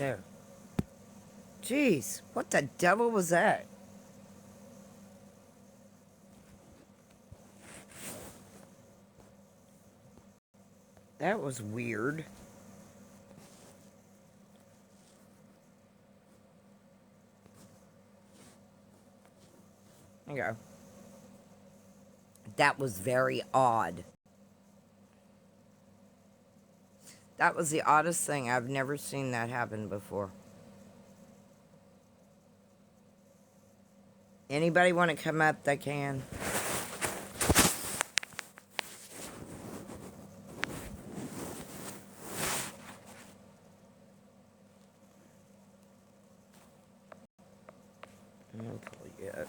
No. Jeez, what the devil was that? That was weird. There you go. That was very odd. That was the oddest thing. I've never seen that happen before. Anybody want to come up? They can. I'm gonna pull you up.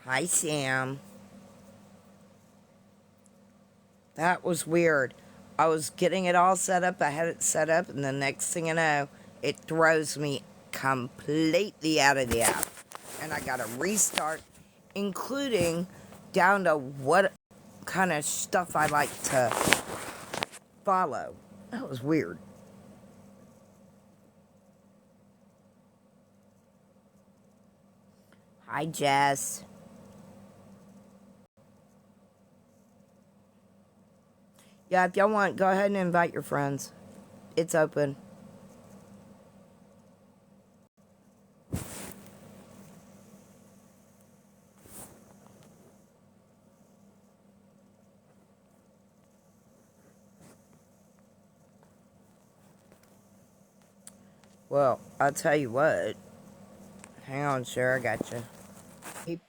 Hi, Sam. That was weird. I was getting it all set up. I had it set up, and the next thing you know, it throws me completely out of the app. And I got to restart, including down to what kind of stuff I like to follow. That was weird. Hi, Jess. Yeah, if y'all want, go ahead and invite your friends. It's open. Well, I'll tell you what. Hang on, sure, I got you.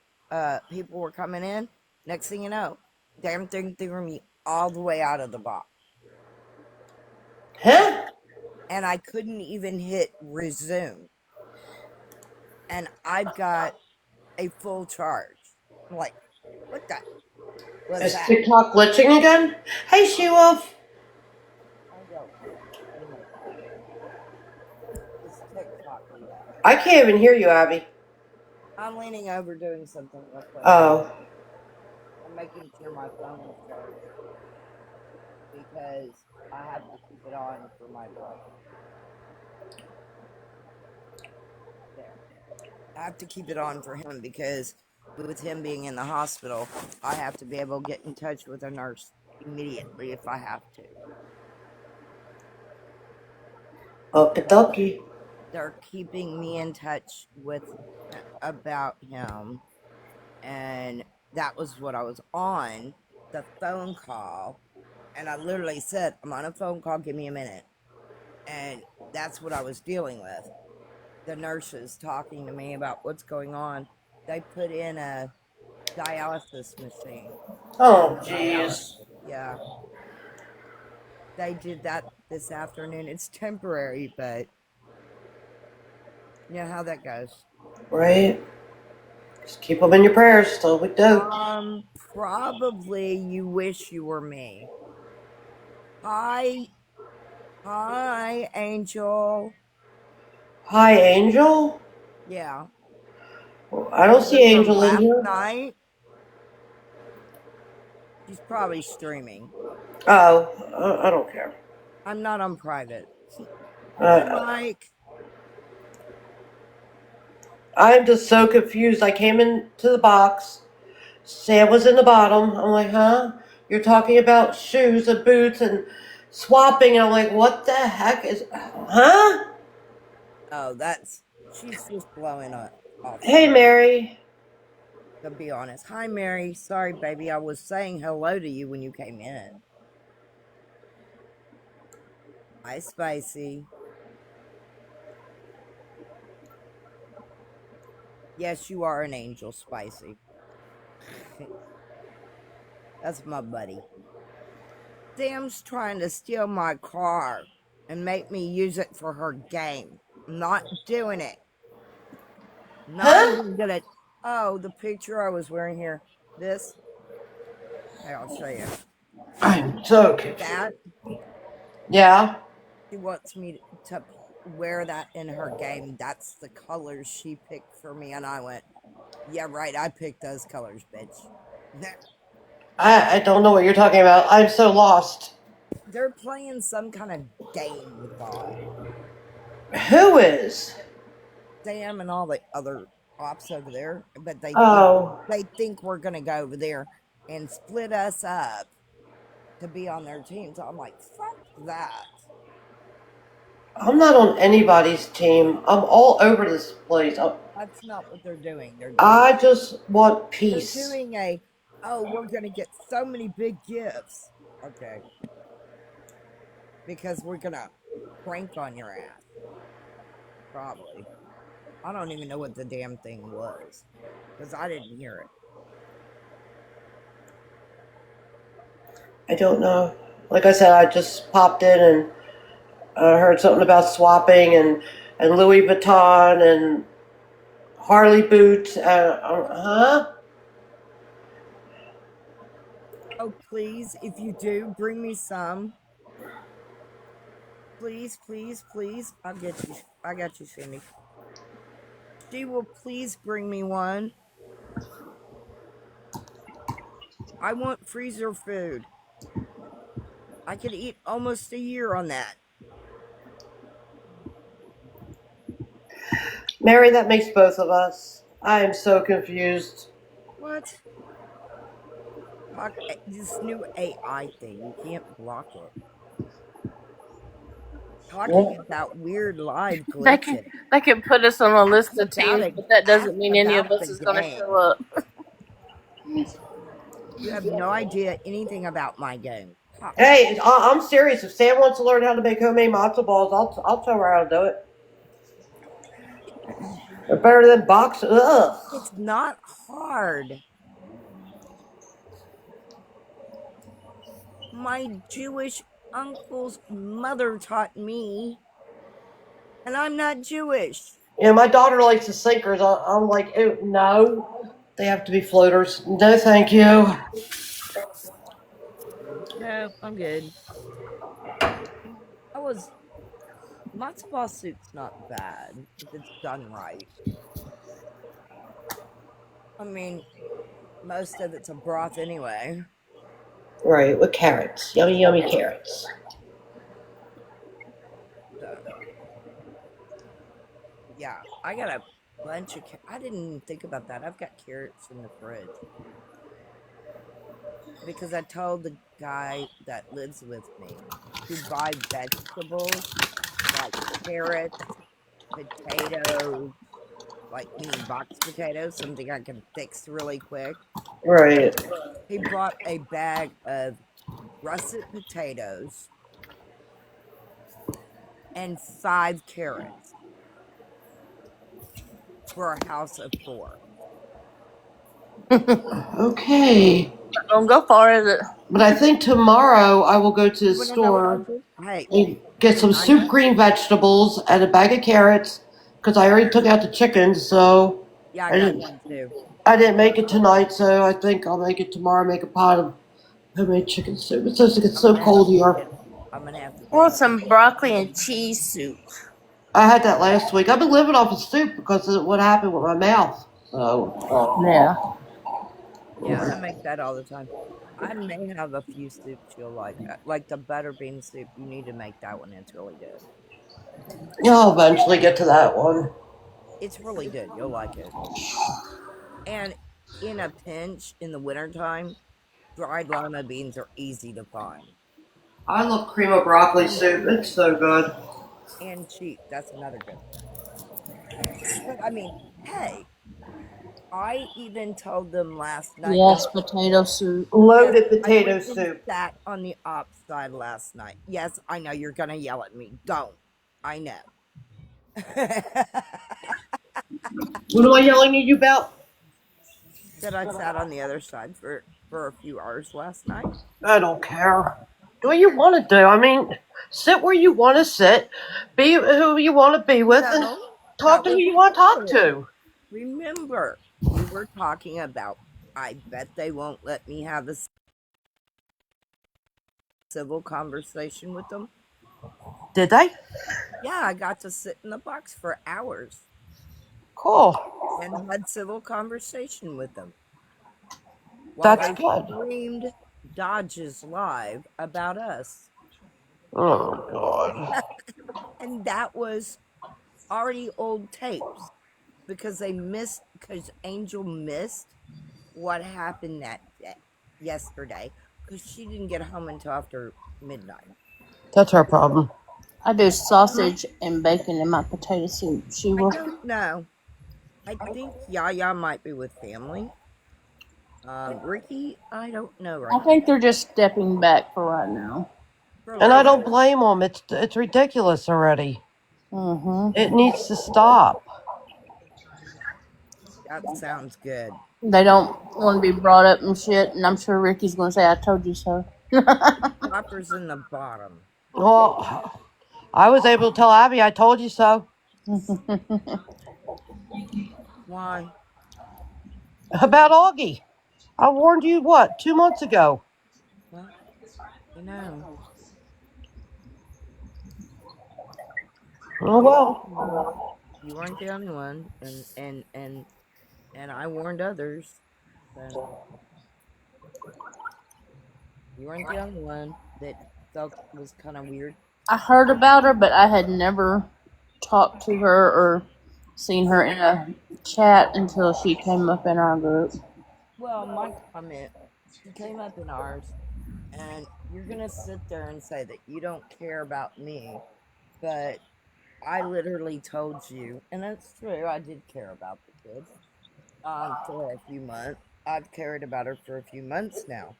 People were coming in. Next thing you know, damn thing threw me all the way out of the box. Huh? And I couldn't even hit resume. And I've got a full charge. I'm like, what the was Is that? TikTok glitching again? Hey, She-Wolf. I don't know. Oh my god. It's TikTok again. I can't even hear you, Abby. I'm leaning over doing something real quick. Oh. I'm making sure my phone is charged because I have to keep it on for my brother. There. I have to keep it on for him because with him being in the hospital, I have to be able to get in touch with a nurse immediately if I have to. Okie dokie. They're keeping me in touch with about him, and that was what I was on the phone call, and I literally said, I'm on a phone call, give me a minute. And that's what I was dealing with. The nurses talking to me about what's going on. They put in a dialysis machine. Oh, jeez. Yeah. They did that this afternoon. It's temporary, but you know how that goes. Right? Just keep them in your prayers till we do. Probably you wish you were me. Hi. Hi, Angel. Hi, Angel. Yeah. I don't see From Angel in last here. night. She's probably streaming. Oh, I don't care. I'm not on private. Hi, Uh, Mike. I'm just so confused. I came into the box. Sam was in the bottom. I'm like, huh? You're talking about shoes and boots and swapping. And I'm like, what the heck is, huh? Oh, she's just blowing off Hey, steam, Mary. to be honest. Hi, Mary. Sorry, baby. I was saying hello to you when you came in. Hi, Spicy. Yes, you are an angel, Spicy. That's my buddy. Sam's trying to steal my car and make me use it for her game. I'm not doing it. Not Huh? even gonna. Oh, the picture I was wearing here. This. Hey, I'll show you. I'm so confused. That. Yeah. She wants me to wear that in her game. That's the colors she picked for me. And I went, yeah, right. I picked those colors, bitch. I don't know what you're talking about. I'm so lost. They're playing some kind of game with us. Who is? Sam and all the other ops over there, but Oh, they think we're gonna go over there and split us up to be on their team. So I'm like, fuck that. I'm not on anybody's team. I'm all over this place. That's not what they're doing. I just want They're peace. doing a, oh, we're gonna get so many big gifts. Okay, because we're gonna prank on your ass. Probably. I don't even know what the damn thing was because I didn't hear it. I don't know. Like I said, I just popped in and heard something about swapping and Louis Vuitton and Harley boots. Huh? Oh, please, if you do, bring me some. Please, please, please. I'll get you. I got you, Cindy. She will please bring me one. I want freezer food. I could eat almost a year on that. Mary, that makes both of us. I am so confused. What? This new AI thing. You can't block it. Talking Well, about weird live That can glitches. that can put us on a Ask list of about teams, it. but that Ask doesn't mean any about of us the is going to game. show up. You have no idea anything about my game. Huh. hey, I'm serious. If Sam wants to learn how to make homemade matzo balls, I'll tell her how to do it. They're better than box. Ugh. It's not hard. My Jewish uncle's mother taught me, and I'm not Jewish. Yeah, my daughter likes the sinkers. I'm like, no, they have to be floaters. No, thank you. No, I'm good. I was matzo ball soup's not bad if it's done right. I mean, most of it's a broth anyway. Right, with carrots. Yummy, yummy carrots. So yeah, I got a bunch of. I didn't even think about that. I've got carrots in the fridge because I told the guy that lives with me to buy vegetables like carrots, potatoes, like meaning box potatoes, something I can fix really quick. Right. He brought a bag of russet potatoes and 5 carrots for a house of 4. Okay. Don't go far, is it? But I think tomorrow I will go to the You want to know what I store did? Hey, and get some soup tonight? green vegetables and a bag of carrots because I already took out the chickens, so Yeah, I I got didn't. them too. I didn't make it tonight, so I think I'll make it tomorrow. Make a pot of homemade chicken soup. It's just it's I'm so gonna have cold to here. get. I'm gonna have to I get want my. some broccoli and cheese soup. I had that last week. I've been living off of soup because of what happened with my mouth. Yeah. Yeah, I make that all the time. I may have a few soups you'll like the butter bean soup. You need to make that one. It's really good. I'll eventually get to that one. It's really good. You'll like it. And in a pinch in the wintertime, dried lima beans are easy to find I love cream of broccoli and soup. cheap. It's so good. And cheap. That's another good one. But I mean, hey, I even told them last night when Yes, potato soup. yes, Loaded I potato went and soup. sat on the ops side last night. Yes, I know you're gonna yell at me. Don't. I know. What am I yelling at you about? That I sat on the other side for a few hours last night. I don't care. Do what you want to do. I mean, sit where you want to sit, be who you want to be with, and No, talk that to who was you want to talk separate. to. Remember, we were talking about. I bet they won't let me have a civil conversation with them. Did they? Yeah, I got to sit in the box for hours Cool. and had civil conversation with them. while That's they good. streamed Dodge's live about us. Oh God. And that was already old tapes because Angel missed what happened yesterday because she didn't get home until after midnight. That's our problem. I do sausage and bacon in my potato soup. She I will. don't know. I think Yaya might be with family. Ricky, I don't know I right now. think they're just stepping back for right now. For a And little I bit. don't blame them. It's ridiculous already. Mm-hmm. It needs to stop. That sounds good. They don't want to be brought up and shit, and I'm sure Ricky's going to say, "I told you so." Copper's in the bottom. Well, I was able to tell Abby, I told you so. Why? About Augie. I warned you, what, 2 months ago? Well, you know, Oh, you well. you weren't the only one, and I warned others. So you weren't the only one that felt was kind of weird. I heard about her, but I had never talked to her or seen her in a chat until she came up in our group. Well, my comment, she came up in ours, and you're gonna sit there and say that you don't care about me, but I literally told you, and that's true. I did care about the kid. For a few months. I've cared about her for a few months now.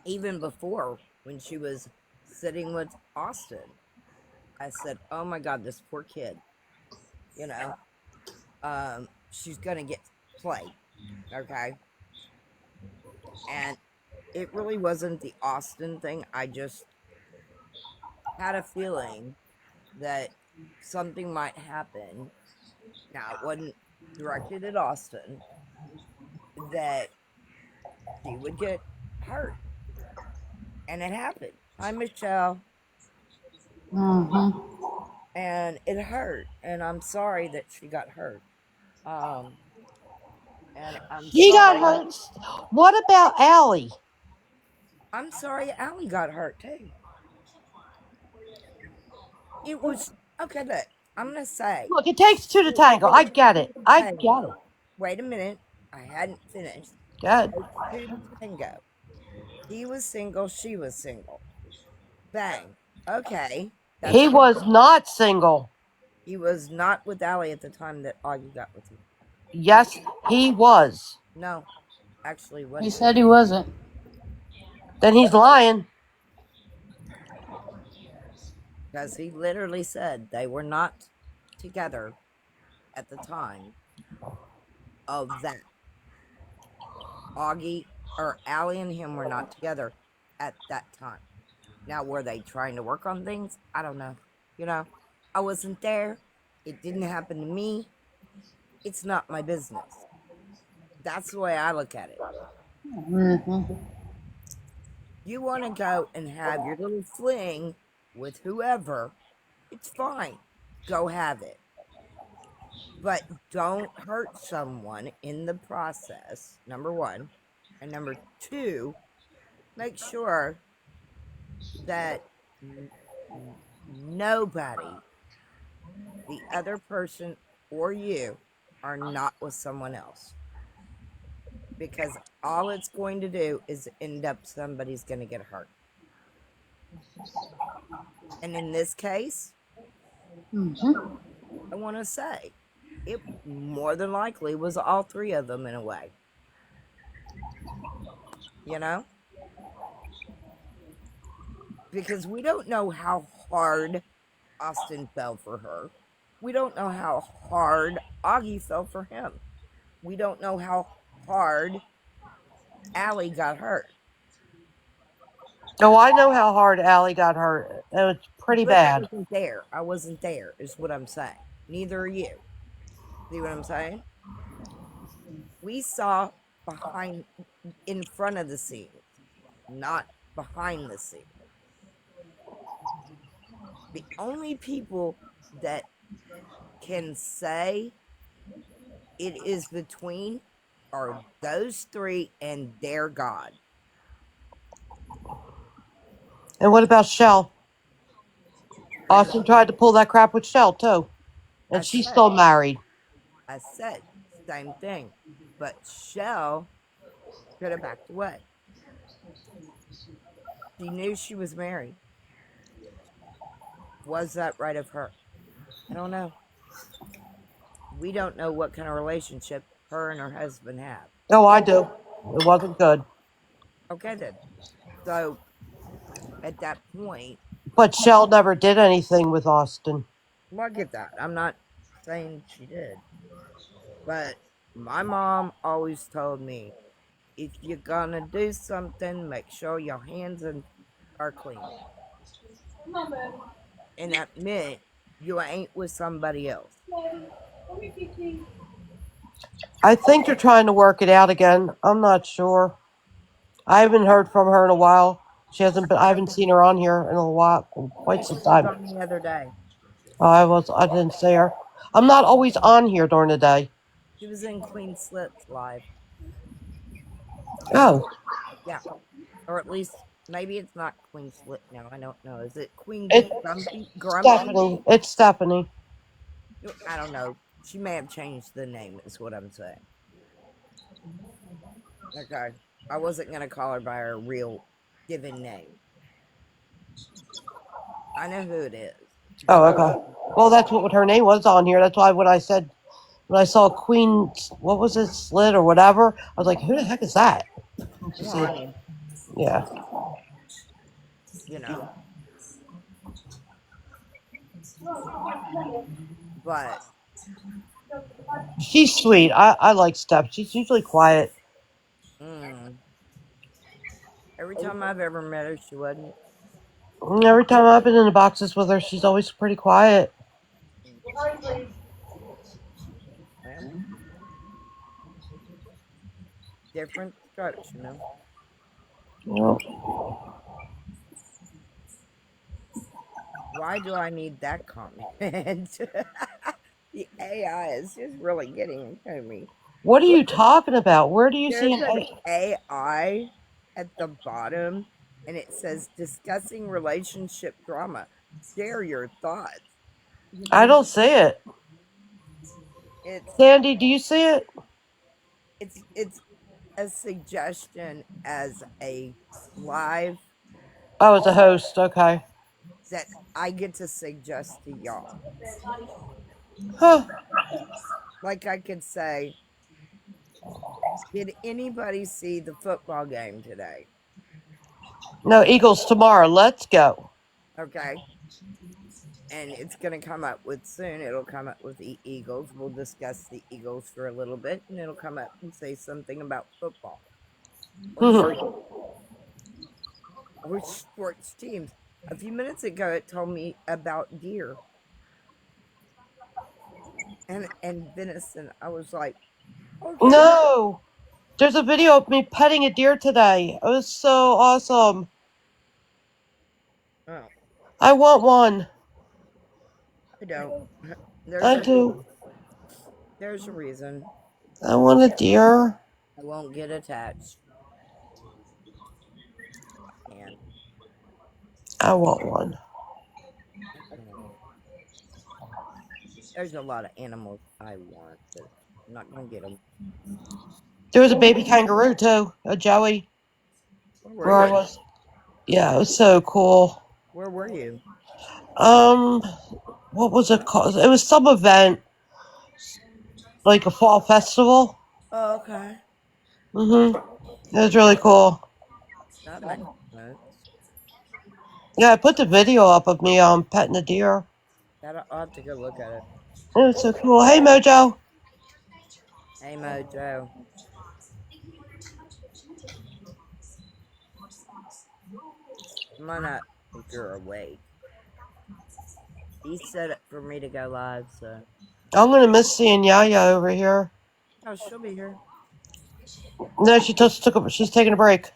Even before when she was sitting with Austin, I said, "Oh my God, this poor kid. You know, she's gonna get played." Okay, and it really wasn't the Austin thing. I just had a feeling that something might happen. Now, it wasn't directed at Austin, that she would get hurt. And it happened. Hi, Michelle. Mm-hmm. And it hurt. And I'm sorry that she got hurt. Um, and I'm He got sorry. hurt. What about Allie? I'm sorry Allie got hurt too. It was okay. Look, I'm gonna say, Look, it takes two to it tango. I takes get two it. to I get it. tango. Wait a minute. I hadn't finished. It Good. takes two to tango. He was single. She was single. Bang. Okay. That's He fine. was not single. He was not with Allie at the time that Augie got with him. Yes, he was. No, actually He wasn't. said he wasn't. Then he's lying. Because he literally said they were not together at the time of that. Augie or Allie and him were not together at that time. Now, were they trying to work on things? I don't know. You know, I wasn't there. It didn't happen to me. It's not my business. That's the way I look at it. Mm-hmm. You want to go and have your little fling with whoever, it's fine. Go have it. But don't hurt someone in the process, number one. And number two, make sure that nobody, the other person or you, are not with someone else. Because all it's going to do is end up somebody's going to get hurt. And in this case, Mm-hmm. I want to say it more than likely was all three of them in a way. You know? Because we don't know how hard Austin fell for her. We don't know how hard Augie fell for him. We don't know how hard Allie got hurt. Oh, I know how hard Allie got hurt. It was pretty But I bad. wasn't there. I wasn't there, is what I'm saying. Neither are you. See what I'm saying? We saw behind, in front of the scenes, not behind the scenes. The only people that can say it is between are those three and their God. And what about Shell? I Austin tried to pull that crap with Shell too, I and she's said still married. I said same thing, but Shell could have backed away. She knew she was married. Was that right of her? I don't know. We don't know what kind of relationship her and her husband have. Oh, I do. It wasn't good. Okay, then. So at that point, But Shell never did anything with Austin. well, I get that. I'm not saying she did, but my mom always told me if you're gonna do something, make sure your hands are clean. And that meant you ain't with somebody else. I think they're trying to work it out again. I'm not sure. I haven't heard from her in a while. She hasn't been. I haven't Okay. seen her on here in a while, quite She some was time. on the other day. Oh, I didn't see her. I'm not always on here during the day. She was in Queen Slip's live. Oh, Yeah. Or at least maybe it's not Queen Slip now. I don't know. Is it Queen it's Grumpy? Stephanie. It's Stephanie. I don't know. She may have changed the name, is what I'm saying. Okay. I wasn't gonna call her by her real given name. I know who it is. Oh, okay. Well, that's what her name was on here. That's why when I saw Queen, what was it, Slit or whatever, I was like, who the heck is that? She Well, said, I mean, yeah. you know. But She's sweet. I like Steph. She's usually quiet. mm, every time I've ever met her, she wasn't. And every time I've been in the boxes with her, she's always pretty quiet. Mm, well, different strokes. Well, Why do I need that comment? The AI is just really getting into me. what are Look, you talking about? Where do you see there's an an A? AI at the bottom, and it says discussing relationship drama. Share your thoughts. I don't see it. It's Sandy, do you see it? it's a suggestion as a live Oh, as a host. Okay. that I get to suggest to y'all. Huh. Like I could say, did anybody see the football game today? No, Eagles tomorrow. Let's go. Okay. And it's going to come up with soon. It'll come up with the Eagles. We'll discuss the Eagles for a little bit, and it'll come up and say something about football or Mhm. sports teams. A few minutes ago, it told me about deer and venison. I was like, okay. No. There's a video of me petting a deer today. It was so awesome. Oh, I want one. I don't. There's I a do. there's a reason I want a deer. I won't get attached. And I want one. there's a lot of animals I want, but I'm not gonna get them. There was a baby kangaroo too, a joey, Where were where I you? was. Yeah, it was so cool. Where were you? Um, what was it called? It was some event, like a fall festival. Oh, okay. Mhm. It was really cool. That makes sense. Yeah, I put the video up of me petting a deer. I'll have to go look at it. It was so cool. Hey Mojo. Hey, Mojo. Come on up if you're awake. He set it for me to go live, so. I'm gonna miss seeing Yaya over here. Oh, she'll be here. No, she just took a. She's taking a break.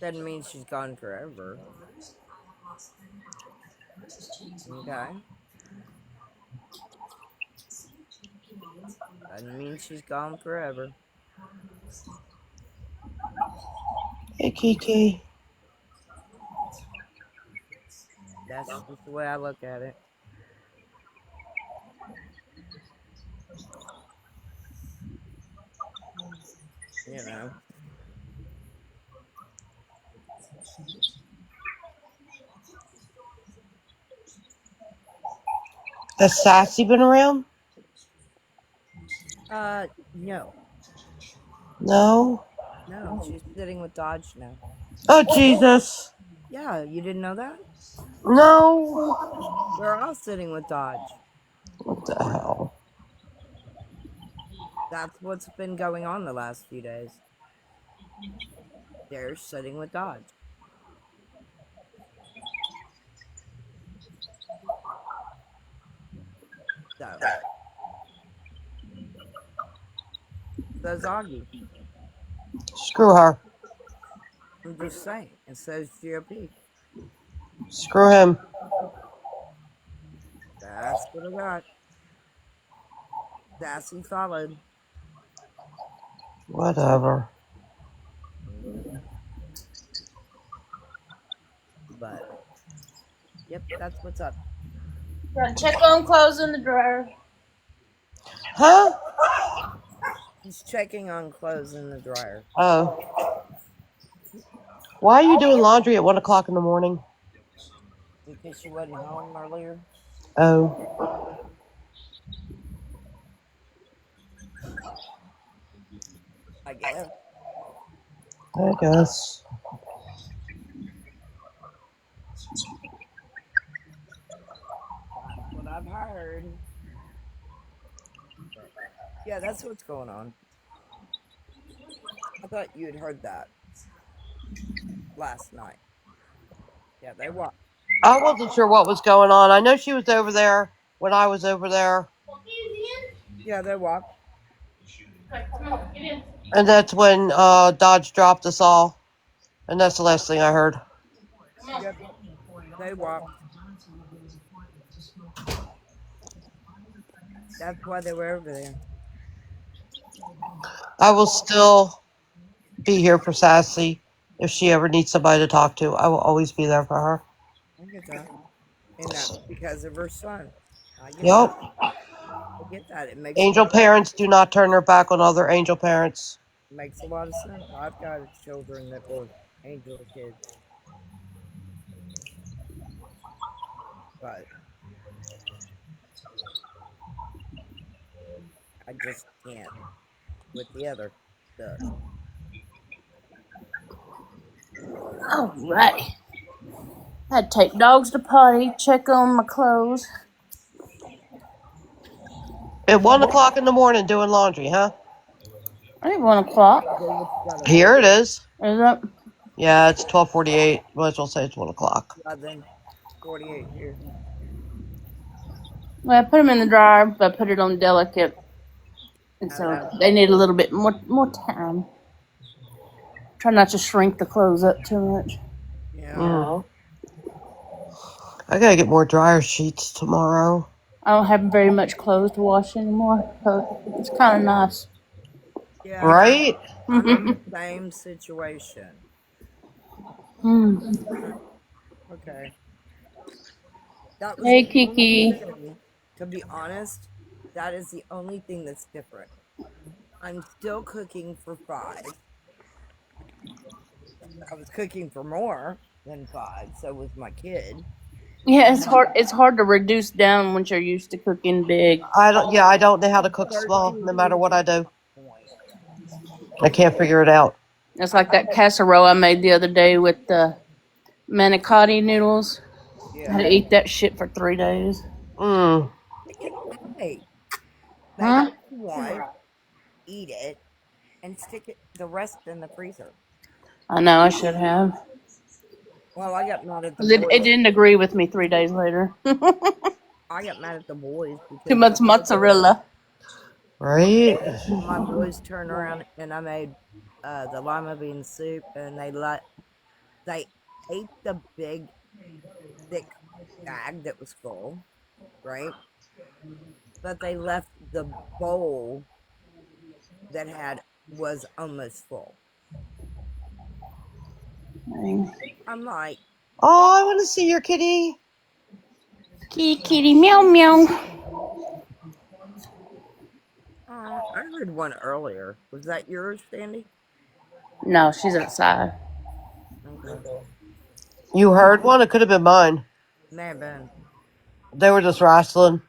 Doesn't mean she's gone forever. Okay. Doesn't mean she's gone forever. Hey, Kiki. That's just the way I look at it. You know. Has Sassy been around? No. No. No, she's sitting with Dodge now. Oh, Jesus. Yeah, you didn't know that? No. We're all sitting with Dodge. What the hell? That's what's been going on the last few days. They're sitting with Dodge. So, says Augie. Screw her. I'm just saying. It says GOP. Screw him. That's what I got. Sassy followed. Whatever. But, yep, that's what's up. Gotta check on clothes in the dryer. Huh? He's checking on clothes in the dryer. Oh. Why are you doing laundry at 1 o'clock in the morning? Because she wasn't home earlier. Oh. I guess. I guess. That's what I've heard. But, yeah, that's what's going on. I thought you had heard that last night. Yeah, they walked. I wasn't sure what was going on. I know she was over there when I was over there. Yeah, they walked. Okay, come on, get in. And that's when Dodge dropped us all. And that's the last thing I heard. Come on. Yep, they walked. That's why they were over there. I will still be here for Sassy if she ever needs somebody to talk to. I will always be there for her. I get that. And that's because of her son. I get that. Yep. I get that. It makes Angel parents do not turn their back on other angel parents. makes a lot of sense. I've got children that were angel kids, but I just can't with the other stuff. Alright. I'd take dogs to potty, check on my clothes. At 1 o'clock in the morning doing laundry, huh? I ain't 1 o'clock. Do what you gotta Here do. it is. Is it? Yeah, it's 12:48. Might as well say it's 1 o'clock. 11:48 here. Well, I put them in the dryer, but I put it on delicate. And Now so that they need a little bit more time. Try not to shrink the clothes up too much. yeah, Mm. I gotta get more dryer sheets tomorrow. I don't have very much clothes to wash anymore, so it's kind of nice. yeah. Right? I'm in the same situation. Mm. Okay, that was Hey, the only Kiki. thing. To be honest, that is the only thing that's different. I'm still cooking for 5. I was cooking for more than 5. So was my kid. Yeah, I it's had hard. It's hard to reduce down once you're used to cooking big. I don't know how to cook small, 13 no matter what people I at do. that point. I can't figure it out. It's like that casserole I made the other day with the manicotti noodles. I had Yeah. to eat that shit for 3 days. Mm. Hey, make Huh? what you want, eat it, and stick it the rest in the freezer. I know I should have. Well, I got mad at the 'Cause it boys. didn't agree with me 3 days later. I got mad at the boys Too because much mozzarella. Right? my boys turned around and I made the lima bean soup, and they ate the big thick bag that was full, right? But they left the bowl that had was almost full. I'm like, Oh, I want to see your kitty. Kitty, kitty, meow, meow. oh, I heard one earlier. Was that yours, Sandy? No, she's outside. Okay. You heard one? It could have been mine. May have been. They were just wrestling.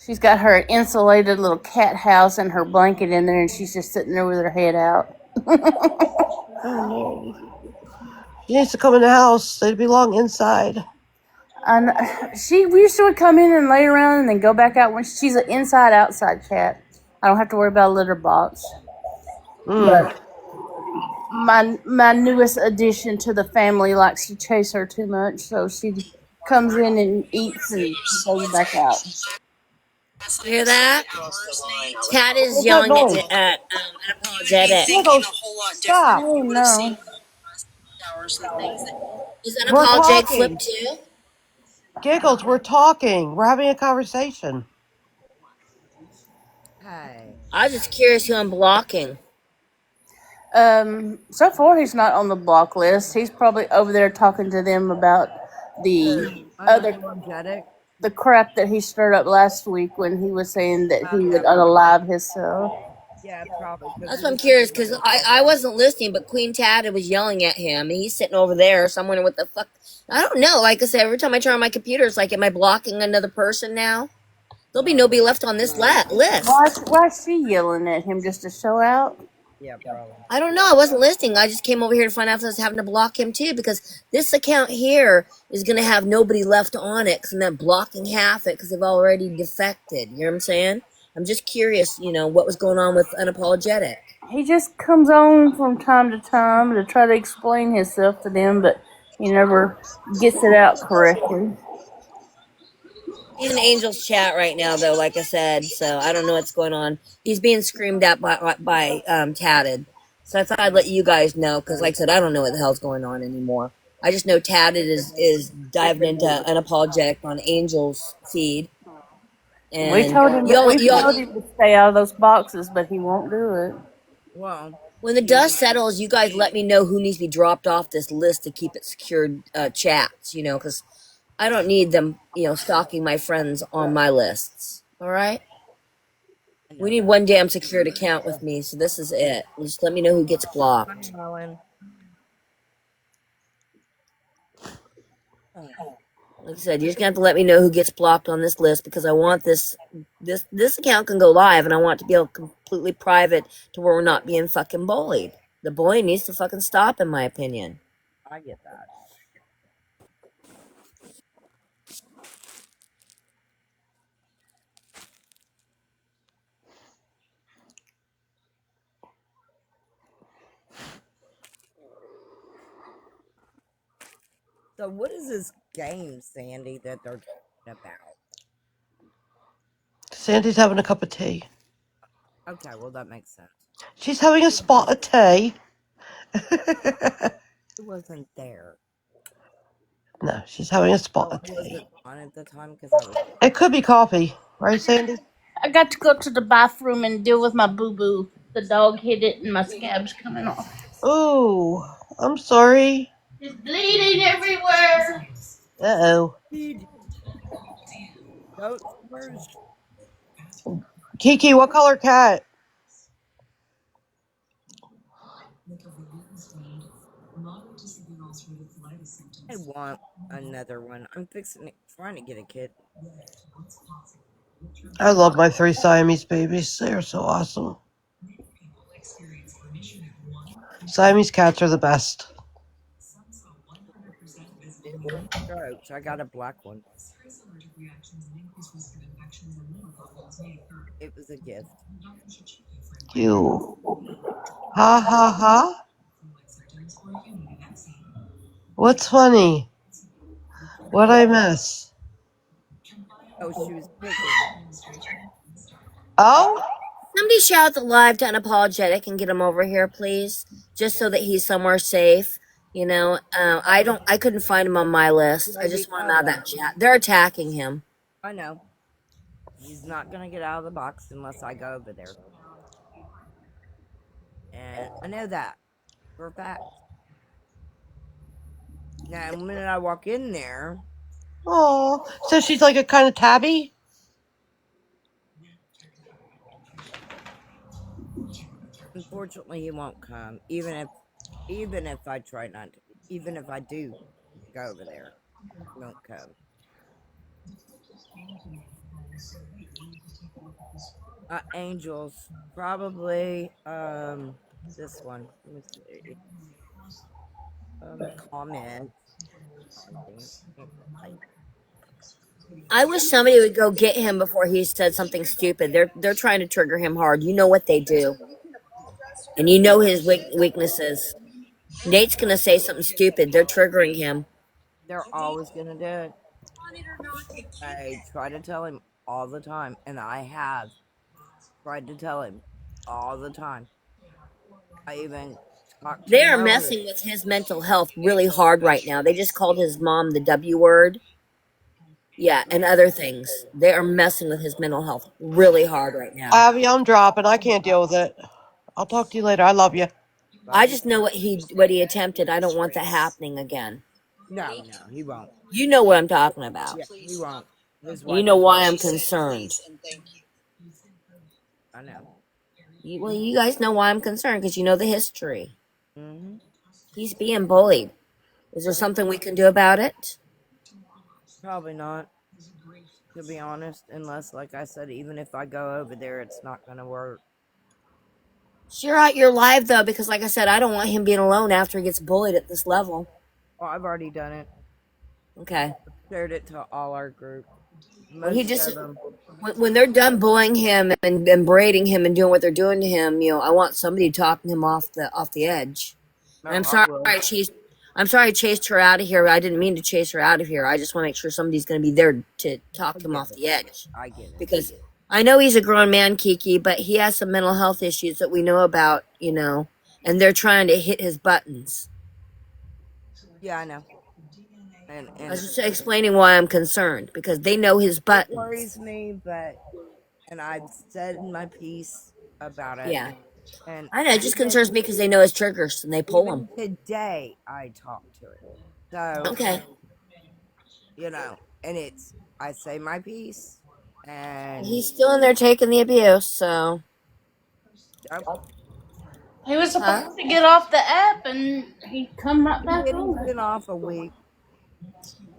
She's got her insulated little cat house and her blanket in there, and she's just sitting there with her head out. Oh no. She needs to come in the house. They belong inside. And she used to come in and lay around and then go back out when she's an inside outside cat. I don't have to worry about a litter box. Mm. But my newest addition to the family likes to chase her too much, so she comes in and eats and goes back out. You hear that? Cat is What's that yelling noise? at unapologetic. Giggles, stop. Oh no. Is We're unapologetic flip talking. too? Giggles, we're talking. We're having a conversation. Hey. I was just curious who I'm blocking. So far he's not on the block list. He's probably over there talking to them about the Who? other Unapologetic? the crap that he stirred up last week when he was saying that Oh, he yeah, would unalive himself. yeah, probably. Because That's he what I'm was talking curious because about I wasn't listening, but Queen Tad was yelling at him, and he's sitting over there. So I'm wondering what the fuck. I don't know. Like I said, every time I turn on my computer, it's like, am I blocking another person now? There'll be nobody left on this list. Why is she yelling at him just to show out? Yeah, probably. I don't know. I wasn't listening. I just came over here to find out if I was having to block him too, because this account here is going to have nobody left on it, because I'm not blocking half it because they've already defected. You know what I'm saying? I'm just curious, what was going on with unapologetic. He just comes on from time to time to try to explain himself to them, but he never gets it out correctly. He's in Angel's chat right now, though. Like I said, so I don't know what's going on. He's being screamed at by Tatted. So I thought I'd let you guys know, because, like I said, I don't know what the hell's going on anymore. I just know Tatted is diving into unapologetic on Angel's feed, We and told him you that all, we you all, told him to stay out of those boxes, but he won't do it. Well, when the dust settles, you guys let me know who needs to be dropped off this list to keep it secured chats. Because I don't need them, stalking my friends on my lists. All right. I We know need that. one damn secured account with me, so this is it. Just let me know who gets Hi, blocked. Helen. Oh, Like I said, you're just gonna have to let me know who gets blocked on this list, because I want this account can go live, and I want it to be able completely private to where we're not being fucking bullied. The bullying needs to fucking stop, in my opinion. I get that. So, what is this game, Sandy, that they're talking about? Sandy's having a cup of tea. Okay, well, that makes sense. She's having a spot of tea. It wasn't there. No, she's having a spot Oh, of I wasn't tea. on at the time because I was. It could be coffee, right, Sandy? I got to go to the bathroom and deal with my boo boo. The dog hit it and my scab's coming off. Ooh, I'm sorry. It's bleeding everywhere. Uh-oh. Feed goats first. Kiki, what color cat? I want another one. I'm trying to get a kid. I love my 3 Siamese babies. They are so awesome. Siamese cats are the best. Strokes. I got a black one. It was a gift. You. Ha ha ha. What's funny? What I miss? Oh, she was picking. Oh? Somebody shout the live to unapologetic and get him over here, please, just so that he's somewhere safe. I couldn't find him on my list. I just want him out of that chat. They're attacking him. I know. He's not gonna get out of the box unless I go over there. And I know that for a fact. Now, the minute I walk in there, Oh, so she's like a kind of tabby. unfortunately, he won't come. Even if I try not to, even if I do go over there, he won't come. Angels, probably. This one. Let me see. Comments. Oh, dang it. Can't type. I wish somebody would go get him before he said something stupid. They're trying to trigger him hard. You know what they do, and you know his weaknesses. Nate's gonna say something stupid. They're triggering him. They're always gonna do it. I try to tell him all the time, and I have tried to tell him all the time. I even talked to They him are over. messing with his mental health really hard right now. They just called his mom the W word. Yeah, and other things. They are messing with his mental health really hard right now. Abby, I'm dropping. I can't deal with it. I'll talk to you later. I love you. I Love you. just know what he attempted. I don't want that happening again. No, no, he won't. You know what I'm talking about. Yeah, he won't. His You wife know is why not. I'm concerned. I know. Well, you guys know why I'm concerned because you know the history. Hmm. He's being bullied. Is there something we can do about it? Probably not, to be honest. Unless, like I said, even if I go over there, it's not gonna work. Share out your live though, because like I said, I don't want him being alone after he gets bullied at this level. Well, I've already done it. Okay. Shared it to all our group. When he Most just of them. when they're done bullying him and berating him and doing what they're doing to him, I want somebody talking him off the edge. And No, I'm I sorry will. I chased her out of here. I didn't mean to chase her out of here. I just want to make sure somebody's going to be there to I talk him get off it. the edge. I get it. Because I know he's a grown man, Kiki, but he has some mental health issues that we know about, and they're trying to hit his buttons. Yeah, I know. I was And just explaining why I'm concerned because they know his it buttons. worries me, but and I've said my piece about it. Yeah. And I know, it just concerns me because they know his triggers and they pull them. even today, I talked to it. So Okay. and I say my piece, and He's still in there taking the abuse, so. oh, He was Huh? supposed to get off the app and he come right he back did. He's on it. been off a week.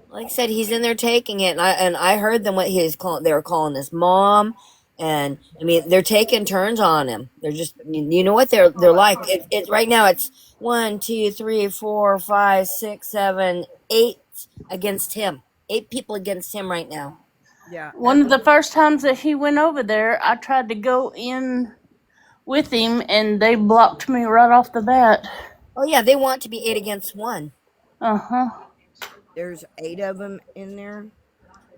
Like I said, he's in there taking it, and I heard them what he was calling. They were calling his mom, and I mean they're taking turns on him. They're just, you know what they're like. It right now it's 1, 2, 3, 4, 5, 6, 7, 8 against him. 8 people against him right now. Yeah, One of the first times that he went over there, I tried to go in with him and they blocked me right off the bat. Oh yeah, they want to be 8 against 1. Uh-huh. there's 8 of them in there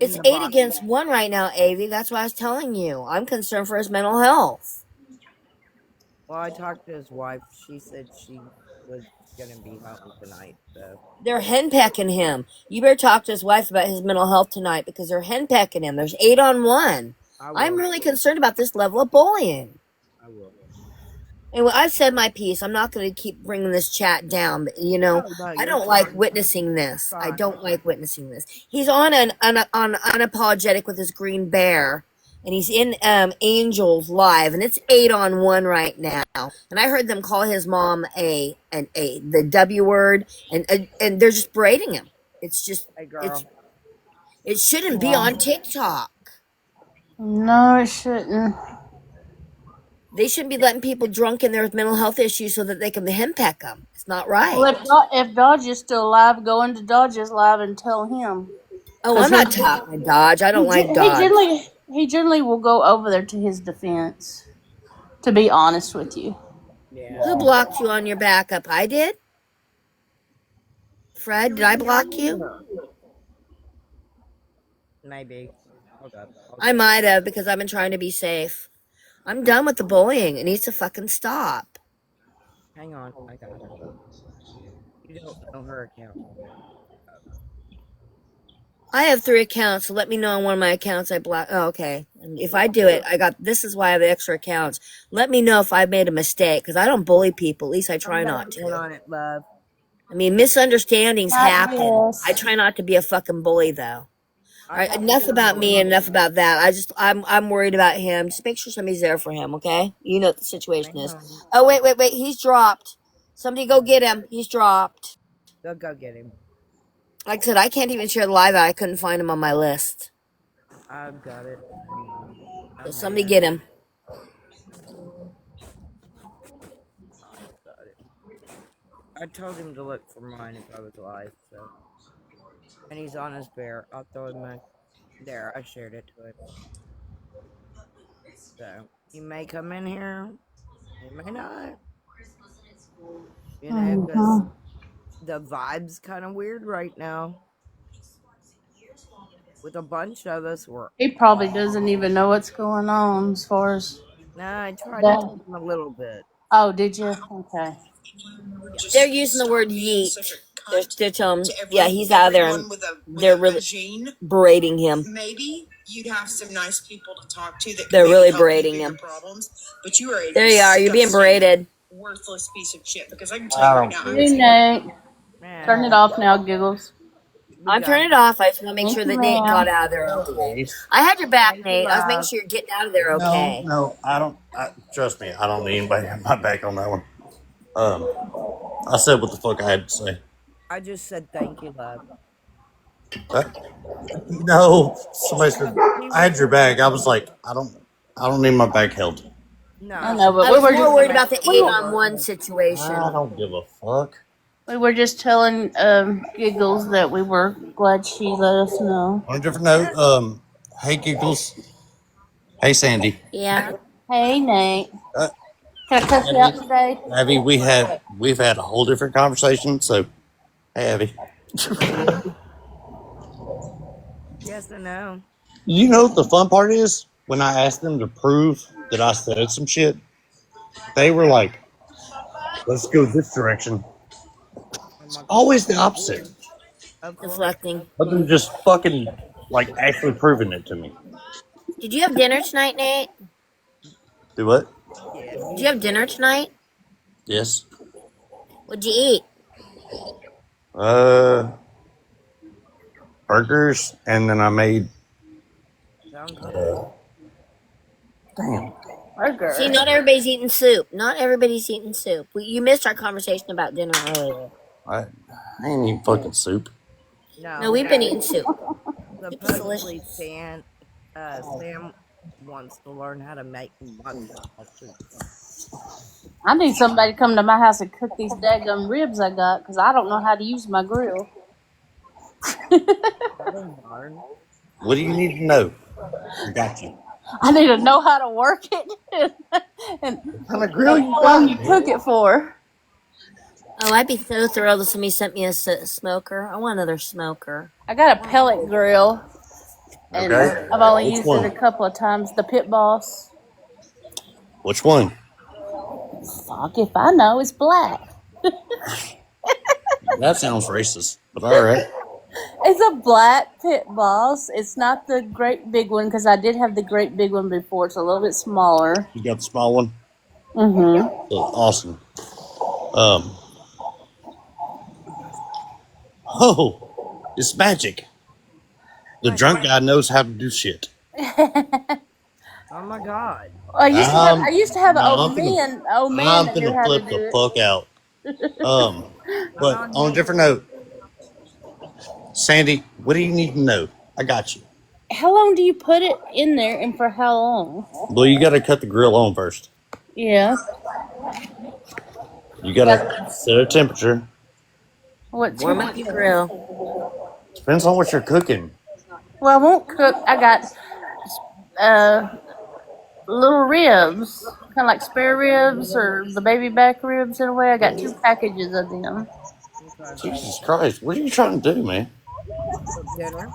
in It's the 8 box. against 1 right now, Avi. That's what I was telling you. I'm concerned for his mental health. Well, I talked to his wife. She said she was gonna be home tonight, so They're henpecking him. You better talk to his wife about his mental health tonight because they're henpecking him. There's 8 on 1. I I'm will. really concerned about this level of bullying. I will. Anyway, I've said my piece. I'm not going to keep bringing this chat down, but No, no, I you're don't like fine. witnessing this. I Fine. don't like witnessing this. He's on on unapologetic with his green bear, and he's in Angels live, and it's 8 on 1 right now. And I heard them call his mom the W word, and they're just berating him. It's just Hey, it's girl. it shouldn't be Yeah. on TikTok. No, it shouldn't. They shouldn't be letting people drunk in there with mental health issues so that they can henpeck them. It's not Well, right. if Dodge is still alive, go into Dodge's live and tell him. Oh, Because I'm not talking to Dodge. I don't like Dodge. he generally will go over there to his defense, to be honest with you. Yeah. Who blocked you on your backup? I did? Fred, did I block you? Her. Maybe. Hold up. I'll I check. might have because I've been trying to be safe. I'm done with the bullying. It needs to fucking stop. Hang on. I got her. You don't know her account. I have 3 accounts, so let me know on one of my accounts I block. Oh, okay. And if I do it, this is why I have the extra accounts. Let me know if I made a mistake, because I don't bully people. At least I try I'm not working to. on it, love. I mean, misunderstandings Not happen. I yes. try not to be a fucking bully, though. All I right, have to enough do about more. me and enough about that. I'm worried about him. Just make sure somebody's there for him, okay? You know what the situation is. Ma'am. Oh, wait. He's dropped. Somebody go get him. He's dropped. They'll go get him. Like I said, I can't even share the live out. I couldn't find him on my list. I've got it. Hang on. I So made somebody it. get him. I've got it. I told him to look for mine if I was live, so. And he's on his bear. I'll throw him a. There, I shared it to him. So, he may come in here. He may not. You know, because Mm-hmm. the vibe's kind of weird right now. With a bunch of us, we're He probably doesn't even know what's going on as far as Nah, I tried to tell that. him a little bit. Oh, did you? Okay. Yeah. They're using the word yeet. They're telling him, yeah, he's out of there, and they're really berating him. Maybe you'd have some nice people to talk to that. They're could really maybe help you berating through your him. problems. But you are a There you are. You're being disgusting, berated. worthless piece of shit. Because I can tell you right now, I Hey, was Nate. Turn it Man, off now, Giggles. we I'm got turning it. it off. I just want to make Thank sure you, that Nate got ma'am. out of there No okay. worries. I had your back, Thank you, Nate. I was making love. sure you're getting out of there No, okay. no, I don't. Trust me, I don't need anybody on my back on that one. Um, I said what the fuck I had to say. I just said thank you, love. Uh, no, somebody said He I was had your just back. I was like, I don't need my back held. I no. know, but I we was were more just To worried make about the we, 8-on-1 I situation. don't give a fuck. we were just telling Giggles that we were glad she let us know. On a different note, hey Giggles, hey Sandy, Yeah. Hey, Nate. uh, Can I cuss you out Abby, today? Abby, we've had a whole different conversation. So, hey Abby, yes or no? you know what the fun part is when I asked them to prove that I said some shit, they were like, let's go this direction. Oh my god. Always the opposite. Of course. Deflecting. But them just fucking like actually proving it to me. Did you have dinner tonight, Nate? Do what? Yeah, Did you have dinner tonight? Yes. What'd you eat? Uh, burgers, and then I made. sounds good. Damn. See, Burger. not everybody's eating soup. Not everybody's eating soup. You missed our conversation about dinner earlier. I, I ain't eating fucking soup. No, No. we've been eating soup. It's Supposedly delicious. Sam wants to learn how to make mozzarella soup. I need somebody to come to my house and cook these daggum ribs I got because I don't know how to use my grill. That'll learn. What do you need to know? I got you. I need to know how to work it and What kind of grill you how long got, you man? cook it for. Oh, I'd be so thrilled if somebody sent me a smoker. I want another smoker. I got a pellet grill and Okay. I've only Which used it a one? couple of times. The Pit Boss. Which one? Fuck if I know, it's black. That sounds racist, but all right. It's a black Pit Boss. It's not the great big one because I did have the great big one before. It's a little bit smaller. You got the small one. Mm-hmm. Awesome. Um. Oh, it's magic. The Like drunk what? guy knows how to do shit. Oh my god. Um, I used to have an no, old man I'm that knew gonna how to flip do the it. fuck out. Um, I'm but on on a here. different note, Sandy, what do you need to know? I got you. How long do you put it in there and for how long? Well, you got to cut the grill on first. Yeah. You got to set a temperature. What Warm up your grill. Depends on what you're cooking. Well, I won't cook. I got uh little ribs, kind of like spare ribs or the baby back ribs in a way. I got 2 packages of them. Okay. Jesus Christ, what are you trying to do, man? Cook dinner.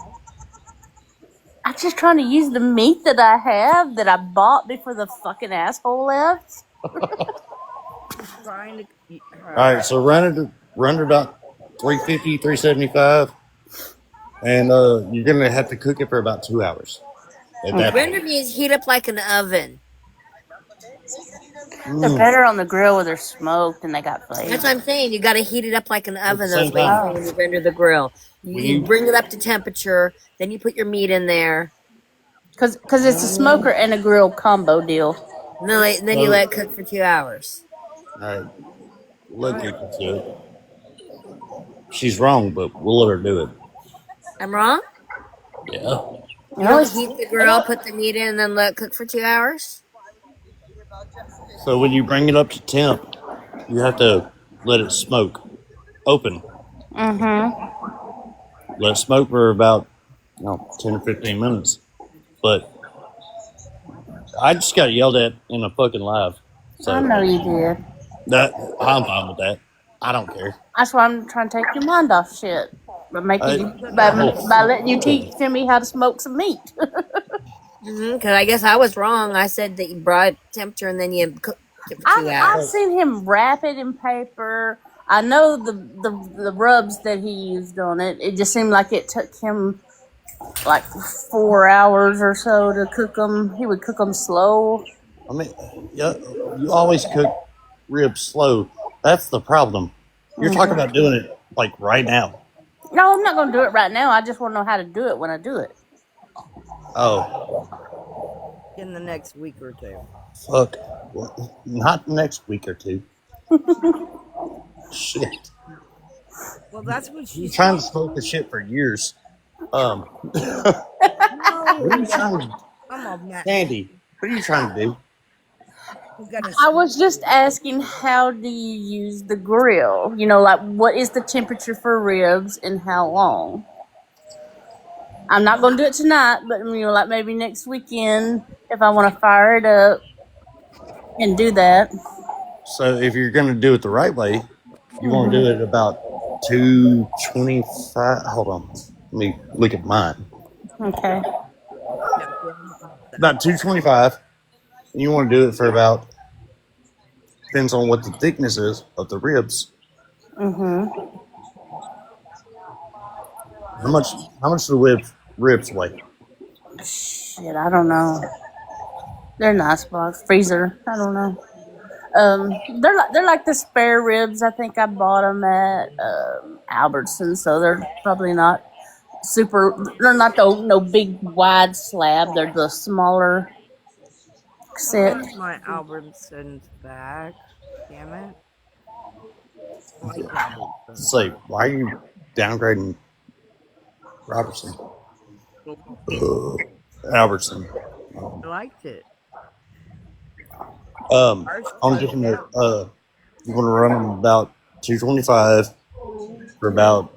I'm just trying to use the meat that I have that I bought before the fucking asshole left. Just trying to. All right, so run it about 350, 375. and you're gonna have to cook it for about 2 hours. At that Render point. means heat up like an oven. They're Mm, better on the grill where they're smoked and they got That's flavor. what I'm saying. You got to heat it up like an at the oven same those way time, for when you render the grill. when You you bring it up to temperature, then you put your meat in there. Cause it's a smoker and a grill combo deal. Then you so let it cook for 2 hours. uh, Go look ahead. into it. She's wrong, but we'll let her do it. I'm wrong? Yeah. You don't heat the grill, put the meat in, and then let it cook for 2 hours? So when you bring it up to temp, you have to let it smoke open. Mm-hmm. Let it smoke for about 10 or 15 minutes. But I just got yelled at in a fucking live. I So know you did. that I'm fine with that. I don't care. That's why I'm trying to take your mind off shit. By making you The whole by letting you thing. teach me how to smoke some meat. Because I guess I was wrong. I said that you brought temperature and then you cook it for two I've hours. seen him wrap it in paper. I know the rubs that he used on it. It just seemed like it took him like 4 hours or so to cook them. He would cook them slow. I mean, yeah, you always cook ribs slow. That's the problem. You're talking about doing it like right now. No, I'm not going to do it right now. I just want to know how to do it when I do it. Oh, In the next week or two. fuck. Well, not next week or two. Shit. Well, that's what You've been she's trying to talking. smoke the shit for years. What are you No, trying to come on, Matt. Candy, what are you trying to do? You gotta I smoke. was just asking, how do you use the grill? You know, like what is the temperature for ribs and how long? I'm not going to do it tonight, but like maybe next weekend if I want to fire it up and do that. So if you're going to do it the right way, you want to do it about 225. Hold on. Let me look at mine. Okay. No, yeah, I'm not that. About 225. And you want to do it for about, depends on what the thickness is of the ribs. Mhm. How much how much do the ribs weigh? Shit, I don't know. They're nice box freezer. I don't know. They're like the spare ribs. I think I bought them at Albertsons, so they're probably not super. They're not the no big wide slab. They're the smaller set. Where's my Albertsons bag? Damn it. I like Albertsons. Say, why are you downgrading Robertson? Albertson. I liked it. Ours I'm closed just gonna down. you want to run them about 225 for about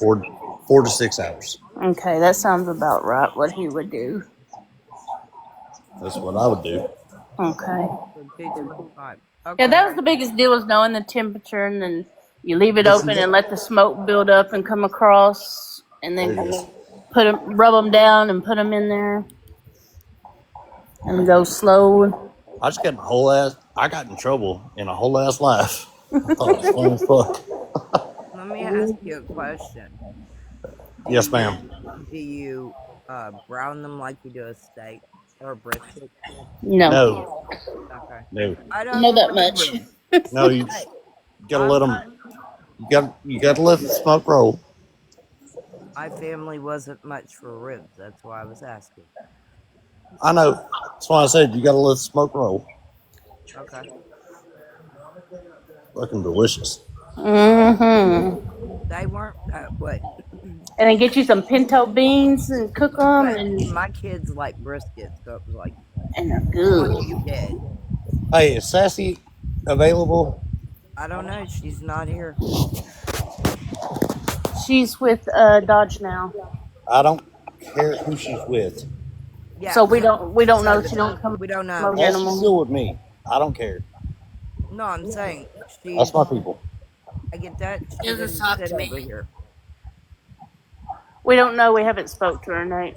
4 to 6 hours. Okay, that sounds about right. What he would do. That's what I would do. Okay. So 225. Yeah, Okay. that was the biggest deal, is knowing the temperature, and then you leave it But see, open and let the smoke build up and come across, and there then it is. rub them down and put them in there, and go slow. I just got in a whole ass. I got in trouble in a whole ass life. I thought it was funny as fuck. Let me ask you a question. Yes, ma'am. Do you brown them like you do a steak or a brisket? No, No, Okay. no, I know don't that much. remember. no. You Hey, gotta I'm let them. not. You gotta let the smoke roll. My family wasn't much for ribs. That's why I was asking. I know. That's why I said you gotta let the smoke roll. Okay. Fucking delicious. Mm-hmm. They weren't what? And then get you some pinto beans and cook them, But and my kids like brisket, so it was like, they're what good. you did. Hey, is Sassy available? I don't know. She's not here. She's with Dodge now, I don't care who she's with. Yeah. so we don't know. So She don't come we don't know. over here Well, no she's more. still with me. I don't care. No, I'm saying That's she's. my people. I get that. She She doesn't didn't talk sit to over me. here. We don't know. We haven't spoke to her, Nate.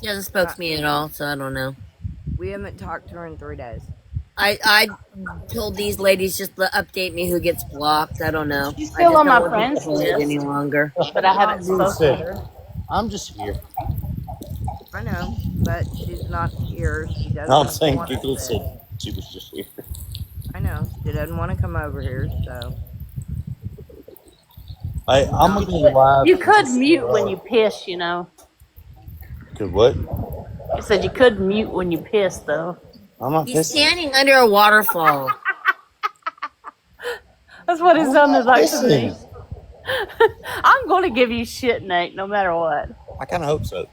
She hasn't spoke Uh, to me at all, so I don't know. we haven't talked to her in 3 days. I told these ladies just to update me who gets blocked. I don't know. She's I still just on don't my want people friends to it any list, longer. but I haven't Augie's, Dude spoken to said, her. I'm just here. I know, but she's not here. She I'm doesn't saying want to Giggles sit. said she was just here. I know. She doesn't want to come over here, so she's I'm not. gonna go live You could just mute when for you piss, you know. good what? I said you could mute when you piss, though. I'm not He's pissing. standing under a waterfall. That's what it I'm sounded not like to me. pissing. I'm going to give you shit, Nate, no matter what. I kind of hope so.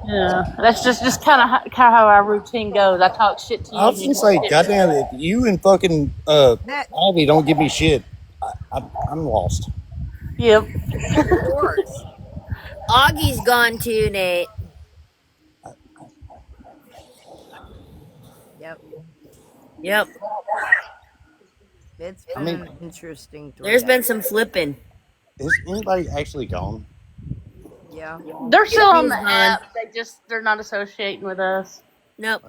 Yeah, that's just kind of how our routine goes. I talk shit to I you, was and you just talk like, shit goddamn, back. if you and fucking That, Ivy don't give me shit, I'm lost. Yep. of course. Augie's gone too, Nate. Yep. Yep. It's I been mean, an interesting three There's been days. some flipping. is anybody actually gone? Yeah. They're still on He's the gone. app. They're not associating with us. Nope.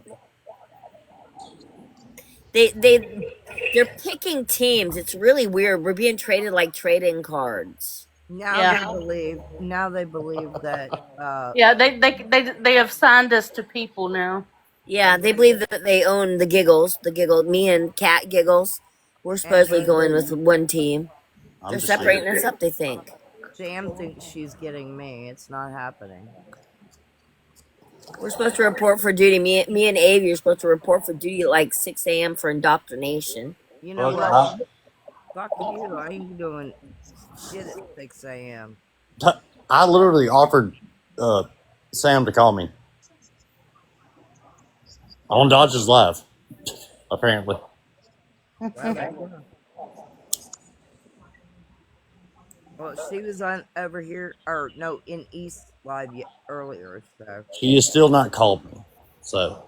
They're picking teams. It's really weird. We're being traded like trading cards. Now Yeah. they believe. Now they believe that. Yeah, they have signed us to people now. Yeah, they believe that they own the Giggles. The Giggle, me and Cat Giggles. We're And supposedly going with one team. I'm They're just here. separating us up, they think. Sam thinks she's getting me. It's not happening. We're supposed to report for duty. Me and Avi are supposed to report for duty at like 6 a.m. for indoctrination. You know Fuck, what? Fuck you. I ain't doing shit at 6 a.m. I literally offered Sam to call me on Dodge's Live, apparently. Well, there you go. Well, she was on over here, or no, in East Live earlier. So She has still not called me, so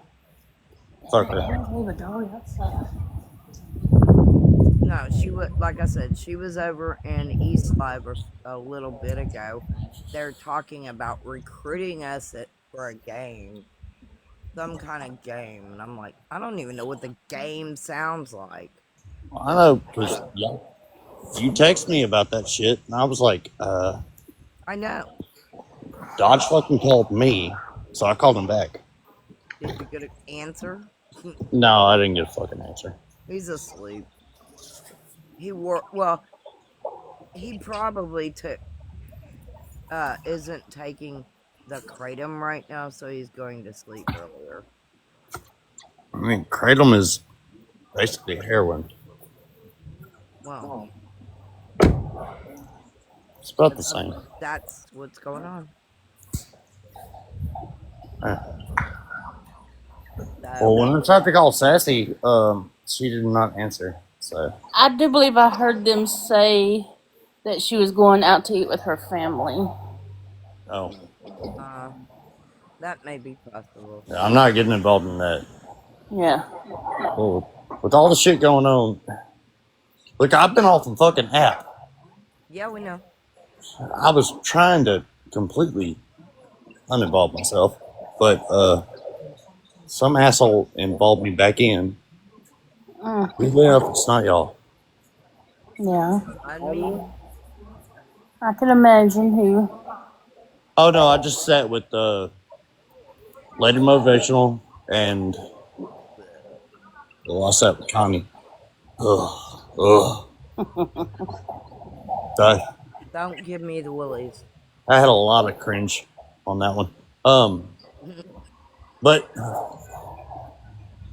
fuck her. Leave a dog outside. no, she was like I said, she was over in East Live a little bit ago. They're talking about recruiting us for a game, some kind of game, and I'm like, I don't even know what the game sounds like. I know because you text me about that shit, and I was like, I know. Dodge fucking called me, so I called him back. Did you get an answer? No, I didn't get a fucking answer. He's asleep. Well, he probably took isn't taking the kratom right now, so he's going to sleep earlier. I mean, kratom is basically heroin. Well, It's about the same. that's what's going on. Uh, So, Well, when I tried to call Sassy, she did not answer. So I do believe I heard them say that she was going out to eat with her family. oh, that may be possible. yeah, I'm not getting involved in that. Yeah. Well, with all the shit going on, look, I've been off the fucking app. Yeah, we know. I was trying to completely uninvolve myself, but some asshole involved me back in. Who left? It's not y'all. Yeah. I mean, I can imagine who. Oh no, I just sat with Lady Motivational and I sat with Connie. Ugh, I, don't give me the willies. I had a lot of cringe on that one. But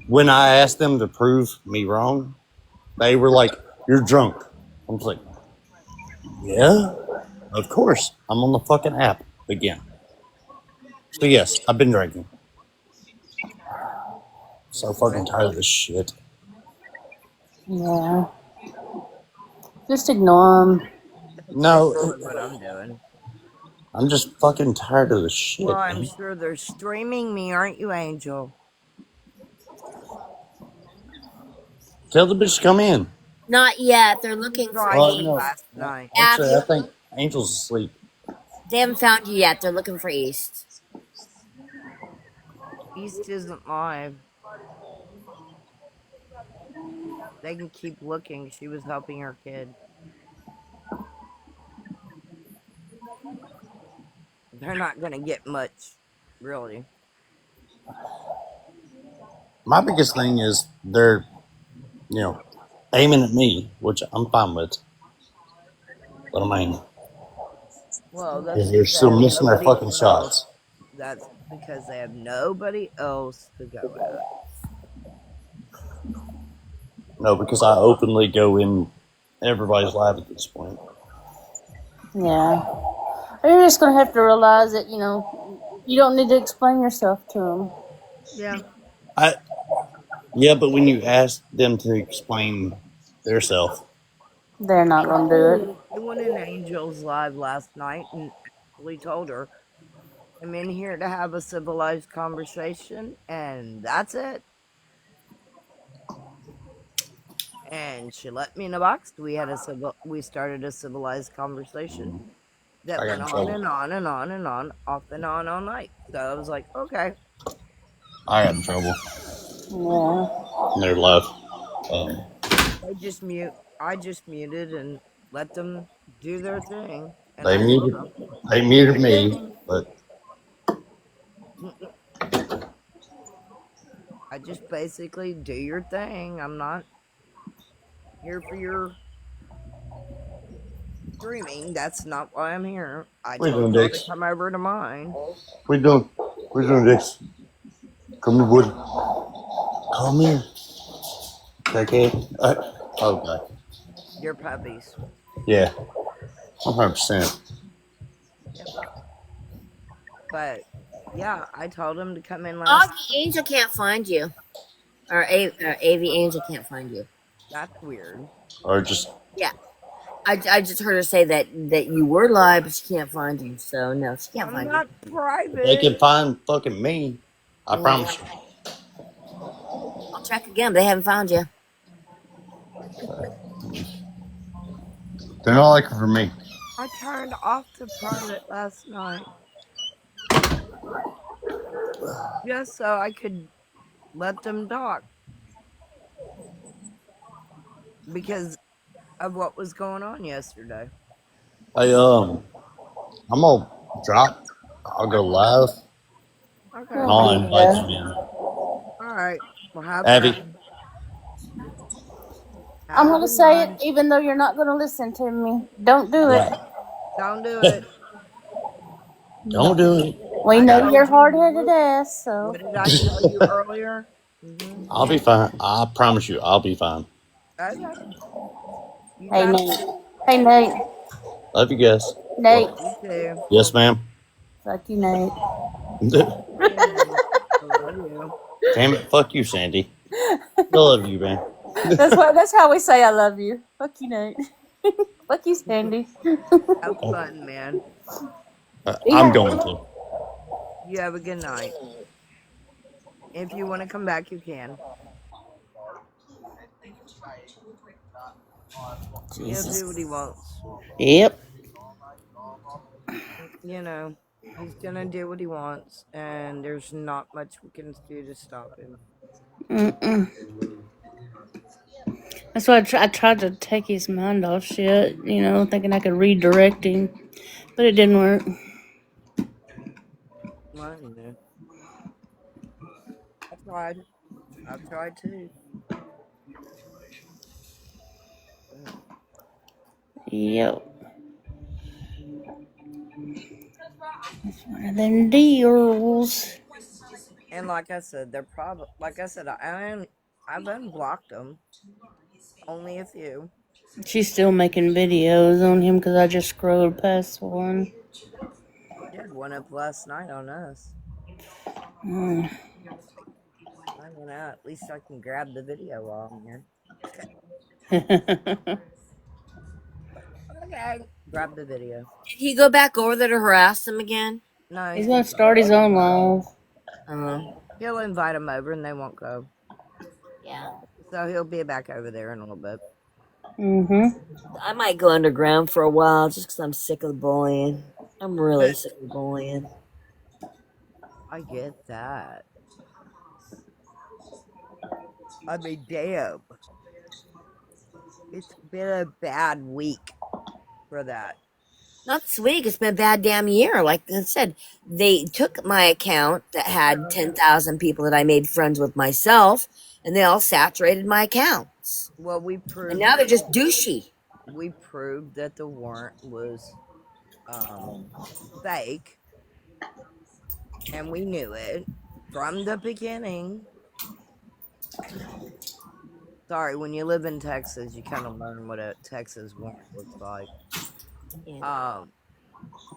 when I asked them to prove me wrong, they were like, "You're drunk." I was like, "Yeah, of course. I'm on the fucking app again." So yes, I've been drinking. So fucking tired of this shit. Yeah. Just ignore them. That's No, basically what I'm doing. I'm just fucking tired of this shit. Well, I'm Man. sure they're streaming me, aren't you, Angel? Tell the bitch to come in. Not yet. They're looking for Tried Well, to no, last night. actually, Abby. I think Angel's asleep. They haven't found you yet. They're looking for East. East isn't live. They can keep looking. She was helping her kid. They're not going to get much, really. My biggest thing is they're, aiming at me, which I'm fine with. But I mean, Well, that's is they're because they still have missing their nobody fucking else. shots. That's because they have nobody else to go at. No, because I openly go in everybody's live at this point. Yeah. You're just gonna have to realize that you don't need to explain yourself to them. Yeah. Yeah, but when you ask them to explain their self, They're not gonna do it. I went in Angel's live last night and actually told her, I'm in here to have a civilized conversation, and that's it. And she let me in a box. We started a civilized conversation that I got went in on trouble. and on and on and on, off and on all night. So I was like, okay. I got in trouble. Yeah. And they're live. I just muted and let them do their thing. And They I told muted. them, They do your muted me, thing. but I just basically do your thing. I'm not here for your streaming. That's not why I'm here. I we're told doing y'all to this. come over to mine. We're doing. We're doing this. Come here, Woody. Come here. Okay. Oh god. Your puppies. Yeah. 100%. Yep. But yeah, I told him to come in last. Augie Angel can't find you. AV Angel can't find you. That's weird. Or just Yeah. I just heard her say that you were live, but she can't find you. So no, she can't I'm find you. not they private. can find fucking me. I Yeah. promise you. I'll check again. But they haven't found you. They're not looking for me. I turned off the private last night just so I could let them talk because of what was going on yesterday. Hey, I'm gonna drop. I'll go live, and Okay. I'll Don't do invite that. you in. All right. Well, have Abby, fun. I'm Have a gonna good say it night. even though you're not gonna listen to me. Don't do it. yeah, Don't do it. don't do it. We I know you're told you. hard headed ass, What so. did I tell you earlier? I'll be fine. I promise you, I'll be fine. Okay. You Hey got Nate. this. Hey Nate. Love you guys. Nate. You too. Yes, ma'am. Fuck you, Nate. Okay, Nate. I love you. Damn it, fuck you, Sandy. I love you, man. That's how we say I love you. Fuck you, Nate. Fuck you, Sandy. Have fun, man. I'm Yeah. going to. You have a good night. If you want to come back, you can. He'll Jesus. do what he wants. Yep. You know, he's gonna do what he wants, and there's not much we can do to stop him. Mm-mm. That's why I tried to take his mind off shit, thinking I could redirect him, but it didn't work. I don't know. I tried. I've tried too. But Yep. One of them deals. and like I said, they're probably like I said. I've unblocked them. Only a few. She's still making videos on him because I just scrolled past one. She had one up last night on us. Mm. I went out. At least I can grab the video while I'm here. Okay. Grab the video. Did he go back over there to harass them again? No, He's gonna start his own live. he'll invite them over, and they won't go. Yeah. So he'll be back over there in a little bit. Mm-hmm. I might go underground for a while just because I'm sick of the bullying. I'm really But sick of the bullying. I get that. I mean, damn. It's been a bad week for that. Not this week. It's been a bad damn year. Like I said, they took my account that had 10,000 people that I made friends with myself, and they all saturated my accounts. Well, And now they're just douchey. we proved that the warrant was fake, and we knew it from the beginning. Sorry, when you live in Texas, you kind of learn what a Texas warrant looks like. Yeah.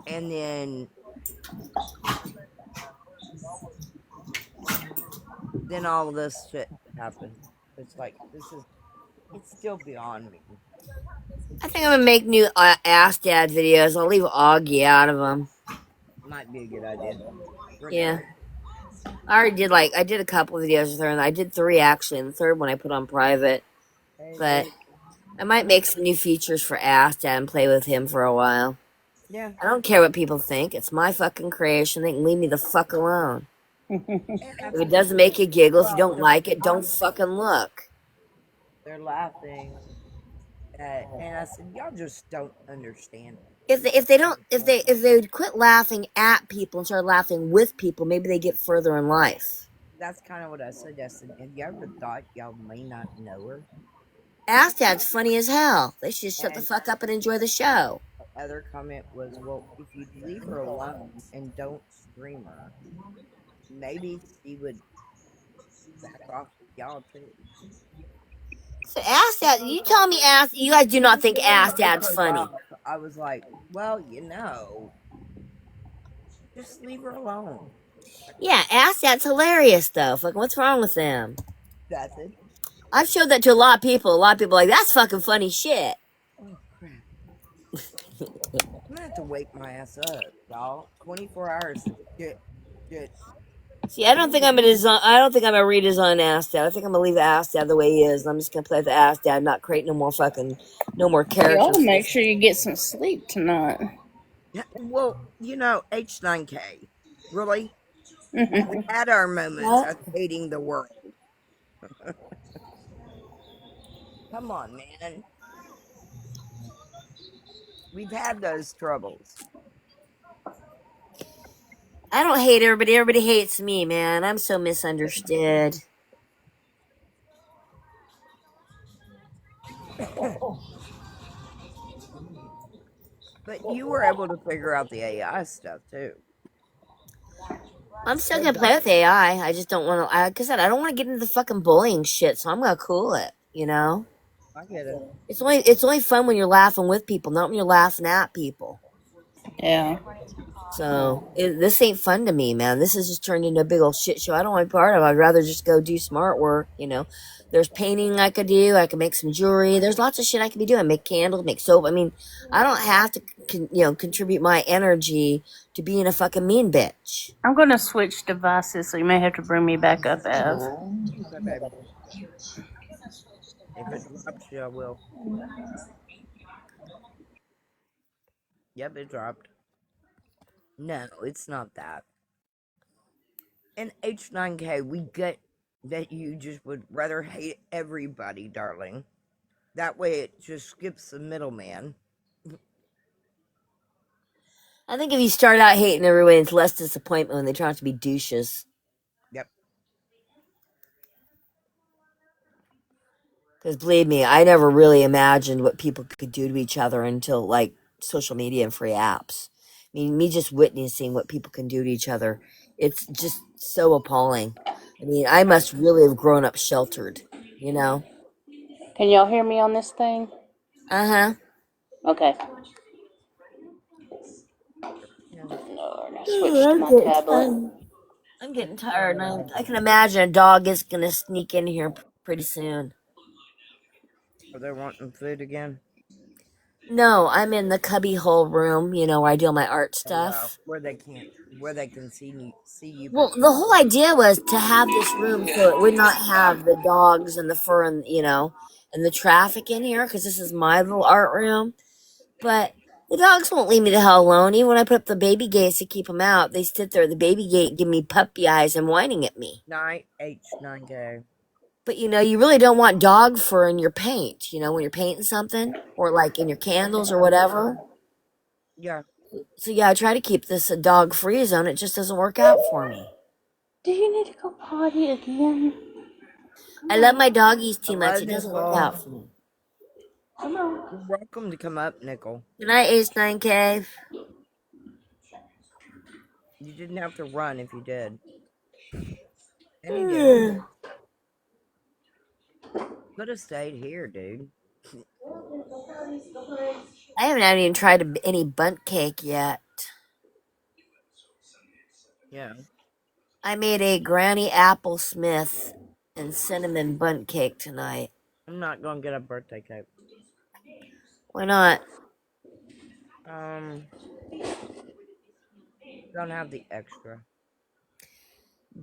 And then all of this shit happened. It's like it's still beyond me. I think I'm gonna make new Ask Dad videos. I'll leave Augie out of them. Might be a good idea. Yeah. I already did I did a couple of videos with her, and I did 3 actually, and the third one I put on private. But I might make some new features for Ask Dad and play with him for a while. Yeah. I don't care what people think. It's my fucking creation. They can leave me the fuck alone. If it doesn't make you giggle, if you don't like it, don't fucking look. They're laughing. And I said, y'all just don't understand it. If they would quit laughing at people and start laughing with people, maybe they get further in life. That's kind of what I said. I said, have you ever thought y'all may not know her? Ask Dad's funny as hell. They should shut the fuck up and enjoy the show. The other comment was, well, if you leave her alone and don't stream her, maybe she would back off y'all too. So Ask Dad, you tell me you guys do not think Ask Dad's funny. I was like, well, just leave her alone. Yeah, Ask Dad's hilarious though. Fucking what's wrong with them? That's it. I've showed that to a lot of people. A lot of people are like, that's fucking funny shit. Oh crap. I'm gonna have to wake my ass up, y'all. 24 hours. Get. See, I don't think I'm gonna redesign Ask Dad. I think I'm gonna leave Ask Dad the way he is. I'm just gonna play the Ask Dad, not create no more characters. You ought to make sure you get some sleep tonight. Well, H9K. Really? We had our moments of hating the world. Come on, man. We've had those troubles. I don't hate everybody. Everybody hates me, man. I'm so misunderstood. But you were able to figure out the AI stuff too. I'm still gonna play with AI. I just don't want to. Like I said, I don't want to get into the fucking bullying shit. So I'm gonna cool it. I get it. It's only fun when you're laughing with people, not when you're laughing at people. Yeah. So this ain't fun to me, man. This has just turned into a big old shit show. I don't want to be part of it. I'd rather just go do smart work. There's painting I could do. I could make some jewelry. There's lots of shit I could be doing. Make candles, make soap. I mean, I don't have to, contribute my energy to being a fucking mean bitch. I'm going to switch devices, so you may have to bring me back up, Ev. Okay, baby. If it drops you, I will. Yep, it dropped. No, it's not that. In H9K, we get that you just would rather hate everybody, darling. That way it just skips the middleman. I think if you start out hating everyone, it's less disappointment when they turn out to be douches. Yep. Because believe me, I never really imagined what people could do to each other until social media and free apps. I mean, me just witnessing what people can do to each other, it's just so appalling. I mean, I must really have grown up sheltered, Can y'all hear me on this thing? Uh-huh. Okay. Yeah. No, I switched to my tablet. I'm getting tired, and I can imagine a dog is going to sneak in here pretty soon. Are they wanting food again? No, I'm in the cubby hole room, where I do my art stuff. Where they can see you. Well, the whole idea was to have this room so it would not have the dogs and the fur and and the traffic in here, because this is my little art room. But the dogs won't leave me the hell alone. Even when I put up the baby gates to keep them out, they sit there at the baby gate, give me puppy eyes and whining at me. Night H9K. But you really don't want dog fur in your paint, when you're painting something or like in your candles or whatever. Yeah. So yeah, I try to keep this a dog free zone. It just doesn't work out for me. Do you need to go potty again? I love my doggies too much. Hello, It doesn't work out Nickel. for me. Come on. You're welcome to come up, Nickel. Good night, Ace 9 Cave. You didn't have to run if you did. And he did. Could have stayed here, dude. I haven't even tried any bunt cake yet. Yeah. I made a Granny Apple Smith and cinnamon bunt cake tonight. I'm not gonna get a birthday cake. Why not? Don't have the extra.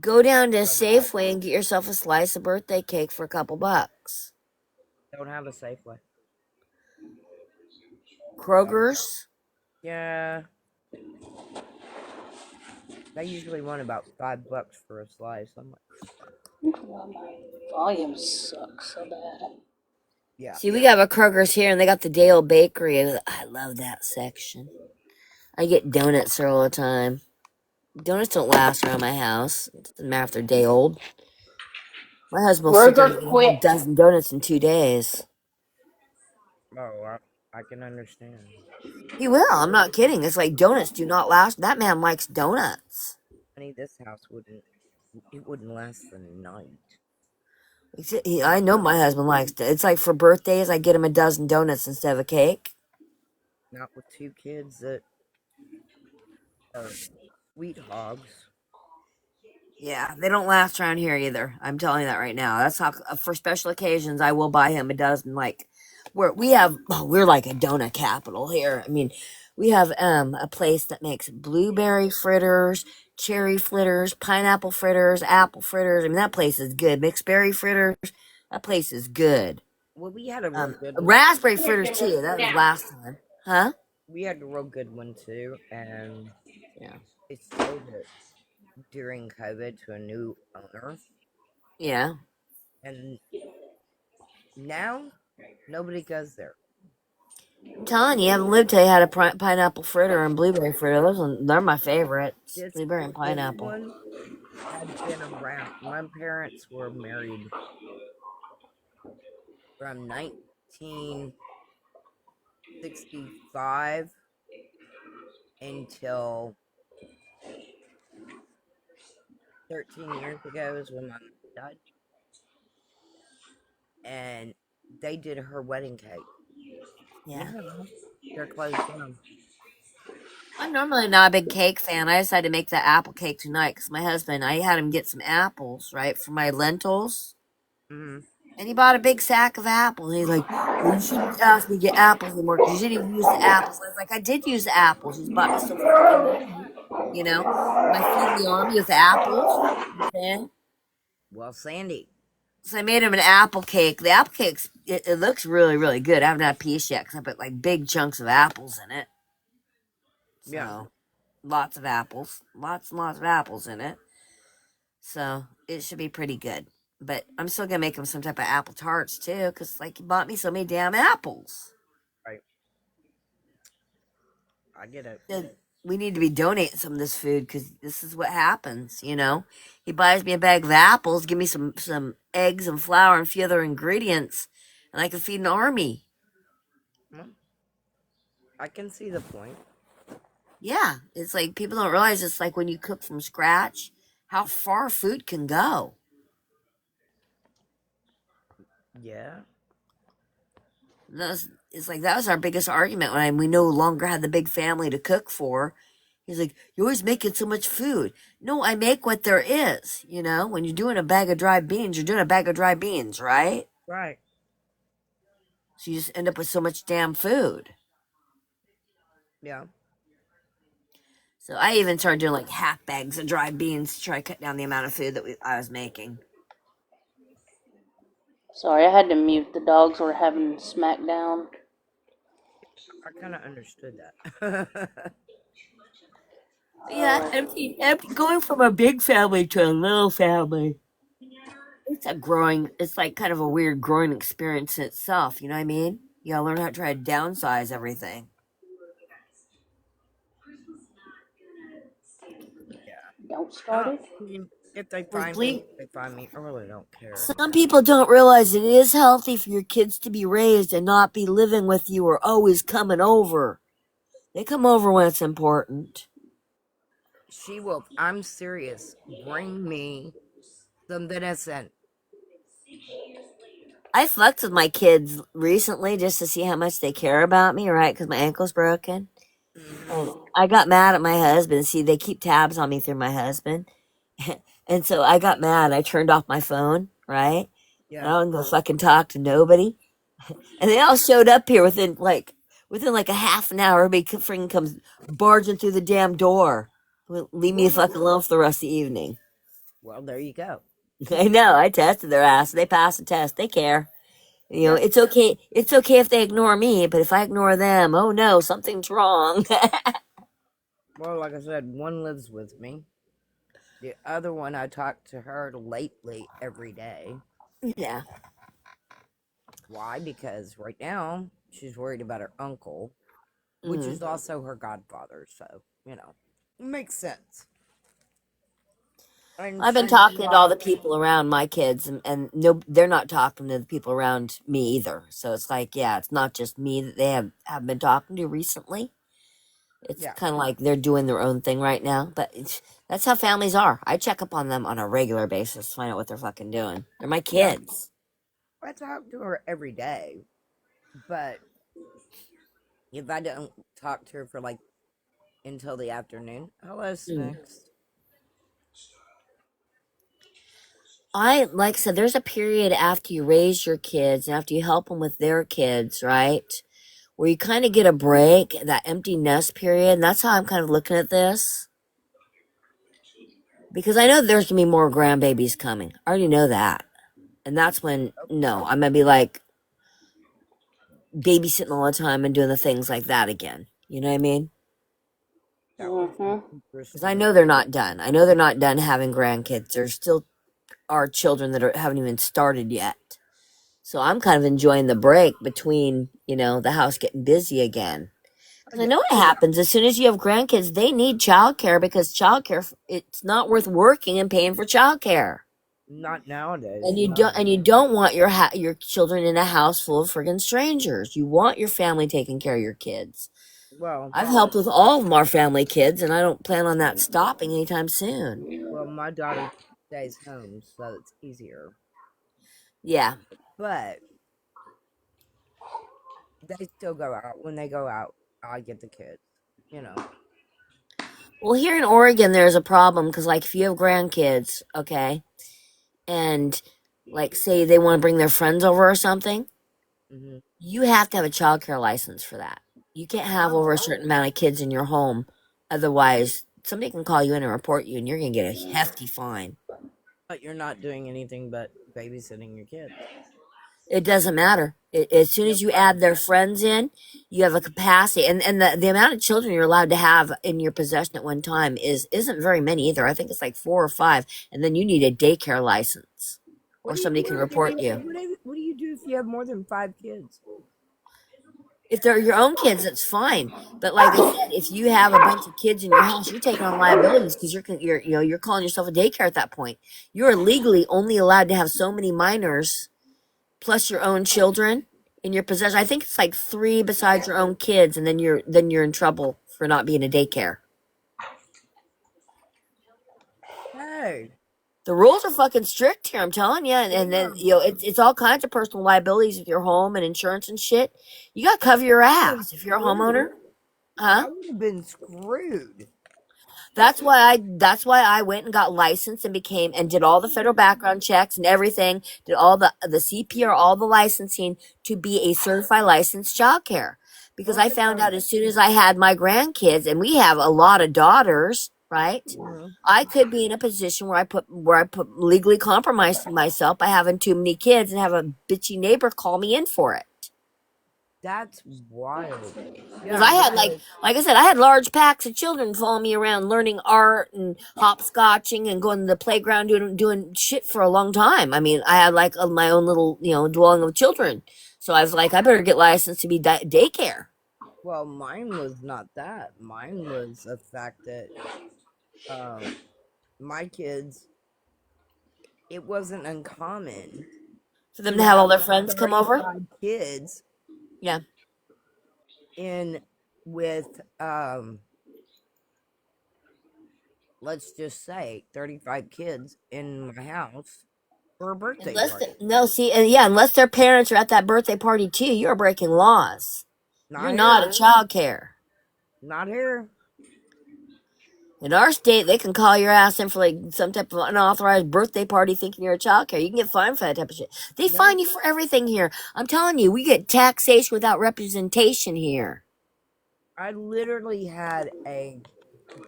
Go down to So what? Safeway and get yourself a slice of birthday cake for a couple bucks. Don't have a Safeway. Kroger's? Yeah. They usually want about $5 for a slice. I'm like, Well, my volume sucks so bad. yeah. See, we got a Kroger's here, and they got the Dale Bakery. I love that section. I get donuts there all the time. Donuts don't last around my house. It doesn't matter if they're day old. My husband will sit there and Burger eat a whole quit. dozen donuts in 2 days. Oh, I can understand. He will. I'm not kidding. It's like donuts do not last. That man likes donuts. Honey, this house wouldn't last the night. I know my husband likes it. It's like for birthdays, I get him a dozen donuts instead of a cake. Not with two kids that are sweet hogs. Yeah, they don't last around here either. I'm telling you that right now. That's how for special occasions I will buy him a dozen. Like we're like a donut capital here. I mean, we have a place that makes blueberry fritters, cherry fritters, pineapple fritters, apple fritters. I mean, that place is good. Mixed berry fritters. That place is good. Well, we had a real good one. Raspberry fritters too. That was last time, huh? We had a real good one too, and Yeah. they sold it during COVID to a new owner, Yeah. and now nobody goes there. I'm telling you, you haven't lived till you had a pineapple fritter and blueberry fritter. They're my favorites. This Blueberry and this pineapple. one had been around. My parents were married from 1965 until 13 years ago is when my mom died, and they did her wedding cake. Yeah. Now they're closed down. I'm normally not a big cake fan. I decided to make that apple cake tonight because my husband, I had him get some apples, right, for my lentils. Mm-hmm. And he bought a big sack of apples. And he's like, well, you shouldn't ask me to get apples anymore because you shouldn't even use the apples. I was like, I did use the apples. You just bought me so freaking many. Am I feeding the army with apples? Okay. Well, Sandy, So I made him an apple cake. The apple cake, it looks really, really good. I haven't had a piece yet because I put like big chunks of apples in it. yeah, So lots of apples, lots and lots of apples in it. So it should be pretty good. But I'm still gonna make him some type of apple tarts too, because like he bought me so many damn apples. right. I get it. Then we need to be donating some of this food because this is what happens. He buys me a bag of apples, give me some eggs and flour and a few other ingredients, and I can feed an army. Well, I can see the point. Yeah, it's like people don't realize it's like when you cook from scratch, how far food can go. Yeah. It's like that was our biggest argument when we no longer had the big family to cook for. He's like, "You're always making so much food." No, I make what there is. When you're doing a bag of dry beans, you're doing a bag of dry beans, right? Right. So you just end up with so much damn food. Yeah. So I even started doing like half bags of dry beans to try to cut down the amount of food that I was making. Sorry, I had to mute. The dogs were having smackdown. I kind of understood that. Yeah, empty, going from a big family to a little family. It's like kind of a weird growing experience in itself. You know what I mean? You gotta learn how to try to downsize everything. Yeah. Don't start it. I mean, if they Well, find me, they find me. I really don't care. some people don't realize it is healthy for your kids to be raised and not be living with you or always coming over. They come over when it's important. She will. I'm serious. Bring me some venison. I fucked with my kids recently just to see how much they care about me, right? Because my ankle's broken. And Mm-hmm. I got mad at my husband. See, they keep tabs on me through my husband. And so I got mad. I turned off my phone, right? And Yeah. I wasn't gonna fucking talk to nobody. And they all showed up here within like a half an hour. Everybody freaking comes barging through the damn door. Leave me fucking alone for the rest of the evening. Well, there you go. I know. I tested their ass. They passed the test. They care. You know, Yeah. it's okay. It's okay if they ignore me, but if I ignore them, oh no, something's wrong. Well, like I said, one lives with me. The other one, I talk to her lately every day. Yeah. Why? Because right now she's worried about her uncle, which Mm. is also her godfather. So, it makes sense. And I've been she's talking to all the not. people around my kids, and no, they're not talking to the people around me either. So it's like, yeah, it's not just me that they have been talking to recently. It's Yeah. kind of like they're doing their own thing right now. But that's how families are. I check up on them on a regular basis, find out what they're fucking doing. They're my Yeah. kids. I talk to her every day. But if I don't talk to her for like until the afternoon, hello, Mm. Snacks. Like I said, there's a period after you raise your kids and after you help them with their kids, right? Where you kind of get a break, that empty nest period. And that's how I'm kind of looking at this. Because I know there's going to be more grandbabies coming. I already know that. And that's when, no, I'm going to be like babysitting all the time and doing the things like that again. You know what I mean? That would be Because I interesting. know they're not done. I know they're not done having grandkids. There still are children that haven't even started yet. So I'm kind of enjoying the break between, the house getting busy again. I Because I get know what happens as soon as you have grandkids, they need childcare because childcare, it's not worth working and paying for childcare. not nowadays. And No. you don't want your children in a house full of friggin' strangers. You want your family taking care of your kids. Well, I've helped with all of our family kids, and I don't plan on that stopping anytime soon. my daughter stays home, so it's easier. Yeah. But they still go out. When they go out, I get the kids. You know. Well, here in Oregon, there's a problem because, like, if you have grandkids, okay, and like, say they want to bring their friends over or something, Hmm. you have to have a childcare license for that. You can't have over a certain amount of kids in your home, otherwise, somebody can call you in and report you, and you're gonna get a hefty fine. But you're not doing anything but babysitting your kids. It doesn't matter. As soon Yep. as you add their friends in, you have a capacity, and the amount of children you're allowed to have in your possession at one time isn't very many either. I think it's like 4 or 5, and then you need a daycare license, What or do you somebody do can if you report you. what do you do if you have more than 5 kids? If they're your own kids, that's fine. But like I said, if you have a bunch of kids in your house, you're taking on liabilities because you're calling yourself a daycare at that point. You are legally only allowed to have so many minors plus your own children in your possession. I think it's like 3 besides your own kids, and then you're in trouble for not being a daycare. Hey, The rules are fucking strict here. I'm telling you, and then yeah. it's all kinds of personal liabilities with your home and insurance and shit. You got to cover your I was ass if you're a screwed. homeowner, huh? I would have been screwed. That's why I went and got licensed and became and did all the federal background checks and everything, did all the CPR, all the licensing to be a certified licensed child care. Because Look I at found out that. as soon as I had my grandkids, and we have a lot of daughters, right? Mhm. I could be in a position where I put legally compromised myself by having too many kids and have a bitchy neighbor call me in for it. That's wild. Because Yeah, I had because like I said, I had large packs of children following me around, learning art and hopscotching and going to the playground doing shit for a long time. I mean, I had like my own little dwelling of children, so I was like, I better get licensed to be daycare. well, mine was not that. Mine was the fact that um my kids, it wasn't uncommon For them to to have all have their friends come over. 35 kids Yeah, in with let's just say 35 kids in my house for a birthday party. no, see, and yeah, unless their parents are at that birthday party too, you are breaking laws. You're Not not here. a child care. Not here. In our state, they can call your ass in for like some type of unauthorized birthday party thinking you're a child care. You can get fined for that type of shit. They No. fine you for everything here. I'm telling you, we get taxation without representation here. I literally had a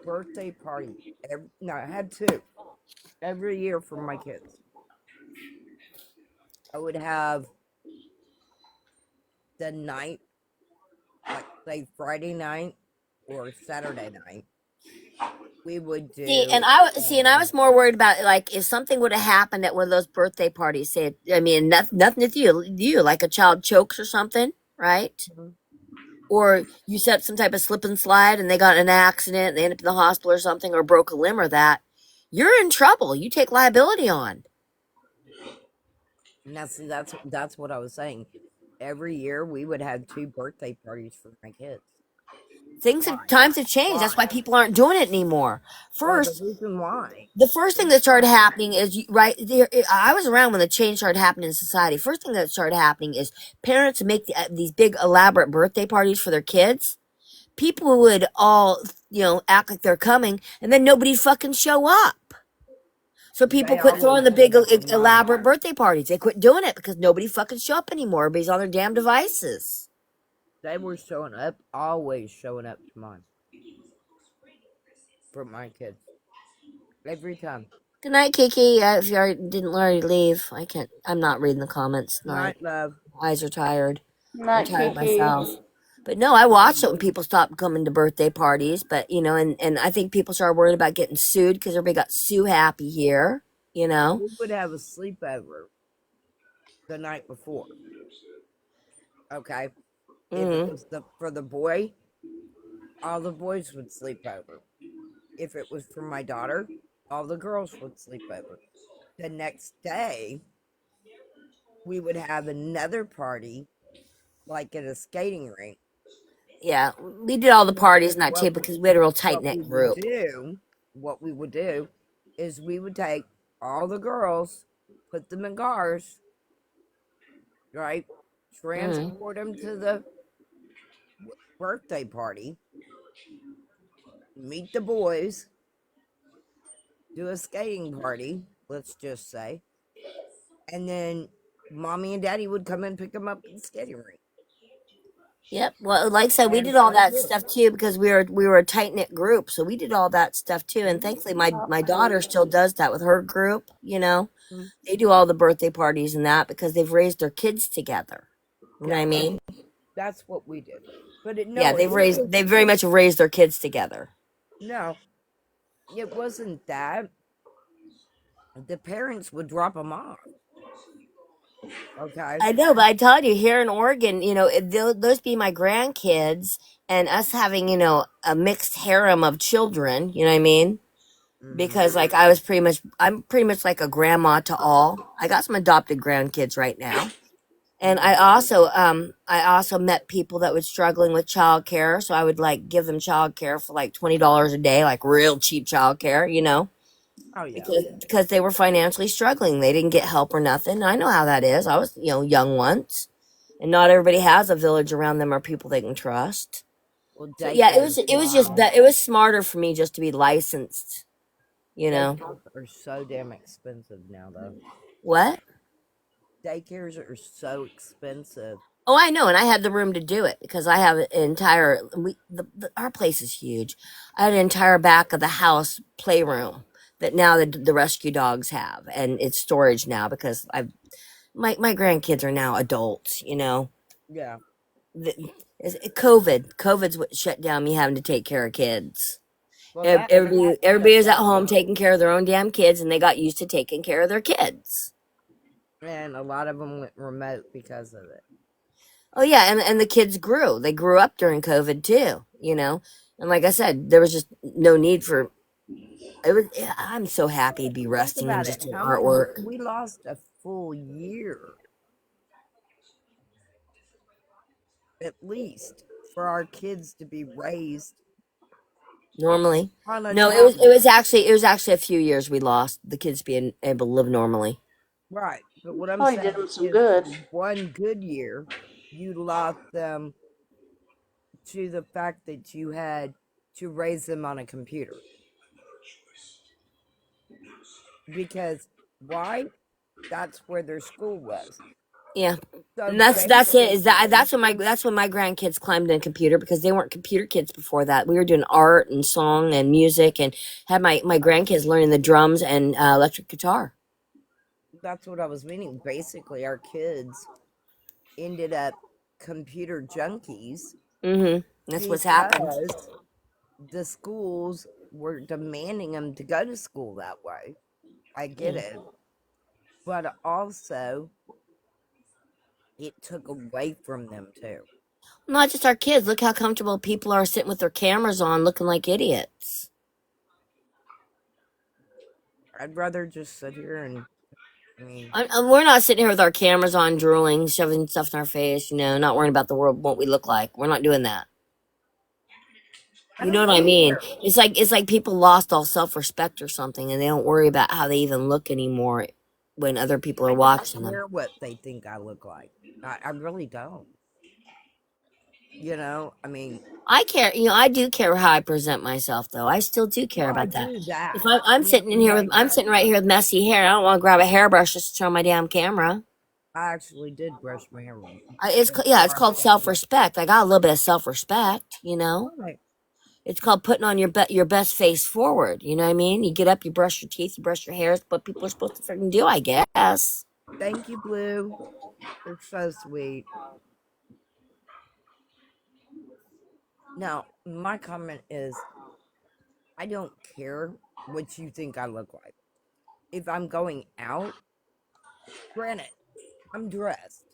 birthday party. No, I had two every year for my kids. I would have the night, like say Friday night or Saturday night. We would do. And I was more worried about like if something would have happened at one of those birthday parties. Say, I mean, nothing to you, like a child chokes or something, right? Mhm. Or you set up some type of slip and slide and they got in an accident and they end up in the hospital or something or broke a limb or that, you're in trouble. You take liability on. Now, see, that's what I was saying. Every year we would have two birthday parties for my kids. Why? Times have changed. That's Why? why people aren't doing it anymore. Well, the First, reason why the first thing is that started that happening is right there. I was around when the change started happening in society. First thing that started happening is parents would make these big elaborate birthday parties for their kids. People would all act like they're coming, and then nobody fucking show up. So people they quit throwing always the big showed up to mine. elaborate birthday parties. They quit doing it because nobody fucking show up anymore. Everybody's on their damn devices. They were showing up, always showing up to mine for my kids every time. Good night, Kiki. If you didn't already leave, I can't. I'm not reading the comments tonight. Night, love. Eyes are tired. I'm Not tired Kiki. myself. But no, I watch it when people stop coming to birthday parties. But and I think people start worrying about getting sued because everybody got sue happy here. You know. We would have a sleepover the night before. Okay, if it Mm-hmm. was for the boy, all the boys would sleep over. If it was for my daughter, all the girls would sleep over. The next day, we would have another party, like at a skating rink. Yeah, we did all the But parties in that too because we had a real tight what we knit would group. do, what we would do, is we would take all the girls, put them in cars, right? Mm-hmm. Transport them to the birthday party, meet the boys, do a skating party, let's just say, and then mommy and daddy would come and pick them up at the skating rink. Yep. Well, like I said, we And did all so that forth. stuff too because we were a tight knit group, so we did all that stuff too. And Mhm. thankfully, my daughter still does that with her group. Mhm. They do all the birthday parties and that because they've raised their kids together. You know what Yeah, I well, mean? that's what we did. But Yeah, no, it was they very much raised their kids together. no, it wasn't that. The parents would drop them off. Okay. I know, but I tell you, here in Oregon, those be my grandkids, and us having a mixed harem of children. You know what I mean? Hmm. Because like I'm pretty much like a grandma to all. I got some adopted grandkids right now. And Hmm. I also met people that were struggling with childcare, so I would like give them childcare for like $20 a day, like real cheap childcare, Oh yeah. because they were financially struggling. They didn't get help or nothing. I know how that is. I was, young once, and not everybody has a village around them or people they can trust. Well, So yeah, daycares now, it was smarter for me just to be licensed, you know. daycares are so damn expensive now, though. What? Daycares are so expensive. Oh, I know, and I had the room to do it because I have an entire. Our place is huge. I had an entire back of the house playroom that now the rescue dogs have, and it's storage now because my grandkids are now adults. Yeah. COVID's what shut down me having to take care of kids. Well, that Everybody shut was at down home me, taking care of their own damn kids, and they got used to taking care of their kids. and a lot of them went remote because of it. Oh yeah, and the kids grew. They grew up during COVID too, you know. And like I said, there was just no need for it. Was, yeah, I'm so happy to be Think resting and about it. just doing How many? artwork. We lost a full year, at least, for our kids to be raised Normally, on a no, tablet. it was actually a few years we lost the kids being able to live normally. Right. But what I'm Probably did saying them some is, for good. one good year, you lost them to the fact that you had to raise them on a computer. Because why? That's where their school was. Yeah, So and that's it. Is that basically, that's when my grandkids climbed in a computer because they weren't computer kids before that. We were doing art and song and music, and had my grandkids learning the drums and electric guitar. that's what I was meaning. Basically, our kids ended up computer junkies That's what's happened. because the schools were demanding them to go to school that way. I get Yeah. it. But also, it took away from them too. Not just our kids. Look how comfortable people are sitting with their cameras on, looking like idiots. I'd rather just sit here and, I mean, We're not sitting here with our cameras on, drooling, shoving stuff in our face. You know, not worrying about the world, what we look like. We're not doing that. I You know don't what I mean? care. It's like people lost all self respect or something, and they don't worry about how they even look anymore when other people are I don't watching them. care what they think I look like. I really don't. I mean, I care, you know, I do care how I present myself, though. I still do care well, I about that. do If that. I'm sitting in here with, Like, I'm sitting right here with messy hair. I don't want to grab a hairbrush just to turn my damn camera. I actually did brush my hair Yeah, before it's I called started self this. respect. I got a little bit of self respect, you know. Right. It's called putting on your best face forward. You know what I mean? You get up, you brush your teeth, you brush your hair. It's what people are supposed to freaking do, I guess. Thank you, Blue. You're so sweet. Now, my comment is I don't care what you think I look like. If I'm going out, granted, I'm dressed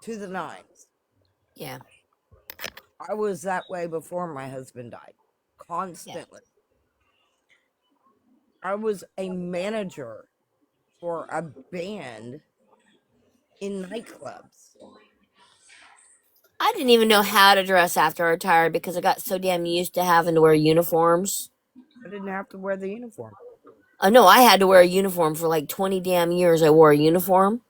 to the nines. Yeah, I was that way before my husband died. yeah. Constantly. I was a manager for a band in nightclubs. I didn't even know how to dress after I retired because I got so damn used to having to wear uniforms. I didn't have to wear the uniform. I know I had to wear a uniform for like 20 damn years. I wore a uniform.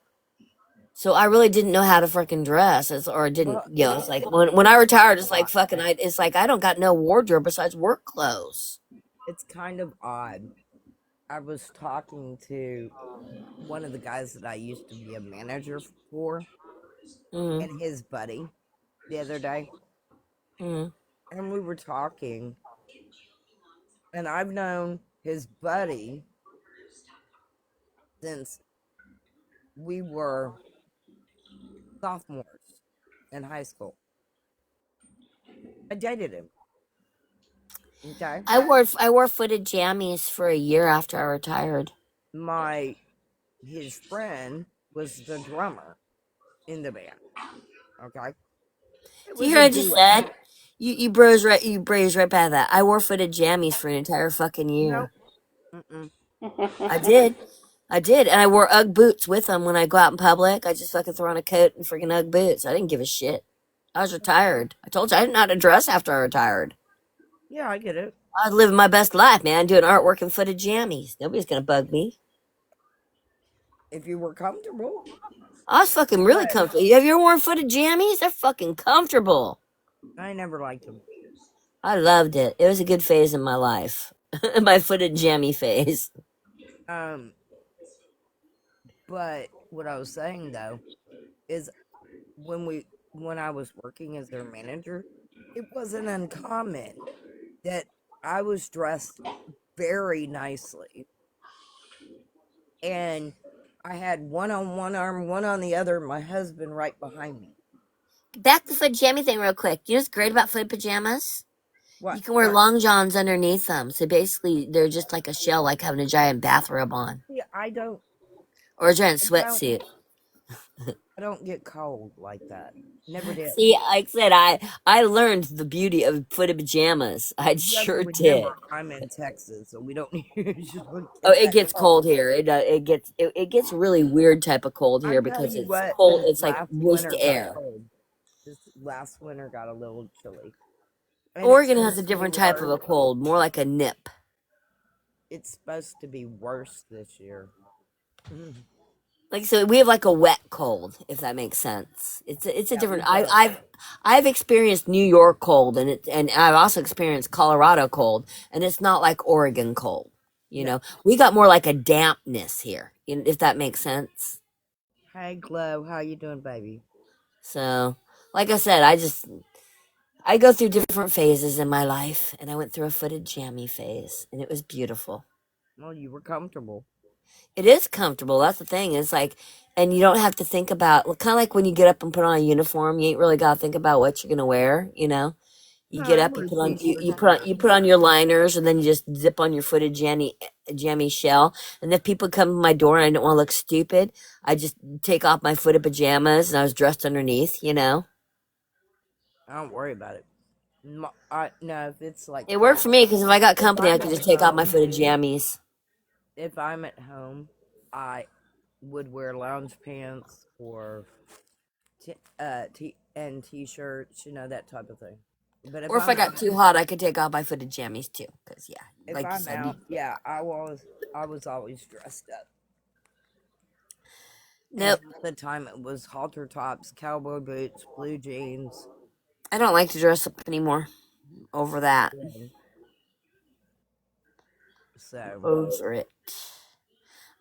So I really didn't know how to freaking dress, or didn't, Well, you know, it's like when I it's retired, it's like odd. fucking, it's like I don't got no wardrobe besides work clothes. It's kind of odd. I was talking to one of the guys that I used to be a manager for Mm, and his buddy the other day. mm. And we were talking, and I've known his buddy since we were sophomores in high school. I dated him. Okay. I wore footed jammies for a year after I retired. My his friend was the drummer in the band. Okay. It Do you was hear a what I just duo. said? You bros right by that. I wore footed jammies for an entire fucking Nope. year. Mm-mm. I did. I did. And I wore Ugg boots with them when I go out in public. I just fucking throw on a coat and freaking Ugg boots. I didn't give a shit. I was retired. I told you I didn't know how to dress after I retired. Yeah, I get it. I was living my best life, man, doing artwork and footed jammies. Nobody's gonna bug me. If you were comfortable. I was fucking really But comfortable. Have you ever worn footed jammies? They're fucking comfortable. I never liked him. I loved it. It was a good phase in my life. My footed jammy phase. Um, but what I was saying though is when I was working as their manager, it wasn't uncommon that I was dressed very nicely and I had one on one arm, one on the other, my husband right behind me. Back to the foot jammy thing real quick. You know what's great about foot pajamas? What? You can wear long johns underneath them. So basically, they're just like a shell, like having a giant bathrobe on. Yeah, I don't. Or a giant I don't. sweatsuit. I don't get cold like that. Never did. See, like I said, I learned the beauty of footed pajamas. I You have to sure did. remember, I'm in Texas, so we don't usually Oh, get it that gets cold. cold here. It gets really weird type of cold I here tell because you it's what, cold. this It's like last moist winter got air. cold. This last winter got a little chilly, and Oregon has a different type of worse. a cold, more like a nip. It's supposed to be worse this year. Mhm. Like so, we have like a wet cold, if that makes sense. It's a Yeah, we different. don't. I've experienced New York cold, and I've also experienced Colorado cold, and it's not like Oregon cold. You No. know, we got more like a dampness here, if that makes sense. Hey, Glow, how you doing, baby? So, like I said, I go through different phases in my life, and I went through a footed jammy phase, and it was beautiful. Well, you were comfortable. It is comfortable. That's the thing. It's like, and you don't have to think about, well, kind of like when you get up and put on a uniform, you ain't really got to think about what you're gonna wear. You know, you get I'm up, you put on ridiculous. you put on your liners, and then you just zip on your footed jammy shell. And if people come to my door and I don't want to look stupid, I just take off my footed pajamas and I was dressed underneath. You know, I don't worry about it. No, if it's like it worked for me because if I got if company, I I'm could at just take off my home, footed jammies. if I'm at home, I would wear lounge pants or and t-shirts, that type of thing. But if Or if I I'm got too hot, I could take off my footed jammies too. Because yeah, if like you I'm said, out, yeah, I was always dressed up. And nope. half the time it was halter tops, cowboy boots, blue jeans. I don't like to dress up anymore. Over that. Yeah. So Over it.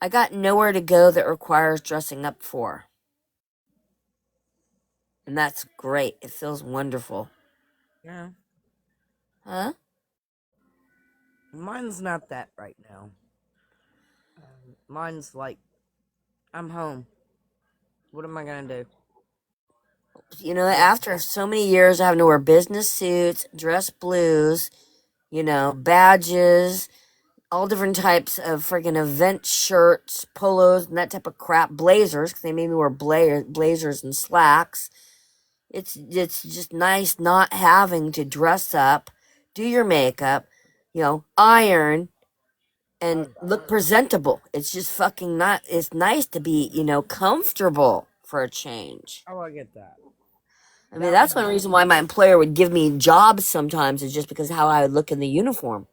I got nowhere to go that requires dressing up for. And that's great. It feels wonderful. yeah, Huh? mine's not that right now. Mine's like I'm home. What am I gonna do? You know, Yeah. after so many years of having to wear business suits, dress blues, badges, all different types of freaking event shirts, polos, and that type of crap, blazers, because they made me wear blazers and slacks. It's just nice not having to dress up, do your makeup, iron and Oh, look presentable. It's just fucking not. It's nice to be, comfortable for a change. oh, I get that. I mean, That that's was one reason why my employer would give me jobs sometimes is just because of how I would look in the uniform.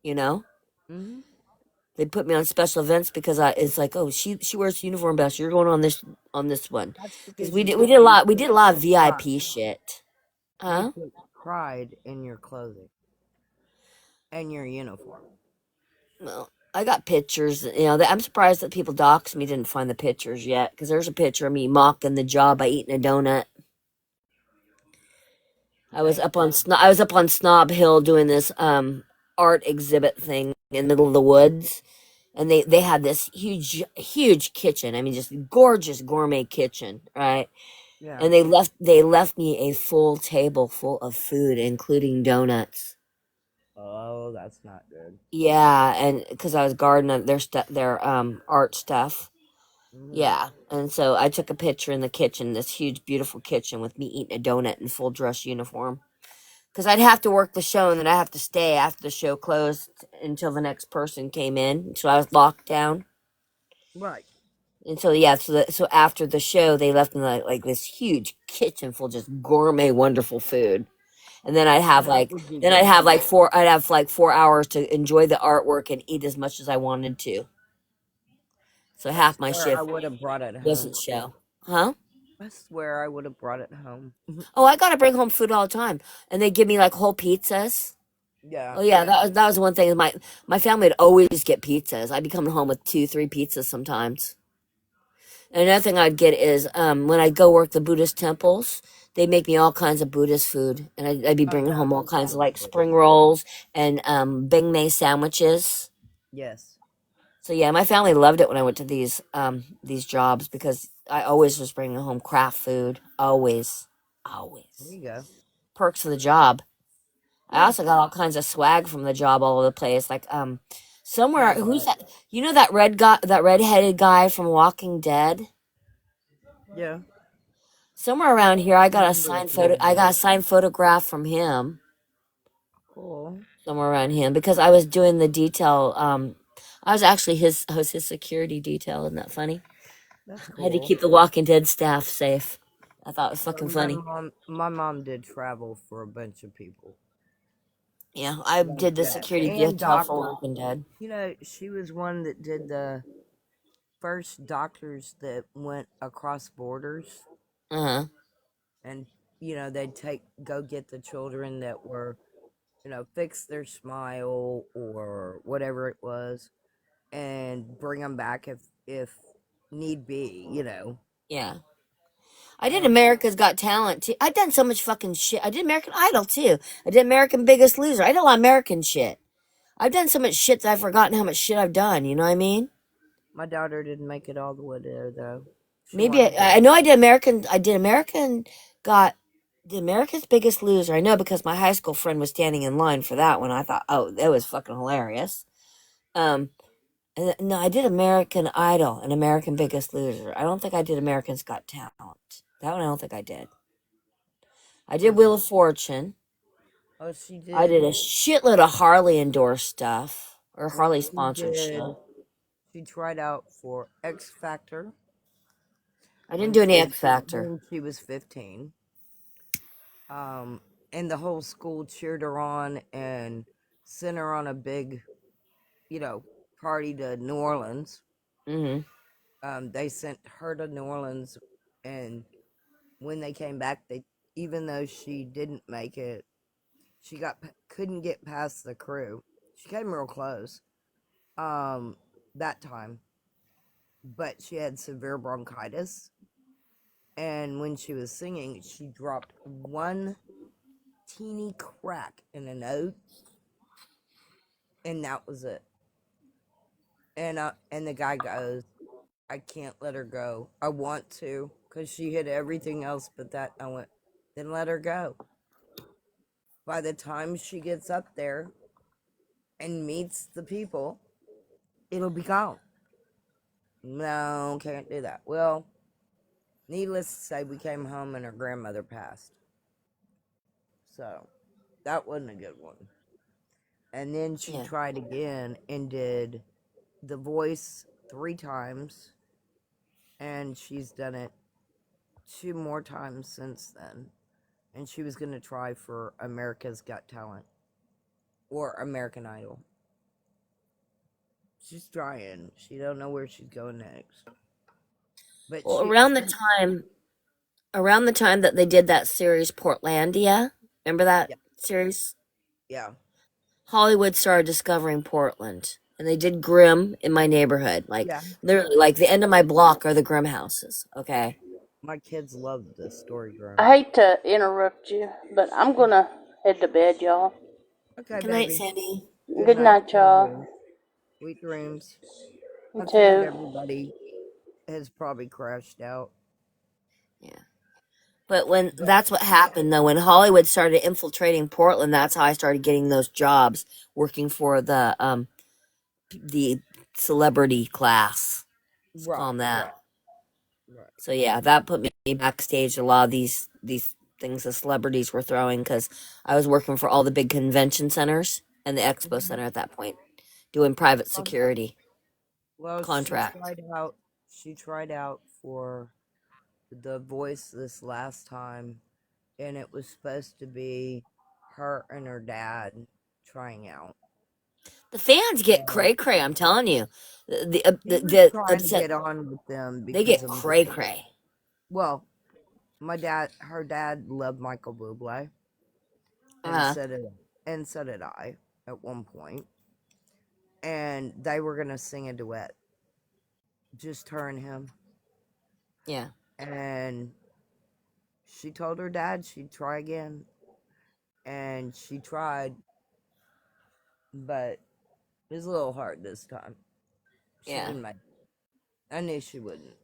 You know, hmm they put me on special events because it's like, oh, she wears uniform best. You're going on this one That's because because you put we did a lot of pride. VIP shit. You Huh? put pride in your clothing and your uniform. Well, I got pictures. I'm surprised that people doxed me didn't find the pictures yet because there's a picture of me mocking the job by eating a donut. They I was up on Snob Hill doing this art exhibit thing in the middle of the woods, and they had this huge kitchen. I mean, just gorgeous gourmet kitchen, right? yeah. And they left me a full table full of food, including donuts. Oh, that's not good. Yeah, and because I was guarding their art stuff. hmm Yeah, and so I took a picture in the kitchen, this huge, beautiful kitchen, with me eating a donut in full dress uniform. Because I'd have to work the show and then I have to stay after the show closed until the next person came in. So I was locked down. Right. And so yeah, so after the show they left me like this huge kitchen full of just gourmet wonderful food. And then That would be I'd good. have like 4 hours to enjoy the artwork and eat as much as I wanted to. So I half my swear I shift would have brought it wasn't home. show. Huh? I swear I would have brought it home. Oh, I gotta bring home food all the time. And they give me like whole pizzas. Yeah. Oh yeah, that was one thing. My family would always get pizzas. I'd be coming home with 2, 3 pizzas sometimes. And another thing I'd get is when I go work the Buddhist temples, they make me all kinds of Buddhist food, and I'd be Oh bringing yeah, home all those kinds of sound like good. spring rolls and beng mei sandwiches. Yes. So yeah, my family loved it when I went to these jobs because I always was bringing home craft food, always. There Always. you go. Perks of the job. I Yeah. also got all kinds of swag from the job all over the place. Like somewhere Like who's what? that? You know that red guy, that redheaded guy from Walking Dead? Yeah. Somewhere around here I got a Remember signed seeing photo I that. got a signed photograph from him. Cool. Somewhere around him because I was doing the detail I was actually I was his security detail, isn't that funny? That's I had to cool. keep the Walking Dead staff safe. I thought it was Well, fucking funny. my mom did travel for a bunch of people Yeah, I like did the that, security and detail for doctors. Walking Dead. You know, she was one that did the first doctors that went across borders, Uh-huh. and they'd go get the children that were fix their smile or whatever it was, and bring them back if need be. Yeah. I did Um, America's Got Talent too. I've done so much fucking shit. I did American Idol too. I did American Biggest Loser. I did a lot of American shit. I've done so much shit that I've forgotten how much shit I've done. You know what I mean? my daughter didn't make it all the way there though. She Maybe wanted to. I know I did American. I did American Got the America's Biggest Loser. I know because my high school friend was standing in line for that one. I thought, oh, that was fucking hilarious. Um, no, I did American Idol and American Biggest Loser. I don't think I did American's Got Talent. That one I don't think I did. I did Wheel Okay. of Fortune. Oh, she I did did. a shitload of Harley endorsed stuff or Well, Harley she sponsored shit. did. She tried out for X Factor I didn't do any X Factor. when she was 15. Um, and the whole school cheered her on and sent her on a big, you know, party to New Orleans. Hmm. They sent her to New Orleans, and when they came back, even though she didn't make it, she couldn't get past the crew. She came real close. That time, but she had severe bronchitis, and when she was singing, she dropped one teeny crack in a note, and that was it. And the guy goes, "I can't let her go. I want to, because she hit everything else but that." I went, "Then let her go. By the time she gets up there and meets the people, it'll be gone." No, can't do that. Well, needless to say, we came home and her grandmother passed. So that wasn't a good one. And then she Yeah. tried again and did The Voice 3 times, and she's done it 2 more times since then. And she was going to try for America's Got Talent or American Idol. She's trying. She don't know where she's going next. But Well, she, around the time that they did that series Portlandia, remember that yeah, series? yeah, Hollywood started discovering Portland, and they did Grimm in my neighborhood. Like yeah. literally, like the end of my block are the Grimm houses. Okay. My kids love the story I room. hate to interrupt you, but I'm gonna head to bed, y'all. Okay, Good night, baby. Sandy. Good Good night night, to y'all. you. Sweet dreams. You I figured too. everybody has probably crashed out. Yeah. But when But that's what happened though, when Hollywood started infiltrating Portland, that's how I started getting those jobs working for the celebrity class. Let's call right, them that. right, right. So yeah, that put me backstage a lot of these things the celebrities were throwing because I was working for all the big convention centers and the expo Mhm. center at that point, doing private Well, security well, contract. She tried out for The Voice this last time, and it was supposed to be her and her dad trying out. The fans get And cray cray. I'm telling you, he was the trying to upset get on with them they because get of cray cray. well, her dad loved Michael Bublé, and Uh, so did I at one point, and they were gonna sing a duet, just her and him, yeah, and she told her dad she'd try again, and she tried, but it was a little hard this time. She yeah. didn't make it. I knew she wouldn't.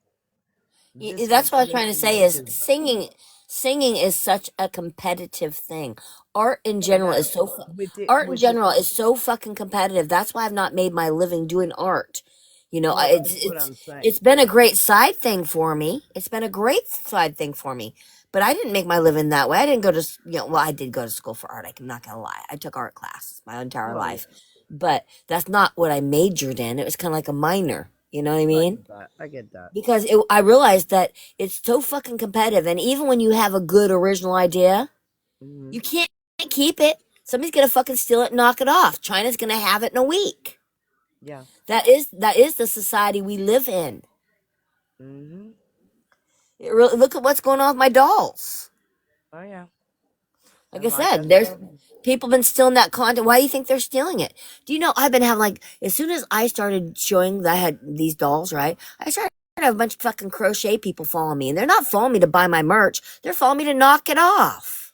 This one That's what I was this trying to one was say is too hard. singing. Singing is such a competitive thing. Art in general is so with it art in with the general is so fucking competitive. That's why I've not made my living doing art. You know, well, it's that's what I'm saying. it's been a great side thing for me. It's been a great side thing for me. But I didn't make my living that way. I didn't go to well, I did go to school for art. I'm not gonna lie. I took art classes my entire Well, yeah, life, but that's not what I majored in. It was kind of like a minor. You know what I I mean? get that. I get that. Because I realized that it's so fucking competitive, and even when you have a good original idea, Hmm. you can't keep it. Somebody's gonna fucking steal it and knock it off. China's gonna have it in a week. Yeah. That is the society we live in. Hmm. Look at what's going on with my dolls. Oh yeah. Like I And like I said, there's said, people been stealing that content. Why do you think they're stealing it? Do you know I've been having like as soon as I started showing that I had these dolls, right? I started to have a bunch of fucking crochet people following me, and they're not following me to buy my merch. They're following me to knock it off.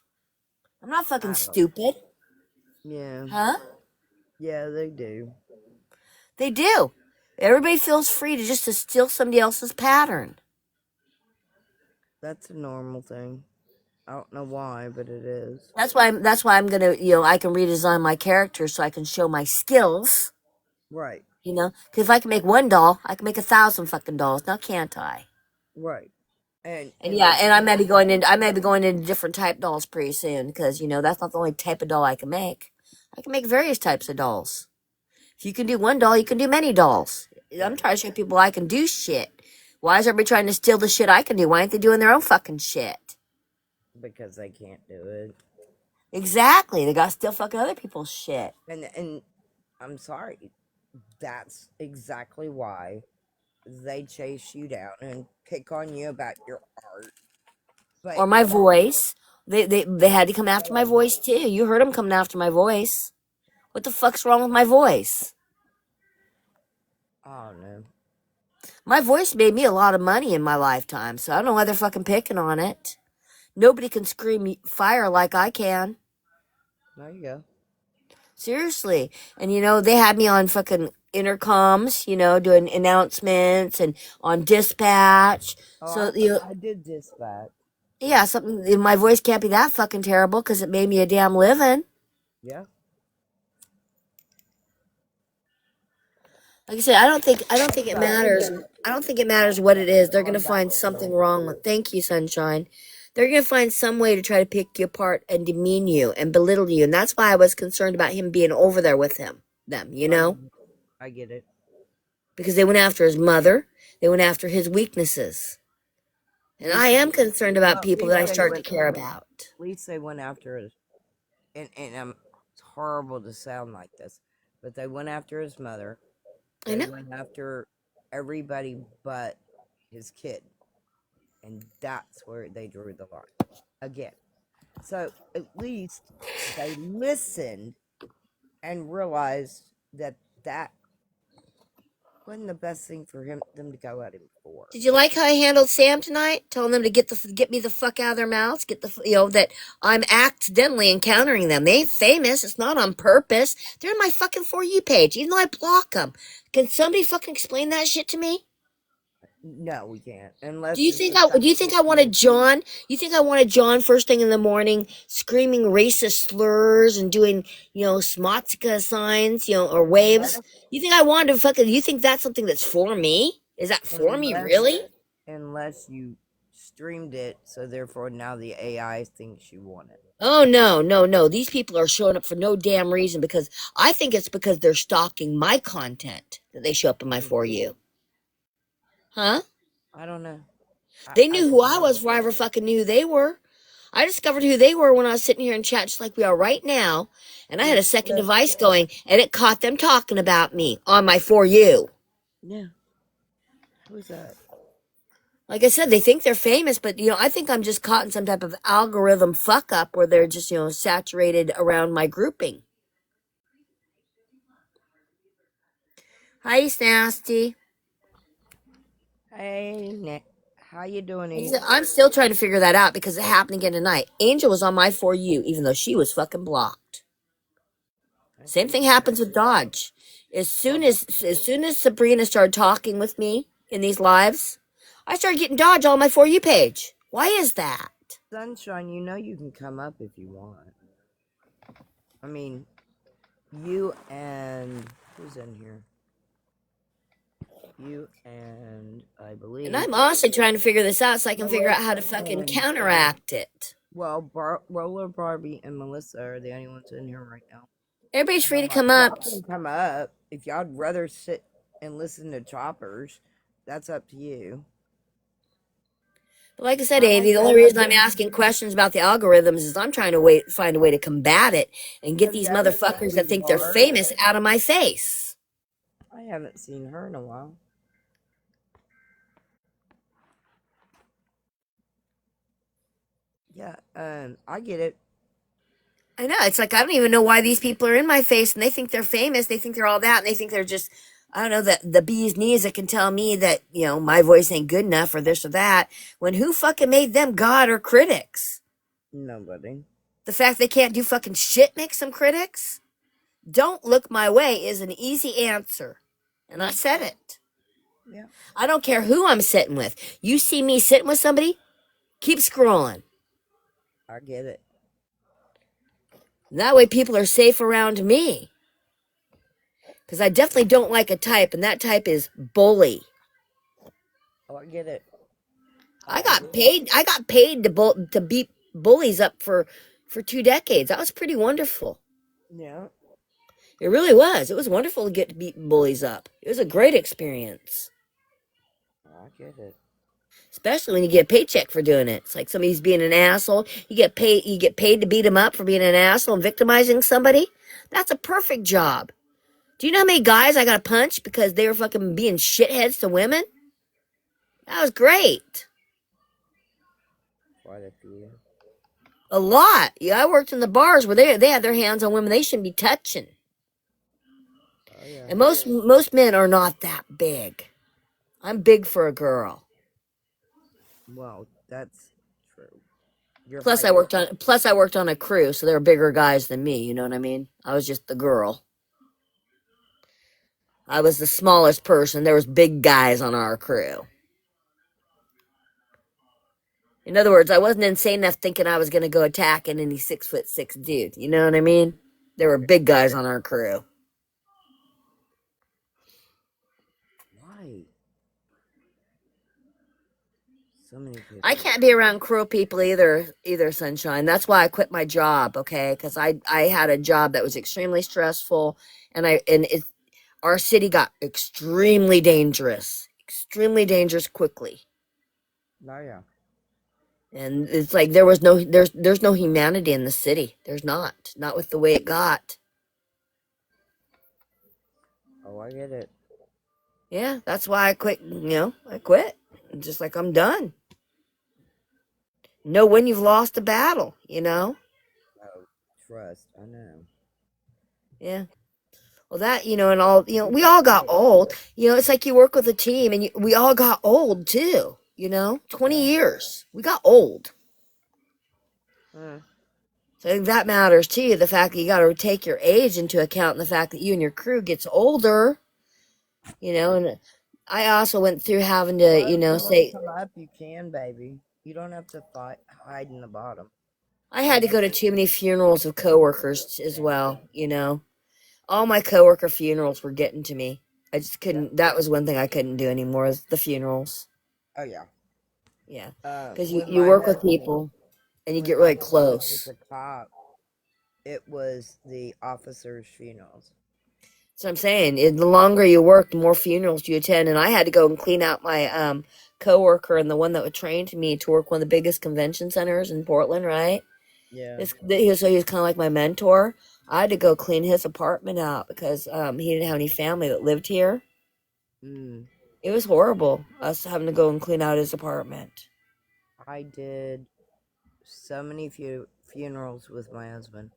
I'm not fucking I don't. stupid, Yeah. huh? Yeah, they do. They do. Everybody feels free to just to steal somebody else's pattern. That's a normal thing. I don't know why, but it is. That's why I'm gonna I can redesign my character so I can show my skills. Right. Because if I can make one doll, I can make 1,000 fucking dolls. Now can't I? Right. And And and yeah, and I may be going into different type dolls pretty soon because that's not the only type of doll I can make. I can make various types of dolls. If you can do one doll, you can do many dolls. I'm right, trying to show people I can do shit. Why is everybody trying to steal the shit I can do? Why aren't they doing their own fucking shit? because they can't do it. Exactly. They got to steal fucking other people's shit. And I'm sorry. That's exactly why they chase you down and pick on you about your art. But Or my voice. They had to come after my um, voice too. You heard them coming after my voice. What the fuck's wrong with my voice? I don't know. My voice made me a lot of money in my lifetime, so I don't know why they're fucking picking on it. Nobody can scream fire like I can. There you go. Seriously. And they had me on fucking intercoms, doing announcements and on dispatch. Oh, So, I did dispatch. yeah, something my voice can't be that fucking terrible because it made me a damn living. Yeah. Like I said, I don't think it So matters. I don't think it matters what it is. They're going gonna back find something to wrong with. Thank you, sunshine. They're gonna find some way to try to pick you apart and demean you and belittle you, and that's why I was concerned about him being over there with them. I get it. Because they went after his mother. They went after his weaknesses, At and I least, am concerned about well, people that I start to care about. at least they went after his, and it's horrible to sound like this, but they went after his mother. I They know. went after everybody but his kid, and that's where they drew the line again. So at least they listened and realized that that wasn't the best thing for them to go at him for. Did you like how I handled Sam tonight? Telling them to get me the fuck out of their mouths. Get that I'm accidentally encountering them. They ain't famous. It's not on purpose. They're in my fucking For You page, even though I block them. Can somebody fucking explain that shit to me? No, we can't Do unless you it's think a I do you think I wanted sexual. John? You think I wanted John first thing in the morning screaming racist slurs and doing, swastika signs, or waves? Unless You think I wanted to fucking you think that's something that's for me? Is that for me unless really? unless you streamed it, so therefore now the AI thinks you want it. Oh no, no, no. These people are showing up for no damn reason because I think it's because they're stalking my content that they show up in my For You. Huh? I don't know. They I knew who don't I know. was before I ever fucking knew who they were. I discovered who they were when I was sitting here in chat just like we are right now. And I had Who's a second that? device going and it caught them talking about me on my For You. Yeah. Who's that? Like I said, they think they're famous, but I think I'm just caught in some type of algorithm fuck up where they're just, saturated around my grouping. Hi, Nasty. Hey, Nick. How you doing, Like I Eve? said, I'm still trying to figure that out because it happened again tonight. Angel was on my For You, even though she was fucking blocked. That's Same just thing happens with Dodge. As soon as Sabrina started talking with me in these lives, I started getting Dodge on my For You page. Why is that? Sunshine, you know you can come up if you want. I mean, you and who's in here? You and I believe. And I'm honestly trying to figure this out so I can figure out how to Melissa fucking and counteract it. Well, Roller Barbie and Melissa are the only ones in here right now. Everybody's And free I'm to like, come up. y'all can come up if y'all'd rather sit and listen to choppers. That's up to you. But like I said, I Avi, the only don't reason I'm asking questions about the algorithms is I'm trying to find a way to combat it and get Have these you ever motherfuckers that seen think they're Laura? famous out of my face. I haven't seen her in a while. Yeah, I get it. I know. It's like I don't even know why these people are in my face and they think they're famous. They think they're all that and they think they're just I don't know the bee's knees that can tell me that, my voice ain't good enough or this or that. When who fucking made them God or critics? Nobody. The fact they can't do fucking shit makes them critics? Don't look my way is an easy answer. And I said it. Yeah, I don't care who I'm sitting with. You see me sitting with somebody, keep scrolling. I get it. That way people are safe around me. Because I definitely don't like a type, and that type is bully. Oh, I get it. I got paid. I got paid to beat bullies up for 2 decades. That was pretty wonderful. Yeah, It really was. It was wonderful to get to beat bullies up. It was a great experience, I get it. especially when you get a paycheck for doing it. It's like somebody's being an asshole. You get paid. You get paid to beat them up for being an asshole and victimizing somebody. That's a perfect job. Do you know how many guys I got to punch because they were fucking being shitheads to women? That was great. Quite a few. A lot. Yeah, I worked in the bars where they had their hands on women they shouldn't be touching. Oh yeah. And most men are not that big. I'm big for a girl. Well, that's true. You're Plus I worked on a crew, so there were bigger guys than me, you know what I mean? I was just the girl. I was the smallest person. There was big guys on our crew. In other words, I wasn't insane enough thinking I was going to go attacking any 6'6" dude. You know what I mean? There were big guys on our crew. Why? So many people. I can't be around cruel people either, Sunshine. That's why I quit my job, okay? Because I had a job that was extremely stressful, and our city got extremely dangerous quickly. Oh yeah. And it's like there's no humanity in the city. There's not with the way it got. Oh, I get it. Yeah, that's why I quit. I quit. Just like I'm done. Know when you've lost a battle. Oh, trust. I know. Yeah. Well, that, and all, we all got old. It's like you work with a team and we all got old too, 20 Yeah. years. We got old. Mm. So I think that matters too. The fact that you got to take your age into account and the fact that you and your crew gets older, and I also went through having to, Well, if you want to say, come up, you can, baby. You don't have to hide in the bottom. I had to go to too many funerals of coworkers as well, All my coworker funerals were getting to me. I just couldn't, that was one thing I couldn't do anymore is the funerals. Oh yeah. Yeah. Because When you my work with husband, people and you when get my really husband was close. a cop, it was the officers' funerals. So I'm saying, the longer you work, the more funerals you attend. And I had to go and clean out my coworker and the one that would train me to work one of the biggest convention centers in Portland, right? Yeah. So he was kind of like my mentor. I had to go clean his apartment out because he didn't have any family that lived here. Mm. It was horrible, us having to go and clean out his apartment. I did so many funerals with my husband,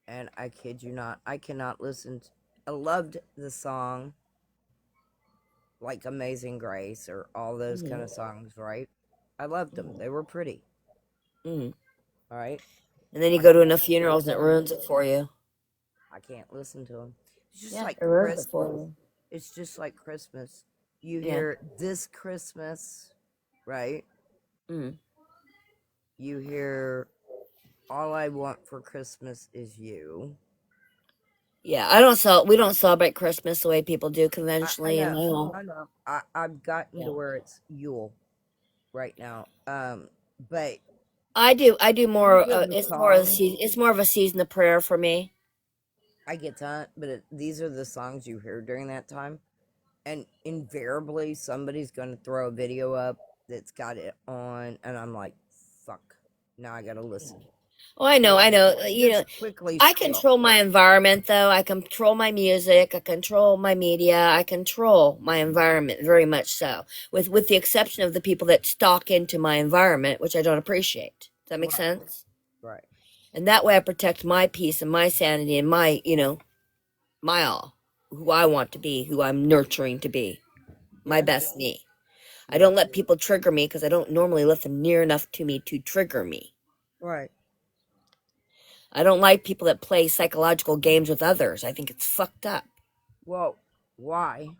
and I kid you not, I cannot listen. I loved the song, like Amazing Grace or all those kind Mm-hmm. of songs, right? I loved them. They were pretty, Mm-hmm. all right? And then you I go to can't enough funerals and it listen ruins to it 'em. for you. I can't listen to them. It's just Yeah, like it ruins it for Christmas. you. It's just like Christmas. You Yeah. hear this Christmas, right? Mm-hmm. you hear All I Want for Christmas Is You. Yeah, we don't celebrate Christmas the way people do I conventionally in know, my home. I know. I've gotten Yeah. to where it's Yule right now. But I do these more. are the It's more of a songs. season. It's more of a season of prayer for me. I get that, but these are the songs you hear during that time, and invariably somebody's going to throw a video up that's got it on, and I'm like, "Fuck!" Now I got to listen. Oh, I know, I Like, know. You know, just quickly I skip. control my environment, though. I control my music. I control my media. I control my environment very much so, with the exception of the people that stalk into my environment, which I don't appreciate. Does that make Right, sense? right. And that way, I protect my peace and my sanity and my, my all, who I want to be, who I'm nurturing to be, my Yeah, best me. I yeah. don't let people trigger me because I don't normally let them near enough to me to trigger me. Right. I don't like people that play psychological games with others. I think it's fucked up. Well, why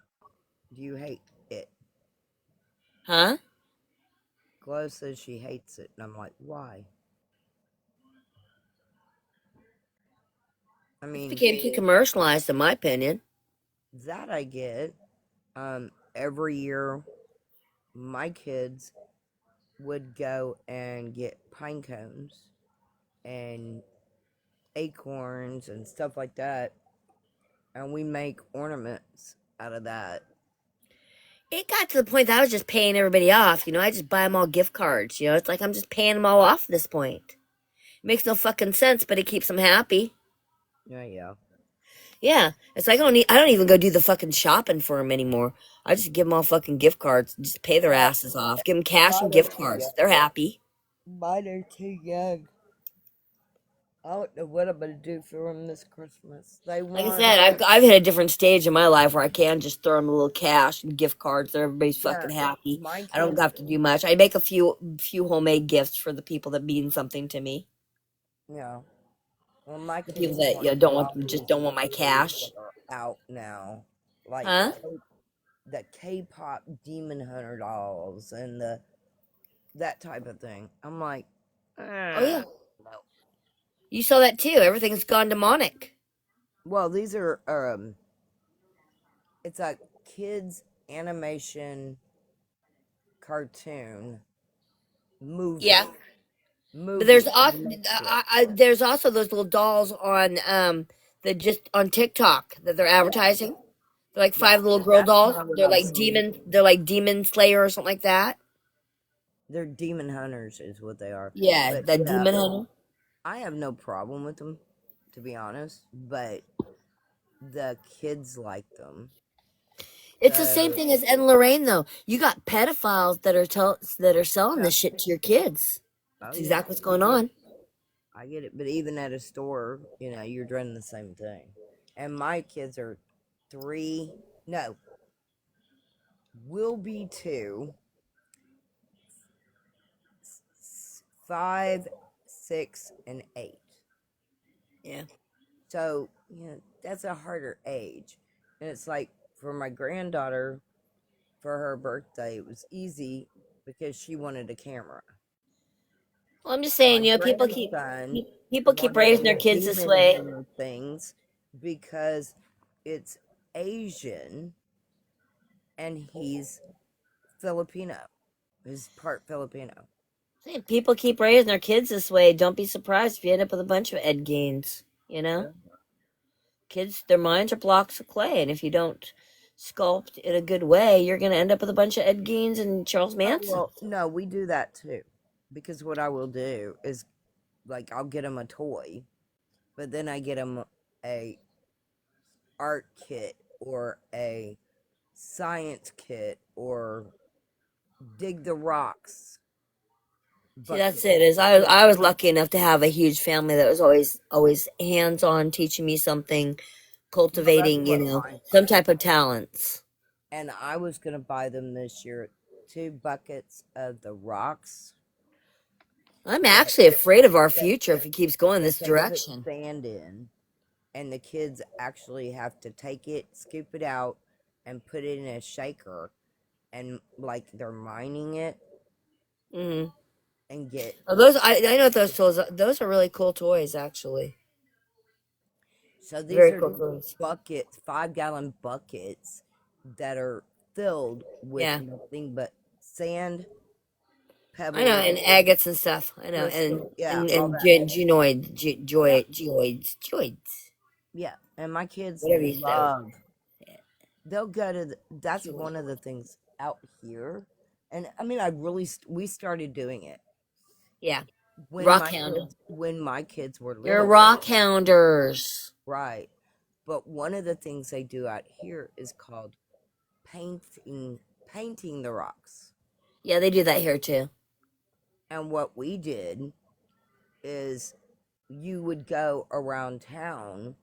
do you hate it? Huh? Glow says she hates it, and I'm like, why? I It mean, became too commercialized, in my opinion. that I get. Every year, my kids would go and get pine cones and acorns and stuff like that, and we make ornaments out of that. It got to the point that I was just paying everybody off. I just buy them all gift cards. It's like I'm just paying them all off at this point. It makes no fucking sense, but it keeps them happy. Yeah, yeah. Yeah, it's like I don't even go do the fucking shopping for them anymore. I just give them all fucking gift cards, just pay their Well, asses off, give them cash and mine are gift too cards. young. They're happy. Mine are too young. I don't know what I'm gonna do for them this Christmas. They Like I want, said, I've hit a different stage in my life where I can just throw them a little cash and gift cards. That everybody's yeah, fucking happy. my I don't kids, have to do much. I make a few homemade gifts for the people that mean something to me. you know, well, my The people kids that want to don't want copy just don't want my movies cash, that are out now, like huh? the K-pop Demon Hunter dolls and that type of thing. I'm like, Oh yeah, no. you saw that too. Everything's gone demonic. Well, these are it's a kids animation cartoon Yeah, movie but there's of Netflix. there's also those little dolls on that just on TikTok that they're Yeah, advertising. They're like yeah, five little girl that's dolls. kind of what They're I'm like seeing. demon. They're like demon slayer or something like that. They're demon hunters, is what they are. Yeah, But that yeah, demon hunter. I have no problem with them, to be honest. But the kids like them, It's the same so thing as Ed and Lorraine, though. You got pedophiles that are selling yeah. this shit to your kids. Oh That's yeah, exactly what's going on. I get it. But even at a store, you're doing the same thing. And my kids are 3, no, will be 2, 5, 6, and 8. Yeah. So, that's a harder age. And it's like for my granddaughter, for her birthday, it was easy because she wanted a camera. Well, I'm just My saying, grandson people keep wanted raising the their kids this demon way. hunter things because it's Asian and he's Filipino. He's part Filipino. Saying people keep raising their kids this way. Don't be surprised if you end up with a bunch of Ed Geins. Yeah. Kids, their minds are blocks of clay, and if you don't sculpt in a good way, you're going to end up with a bunch of Ed Geins and Charles Oh, Manson. well, no, we do that too. Because what I will do is, like, I'll get him a toy, but then I get him a art kit or a science kit or dig the rocks See, that's bucket. it. Is I was lucky enough to have a huge family that was always hands on, teaching me something, Well, that's cultivating, what mine some was. type of talents. And I was going to buy them this year 2 buckets of the rocks I'm that, actually afraid of our that, future if it keeps going that this they put direction. sand in. And the kids actually have to take it, scoop it out, and put it in a shaker. And like they're mining it. Hmm. and get. Oh, those I know those tools. Those are really cool toys, actually. So these Very are cool just toys. buckets, 5-gallon buckets that are filled with Yeah, nothing but sand, I know, pebbles, and agates and stuff. I know, and crystal, yeah, and all and that. genoid, Yep, geoids, yeah. And my kids whatever you say. love. They'll go to. That's one of the things out here, and I mean, we started doing it Yeah, when rock my hound. kids were You're little, rock hounders. right? But one of the things they do out here is called painting the rocks. Yeah, they do that here too. And what we did is you would go around town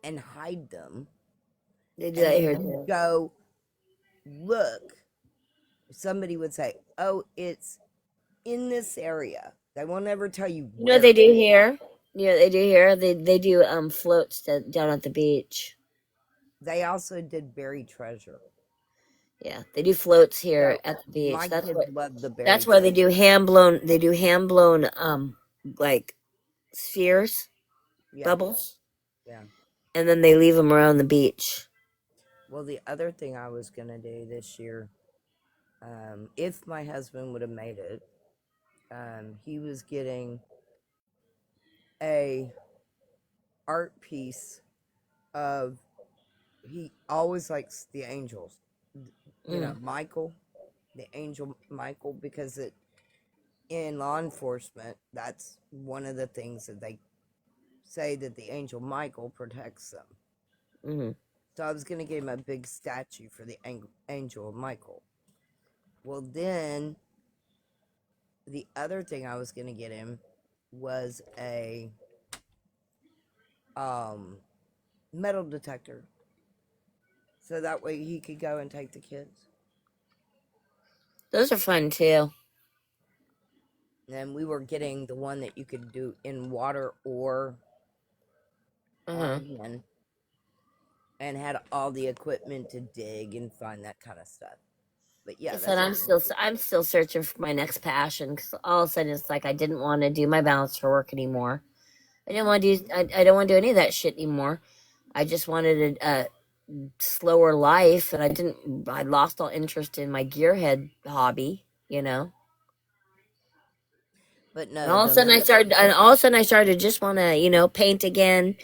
and hide them, They do and that then here you too. go look. Somebody would say, "Oh, it's in this area." They won't ever tell you You know what where. they do here? Yeah, they do here. They do floats down at the beach. They also did buried treasure. Yeah, they do floats here So at the beach. my kids love the That's buried where they treasure. do hand blown. They do hand blown like spheres, Yeah, bubbles, yeah. and then they leave them around the beach. Well, the other thing I was gonna do this year, if my husband would have made it, he was getting a art piece of. He always likes the angels, Mm, Michael, the angel Michael, because in law enforcement, that's one of the things that they say, that the angel Michael protects them. mm. So I was going to give him a big statue for the angel Michael. Well, then the other thing I was going to get him was a um, metal detector, so that way he could go and take the kids. Those are fun too. And we were getting the one that you could do in water or on Uh-huh. land, and had all the equipment to dig and find that kind of stuff. But Like yeah, I said, that's I'm still searching for my next passion because all of a sudden it's like I didn't want to do my balance for work anymore. I didn't want to do. I don't want to do any of that shit anymore. I just wanted a slower life, and I didn't. I lost all interest in my gearhead hobby. You know. but And no, all of a sudden I started. And all of a sudden I started to just want to, paint again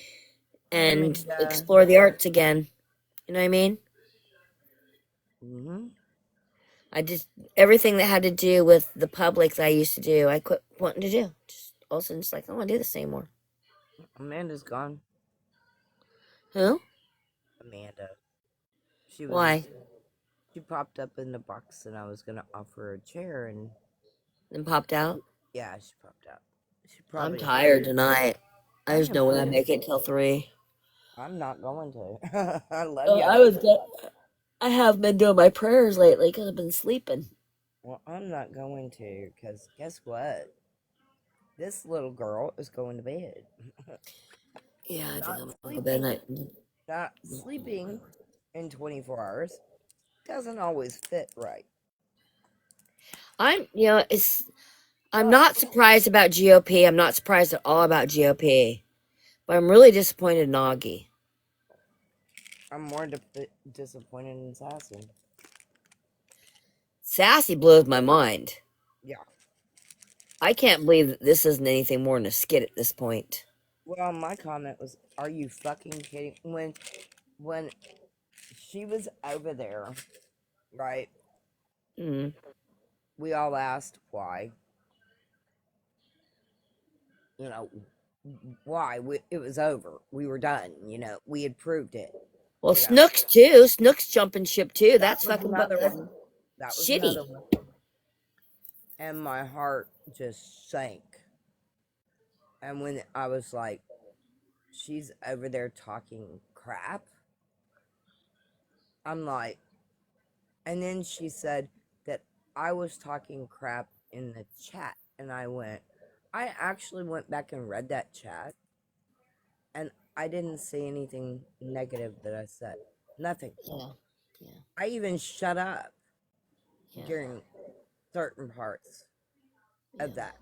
and Amanda. explore the arts again. You know what I mean? Mm-hmm. I just everything that had to do with the public that I used to do, I quit wanting to do. Just all of a sudden, it's like I don't want to do this anymore. Amanda's gone. Who? Amanda. She was Why? she popped up in the box, and I was gonna offer her a chair, and Then popped out. yeah, she popped out. She I'm probably. tired tonight. I There's am no way I too. make it till 3. I'm not going to. I love I y'all. was good. I have been doing my prayers lately because I've been sleeping. Well, I'm not going to, because guess what? This little girl is going to bed. Yeah, I think Not I'm gonna go to bed sleeping, tonight. not sleeping in 24 hours doesn't always fit right. I'm not surprised about GOP. I'm not surprised at all about GOP, but I'm really disappointed in Augie. I'm more disappointed in Sassy. Sassy blows my mind. Yeah. I can't believe that this isn't anything more than a skit at this point. Well, my comment was, "Are you fucking kidding?" When she was over there, right? Mm. We all asked why. You know, why it was over. We were done. We had proved it. Well, You know, Snook's too. Snook's jumping ship too. that That's was fucking another one. That was shitty. another one. And my heart just sank. And when I was like, she's over there talking crap, I'm like, and then she said that I was talking crap in the chat. And I actually went back and read that chat, and I didn't see anything negative that I said. Nothing. Yeah, yeah, I even shut up yeah. during certain parts. of that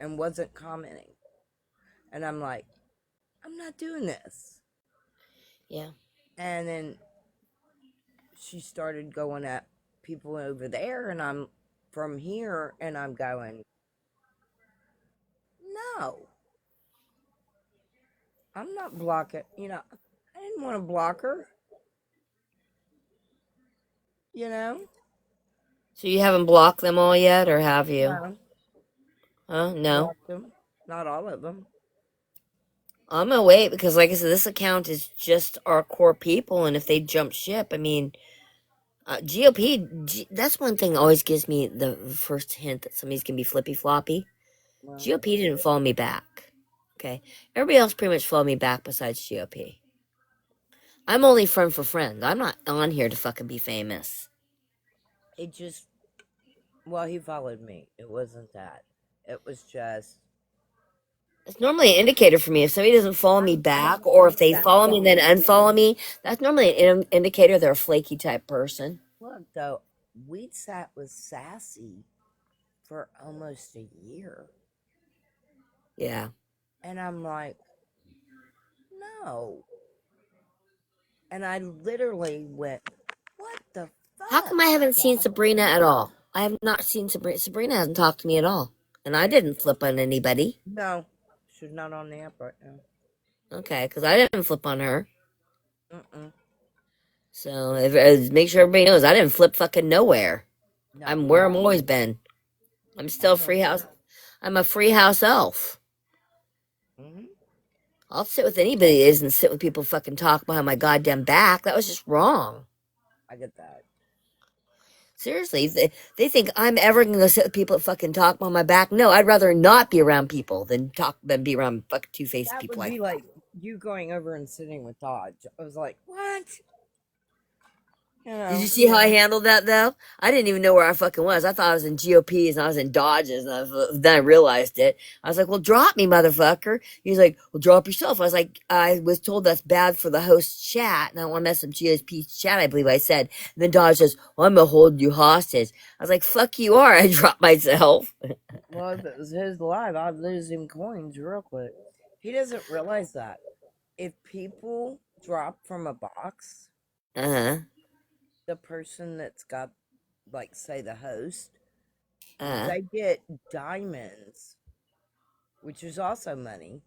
and wasn't commenting. And I'm like, I'm not doing this. Yeah. And then she started going at people over there, and I'm from here, and I'm going, no, I'm not blocking. I didn't want to block her, you know? So you haven't blocked them all yet, or have you? No, Huh? No. blocked them. Not all of them. I'm gonna wait because, like I said, this account is just our core people, and if they jump ship, I mean, that's one thing that always gives me the first hint that somebody's gonna be flippy floppy. Well, GOP didn't follow me back. Okay. Everybody else pretty much followed me back besides GOP. I'm only friend for friend. I'm not on here to fucking be famous. it just, well, he followed me. It wasn't that. It was just, It's normally an indicator for me. If somebody doesn't follow me I back, don't or if think they that's follow the me and then whole unfollow me, that's normally an indicator they're a flaky type person. look, though. We sat with Sassy for almost a year. Yeah. And I'm like, no. And I literally went, what the How fuck, come I haven't seen Sabrina Sassy? at all? I have not seen Sabrina. Sabrina hasn't talked to me at all. And I didn't flip on anybody. No, she's not on the app right now. Okay, because I didn't flip on her. Mm-mm. So make sure everybody knows I didn't flip fucking nowhere. No, I'm you where I'm didn't. always been. I'm I still know free that. house. I'm a free house elf. Hmm. I'll sit with anybody that isn't sit with people fucking talk behind my goddamn back. That was just wrong. I get that. Seriously, they think I'm ever gonna sit with people that fucking talk behind my back. No, I'd rather not be around people than be around fucking two faced That people would like be that. like you going over and sitting with Dodge. I was like, what? You Did you know, see how I handled that though? I didn't even know where I fucking was. I thought I was in GOPs and I was in Dodges, and then I realized it. I was like, "Well, drop me, motherfucker." He's like, "Well, drop yourself." I was like, "I was told that's bad for the host chat, and I don't want to mess up GOP's chat." I believe I said. And then Dodge says, "Well, I'm gonna hold you hostage." I was like, "Fuck you are." I dropped myself. well, if it was his live, I'd lose him coins real quick. He doesn't realize that. If people drop from a box, Uh huh. the person that's got, like, say, the host, Uh. they get diamonds, which is also money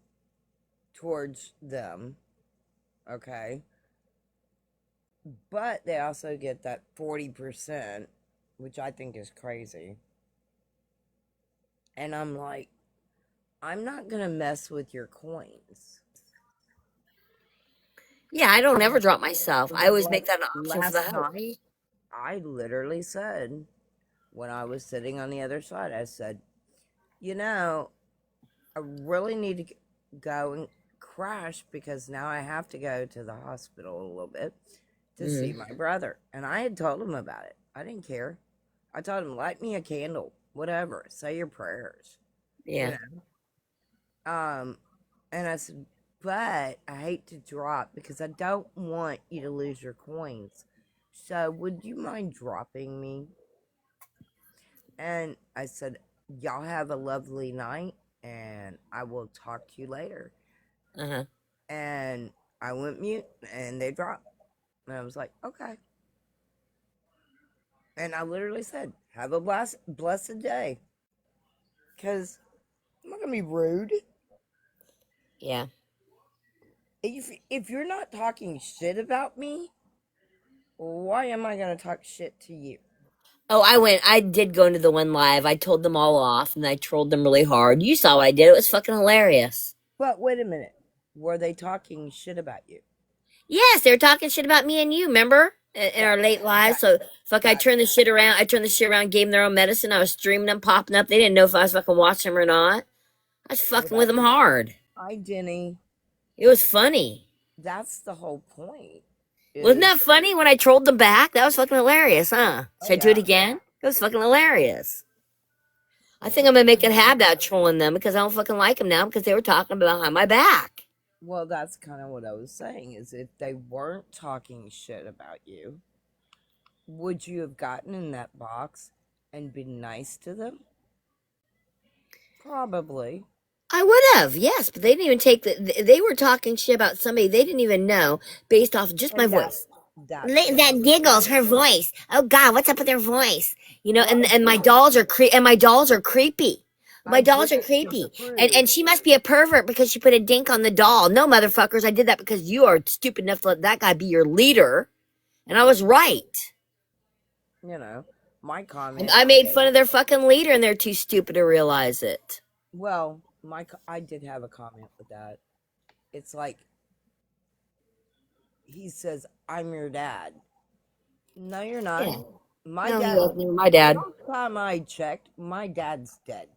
towards them. Okay. But they also get that 40%, which I think is crazy. And I'm like, I'm not going to mess with your coins. Yeah, I don't ever drop myself. I always Like make that an option for the last host. night, I literally said, when I was sitting on the other side, I said, you know, I really need to go and crash because now I have to go to the hospital a little bit to see Mm, my brother. And I had told him about it. I didn't care. I told him, light me a candle, whatever, say your prayers, you yeah. know. And I said, but I hate to drop because I don't want you to lose your coins. So would you mind dropping me? And I said, y'all have a lovely night and I will talk to you later. Uh huh. And I went mute and they dropped. And I was like, okay. And I literally said, have a blessed day. Because I'm not going to be rude. Yeah. If you're not talking shit about me, why am I going to talk shit to you? Oh, I did go into the one live. I told them all off and I trolled them really hard. You saw what I did. It was fucking hilarious. But wait a minute. Were they talking shit about you? Yes, they were talking shit about me and you, remember? In That, our late lives. that, So, fuck, I that, turned the shit around. I turned the shit around, gave them their own medicine. I was streaming them, popping up. They didn't know if I was fucking watching them or not. I was well, fucking with that, them hard. hi, Jenny. It was funny. That's the whole point. Wasn't Is, that funny when I trolled them back? That was fucking hilarious, huh? oh, Should I do it yeah. again? It was fucking hilarious. I think Well, I'm gonna make it habit out trolling them because I don't fucking like them now because they were talking about behind my back. well, that's kind of what I was saying. Is if they weren't talking shit about you, would you have gotten in that box and been nice to them? Probably. I would have, yes, but they didn't even take they were talking shit about somebody they didn't even know based off just my And voice. that's what I That was giggles, her saying. voice. Oh God, what's up with her voice? You know, Well, and my dolls are my dolls are creepy. I My did dolls are it to creepy, prove. and she must be a pervert because she put a dink on the doll. No, motherfuckers, I did that because you are stupid enough to let that guy be your leader, and I was right. You know, my comment I made fun was, of their fucking leader, and they're too stupid to realize it. well, I did have a comment with that. It's like he says, "I'm your dad." No, you're not. Yeah. My No, he dad. was never my dad. Last time I checked, my dad's dead.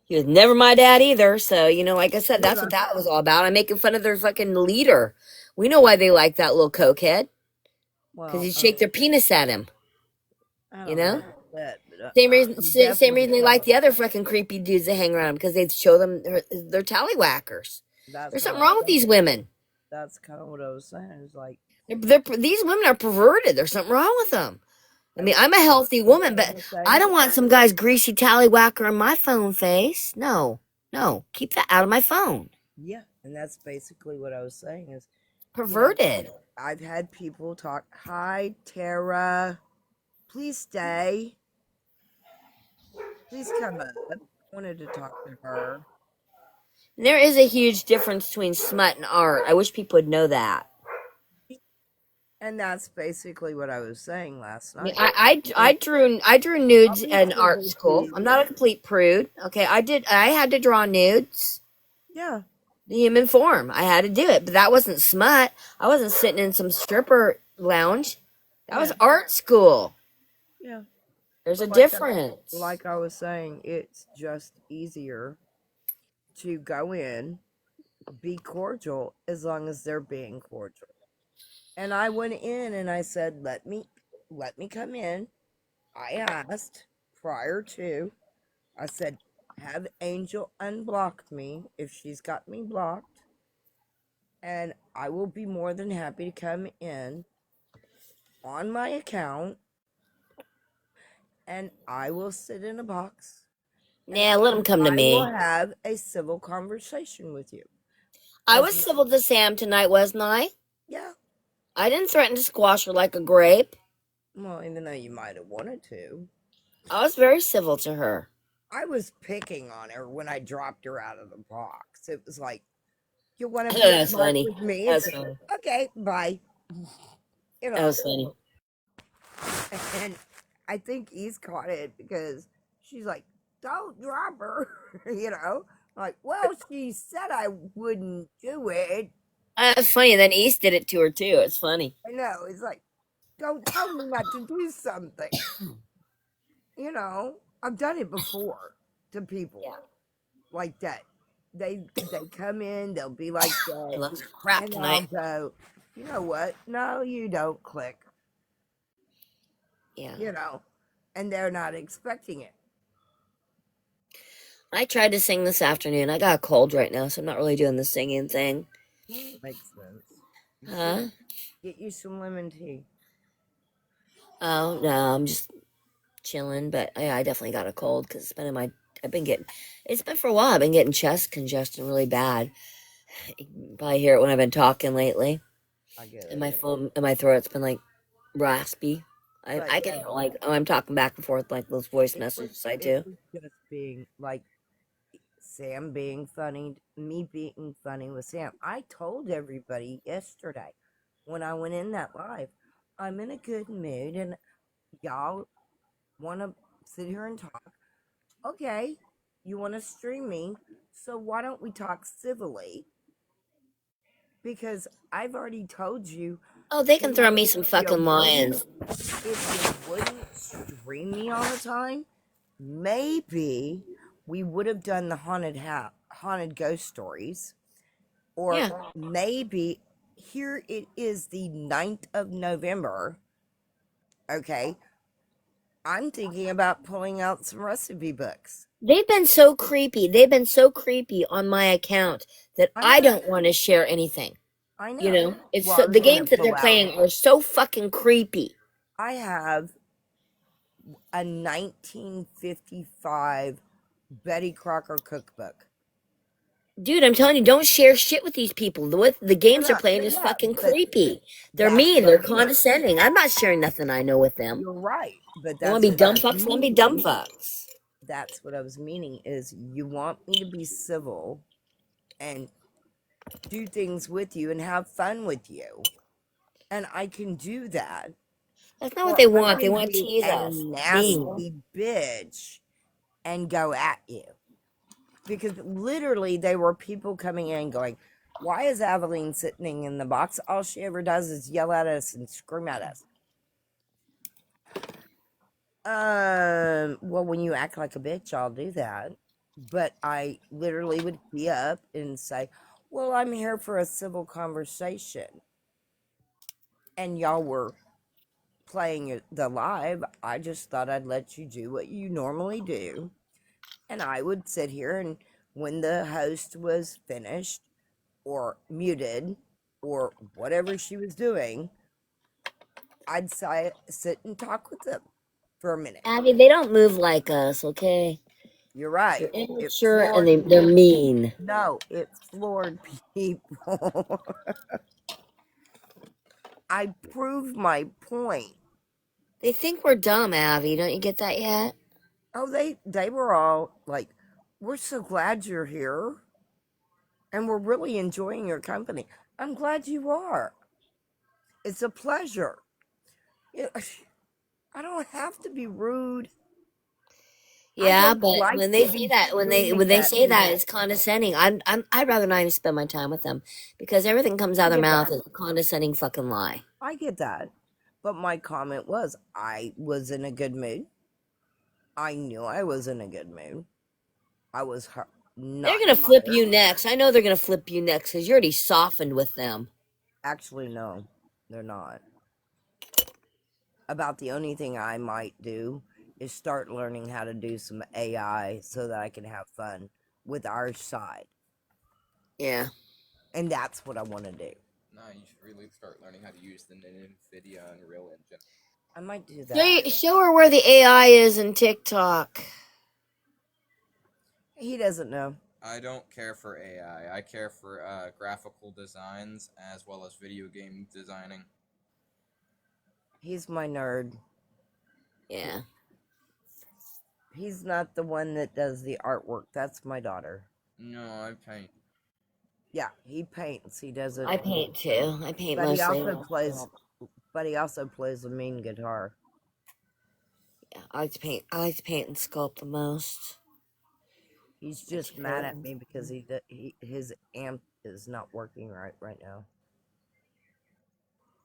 He was never my dad either. So, you know, like I said, You that's know, what that was all about. I'm making fun of their fucking leader. We know why they like that little cokehead. Because well, you shake their penis at him, I you don't know know? about that, but Same reason, I'm same definitely reason they like telling. the other fucking creepy dudes that hang around because they show them they're tallywhackers. That's There's what something I'm wrong with saying. these women. That's kind of what I was saying. It's like These women are perverted. There's something wrong with them. I mean, that's I'm a healthy what woman, I'm but gonna I say. don't want some guy's greasy tallywhacker on my phone face. No, no, keep that out of my phone. Yeah, and that's basically what I was saying. Is you know, Perverted. I've had people talk. Hi, Tara. Please stay. Please come up. Wanted to talk to her, There is a huge difference between smut and art. I wish people would know that. and that's basically what I was saying last I mean, night. I It's drew nudes I'll be in art civil to school. I'm you. not a complete prude. Okay, I had to draw nudes, Yeah, the human form. I had to do it, but that wasn't smut. I wasn't sitting in some stripper lounge. That was yeah, art school. yeah. There's a But difference. like I was saying, it's just easier to go in, be cordial as long as they're being cordial. And I went in and I said, let me come in. I asked prior to, I said, have Angel unblock me if she's got me blocked, and I will be more than happy to come in on my account and I will sit in a box and Nah, let them come to I will me. have a civil conversation with you. I As was civil to Sam tonight, wasn't I? yeah, I didn't threaten to squash her like a grape. well, even though you might have wanted to, I was very civil to her. I was picking on her when I dropped her out of the box. It was like, you want to be That's smart funny. with me? It's That's funny. okay, bye. You That know, was funny. and I think he's caught it because she's like, don't drop her, you know? Like, well, she said I wouldn't do it. That's funny. And then East did it to her too. It's funny. I know. It's like, don't tell me not to do something. You know, I've done it before to people Yeah. like that. They come in, they'll be like My that, lungs are crap and I'll tonight. go, you know what? No, you don't click, Yeah. you know, and they're not expecting it. I tried to sing this afternoon. I got a cold right now, so I'm not really doing the singing thing. Well, that makes sense. You should Huh? get you some lemon tea. Oh, no. I'm just chilling. But yeah, I definitely got a cold because it's been in my. I've been getting. It's been for a while. I've been getting chest congestion really bad. You can probably hear it when I've been talking lately. I get And it. my phone, and my throat's been like raspy. But I can like, oh, I'm talking back and forth like those voice messages I it do. was just being like Sam being funny, me being funny with Sam. I told everybody yesterday when I went in that live, I'm in a good mood and y'all want to sit here and talk. Okay, you want to stream me, so why don't we talk civilly? Because I've already told you, Oh, they can if throw me some you fucking wouldn't, lions. if you wouldn't stream me all the time, maybe we would have done the haunted ghost stories, or Yeah. maybe here it is the 9th of November. Okay, I'm thinking about pulling out some recipe books. They've been so creepy. They've been so creepy on my account that I I know, don't want to share anything. I You know. know, it's Well, I the was gonna games that pull they're out. playing are so fucking creepy. I have a 1955 Betty Crocker cookbook. Dude, I'm telling you, don't share shit with these people. The games they're No, playing is yeah, fucking but creepy. They're that's mean. what I They're mean. condescending. I'm not sharing nothing I know with them. You're right, but They want to that's be what I dumb was fucks. Let them be dumb meaning. fucks. That's what I was meaning is you want me to be civil and do things with you and have fun with you. And I can do that. That's not what Or they I want. They can want to be tease a us. Mean. nasty bitch and go at you. Because literally there were people coming in going, why is Avilene sitting in the box? All she ever does is yell at us and scream at us. Well, when you act like a bitch, I'll do that. But I literally would be up and say, well, I'm here for a civil conversation. And y'all were playing the live. I just thought I'd let you do what you normally do. And I would sit here, and when the host was finished or muted or whatever she was doing, I'd sit and talk with them for a minute. Abby, they don't move like us, okay? You're right. They're It immature and floored they're people. mean. No, it floored people. I proved my point. They think we're dumb, Abby. Don't you get that yet? Oh, they were all like, we're so glad you're here and we're really enjoying your company. I'm glad you are. It's a pleasure. You know, I don't have to be rude. I Yeah, don't but like when to they say be that, when screaming they at say that, people. it's condescending. I'd rather not even spend my time with them because everything comes out I of their get mouth that. is a condescending fucking lie. I get that. But my comment was I was in a good mood. I knew I was in a good mood. I was They're not gonna flip tired. you next. I know they're gonna flip you next because you're already softened with them. Actually, no, they're not. About the only thing I might do is start learning how to do some AI so that I can have fun with our side. Yeah. And that's what I want to do. No, you should really start learning how to use the NVIDIA Unreal Engine. I might do Show, that. show her where the AI is in TikTok. He doesn't know. I don't care for AI. I care for graphical designs as well as video game designing. He's my nerd. Yeah. He's not the one that does the artwork. That's my daughter. No, I paint. Yeah, he paints. He doesn't. I paint too. I paint But he mostly. also plays. But he also plays a mean guitar. Yeah, I like to paint. I like to paint and sculpt the most. He's just mad at me because his amp is not working right now,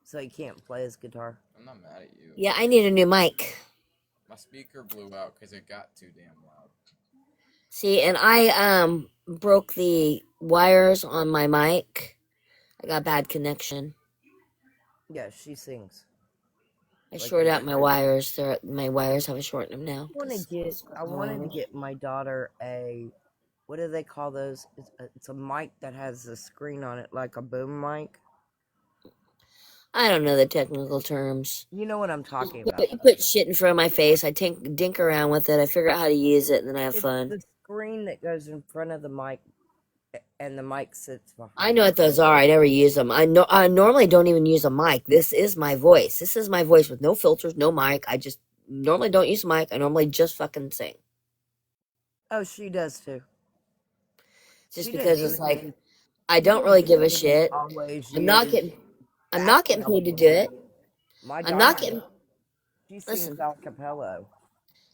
so he can't play his guitar. I'm not mad at you. Yeah, I need a new mic. My speaker blew out because it got too damn loud. See, and I broke the wires on my mic. I got bad connection. Yeah, she sings. I Like shorted out my wires. My wires have a short in them now. I wanted to get my daughter a, what do they call those? It's a mic that has a screen on it, like a boom mic. I don't know the technical terms. You know what I'm talking about. You put shit in front of my face. I dink around with it. I figure out how to use it, and then I have It's fun. the screen that goes in front of the mic, and the mic sits behind. I know what those are. I never use them. I normally don't even use a mic. This is my voice. This is my voice with no filters, no mic. I just normally don't use a mic. I normally just fucking sing. Oh, she does too. Just She because didn't it's like even- I don't really give a shit. always I'm not use getting paid to do it. My I'm not daughter, getting she sings listen. a cappella.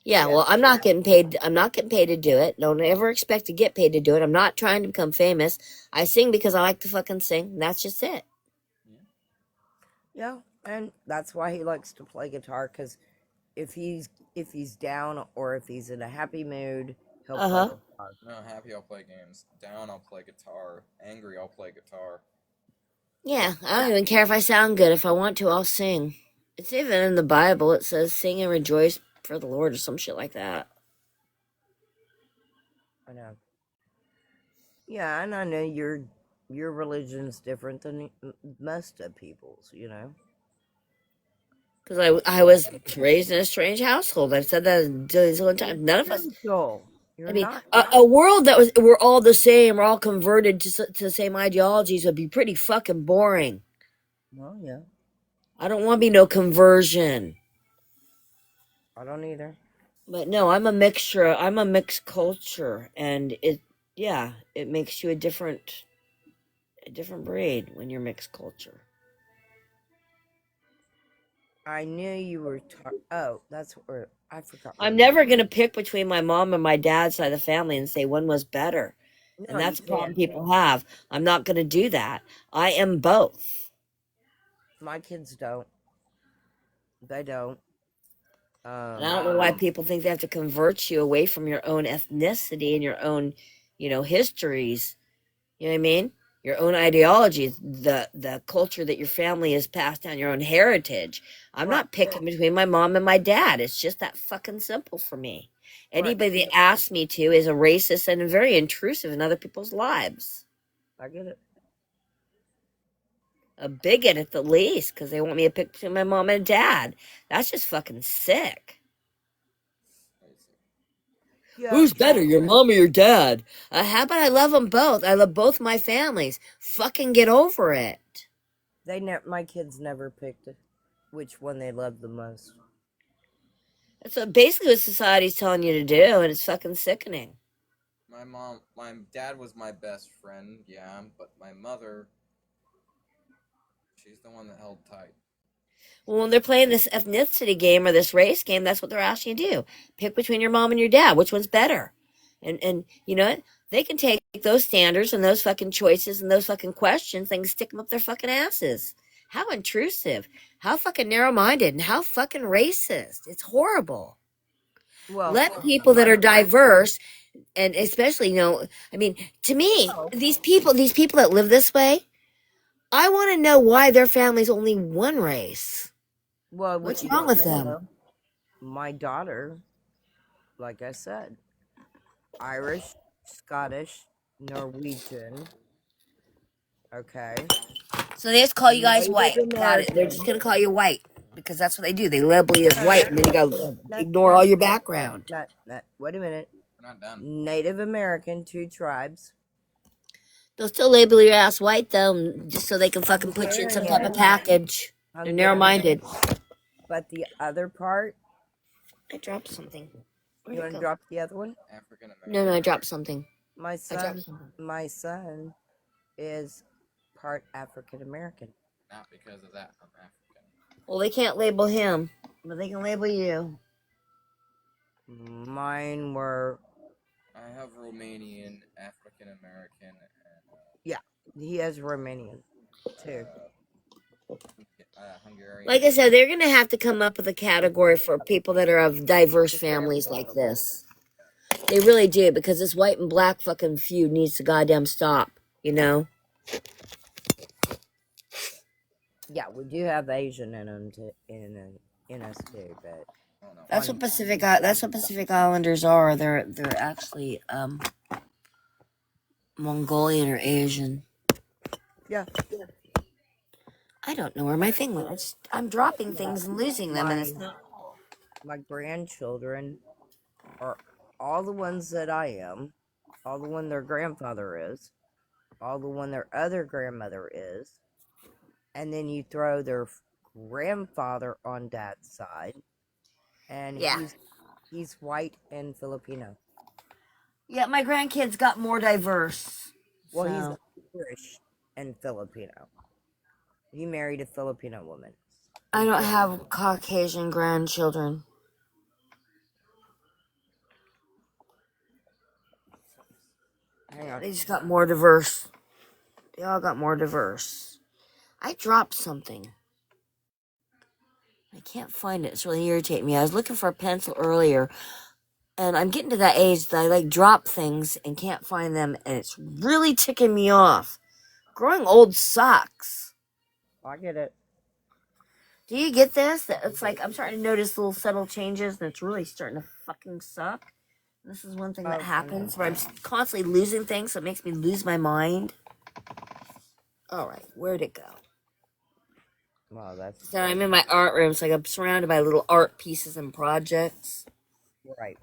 Yeah, Yeah. well, I'm not getting paid. I'm not getting paid to do it. Don't ever expect to get paid to do it. I'm not trying to become famous. I sing because I like to fucking sing. That's just it. Yeah, and that's why he likes to play guitar, because if he's down or if he's in a happy mood, he'll play guitar. No, happy I'll play games. Down I'll play guitar. Angry I'll play guitar. Yeah, I don't even care if I sound good. If I want to, I'll sing. It's even in the Bible. It says, "Sing and rejoice for the Lord," or some shit like that. I know. Yeah, and I know your religion's different than most of people's. You know. Because I was raised in a strange household. I've said that a zillion times. None of us. Spiritual. You're I mean, not. a world that was we're all the same, we're all converted to the same ideologies would be pretty fucking boring. Well, yeah. I don't want to be no conversion. I don't either. But no, I'm a mixture. I'm a mixed culture, and yeah, it makes you a different breed when you're mixed culture. I knew you were. Oh, that's where I forgot where I'm we were. never gonna pick between my mom and my dad's side of the family and say one was better, and No, you that's a problem can't. people have. I'm not gonna do that. I am both, My kids don't. They don't. and I don't know why Um. people think they have to convert you away from your own ethnicity and your own, histories. You know what I mean? Your own ideology, the culture that your family has passed down, your own heritage. I'm Right. not picking between my mom and my dad. It's just that fucking simple for me. Right. Anybody that asks me to is a racist and very intrusive in other people's lives. I get it. A bigot at the least, because they want me to pick between my mom and dad. That's just fucking sick. Yeah. Who's better, your mom or your dad? How about I love them both? I love both my families. Fucking get over it. My kids never picked which one they loved the most. That's basically what society's telling you to do, and it's fucking sickening. My dad was my best friend, yeah, but my mother, she's the one that held tight. Well, when they're playing this ethnicity game or this race game, that's what they're asking you to do. Pick between your mom and your dad. Which one's better? And you know what? They can take those standards and those fucking choices and those fucking questions and stick them up their fucking asses. How intrusive. How fucking narrow minded and how fucking racist. It's horrible. Well, Let people that are diverse and especially, I mean, to me, oh, these people that live this way, I want to know why their family's only one race. well, What's what you wrong don't with know, them? my daughter, like I said, Irish, Scottish, Norwegian, okay, So they just call you guys Native white. Got it. They're just American. gonna call you white because that's what they do. They label you as No, white, no, and then you no, go no, ignore no, all your background. no. Wait a minute. We're not done. Native American, two tribes. They'll still label your ass white though, just so they can fucking put you in some type of Hungarian, package. They're Hungarian. narrow-minded. But the other part, I dropped something. Where'd you it want to go? drop the other one? African No, I American. dropped something. My I dropped son, something. my son is part African American. Not because of that, I'm African. Well, they can't label him, but they can label you. Mine were, I have Romanian, African American, and yeah, he has Romanian too. Hungarian. Like I said, they're gonna have to come up with a category for people that are of diverse families like this. They really do, because this white and black fucking feud needs to goddamn stop, you know? Yeah, we do have Asian in them in us too, but Oh no. That's what Pacific Islanders are. They're actually Mongolian or Asian. yeah, I don't know where my thing went. I'm dropping things and losing them, and my it's not. my grandchildren are all the ones that I am, all the one their grandfather is, all the one their other grandmother is, and then you throw their grandfather on dad's side, and Yeah. he's white and Filipino. Yeah, my grandkids got more diverse. Well, he's So Irish and Filipino. He married a Filipino woman. I don't have Caucasian grandchildren. Hang on. They just got more diverse. They all got more diverse. I dropped something. I can't find it. It's really irritating me. I was looking for a pencil earlier, and I'm getting to that age that I like drop things and can't find them, and it's really ticking me off. Growing old sucks. I get it. Do you get this? That it's like I'm starting to notice little subtle changes, and it's really starting to fucking suck. This is one thing that Okay. happens where I'm constantly losing things, so it makes me lose my mind. All right, where'd it go? Well, that's So I'm in my art room, so I'm surrounded by little art pieces and projects. right.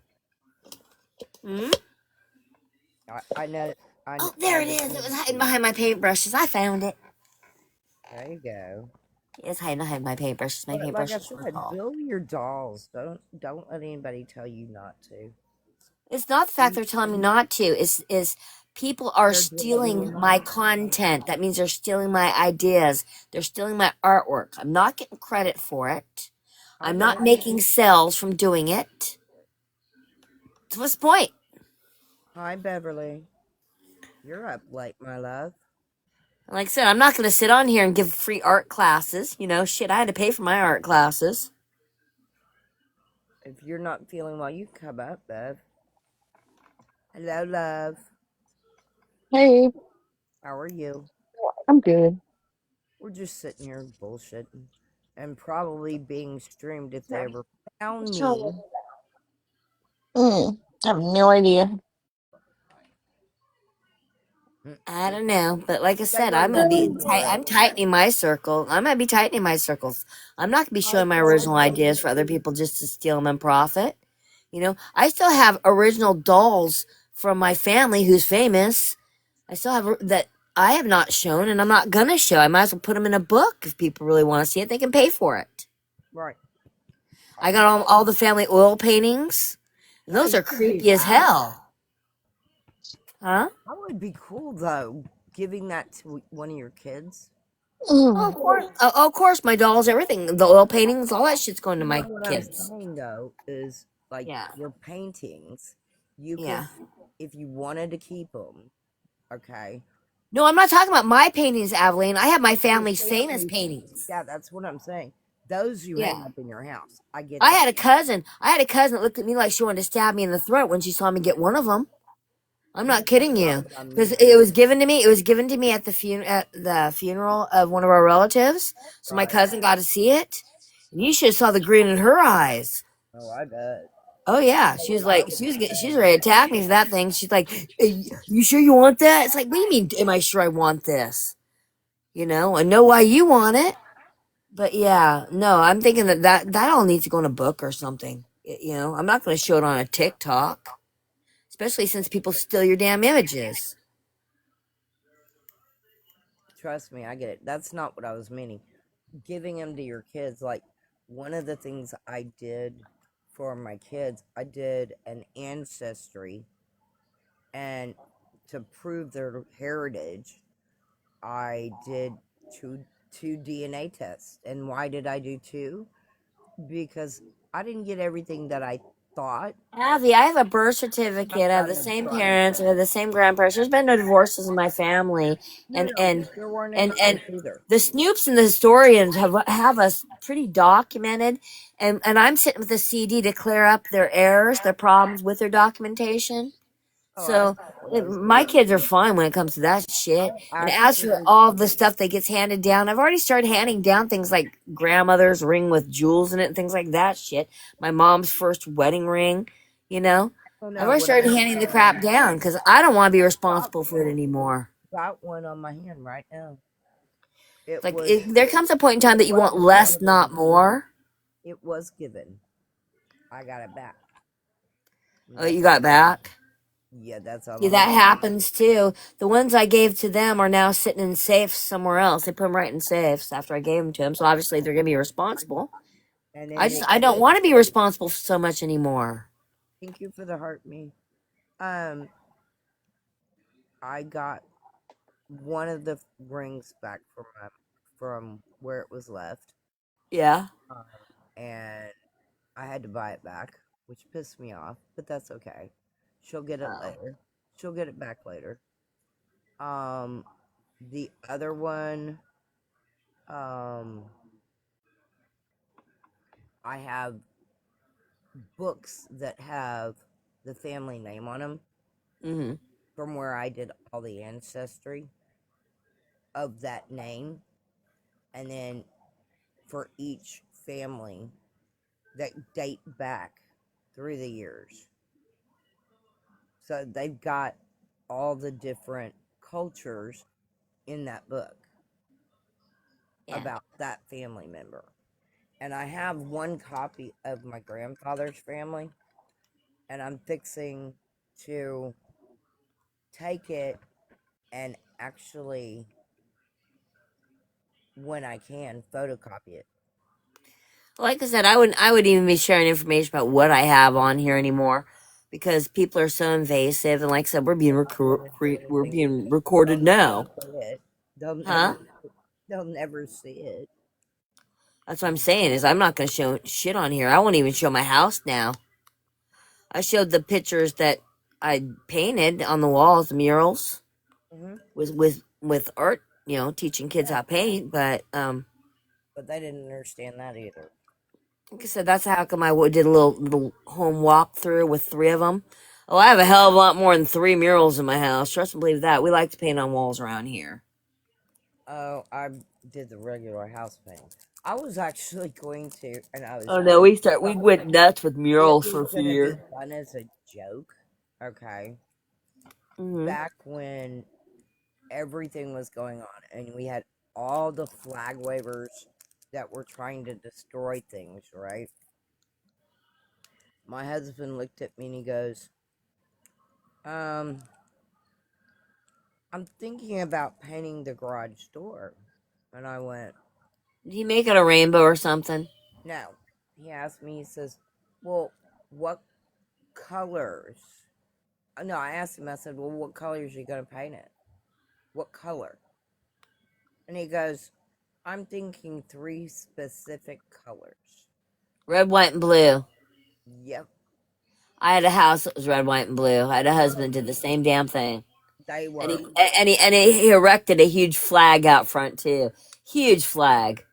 Hmm? I know. Oh, I there it is. It was understand hiding you. behind my paintbrushes. I found it. There you go. It's hiding behind my paintbrushes. My But like I paintbrushes were said, tall. build your dolls. Don't let anybody tell you not to. It's not the fact You- they're telling me not to. Is people are They're draining your stealing my money. content. That means they're stealing my ideas. They're stealing my artwork. I'm not getting credit for it. Hi, I'm not Bev. making sales from doing it. So what's the point? Hi, Beverly. You're up late, my love. Like I said, I'm not going to sit on here and give free art classes. Shit, I had to pay for my art classes. If you're not feeling well, you come up, Bev. Hello, love. Hey, How are you? I'm good. We're just sitting here bullshitting and probably being streamed if they ever found me. I have no idea. I Mm-mm. don't know, but like I They said, were I'm gonna be looking for it. I'm tightening my circle. I might be tightening my circles. I'm not gonna be Hi, showing my original Florida. ideas for other people just to steal them and profit. I still have original dolls from my family who's famous. I still have that I have not shown, and I'm not gonna show. I might as well put them in a book if people really want to see it. They can pay for it. Right. I got all the family oil paintings, and Yeah, those you are could do creepy as that. hell, huh? That would be cool, though, giving that to one of your kids. Oh, of Mm. course. Of course, my dolls, everything, the oil paintings, all that shit's going to You know my what I'm kids. saying, though, is like Yeah, your paintings, you could, yeah. if you wanted to keep them, okay? No, I'm not talking about my paintings, Avilene. I have my Your family's famous family, paintings. yeah, that's what I'm saying. Those you hang Yeah. up in your house. I get I that. had a cousin. I had a cousin that looked at me like she wanted to stab me in the throat when she saw me get one of them. I'm not That's kidding not you, what I because mean. it was given to me. It was given to me at the funeral of one of our relatives. So my Right. cousin got to see it. And you should have saw the grin in her eyes. Oh, I bet. Oh yeah, she was like, she was ready to attack me for that thing. She's like, "You sure you want that?" It's like, what do you mean? Am I sure I want this? I know why you want it. But yeah, no, I'm thinking that all needs to go in a book or something. I'm not going to show it on a TikTok, especially since people steal your damn images. Trust me, I get it. That's not what I was meaning. Giving them to your kids, like one of the things I did for my kids, I did an ancestry, and to prove their heritage, I did two DNA tests. And why did I do two? Because I didn't get everything that I thought. Avi, I have a birth certificate. I have Got the a same bunch. parents. I have the same grandparents. There's been no divorces in my family, No, and no, and there weren't any and kids either. the Snoops and the historians have us pretty documented. And I'm sitting with a CD to clear up their errors, their problems with their documentation. Oh, I So thought that was my good. kids are fine when it comes to that I shit. And as for actually, all the stuff that gets handed down, I've already started handing down things like grandmother's ring with jewels in it and things like that shit. My mom's first wedding ring, you know. don't I've know already what I started handing the crap down because I don't want to be responsible for it anymore. got one on my hand right now. It Like was there comes a point in time it that you want wasn't less, given. not more. It was given. I got it back. And Oh, you that's got back. yeah, that's on Yeah, my that wall. happens too. The ones I gave to them are now sitting in safes somewhere else. They put them right in safes after I gave them to them. So obviously they're gonna be responsible. And I then just the I don't other want to be responsible for so much anymore. thank you for the heart me. Um I got one of the rings back from where it was left. Yeah. Um, and I had to buy it back, which pissed me off, but that's okay. She'll get it Oh. later. She'll get it back later. Um the other one, um I have books that have the family name on them Mm-hmm. from where I did all the ancestry of that name. And then for each family that date back through the years. So they've got all the different cultures in that book Yeah. about that family member. And I have one copy of my grandfather's family, and I'm fixing to take it and actually, when I can, photocopy it. Like I said, I would even be sharing information about what I have on here anymore because people are so invasive. And like I said, I'm not gonna say we're anything being because recorded they'll never now, see it. They'll huh? never, they'll never see it. That's what I'm saying is I'm not gonna show shit on here. I won't even show my house now. I showed the pictures that I painted on the walls, the murals Hmm. with art, teaching kids Yeah, how to paint. But but they didn't understand that either. like I said, that's how come I did a little home walkthrough with three of them. Oh, I have a hell of a lot more than three murals in my house. Trust and believe that. We like to paint on walls around here. Oh, I did the regular house painting. I was actually going to, and I was Oh no, we thought went nuts with it murals was for a few gonna years. be fun as a joke. Okay, Hmm. back when everything was going on, and we had all the flag wavers that were trying to destroy things. Right. My husband looked at me and he goes, "Um, I'm thinking about painting the garage door," and I went, Did he make it a rainbow or something? "No." He asked me. He says, "Well, what colors?" No, I asked him. I said, "Well, what colors are you gonna paint it? What color?" And he goes, "I'm thinking three specific colors." Red, white, and blue. Yep, I had a house that was red, white, and blue. I had a husband that did the same damn thing, they and were. he erected a huge flag out front too. Huge flag.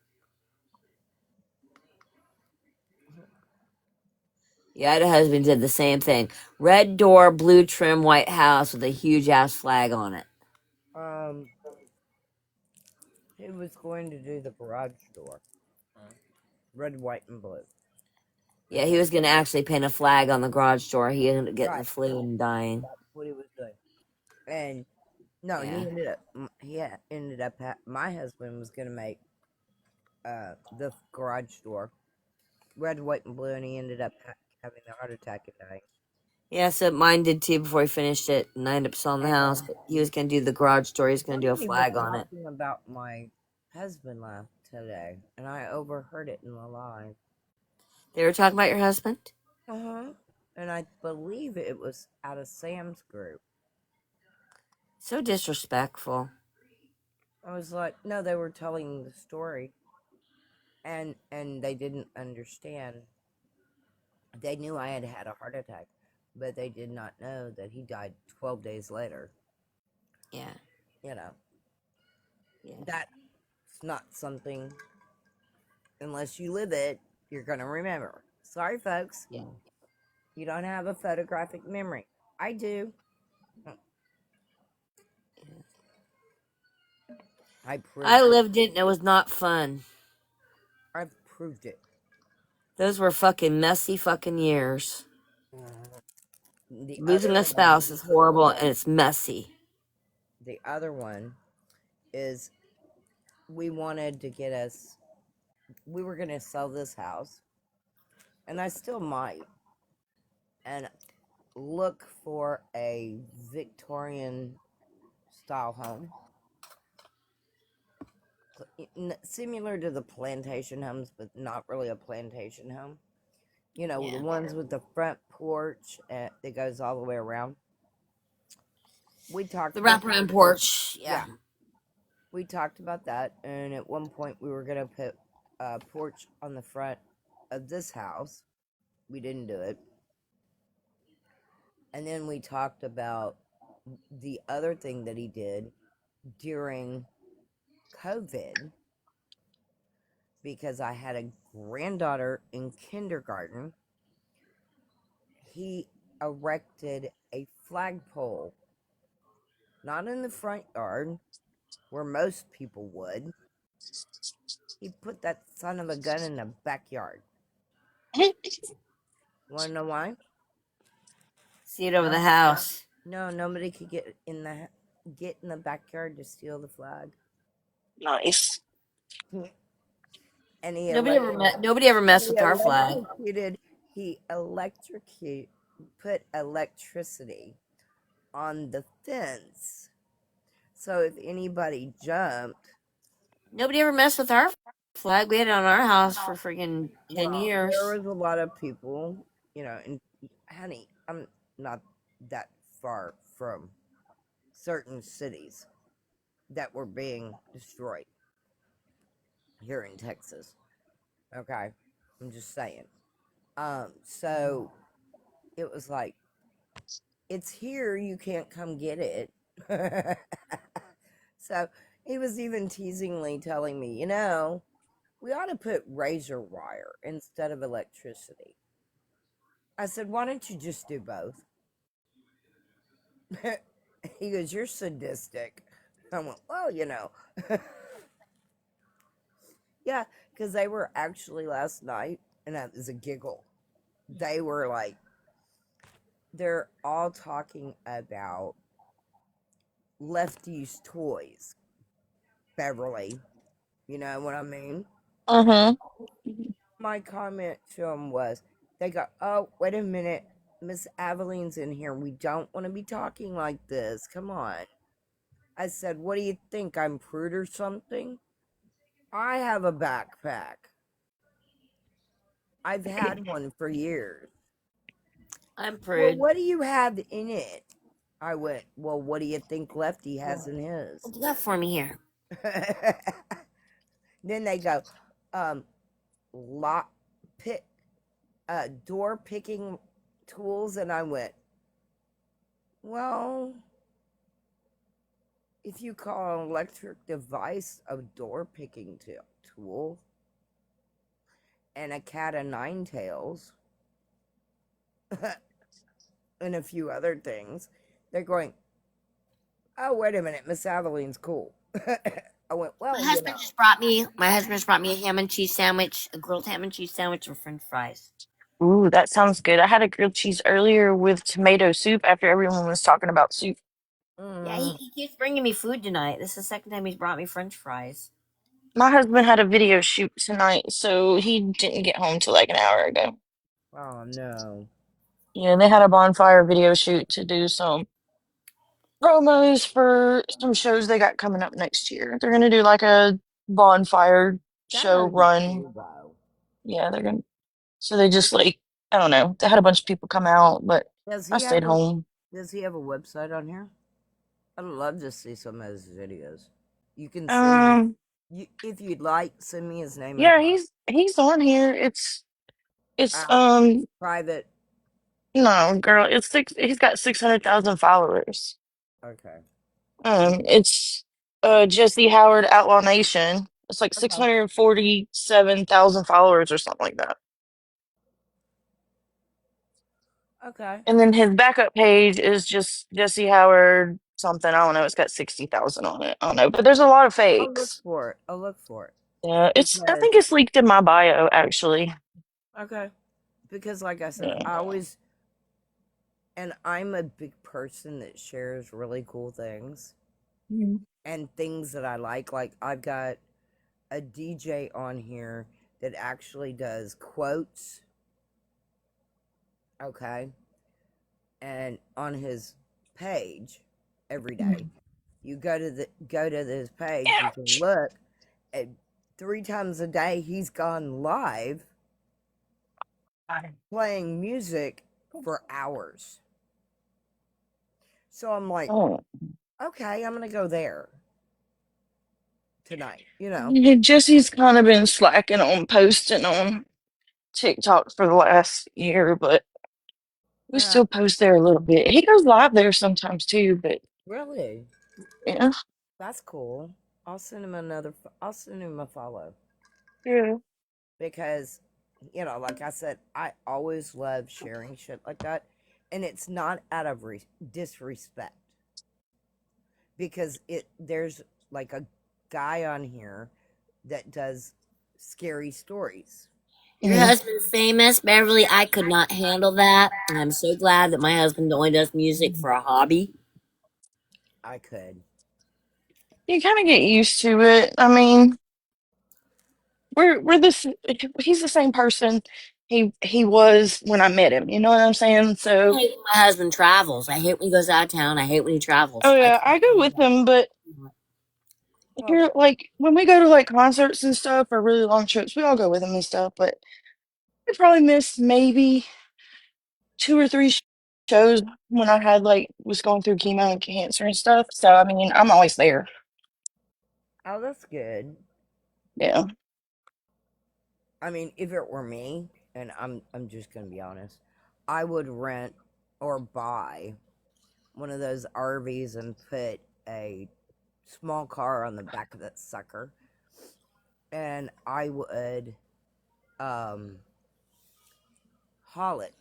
Yeah, I had a husband did the same thing. Red door, blue trim, white house with a huge ass flag on it. Um, he was going to do the garage door, Huh? red, white, and blue. Yeah, he was gonna actually paint a flag on the garage door. He ended up getting the Right, flu and dying. that's what he was doing. And no, Yeah. ended up. My husband was gonna make the garage door red, white, and blue, and he ended up having a heart attack and dying. Yeah, so mine did too before he finished it, and I ended up selling the house. And But he was gonna do the garage door. He was gonna do a somebody was flag on it. talking about my husband last today, and I overheard it in the live. They were talking about your husband. Uh huh. And I believe it was out of Sam's group. So disrespectful. I was like, no, they were telling the story, and they didn't understand. They knew I had had a heart attack, but they did not know that he died 12 days later. Yeah. You know, Yeah. that's not something, unless you live it, you're going to remember. Sorry, folks. Yeah. You don't have a photographic memory. I do. I I proved it. lived it and it was not fun. I've proved it. Those were fucking messy fucking years. The Losing other a one, spouse is horrible and it's messy. the other one is we wanted to get us, we were going to sell this house, and I still might, and look for a Victorian style home. Similar to the plantation homes, but not really a plantation home. You know, the Yeah. ones with the front porch that goes all the way around. We talked The about, wraparound porch. yeah, Yeah. we talked about that, and at one point we were gonna put a porch on the front of this house. We didn't do it, and then we talked about the other thing that he did during COVID, because I had a granddaughter in kindergarten. He erected a flagpole, not in the front yard where most people would. He put that son of a gun in the backyard. Want to know why? See it over No, the house. no, nobody could get in the backyard to steal the flag. Nice. And he Nobody ever messed he with our flag. electrocuted he electrocute put electricity on the fence. So if anybody jumped, Nobody ever messed with our flag. We had it on our house for freaking 10 well, there years. was a lot of people, and honey, I'm not that far from certain cities that were being destroyed here in Texas. Okay. I'm just saying. So it was like, it's here, you can't come get it. So he was even teasingly telling me, we ought to put razor wire instead of electricity. I said, why don't you just do both? He goes, you're sadistic. I went, well, yeah, because they were actually last night, and that was a giggle. They were like, they're all talking about Lefty's toys, Beverly. You know what I mean? Uh huh. My comment to them was, they go, oh, wait a minute. Miss Aveline's in here. We don't want to be talking like this. Come on. I said, what do you think? I'm prude or something? I have a backpack. I've had one for years. I'm Well, prude. what do you have in it? I went, well, what do you think Lefty has in Well, his? do that for me here. Then they go, um, lock pick door picking tools, and I went, well, if you call an electric device a door picking tool and a cat of nine tails and a few other things, they're going, oh, wait a minute, Miss Aveline's cool. I went, well, My husband just brought me a ham and cheese sandwich, a grilled ham and cheese sandwich, and French fries. Ooh, that sounds good. I had a grilled cheese earlier with tomato soup after everyone was talking about soup. Yeah, mm, he keeps bringing me food tonight. This is the second time he's brought me French fries. My husband had a video shoot tonight, so he didn't get home till like an hour ago. oh no. Yeah, they had a bonfire video shoot to do some promos for some shows they got coming up next year. They're gonna do like a bonfire That show ought to be run. cool, though. Yeah, they're gonna. So they just like I don't know. They had a bunch of people come out, but Does I he stayed have a home. Does he have a website on here? I'd love to see some of his videos. You can send me, Um, if you'd like, send me his name and yeah, phone. he's on here. It's Uh, Private. no girl. It's six. He's got 600,000 followers. Okay. It's Jesse Howard Outlaw Nation. It's like Okay. 647,000 followers or something like that. Okay. And then his backup page is just Jesse Howard something. I don't know. It's got 60,000 on it. I don't know, but there's a lot of I'll look fakes. for it. I'll look for it Yeah, I because think it's leaked in my bio actually. okay. Because like I said, Yeah. I always and I'm a big person that shares really cool things Mhm. and things that I like. Like I've got a DJ on here that actually does quotes. Okay. And on his page every day. You go to this page, you can Ouch. look at 3 times a day he's gone live playing music for hours. So I'm like, Oh. okay, I'm gonna go there tonight, Yeah, Jesse's kind of been slacking on posting on TikTok for the last year, but we Uh, still post there a little bit. He goes live there sometimes too, but really? yeah. That's cool. I'll send him a follow Yeah. because, like I said, I always love sharing shit like that. And it's not out of disrespect because there's like a guy on here that does scary stories. Your Mhm. husband's famous, Beverly. I could not handle that. I'm so glad that my husband only does music for a hobby. I could. You kind of get used to it. I mean, we're this. He's the same person he was when I met him. You know what I'm saying? I So, hate when my husband travels. I hate when he goes out of town. I hate when he travels. oh I yeah, can't I go do with that. him, but Well, here, like when we go to like concerts and stuff or really long trips, we all go with him and stuff. But I probably missed maybe two or three shows when I had like was going through chemo and cancer and stuff. So I mean, I'm always there. oh, that's good. Yeah. I mean, if it were me, and I'm just gonna be honest, I would rent or buy one of those RVs and put a small car on the back of that sucker, and I would um haul it,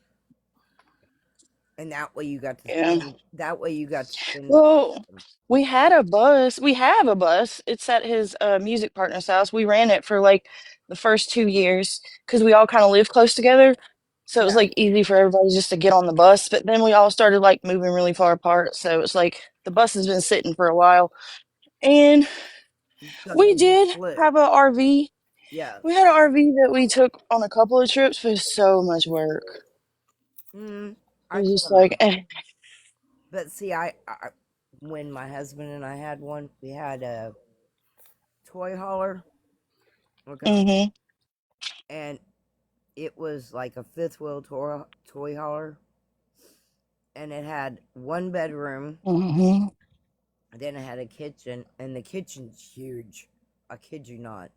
and that way you got to Yeah. spend. That way you got to spend. Well, we had a bus. We have a bus. It's at his music partner's house. We ran it for like the first 2 years because we all kind of lived close together. So it was Yeah, like easy for everybody just to get on the bus. But then we all started like moving really far apart. So it's like the bus has been sitting for a while. And so we you did split. have a RV. Yeah. We had an RV that we took on a couple of trips, but it's so much work. It I was can just like, imagine. But see, when my husband and I had one, we had a toy hauler. Okay, mm-hmm, and it was like a fifth wheel toy hauler, and it had one bedroom. mm-hmm. Then it had a kitchen, and the kitchen's huge. I kid you not.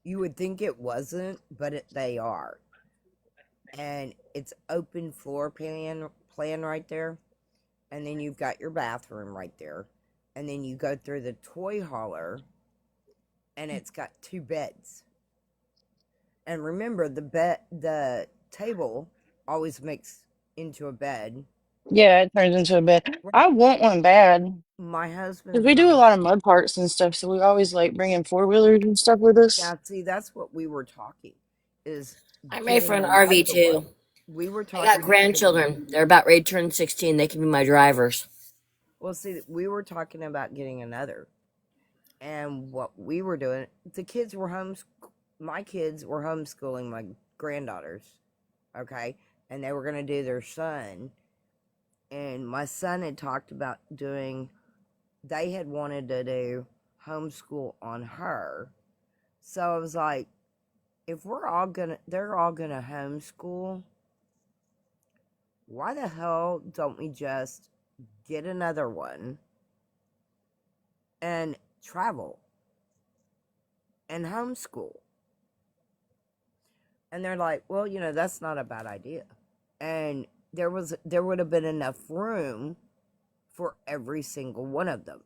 You would think it wasn't, but they are. And it's open floor plan right there, and then you've got your bathroom right there, and then you go through the toy hauler, and it's got two beds. And remember, the table always makes into a bed. Yeah, it turns into a bed. Right. I want one bad. My Because husband we and do a I. lot of mud parts and stuff, so we always like bring in four-wheelers and stuff with us. Yeah, see, that's what we were talking is I'm ready for getting an RV another one. too. We were I got talking about getting. grandchildren. They're about ready to turn 16. They can be my drivers. Well, see, we were talking about getting another, and what we were doing. The kids were My kids were homeschooling my granddaughters. Okay, and they were gonna do their son, and my son had talked about doing. They had wanted to do homeschool on her, so I was like, if they're all gonna homeschool, why the hell don't we just get another one and travel and homeschool? And they're like, well, that's not a bad idea. And there would have been enough room for every single one of them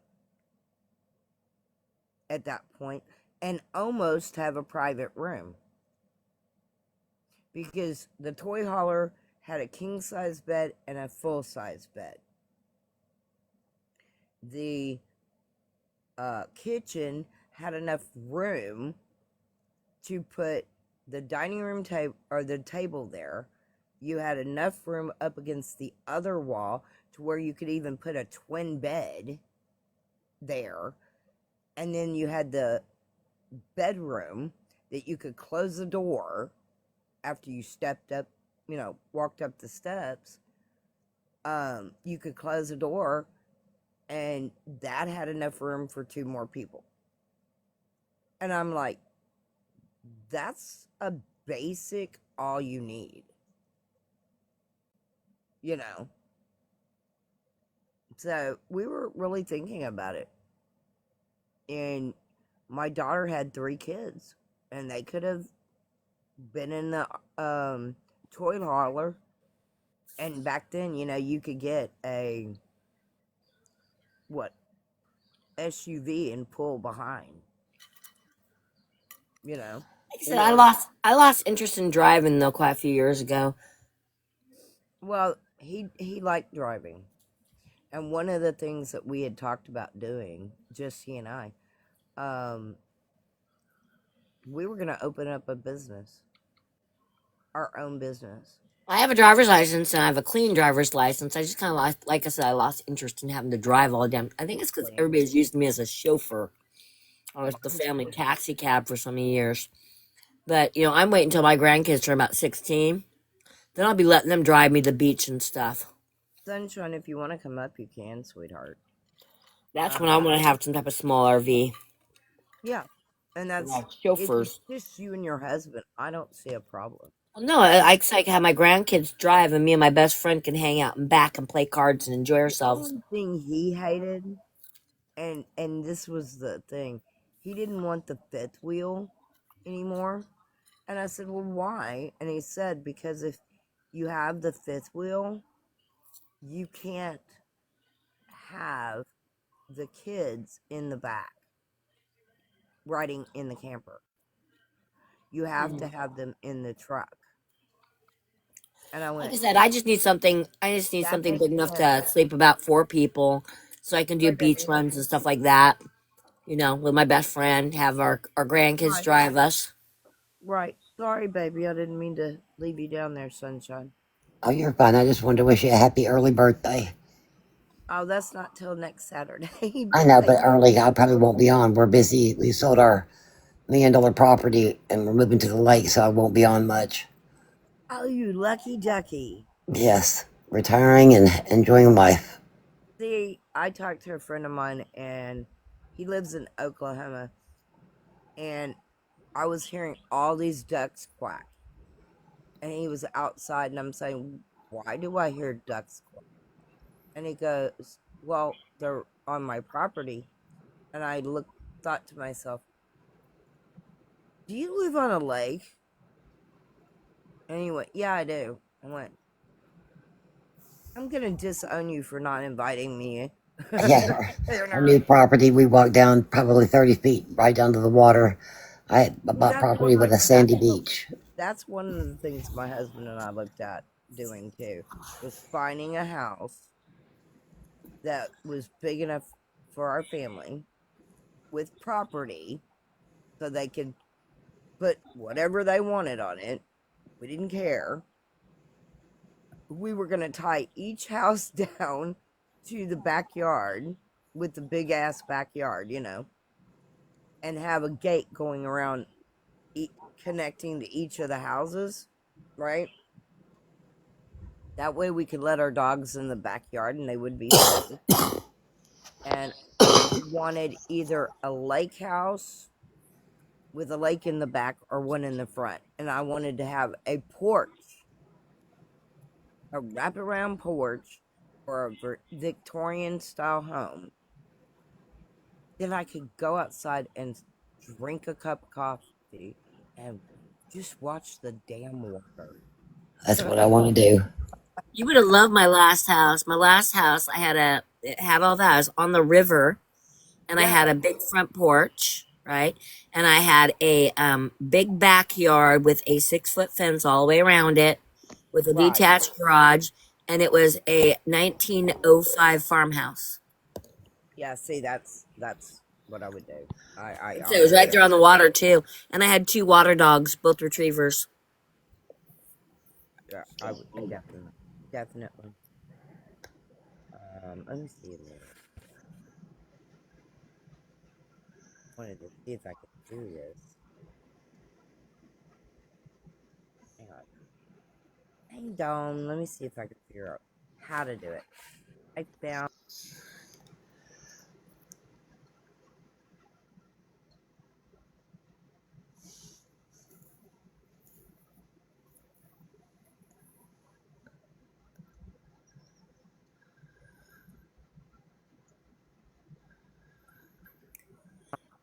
at that point, and almost have a private room, because the toy hauler had a king size bed and a full size bed. The kitchen had enough room to put the dining room table or the table there. You had enough room up against the other wall to where you could even put a twin bed there. And then you had the bedroom that you could close the door after you stepped up, walked up the steps. You could close the door, and that had enough room for two more people. And I'm like, that's a basic all you need, you know? So we were really thinking about it. And my daughter had 3 kids, and they could have been in the toy hauler. And back then, you could get a what SUV and pull behind, you know, Like I said, I or lost I lost interest in driving though quite a few years ago. well, he liked driving. And one of the things that we had talked about doing, just he and I, um, we were going to open up a business, our own business. I have a driver's license and I have a clean driver's license. I just kind of lost, like I said, I lost interest in having to drive all the damn. I think it's because Clean. everybody's used me as a chauffeur. I was the family Clean. taxi cab for so many years. But I'm waiting until my grandkids are about 16. Then I'll be letting them drive me to the beach and stuff. Sunshine, if you want to come up, you can, sweetheart. That's when I Um, want to have some type of small RV. yeah, and We that's have if it's chauffeurs. just you and your husband, I don't see a problem. Well, no, I can have my grandkids drive, and me and my best friend can hang out in back and play cards and enjoy The ourselves. only thing he hated, and this was the thing, he didn't want the fifth wheel anymore. And I said, well, why? And he said, because if you have the fifth wheel, you can't have the kids in the back riding in the camper. You have to have them in the truck. And I Like I went, said, I just need something. I just need that something makes big enough sense. to sleep about 4 people, so I can do Right, beach baby. runs and stuff like that. With my best friend, have our grandkids Right, drive us. right. Sorry, baby. I didn't mean to leave you down there, sunshine. Oh, you're fine. I just wanted to wish you a happy early birthday. Oh, that's not till next Saturday, I but know, but thank you. early, I probably won't be on. We're busy. We sold our $1 million property and we're moving to the lake, so I won't be on much. Oh, you lucky ducky. Yes, retiring and enjoying life. See, I talked to a friend of mine, and he lives in Oklahoma, and I was hearing all these ducks quack, and he was outside, and I'm saying, why do I hear ducks quack? And he goes, well, they're on my property. And I thought to myself, do you live on a lake? And he went, yeah, I do. I went, I'm gonna disown you for not inviting me. Yeah, our new property, we walked down probably 30 feet right down to the water. I Well, bought property with a sandy beach. that's one of the things my husband and I looked at doing too, was finding a house that was big enough for our family with property so they could put whatever they wanted on it. We didn't care. We were going to tie each house down to the backyard with the big ass backyard, and have a gate going around connecting to each of the houses, right? That way we could let our dogs in the backyard and they would be safe. And we wanted either a lake house with a lake in the back or one in the front. And I wanted to have a porch, a wraparound porch or a Victorian style home. Then I could go outside and drink a cup of coffee and just watch the damn water. That's what I want to do. You would have loved my last house. My last house, I had all that. I was on the river, and I Yeah, had a big front porch, right? And I had a big backyard with a 6 foot fence all the way around it, with a right. detached garage, and it was a 1905 farmhouse. Yeah, see, that's what I would do. I So it was honestly, right there on the water too, and I had 2 water dogs, both retrievers. yeah, I would definitely, definitely. Let me see there. Wanted to see if I could do this. Hang on. Hang on. Let me see if I can figure out how to do it. I found.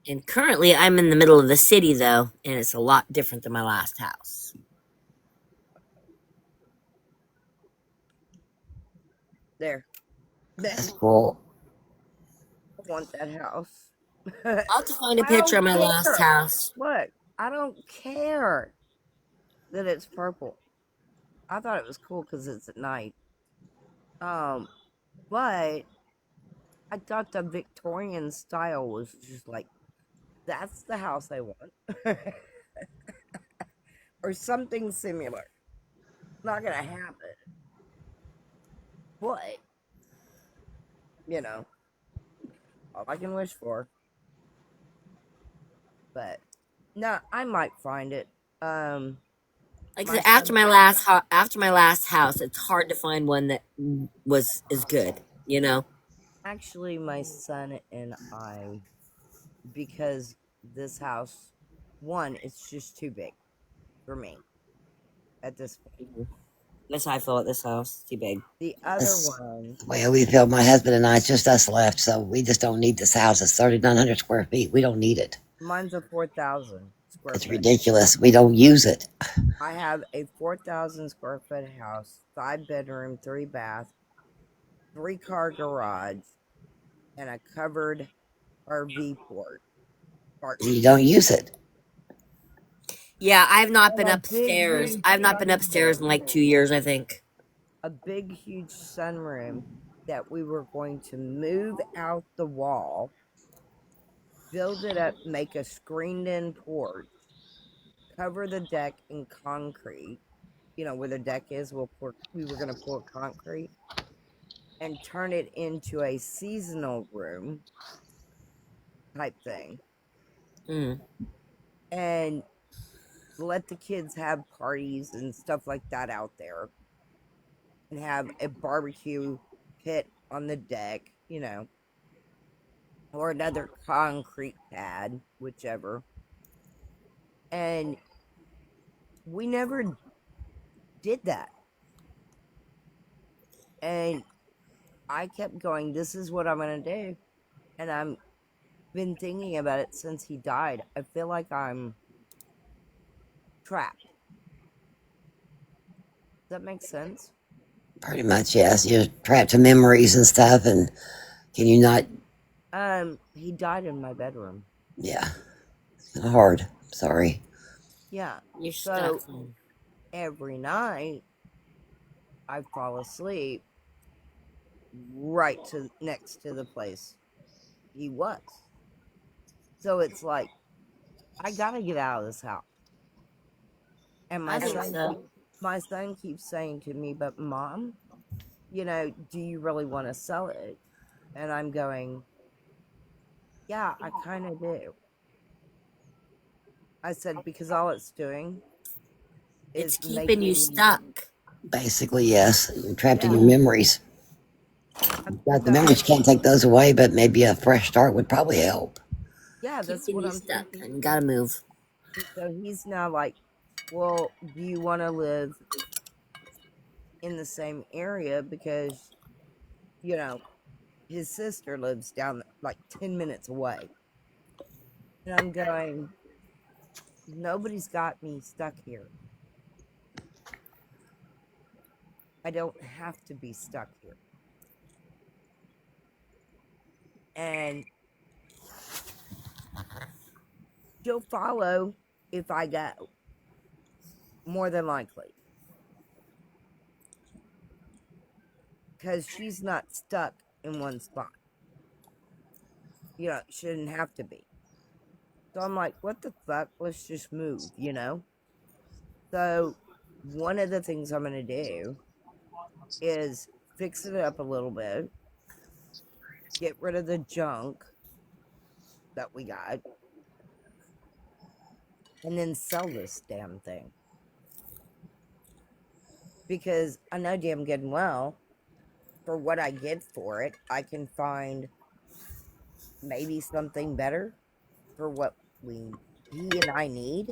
And currently, I'm in the middle of the city though, and it's a lot different than my last house. There. That's I cool. want that house. I'll have to find a I picture don't of my last care. house. Look, I don't care that it's purple. I thought it was cool because it's at night. Um, but I thought the Victorian style was just like that's the house I want, or something similar. Not gonna happen, but you know, all I can wish for. But no, I might find it. Um, Like I my said, after son, my last after my last house, it's hard to find one that was is good. You know. actually, my son and I, because this house, one, it's just too big for me at this point. That's how I feel at this house. Too big. The other That's one, the way we feel. My husband and I, it's just us left, so we just don't need this house. It's 3,900 square feet. We don't need it. mine's a 4,000 square It's foot. ridiculous. We don't use it. I have a 4,000 square foot house, 5 bedroom, 3 bath, 3 car garage, and a covered RV You parking. don't use it. Yeah, I have not And been a big, upstairs. huge I have not been upstairs in like sunroom. 2 years, I think. A big, huge sunroom that we were going to move out the wall, build it up, make a screened in porch, cover the deck in concrete. You know, where the deck is, we were going to pour concrete and turn it into a seasonal room type thing Mm. and let the kids have parties and stuff like that out there and have a barbecue pit on the deck, or another concrete pad, whichever. And we never did that. And I kept going, this is what I'm going to do. And I've been thinking about it since he died. I feel like I'm trapped. Does that make sense? Pretty much, yes. You're trapped to memories and stuff, and can you not? He died in my bedroom. Yeah, it's kinda hard. Sorry. Yeah. You're So stuck. Then. every night I fall asleep right to next to the place he was. So it's like I gotta get out of this house. And I think so. my son keeps saying to me, "But mom, do you really want to sell it?" And I'm going, "Yeah, I kind of do." I said because all it's doing It's is keeping you making, stuck. Basically, yes. You're trapped in yeah. your memories. Got the memories. Can't take those away, but maybe a fresh start would probably help. Yeah, that's Keeping what you I'm stuck, thinking. and you gotta move. And so he's now like, "Well, do you want to live in the same area because you know his sister lives down like 10 minutes away?" And I'm going, "Nobody's got me stuck here. I don't have to be stuck here." And she'll follow if I go, more than likely, because she's not stuck in one spot. Shouldn't have to be. So I'm like, what the fuck? Let's just move. So one of the things I'm going to do is fix it up a little bit, get rid of the junk that we got, and then sell this damn thing. Because I know damn good and well, for what I get for it, I can find maybe something better for what he and I need.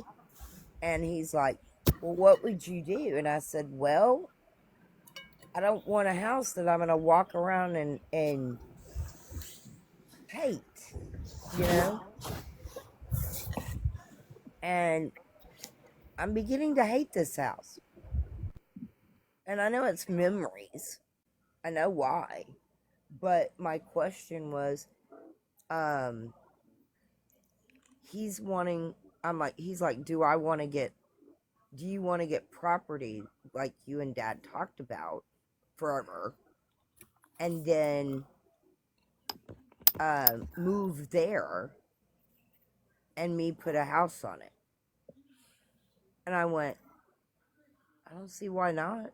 And he's like, "Well, what would you do?" And I said, "Well, I don't want a house that I'm gonna walk around and hate, you know? And I'm beginning to hate this house. And I know it's memories. I know why. But my question was, um, he's wanting he's like, do you want to get property like you and dad talked about forever and then move there and me put a house on it? And I went, I don't see why not.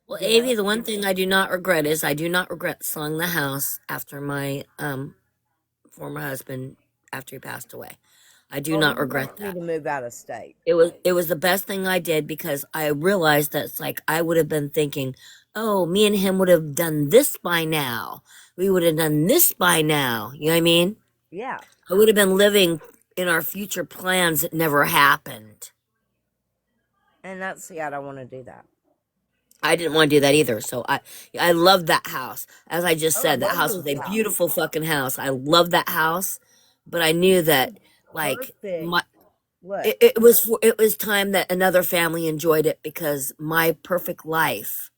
Well, You Avi, know? the one thing I do not regret is I do not regret selling the house after my former husband after he passed away. I do Well, not he regret wants me that. to move out of state. It was the best thing I did because I realized that it's like I would have been thinking, oh, me and him would have done this by now. We would have done this by now. You know what I mean? Yeah, I would have been living in our future plans that never happened. and that's see, I don't want to do that. I didn't want to do that either. So I love that house. As I just Oh, I said, that love house this was a house. beautiful fucking house. I love that house, but I knew that like Perfect. my Look, it was time that another family enjoyed it because my perfect life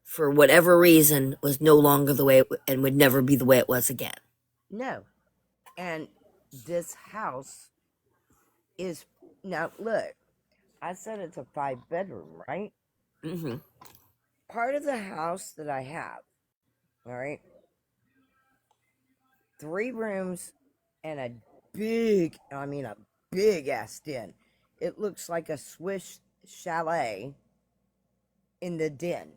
for whatever reason was no longer the way and would never be the way it was again. no, and this house is now. Look, I said it's a 5 bedroom, right? Hmm. Part of the house that I have, all right, 3 rooms and a I mean, a big ass den. It looks like a Swiss chalet in the den.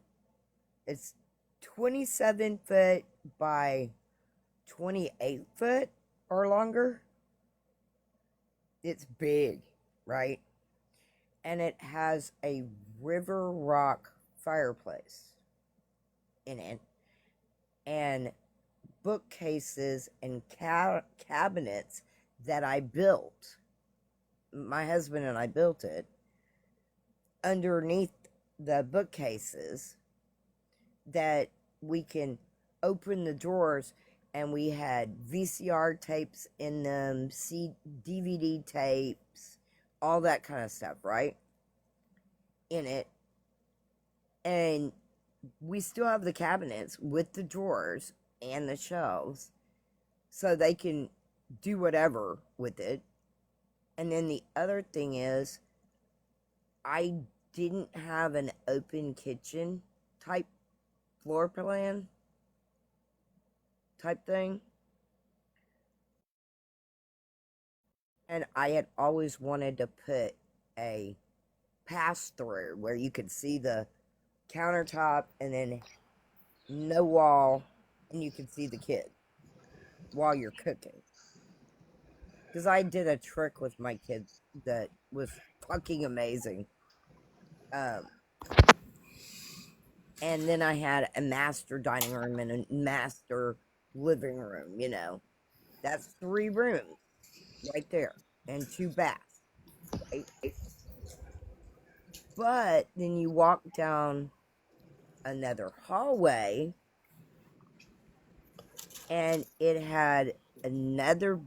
It's 27 foot by 28 foot or longer. It's big, right? And it has a river rock fireplace in it and bookcases and cabinets that I built. My husband and I built it underneath the bookcases that we can open the drawers, and we had VCR tapes in them, DVD tapes, all that kind of stuff, right? In it. And we still have the cabinets with the drawers and the shelves so they can do whatever with it. And then the other thing is, I didn't have an open kitchen type floor plan type thing. And I had always wanted to put a pass through where you could see the countertop and then no wall and you could see the kid while you're cooking. Because I did a trick with my kids that was fucking amazing. Um, and then I had a master dining room and a master living room, you know. That's 3 rooms right there and 2 baths, right? But then you walk down another hallway and it had another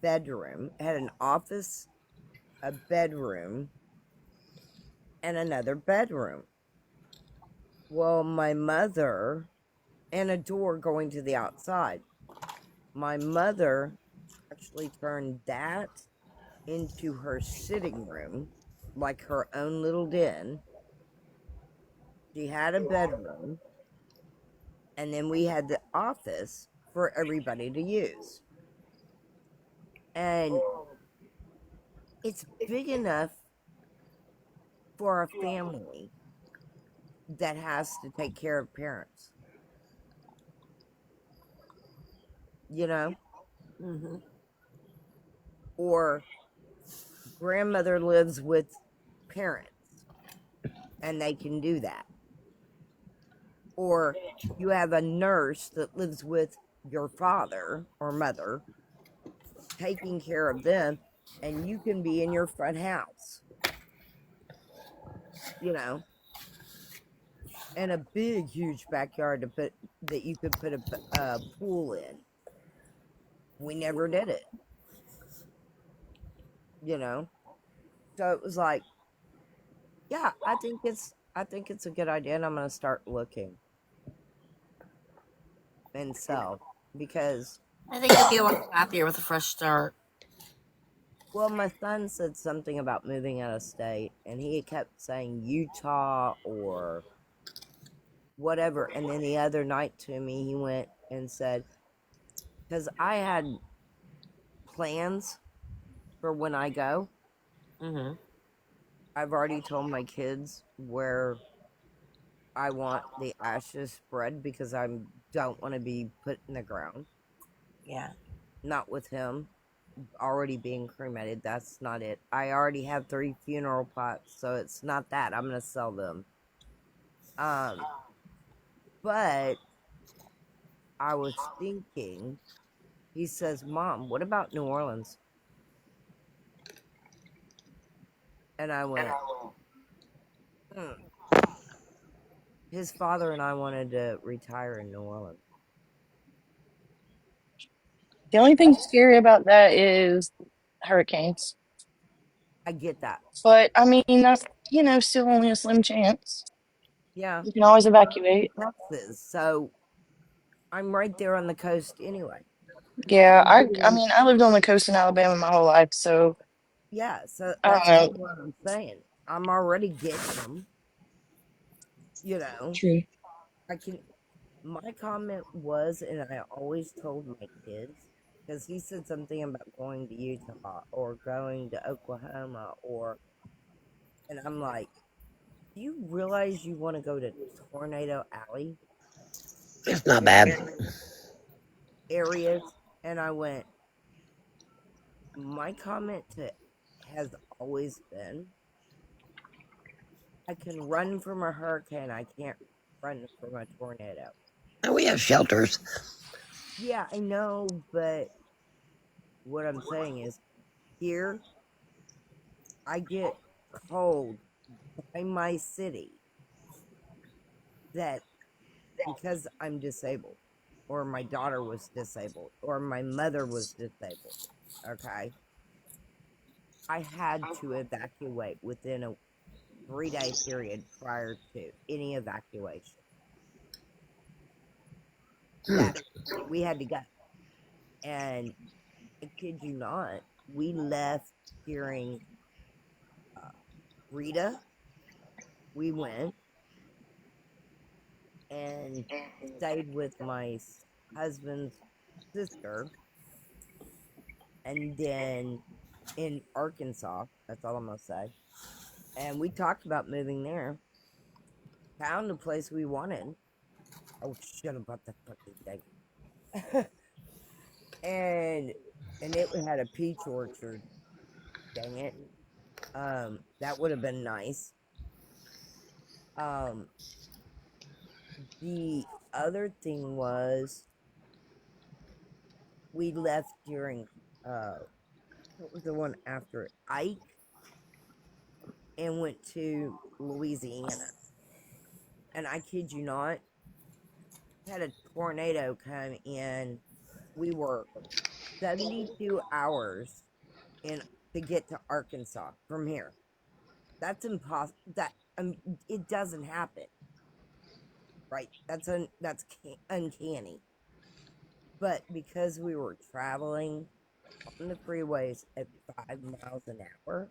bedroom. It had an office, a bedroom, and another bedroom. Well, my mother, and a door going to the outside. My mother actually turned that into her sitting room, like her own little den. She had a bedroom, and then we had the office for everybody to use. And it's big enough for a family that has to take care of parents, you know, Hmm. or grandmother lives with parents and they can do that, or you have a nurse that lives with your father or mother taking care of them, and you can be in your front house, you know, and a big, huge backyard to put that you could put a pool in. We never did it, you know, so it was like, yeah, I think it's a good idea, and I'm gonna start looking and sell because, I think you'll be a lot happier with a fresh start. well, my son said something about moving out of state, and he kept saying Utah or whatever, and then the other night to me, he went and said, because I had plans for when I go. Hmm. I've already told my kids where I want the ashes spread because I don't want to be put in the ground. Yeah. Not with him. already being cremated. That's not it. I already have 3 funeral plots, so it's not that. I'm gonna sell them. Um, but I was thinking, he says, Mom, what about New Orleans? And I went, hmm. His father and I wanted to retire in New Orleans. The only thing scary about that is hurricanes. I get that. But I mean, that's still only a slim chance. Yeah. You can always But I'm evacuate. in Texas, so I'm right there on the coast anyway. Yeah, I'm I getting, mean, I lived on the coast in Alabama my whole life, so yeah, so I don't that's kind know. of what I'm saying. I'm already getting them, you know. True. I can, my comment was, and I always told my kids, because he said something about going to Utah or going to Oklahoma, and I'm like, do you realize you want to go to Tornado Alley It's not and bad. areas? And I went, my comment to has always been, I can run from a hurricane, I can't run from a tornado. And we have shelters. Yeah, I know, but what I'm saying is, here I get cold by my city that because I'm disabled, or my daughter was disabled, or my mother was disabled, okay, I had to evacuate within a 3-day period prior to any evacuation. Hmm. That we had to go. And I kid you not, we left during uh, Rita. We went and stayed with my husband's sister, and then in Arkansas. That's all I'm gonna say. And we talked about moving there. Found the place we wanted. Oh, shit about the fucking thing. and it had a peach orchard. Dang it. That would have been nice. Um, the other thing was we left during what was the one after it? Ike, and went to Louisiana. And I kid you not, had a tornado come in. We were 72 hours in to get to Arkansas from here. That's impossible. That it doesn't happen, right? Uncanny. But because we were traveling on the freeways at 5 miles an hour,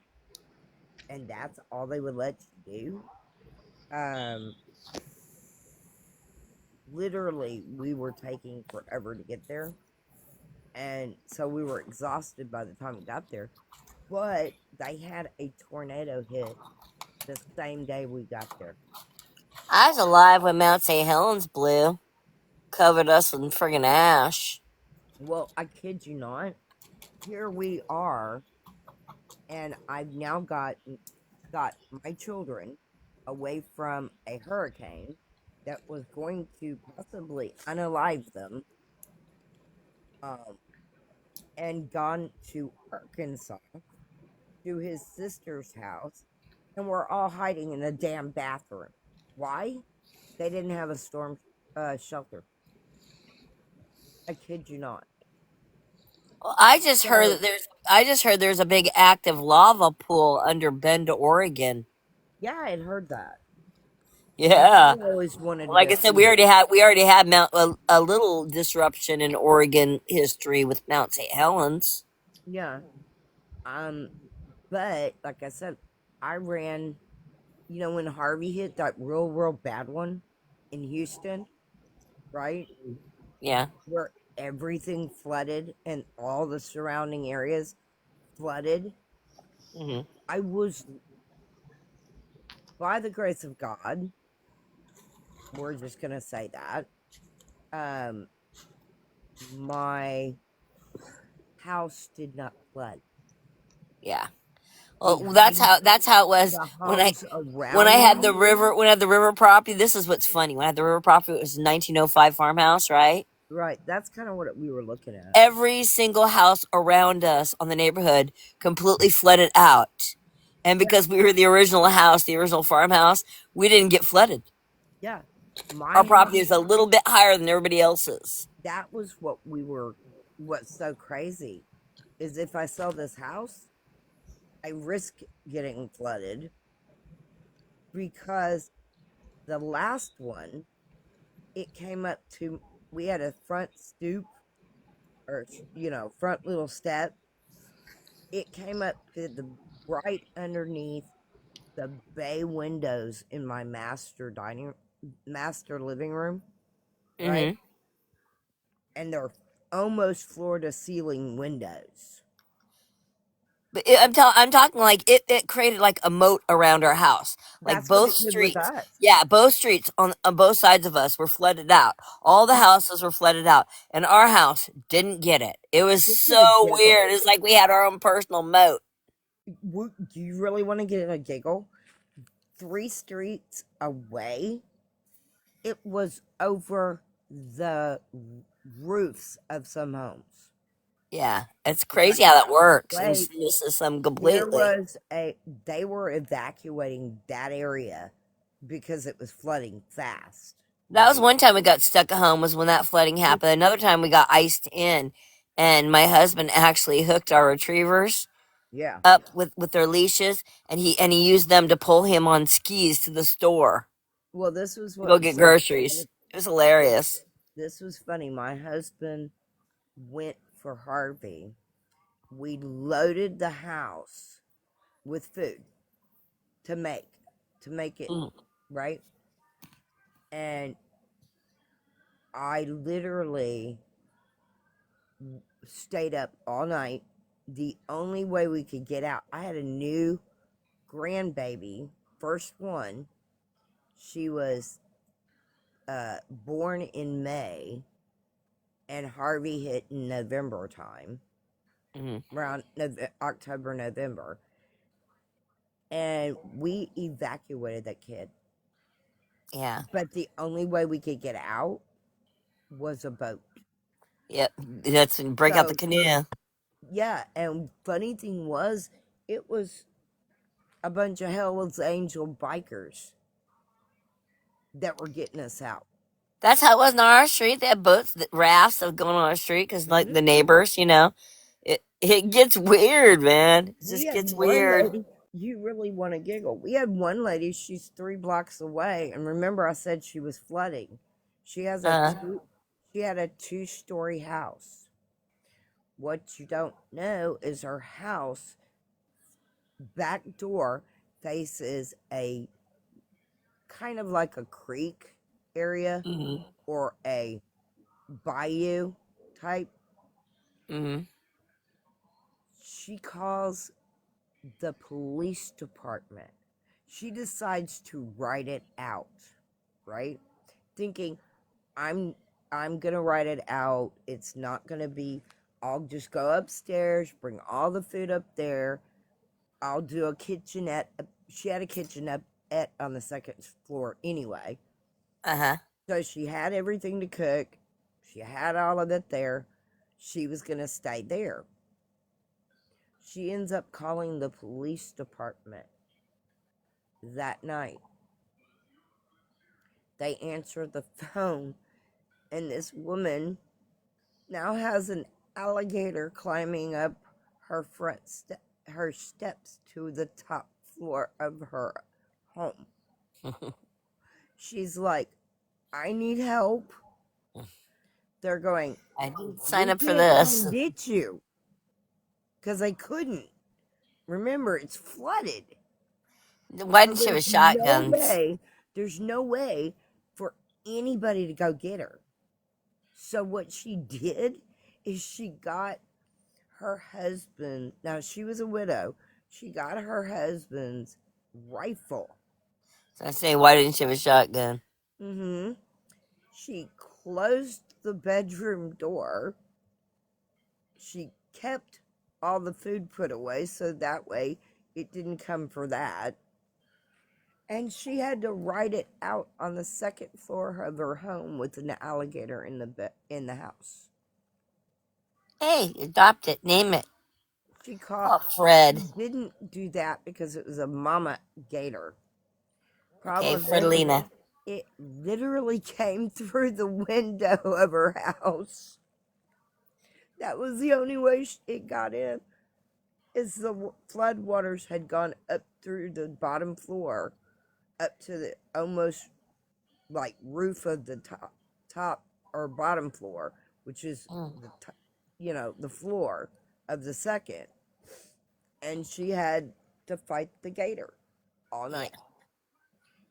and that's all they would let you do. Literally, we were taking forever to get there, and so we were exhausted by the time we got there. But they had a tornado hit the same day we got there. I was alive when Mount St. Helens blew, covered us in friggin' ash. Well, I kid you not. Here we are, and I've now got my children away from a hurricane that was going to possibly unalive them, um, and gone to Arkansas to his sister's house, and we're all hiding in the damn bathroom. Why? They didn't have a storm shelter. I kid you not. Well, So I just heard there's a big active lava pool under Bend, Oregon. yeah, I had heard that, and Yeah. I always wanted to Like go I said, see it. we already had a little disruption in Oregon history with Mount St. Helens. Yeah. Um, but like I said, I ran. When Harvey hit that real bad one in Houston, right? Yeah. Where everything flooded and all the surrounding areas flooded. Hmm. I was, by the grace of God, we're just gonna say that. Um, my house did not flood. Yeah. Well, Behind that's how it was the when I homes when I around had me, the river when I had the river property. This is what's funny. When I had the river property, it was a 1905 farmhouse, right? right? That's kind of what we were looking at. Every single house around us on the neighborhood completely flooded out. And Yeah, because we were the original house, the original farmhouse, we didn't get flooded. yeah. My Our property house, is a little bit higher than everybody else's. that was what we were. What's so crazy is if I sell this house, I risk getting flooded because the last one, it came up to, we had a front stoop or, front little step. It came up to the right underneath the bay windows in my master living room, right? Hmm. And they're almost floor to ceiling windows. But I'm talking like it created like a moat around our house. Like That's what both it did with streets, us. yeah, both streets on both sides of us were flooded out. All the houses were flooded out, and our house didn't get it. It was Just get a so giggle. weird. It's like we had our own personal moat. Do you really want to get a giggle? 3 streets away, it was over the roofs of some homes. Yeah, it's But crazy how that works in wait, school system there completely. was they were evacuating that area because it was flooding fast, That was right? one time we got stuck at home was when that flooding happened. Another time we got iced in, and my husband actually hooked our retrievers Yeah. up with their leashes, and he used them to pull him on skis to the store Well, this was to what go was get so groceries. It was hilarious. this was funny. My husband went for Harvey. We loaded the house with food to make it, Mm. right? And I literally stayed up all night. The only way we could get out, I had a new grandbaby, first one. She was born in May, and Harvey hit in November time, Mhm. around October, November. And we evacuated that kid. Yeah. But the only way we could get out was a boat. Yep. That's break out the So, canoe. yeah, and funny thing was, it was a bunch of Hell's Angel bikers that were getting us out. That's how it was on our street. They had boats, rafts of going on our street because like Mhm. the neighbors, it gets weird, man. It We just had gets one weird. lady, you really want to giggle. We had one lady, she's 3 blocks away, and remember I said she was flooding. She has a Uh, two she had a 2-story house. What you don't know is her house back door faces a kind of like a creek area mhm. or a bayou type. Mhm. She calls the police department. She decides to write it out, right? Thinking I'm going to write it out. It's not going to be, I'll just go upstairs, bring all the food up there. I'll do a kitchenette. She had a kitchenette on the second floor anyway. Uh huh. So she had everything to cook. She had all of it there. She was going to stay there. She ends up calling the police department that night. They answer the phone, and this woman now has an alligator climbing up her her steps to the top floor of her home. She's like, I need help. They're going, I didn't sign we up for can't this. come get you because they couldn't. Remember, it's flooded. Why So didn't she have a shotguns? there's no way for anybody to go get her. So what she did is she got her husband, now she was a widow, she got her husband's rifle. So I say, why didn't she have a shotgun? She closed the bedroom door. she kept all the food put away so that way it didn't come for that. And she had to write it out on the second floor of her home with an alligator in the house. Hey, adopt it. Name it. She caught. Oh, Fred. She didn't do that because it was a mama gator. Okay, Problem is, Fredlina. it literally came through the window of her house. That was the only way it got in. Is the flood waters had gone up through the bottom floor, up to the almost like roof of the top or bottom floor, which is the the floor of the second, and she had to fight the gator all Yeah. night.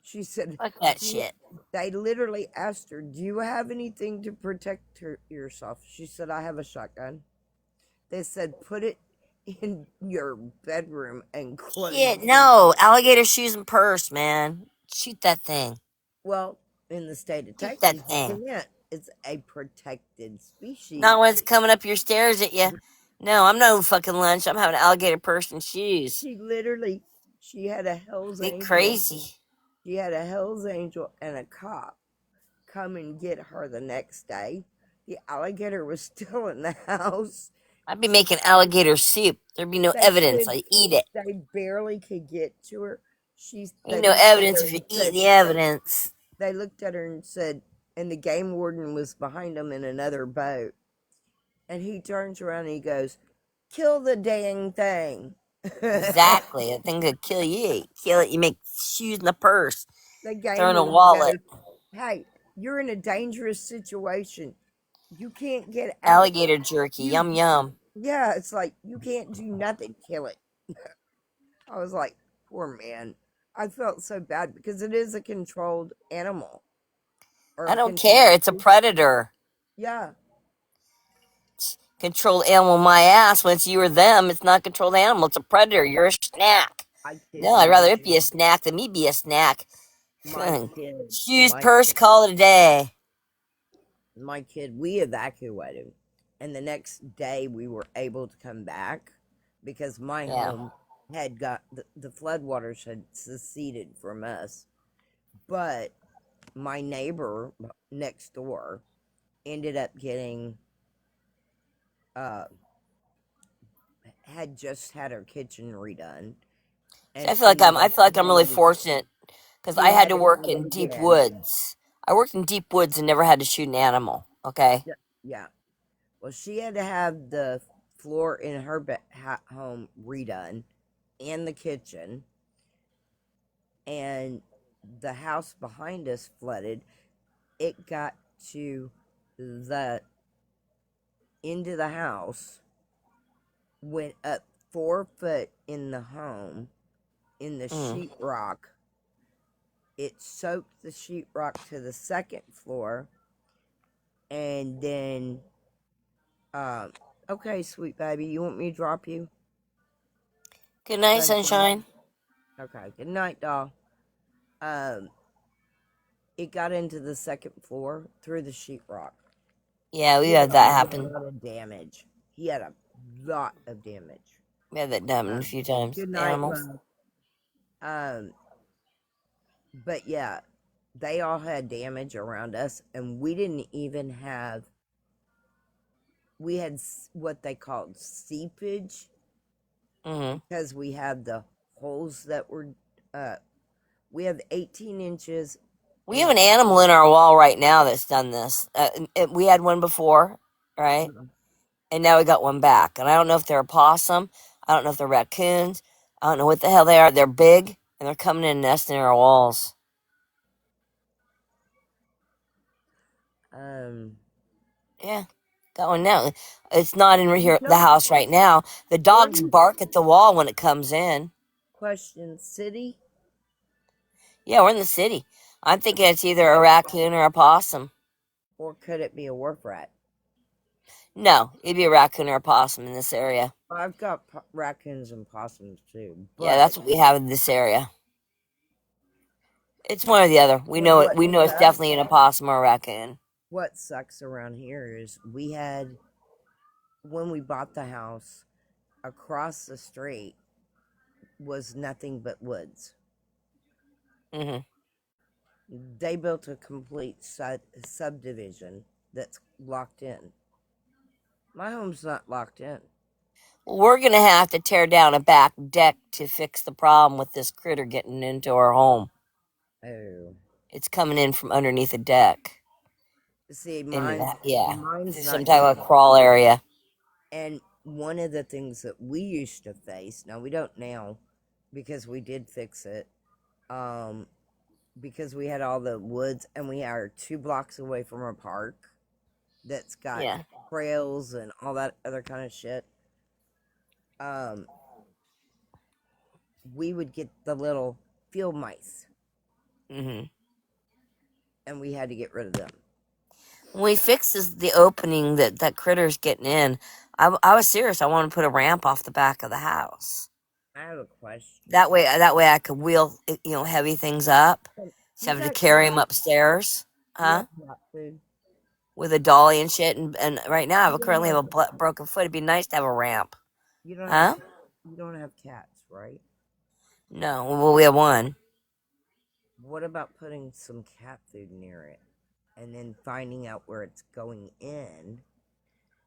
She said, Fuck that shit. they literally asked her, "Do you have anything to protect yourself?" She said, "I have a shotgun." They said, "Put it in your bedroom and close Shit, the door." no. Alligator shoes and purse, man. Shoot that thing. Well, in the state of Shoot that Texas, you thing. can't. It's a protected species. Not when it's coming up your stairs at you. No, I'm no fucking lunch. I'm having alligator purse and shoes. She literally, she had a Hell's Get Angel. crazy. She had a Hell's Angel and a cop come and get her the next day. The alligator was still in the house. I'd be making alligator soup. There'd be no They evidence. could, I eat it. they barely could get to her. Ain't They no looked at evidence her if you and eat said, the evidence. they looked at her and said, and the game warden was behind them in another boat. And he turns around and he goes, "Kill the dang thing." Exactly. That thing could kill you. Kill it. You make shoes in the purse. The Throw game in a warden wallet. goes, "Hey, you're in a dangerous situation. You can't get out. Alligator jerky. You, Yum yum. yeah, it's like you can't do nothing. Kill it." I was like, poor man. I felt so bad because it is a controlled animal or I a don't care. controlled It's a species. predator. Yeah, Controlled animal, my ass. When it's you or them, it's not a controlled animal. It's a predator. You're a snack. I kid No, I'd you rather not. it be a snack than me be a snack. My kid, Shoes, purse, call it a day. my kid, we evacuated, and the next day we were able to come back because my Yeah. home had got the floodwaters had seceded from us, but my neighbor next door ended up getting uh had just had her kitchen redone See, and ended I up feel like I'm really having fortunate because I she had had to to work have it in deep again. woods. I worked in deep woods and never had to shoot an animal. Okay. Yeah. Well, she had to have the floor in her home redone and the kitchen, and the house behind us flooded. It got to the end of the house, went up 4 foot in the home, in the sheetrock. It soaked the sheetrock to the second floor, and then, okay, sweet baby, you want me to drop you? Good night, Sunshine? sunshine. Okay, good night, doll. Um, it got into the second floor through the sheetrock. Yeah, we He had had a that happen. lot of damage. He had a lot of damage. We had that happen a few times. Good night, Animals. love. But yeah, they all had damage around us, and we didn't even have. We had what they called seepage because we had the holes that were. We have 18 inches. We have an animal in our wall right now that's done this. We had one before, right? And now we got one back. And I don't know if they're a possum. I don't know if they're raccoons. I don't know what the hell they are. They're big and they're coming in and nesting in our walls. Yeah, got one now. It's not in here the house right now. The dogs bark at the wall when it comes in. Question: city? Yeah, we're in the city. I'm thinking it's either a raccoon or a possum. Or could it be a wharf rat? No, it'd be a raccoon or a possum in this area. I've got raccoons and possums too, Yeah, but that's what we have in this area. It's one or the other. We and know it. We know it's definitely an opossum or a raccoon. what sucks around here is we had when we bought the house, across the street was nothing but woods. Hmm. They built a complete subdivision that's locked in. My home's not locked in. We're gonna have to tear down a back deck to fix the problem with this critter getting into our home. Oh. It's coming in from underneath the deck See, into mine's that. Yeah, mine's some not type getting. of crawl area. And one of the things that we used to face, now we don't now, because we did fix it, um, because we had all the woods and we are 2 blocks away from a park that's got Yeah. trails and all that other kind of shit. Um, we would get the little field mice Hmm. and we had to get rid of them. When we fix the opening that critter's getting in, I was serious. I want to put a ramp off the back of the house. I have a question. That way I could wheel heavy things up instead You of to got carry them cat? upstairs, You huh? have cat food? With a dolly and shit. And right now You I don't currently have have a broken foot. It'd be nice to have a ramp, you don't have huh? you don't have cats, right? No, well we have one. What about putting some cat food near it and then finding out where it's going in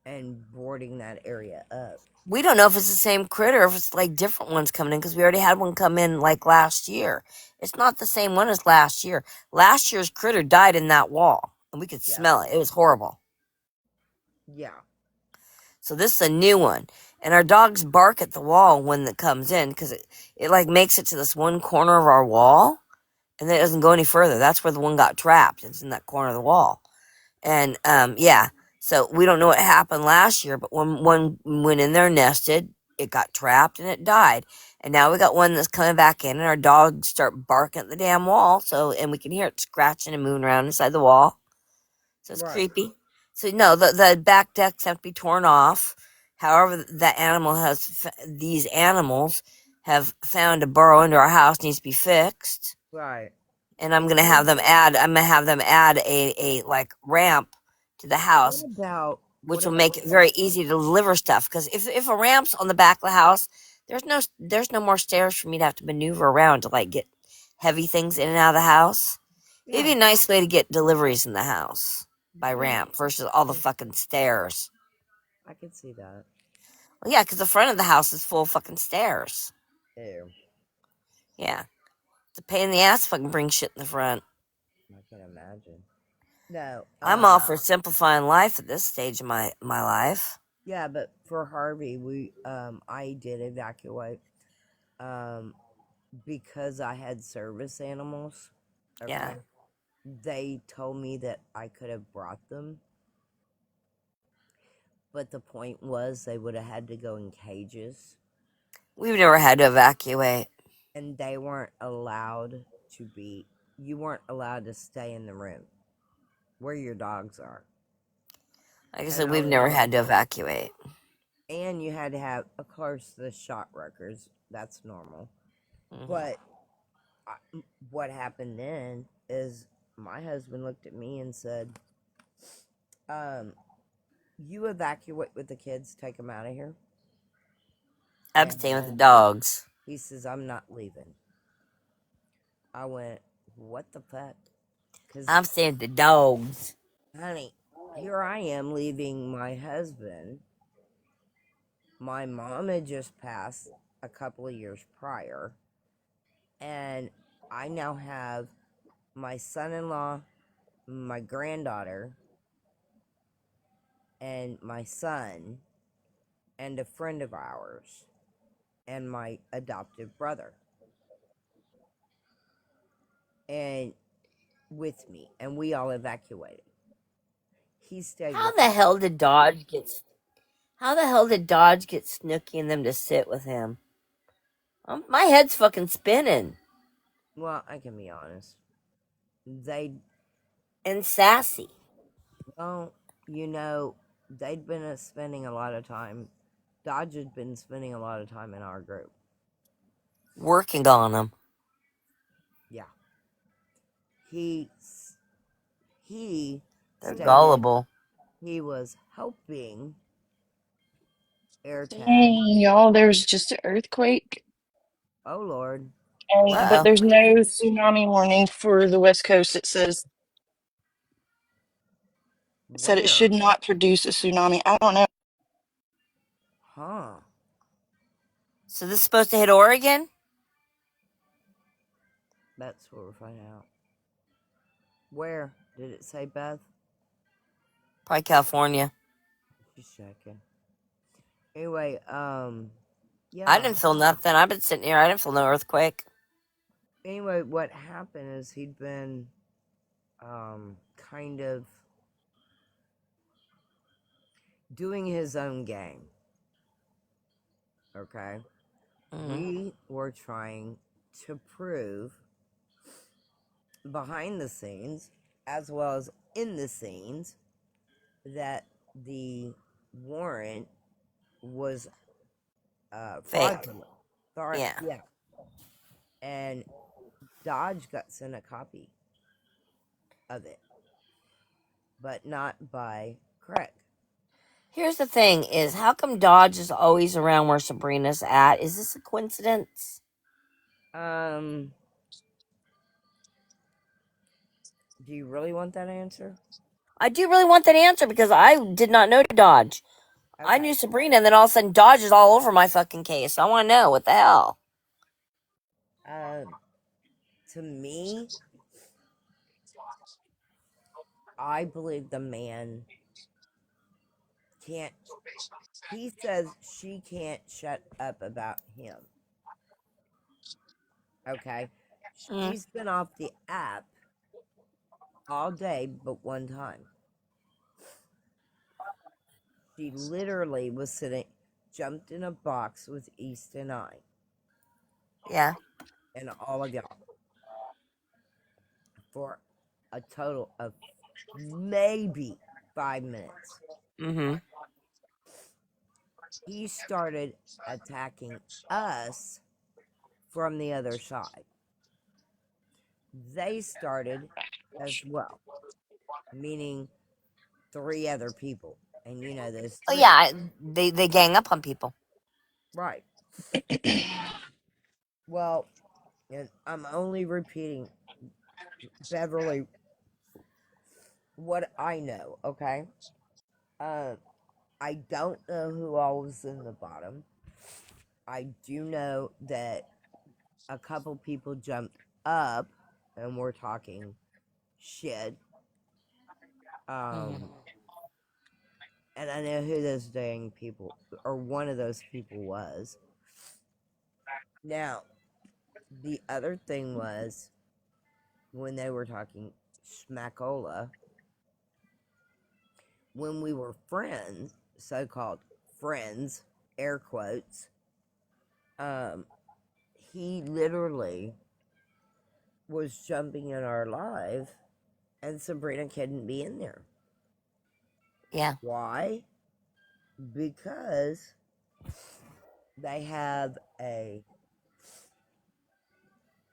and boarding that area up? We don't know if it's the same critter, if it's like different ones coming in, because we already had one come in like last year. It's not the same one as last year. Last year's critter died in that wall, and we could Yeah. smell it. It was horrible. Yeah. So this is a new one, and our dogs bark at the wall when it comes in because it like makes it to this one corner of our wall, and then it doesn't go any further. That's where the one got trapped. It's in that corner of the wall. And yeah, so we don't know what happened last year, but when one went in there nested, it got trapped and it died. And now we got one that's coming back in, and our dogs start barking at the damn wall. So, and we can hear it scratching and moving around inside the wall. So it's Right. creepy. So no, the back decks have to be torn off. However, these animals have found a burrow into our house needs to be fixed, Right. and I'm gonna What have them add. I'm gonna have them add a like ramp to the house, what which will about make it very easy to deliver stuff. Because if a ramp's on the back of the house, there's no more stairs for me to have to maneuver around to like get heavy things in and out of the house. It'd be yeah, a nice way to get deliveries in the house by yeah, ramp versus all the fucking stairs. I could see that. Well, yeah, because the front of the house is full of fucking stairs. Ew, Yeah, it's a pain in the ass if I can bring shit in the front. I can imagine. No, I'm all for simplifying life at this stage of my life. yeah, but for Harvey, I did evacuate, um, because I had service animals. Yeah, Okay, they told me that I could have brought them, but the point was they would have had to go in cages, we've never had to evacuate. and they weren't allowed to be. You weren't allowed to stay in the room where your dogs are. Like I And said, I we've was never like, had to evacuate. and you had to have, of course, the shot records. That's normal. Hmm. But what happened then is my husband looked at me and said, um, "You evacuate with the kids, take them out of here." I'm And staying with the dogs. he says, "I'm not leaving." I went, "What the fuck?" Because, I'm staying with the dogs. honey, here I am leaving my husband. My mom had just passed a couple of years prior, and I now have my son-in-law, my granddaughter, and my son, and a friend of ours, and my adoptive brother, and with me, and we all evacuated. He stayed How with the us. hell did Dodge get? How the hell did Dodge get Snooky and them to sit with him? My head's fucking spinning. Well, I can be honest. They, And Sassy well, you know, they'd been spending a lot of time. Dodge had been spending a lot of time in our group. working on him. Yeah, he he They're stated gullible. he was helping air tag. Dang, y'all, there's just an earthquake, Oh Lord, and but Uh oh. there's no tsunami warning for the West Coast. It said it where? should not produce a tsunami. I don't know. Huh? So this is supposed to hit Oregon? That's what we're finding out. Where did it say, Beth? Probably California. She's checking. Anyway, I yeah. didn't feel nothing. I've been sitting here. I didn't feel no earthquake. Anyway, what happened is he'd been, kind of doing his own game. Okay, Mm-hmm. we were trying to prove behind the scenes as well as in the scenes that the warrant was Fake. fraudulent. Yeah. Yeah, and Dodge got sent a copy of it, but not by Craig. Here's the thing: is how come Dodge is always around where Sabrina's at? Is this a coincidence? Um, do you really want that answer? I do really want that answer because I did not know Dodge. I Okay. knew Sabrina, and then all of a sudden Dodge is all over my fucking case. I want to know what the hell. Uh, to me, I believe the man can't. He says she can't shut up about him. Okay. Mm, She's been off the app all day but one time. She literally was sitting, jumped in a box with East and I, yeah. and all of y'all for a total of maybe 5 minutes. Mm-hmm. He started attacking us from the other side. They started as well, meaning three other people. And you know those Oh three. yeah, they gang up on people. Right. Well, and I'm only repeating, Beverly, what I know, okay? Uh, I don't know who all was in the bottom. I do know that a couple people jumped up and were talking shit. Mm-hmm. Um, and I know who those dang people, or one of those people was. Now, the other thing was when they were talking smackola, when we were friends, so called friends, air quotes, um, he literally was jumping in our live and Sabrina couldn't be in there. Yeah. Why? Because they have a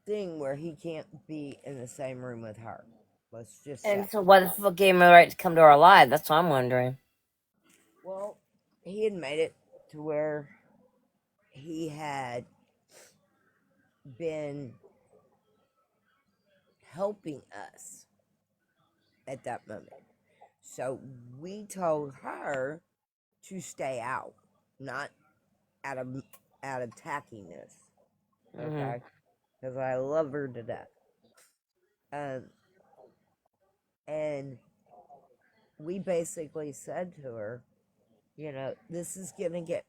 thing where he can't be in the same room with her. Let's just say. And so why the fuck gave him the right to come to our live? That's what I'm wondering. Well, he had made it to where he had been helping us at that moment. So we told her to stay out, not out of attacking this. Mm-hmm. Okay, because I love her to death. Um, and we basically said to her, you know, this is gonna get.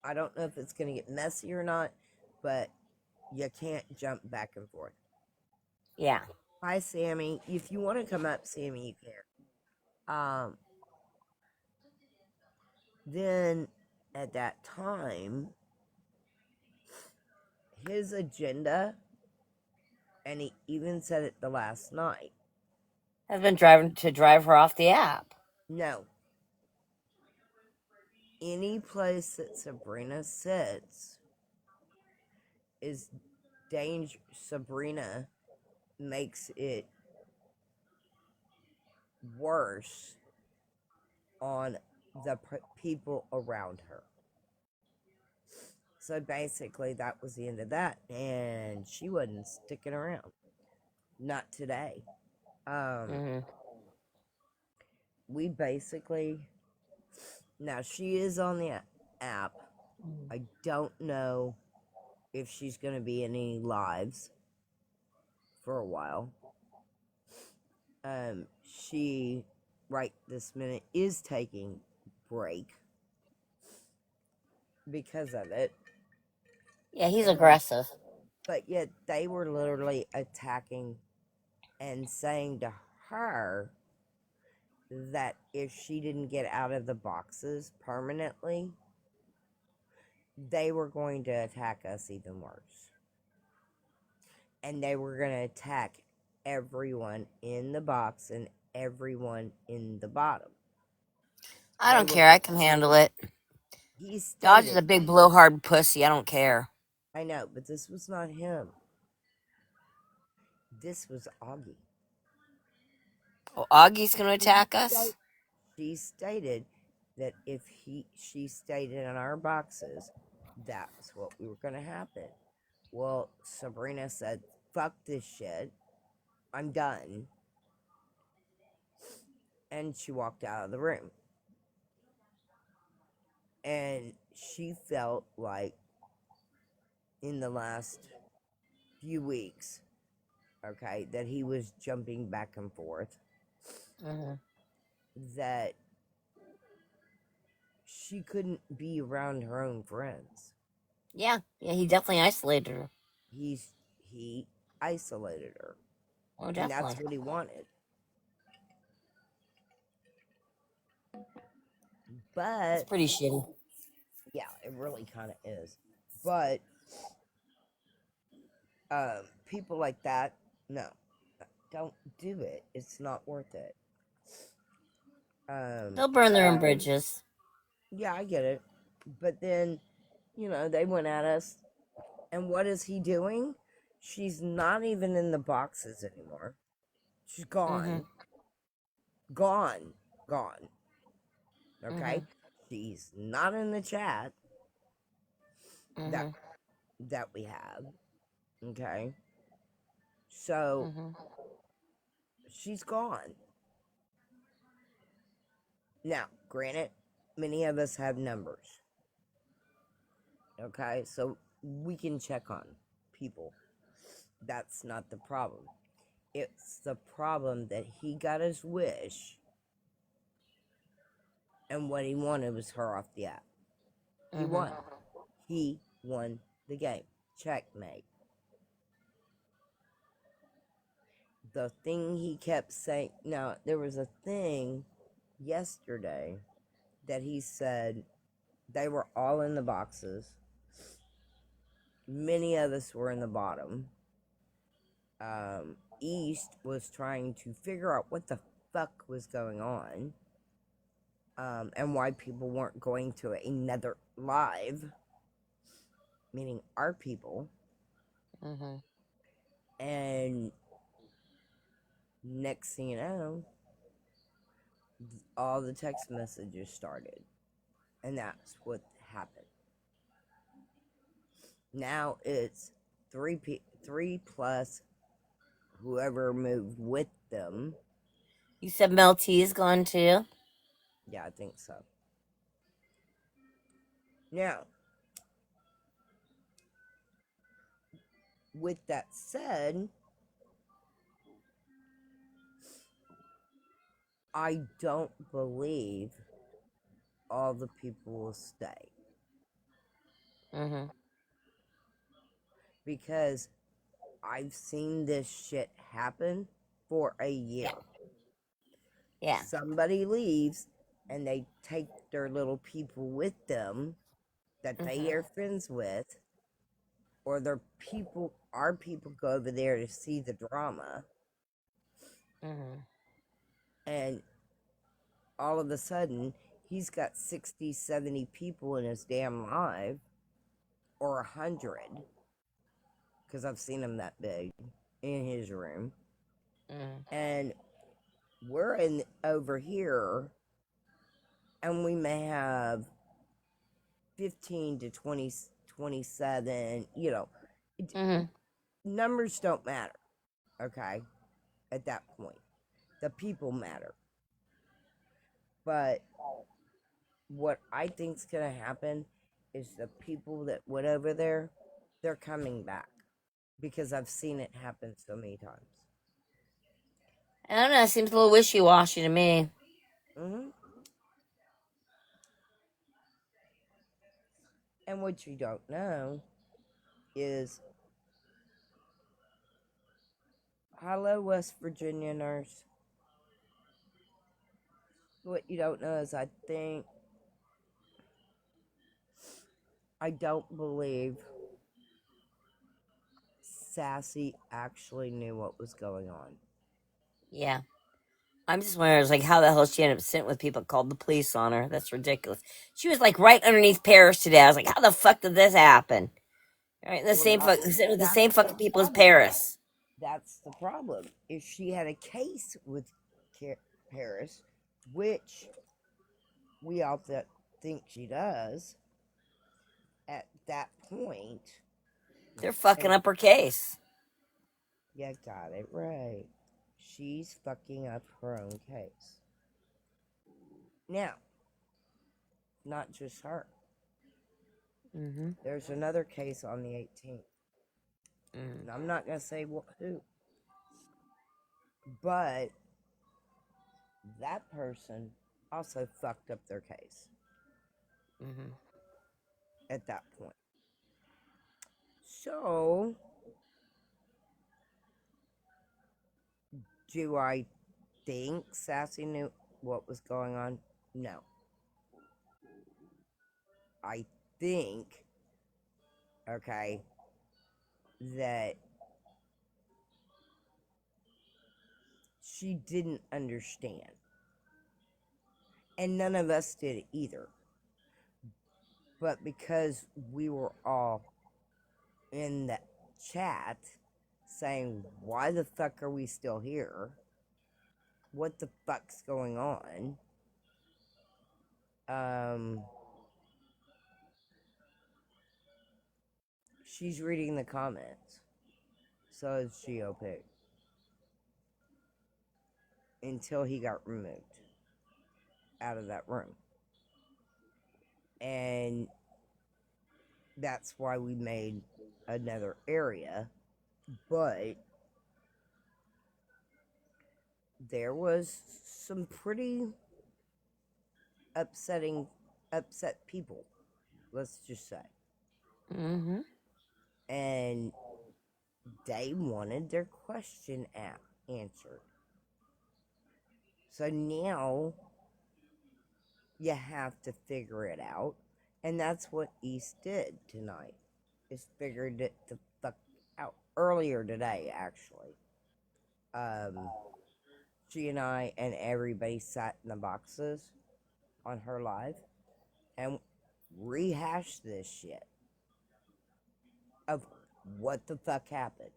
I don't know if it's gonna get messy or not, but you can't jump back and forth. Yeah. Hi, Sammy. If you want to come up, Sammy, you can. Then at that time, his agenda, and he even said it the last night. Has been driving to drive her off the app. No, any place that Sabrina sits is danger. Sabrina makes it worse on the people around her. So basically, that was the end of that, and she wasn't sticking around. Not today. Mhm. We basically, now she is on the app. I don't know if she's going to be in any lives for a while. She right this minute is taking break because of it. Yeah, he's And aggressive. but yet they were literally attacking and saying to her that if she didn't get out of the boxes permanently, they were going to attack us even worse. And they were going to attack everyone in the box and everyone in the bottom. I They don't were, care. I can handle it. he Dodge is stated, a big blowhard pussy. I don't care. I know, but this was not him. This was Augie. Oh, Augie's gonna She, attack sta- us? she stated that if she stayed in our boxes, that was what we were going to happen. Well, Sabrina said, fuck this shit. I'm done. And she walked out of the room. And she felt like in the last few weeks, okay, that he was jumping back and forth, Mhm. that she couldn't be around her own friends. Yeah, he definitely isolated her. He isolated her. Oh, And that's definitely. what he wanted. It's But pretty shitty. yeah, it really kind of is. But people like that, no, don't do it. It's not worth it. They'll burn their own And bridges. yeah, I get it. But then, they went at us. And what is he doing? She's not even in the boxes anymore. She's Mhm. gone. Gone. Gone. Okay? Mhm. She's not in the chat that Mhm. that we have. Okay? So Mhm. she's gone. Now, granted, many of us have numbers. Okay? So we can check on people. That's not the problem. It's the problem that he got his wish, and what he wanted was her off the app. He Mhm. won. He won the game. Checkmate. The thing he kept saying, now, there was a thing yesterday that he said they were all in the boxes. Many of us were in the bottom. East was trying to figure out what the fuck was going on, and why people weren't going to another live, meaning our people. Mhm. And next thing you know, all the text messages started, and that's what happened. Now it's three plus whoever moved with them. You said Mel T is gone too. Yeah, I think so. Now, with that said, I don't believe all the people will stay, Mhm. because I've seen this shit happen for a year. Yeah. Yeah. Somebody leaves and they take their little people with them that they Mhm. are friends with, or our people go over there to see the drama, Mhm. and all of a sudden he's got 60, 70 people in his damn live, or 100, because I've seen him that big in his room. Mhm. And we're in over here, and we may have 15 to 27, Mm-hmm. numbers don't matter, okay, at that point. The people matter. But what I think's going to happen is the people that went over there, they're coming back because I've seen it happen so many times. I don't know. It seems a little wishy-washy to me. Hmm. And what you don't know is, hello, West Virginia nurse. What you don't know is, I don't believe Sassy actually knew what was going on. Yeah. I'm just wondering, it's like, how the hell she ended up sitting with people called the police on her? That's ridiculous. She was like right underneath Paris today. I was like, how the fuck did this happen? Right, the same Well, sitting with the that's same the fucking people as problem. Paris. That's the problem. If she had a case with Paris, which we all think she does, at that point, They're fucking and up her case. you got it right. She's fucking up her own case. Now, not just her. Mm-hmm. There's another case on the 18th. Mm. And I'm not going to say who, but that person also fucked up their case Mm-hmm. at that point. So, do I think Sassy knew what was going on? No. I think, okay, that she didn't understand. And none of us did either. But because we were all in the chat saying, why the fuck are we still here? What the fuck's going on? She's reading the comments. So is GOP. Until he got removed out of that room. And that's why we made another area. But there was some pretty upset people, let's just say. Mm-hmm. And they wanted their question answered. So now you have to figure it out. And that's what East did tonight, is figured it the fuck out. Earlier today, actually. She and I and everybody sat in the boxes on her live and rehashed this shit of what the fuck happened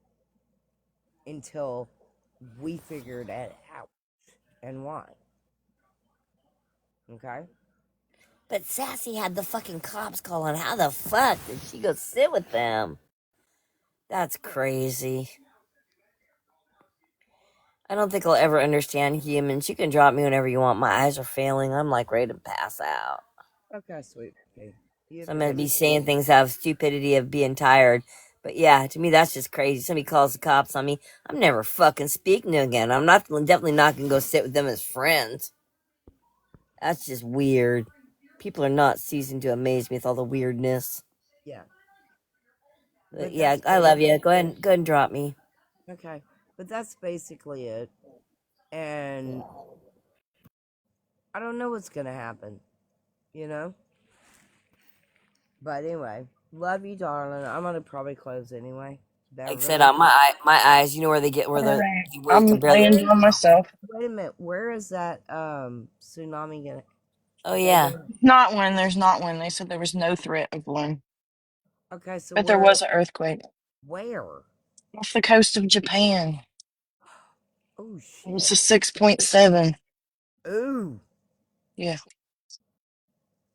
until we figured it out and why. Okay? But Sassy had the fucking cops calling. How the fuck did she go sit with them? That's crazy. I don't think I'll ever understand humans. You can drop me whenever you want. My eyes are failing. I'm like ready to pass out. Okay, sweet pea. You So have I'm a gonna good be night. saying things out of stupidity of being tired. But yeah, to me that's just crazy. Somebody calls the cops on me. I'm never fucking speaking to them again. I'm not definitely not gonna go sit with them as friends. That's just weird. People are not ceasing to amaze me with all the weirdness. Yeah. But But yeah, that's I love you. Go ahead and drop me. okay. But that's basically it. And I don't know what's gonna happen, you know? But anyway, love you, darling. I'm gonna probably close anyway. Like I said, Beverly. my eyes. You know where they get All right. where you can I'm barely. laying down myself. Wait a minute. Where is that tsunami gonna Oh go yeah. down? Not one. There's not one. They said there was no threat of one, Okay, so but there where? was an earthquake Where? off the coast of Japan. Oh It was shit. a 6.7. Ooh. Yeah.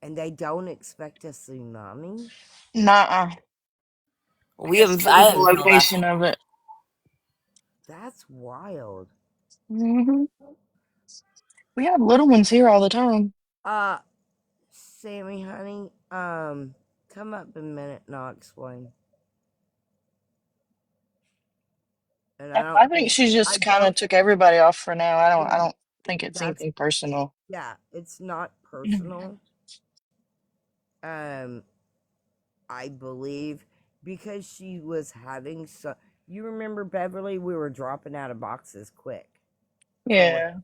And they don't expect a tsunami? Nah, I We guess haven't. because I of the haven't felt that. location of it. That's wild. Hmm. We have little ones here all the time. Uh, Sammy, honey, come up a minute and I'll explain. And I don't I think think, she I just kind of don't, took everybody off for now. I yeah, don't think it's that's, anything personal. yeah, it's not personal. Um, I believe because she was having so, you remember Beverly, we were dropping out of boxes quick early, Yeah,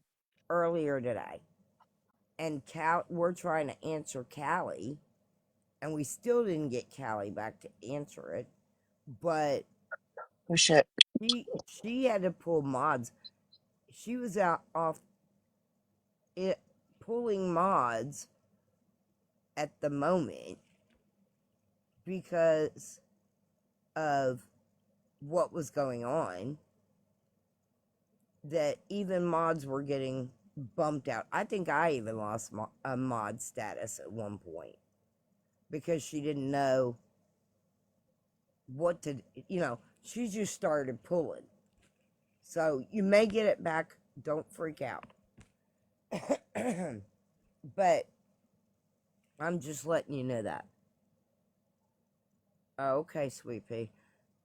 earlier today. And we're trying to answer Callie, and we still didn't get Callie back to answer it. But oh shit. she had to pull mods. She was out off it pulling mods at the moment because of what was going on. That even mods were getting bumped out. I think I even lost a mod status at one point because she didn't know what to, she just started pulling. So you may get it back. Don't freak out. But I'm just letting you know that. Okay, sweet pea.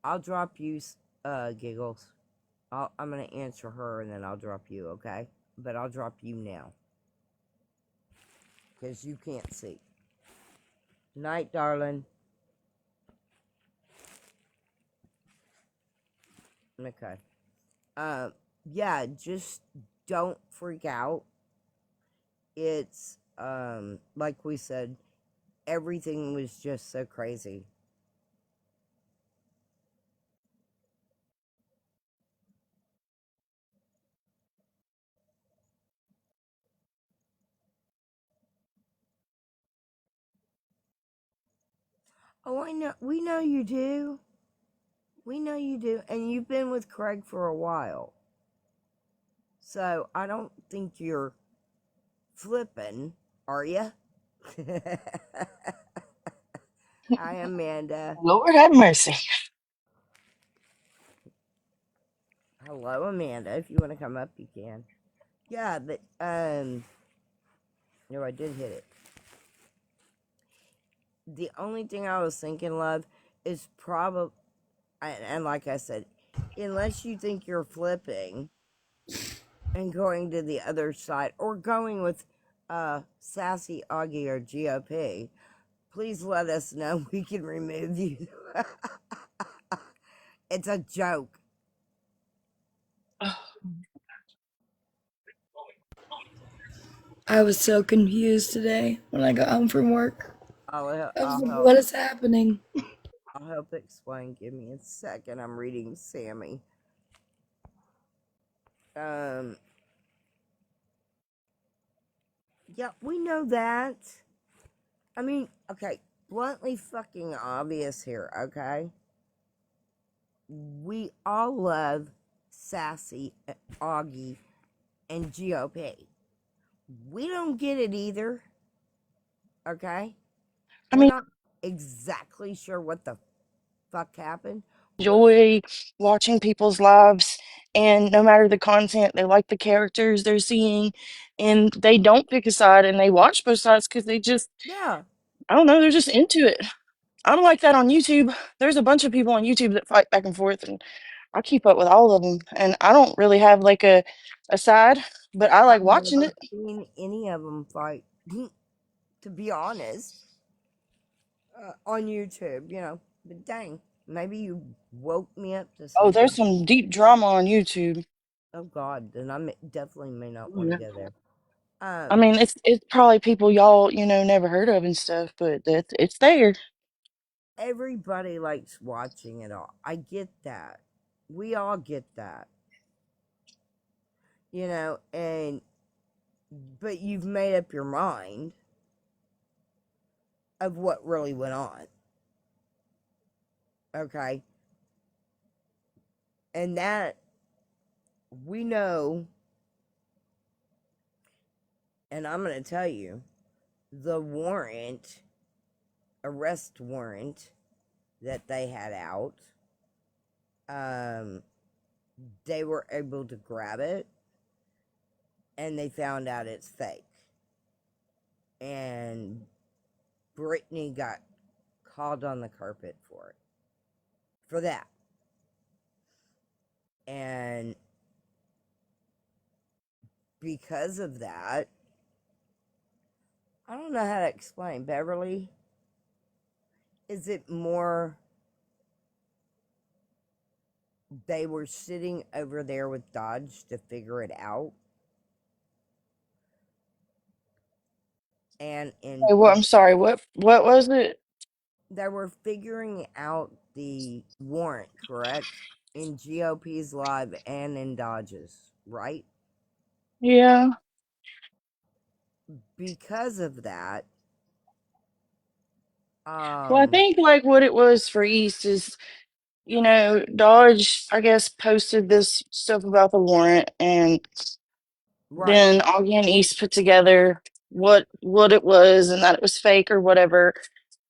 I'll drop you, Giggles. I'm going to answer her and then I'll drop you, okay? But I'll drop you now. Because you can't see. Night, darling. Okay. Yeah, just don't freak out. It's, like we said, everything was just so crazy. Oh, I know. We know you do. We know you do. And you've been with Craig for a while. So I don't think you're flipping, are you? Hi, Amanda. Lord have mercy. Hello, Amanda. If you want to come up, you can. Yeah, but, no, I did hit it. The only thing I was thinking, love, is probably, and like I said, unless you think you're flipping and going to the other side or going with Sassy Augie or GOP, please let us know. We can remove you. It's a joke. I was so confused today when I got home from work. I was I'll like, help. what is happening? I'll help explain. Give me a second. I'm reading Sammy. Um, yeah, we know that. I mean, okay, bluntly fucking obvious here, okay? We all love Sassy, Augie, and GOP. We don't get it either, okay? I We're mean, not exactly sure what the fuck happened. enjoy watching people's lives, and no matter the content, they like the characters they're seeing, and they don't pick a side and they watch both sides because they just, Yeah, I don't know, they're just into it. I'm like that on YouTube. There's a bunch of people on YouTube that fight back and forth, and I keep up with all of them. And I don't really have like a side, but I like I've watching never it. seen any of them fight, to be honest, on YouTube, But dang, maybe you woke me up to Oh, something. there's some deep drama on YouTube. Oh God, then definitely may not Oh, want to yeah. go there. I Um, mean, it's probably people y'all never heard of and stuff, but it's there. everybody likes watching it all. I get that. We all get that. And but you've made up your mind of what really went on. Okay? And that we know, and I'm going to tell you, the arrest warrant that they had out, they were able to grab it and they found out it's fake. And Brittany got called on the carpet for that. And because of that, I don't know how to explain. Beverly, is it more they were sitting over there with Dodge to figure it out? And Hey, what? I'm sorry. What was it? they were figuring out the warrant, correct? In GOP's live and in Dodge's, right? Yeah. Because of that, Well, I um, think like what it was for East is, Dodge, I guess, posted this stuff about the warrant, and right, then Augie and East put together what it was and that it was fake or whatever.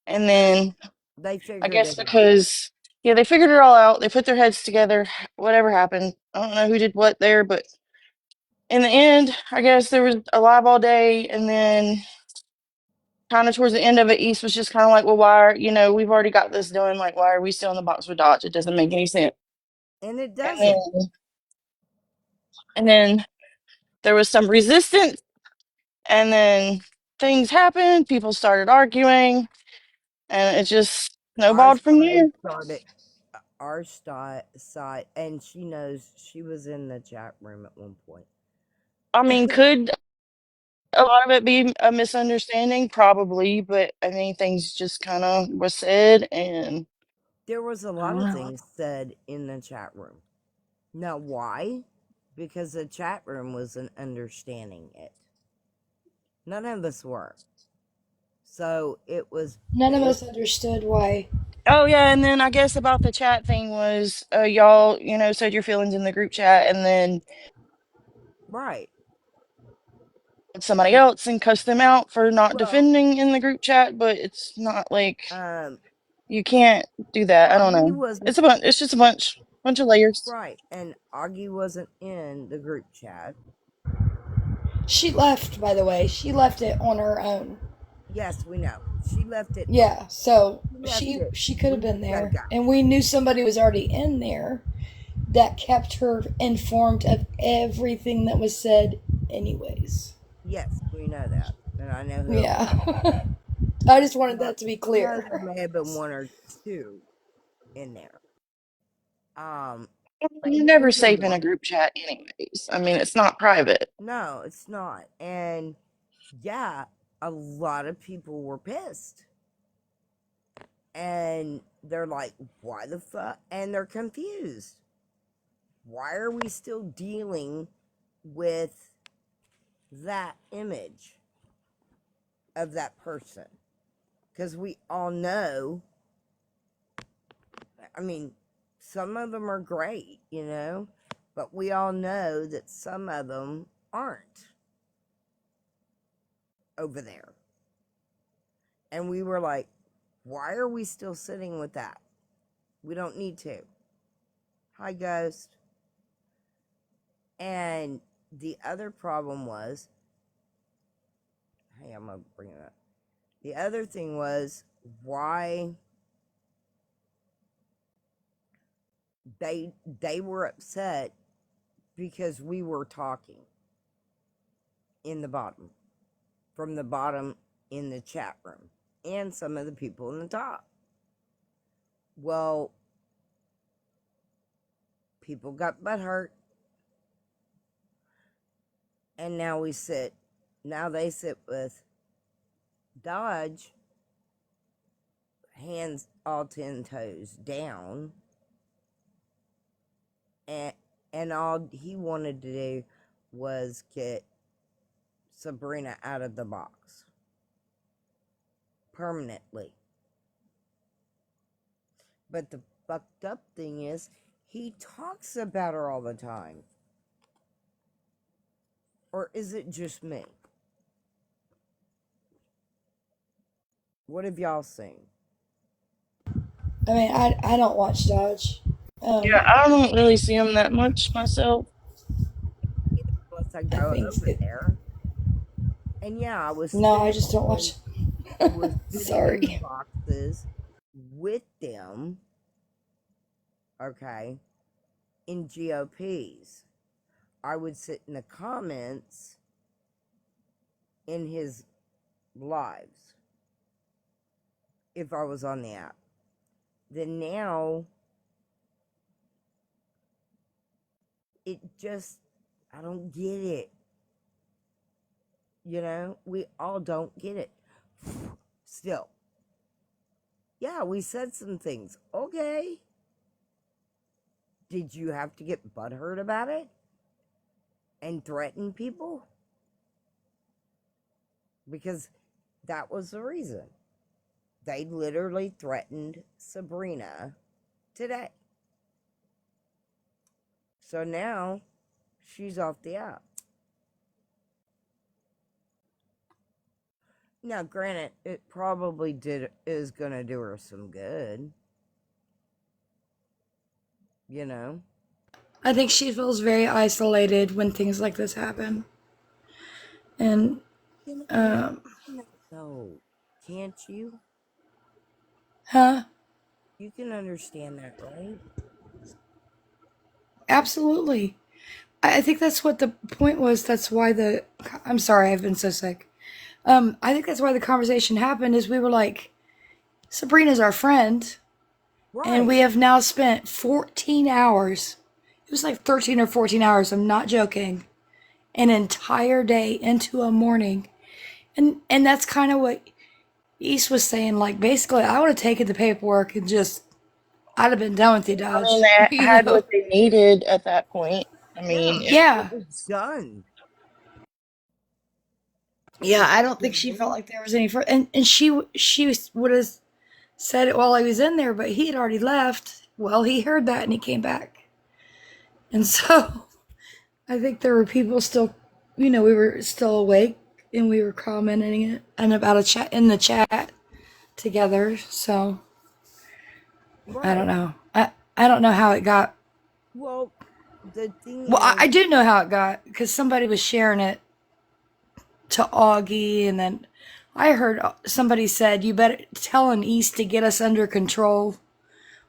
And then they I figured guess it out. because yeah, they figured it all out. They put their heads together. Whatever happened, I don't know who did what there, but in the end, I guess there was a live all day, and then kind of towards the end of it, East was just kind of like, well, why are, we've already got this done. Like, why are we still in the box with Dodge? It doesn't make any sense. And it And doesn't. then, and then there was some resistance, and then things happened. People started arguing, and it just Our snowballed from side there. started, side, and she knows she was in the chat room at one point. I mean, could a lot of it be a misunderstanding? Probably, but I mean, things just kind of was said, and There was a I lot don't of know. things said in the chat room. Now, why? Because the chat room wasn't understanding it. None of us were. So it was None of bas- us understood why. Oh yeah, and then I guess about the chat thing was y'all, said your feelings in the group chat, and then right. somebody else and cussed them out for not Well, defending in the group chat, but it's not like um, you can't do that. I don't Augie know. wasn't It's a bunch. It's just a bunch of layers. right, and Augie wasn't in the group chat. She left, by the way. She left it on her own. Yes, we know. She left it. Yeah, so She left she it. she could have We been just gotta there, go. and we knew somebody was already in there that kept her informed of everything that was said, anyways. Yes, we know that, and I know who it was. Yeah, I just wanted Well, that to be we know there clear. may have been one or two in there. But You're never here's the safe in a one. group chat, anyways. I mean, it's not private. No, it's not. And yeah, a lot of people were pissed. And they're like, why the fuck? And they're confused. Why are we still dealing with that image of that person? Because we all know, I mean, some of them are great, but we all know that some of them aren't over there. And we were like, why are we still sitting with that? We don't need to. Hi, Ghost. And the other problem was, hey, I'm going to bring it up. The other thing was why they were upset because we were talking in the bottom, from the bottom in the chat room, and some of the people in the top. Well, people got butthurt, and now they sit with Dodge, hands all 10 toes down, and all he wanted to do was get Sabrina out of the box permanently. But the fucked up thing is, he talks about her all the time. Or is it just me? What have y'all seen? I mean, I don't watch Dodge. Yeah, I don't really see them that much myself. Unless I I go think over there. And yeah, I was no, I sitting just don't in, watch. I was sitting in the Sorry. boxes with them, okay, in GOPs. I would sit in the comments in his lives if I was on the app. Then now it just, I don't get it. You know, we all don't get it. Still, yeah, we said some things. Okay. Did you have to get butthurt about it and threaten people? Because that was the reason. They literally threatened Sabrina today. So now she's off the app. Now, granted, it probably is gonna do her some good. You know? I think she feels very isolated when things like this happen. And You can um, understand that though, can't you? huh? You can understand that, right? Absolutely. I think that's what the point was. That's why the. I'm sorry, I've been so sick. I think that's why the conversation happened. Is we were like, Sabrina's our friend, and we Right. have now spent 14 hours. It was like 13 or 14 hours. I'm not joking. An entire day into a morning, and that's kind of what East was saying. Like basically, I would have taken the paperwork and just I'd have been done with you, I mean, Dodge. they you had know? what they needed at that point. I mean, Yeah, if it Yeah, was done. yeah. I don't You think she know? felt like there was any and she would have said it while I was in there, but he had already left. Well, he heard that and he came back, and so I think there were people still, we were still awake and we were commenting it and about a chat in the chat together. So I don't Right. know. I don't know how it got. Well, the thing Well, I is, do know how it got because somebody was sharing it to Augie, and then I heard somebody said, "You better tell an East to get us under control"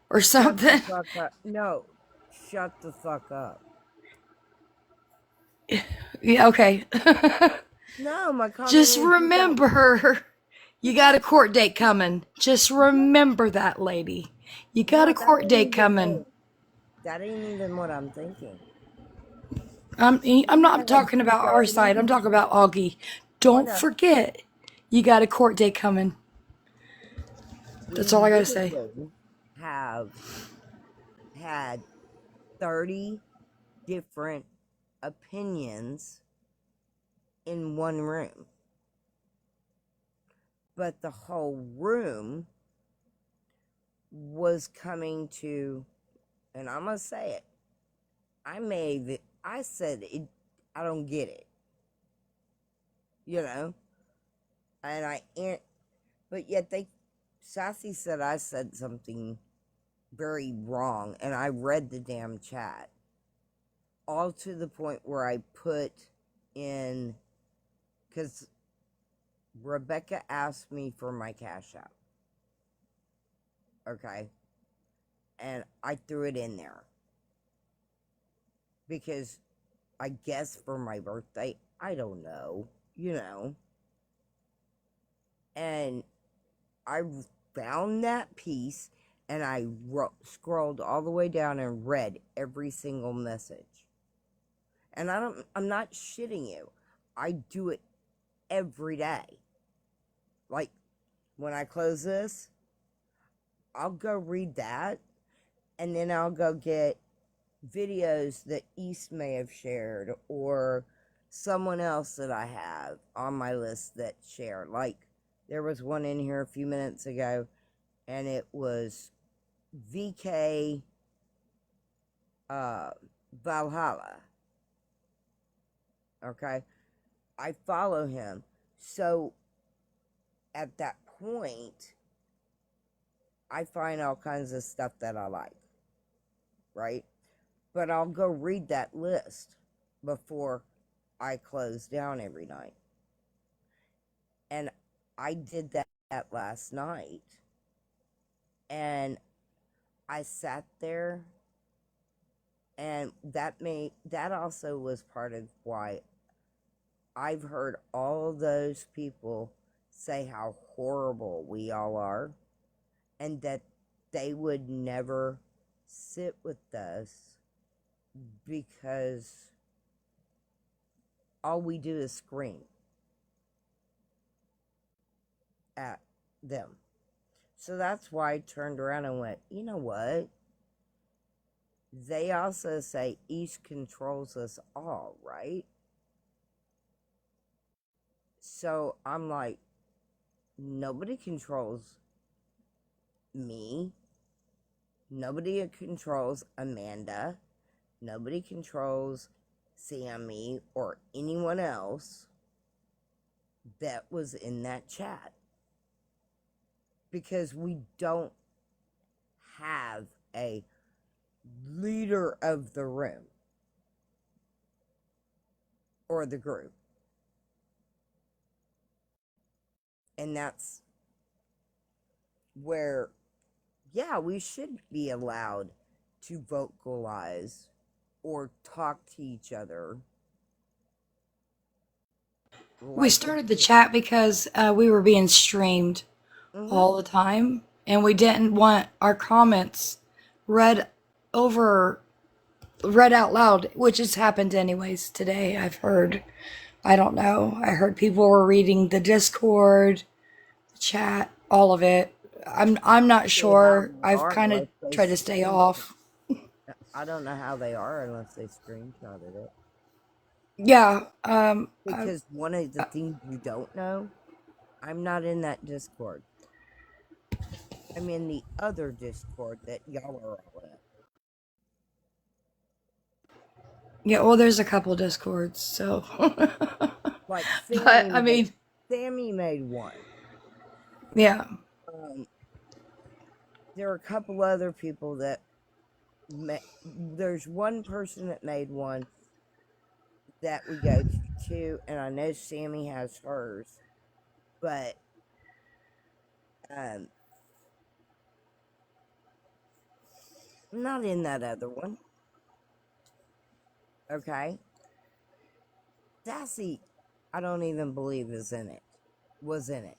or shut the something. fuck up. No, shut the fuck up. Yeah, okay. No, my comment Just is you got. remember, you You got a got. court date coming. Just remember that, lady. You got a No, that court ain't date even. coming. Hey, that ain't even what I'm thinking. I'm We not have talking about our side. I'm started. talking about Augie. Oh, I Don't know. forget, you got a court date coming. We That's all I gotta say. literally have had 30 different opinions in one room, but the whole room was coming to, and I'm gonna say it. I said it. I don't get it. You know, and but yet Sassy said I said something very wrong, and I read the damn chat, all to the point where I put in, because Rebecca asked me for my cash app, okay, and I threw it in there because I guess for my birthday, I don't know, you know, and I found that piece and I scrolled all the way down and read every single message. And I'm not shitting you. I do it every day. Like when I close this, I'll go read that and then I'll go get videos that East may have shared or someone else that I have on my list that share. Like there was one in here a few minutes ago and it was VK uh, Valhalla. Okay, I follow him. So at that point, I find all kinds of stuff that I like, right? But I'll go read that list before I close down every night. And I did that last night. And I sat there, and that also was part of why I've heard all those people say how horrible we all are, and that they would never sit with us because all we do is scream at them. So that's why I turned around and went, you know what? They also say East controls us all, right? So I'm like, nobody controls me. Nobody controls Amanda. Nobody controls Sammy or anyone else that was in that chat. Because we don't have a leader of the room or the group. And that's where, yeah, we should be allowed to vocalize or talk to each other. We started the chat because we were being streamed all the time, and we didn't want our comments read out loud, which has happened anyways today. I've heard. I don't know. I heard people were reading the Discord, chat, all of it. I'm not sure. I've kind of tried to stay off. I don't know how they are unless they screenshotted it. Yeah. Because one of the things you don't know, I'm not in that Discord. I'm in the other Discord that y'all are all in. Yeah, well, there's a couple Discords, so. Like But I mean, Sammy made one. Yeah. There are a couple other people that there's one person that made one that we go to, and I know Sammy has hers, but I'm not in that other one. Okay. Sassy, I don't even believe was in it.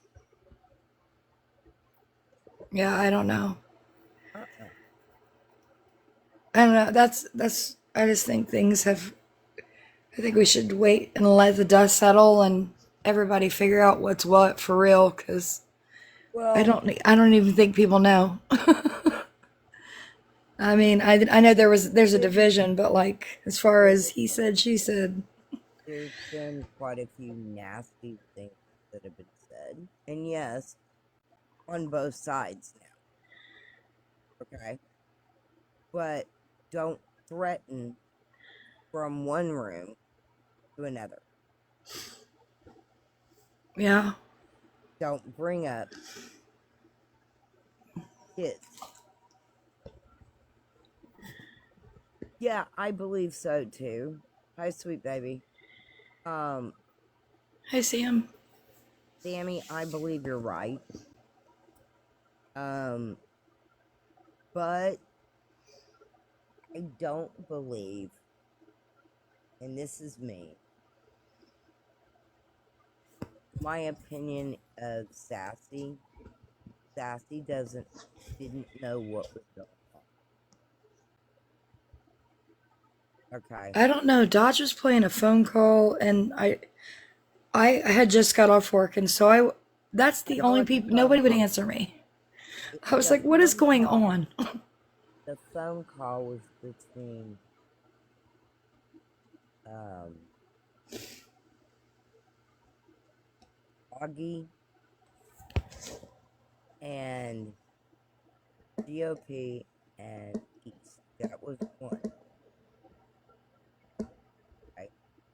Yeah, I don't know. I don't know. That's. I just think things have. I think we should wait and let the dust settle and everybody figure out what's what for real. Because I don't even think people know. I mean, I know there's a division, but like as far as he said, she said. There's been quite a few nasty things that have been said, and yes, on both sides now. Okay. But don't threaten from one room to another. Yeah. Don't bring up kids. Yeah, I believe so too. Hi, sweet baby. I see him. Sammy, I believe you're right. But I don't believe, and this is me, my opinion of Sassy didn't know what was going on. Okay. I don't know. Dodge was playing a phone call, and I had just got off work, and so that's the only people. Nobody would answer me. I was like, "What is going on?" The phone call was between Augie and GOP and East. That was one. Right?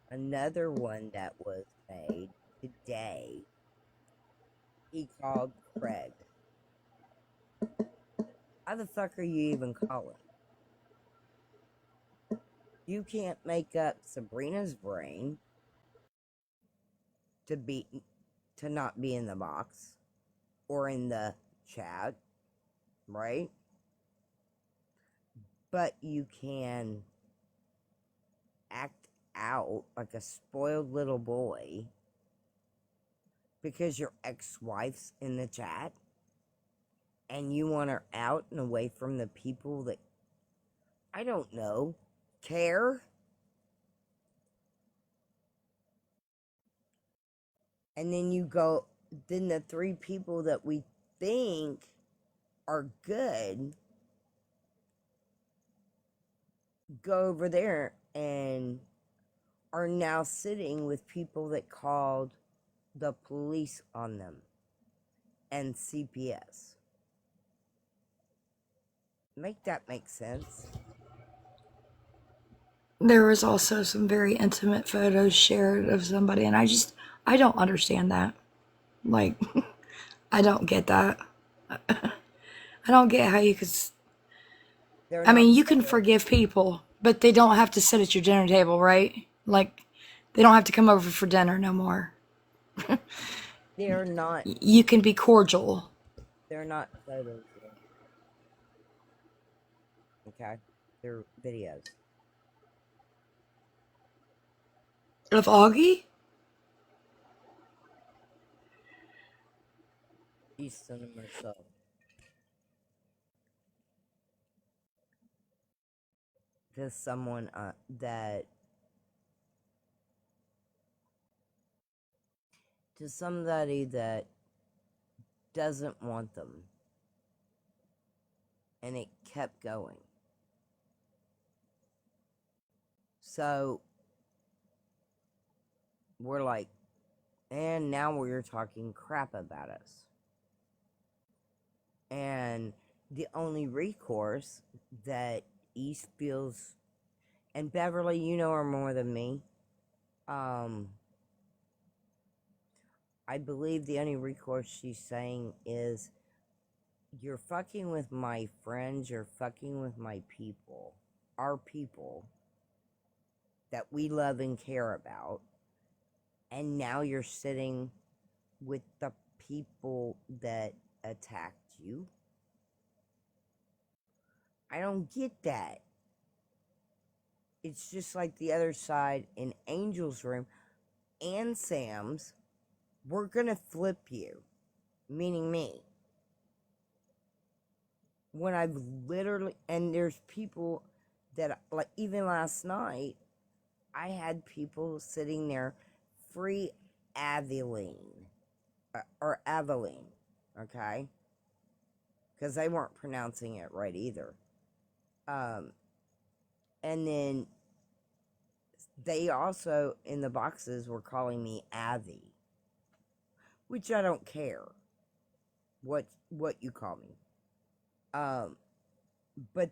Another one that was made today he called Craig. How the fuck are you even calling? You can't make up Sabrina's brain to not be in the box or in the chat, right? But you can act out like a spoiled little boy because your ex-wife's in the chat and you want her out and away from the people that, I don't know, care. And then then the three people that we think are good go over there and are now sitting with people that called the police on them and CPS. Make that make sense? There was also some very intimate photos shared of somebody, and I don't understand that. Like, I don't get that. I don't get how you could. They're I not mean, you can photos. forgive people, but they don't have to sit at your dinner table, right? Like, they don't have to come over for dinner no more. They're not. You can be cordial. They're not photos. Okay, they're videos. Of Augie? She sent them herself to someone to somebody that doesn't want them, and it kept going. So we're like, and now we're talking crap about us. And the only recourse that East feels, and Beverly, you know her more than me. I believe the only recourse she's saying is, you're fucking with my friends, you're fucking with my people, our people that we love and care about, and now you're sitting with the people that attacked you. I don't get that. It's just like the other side in Angel's room and Sam's. We're gonna flip you, meaning me. When I've literally, and there's people that, like, even last night, I had people sitting there, free Avilene, or Avilene, okay? Because they weren't pronouncing it right either. And then they also, in the boxes, were calling me Avi, which I don't care what you call me. But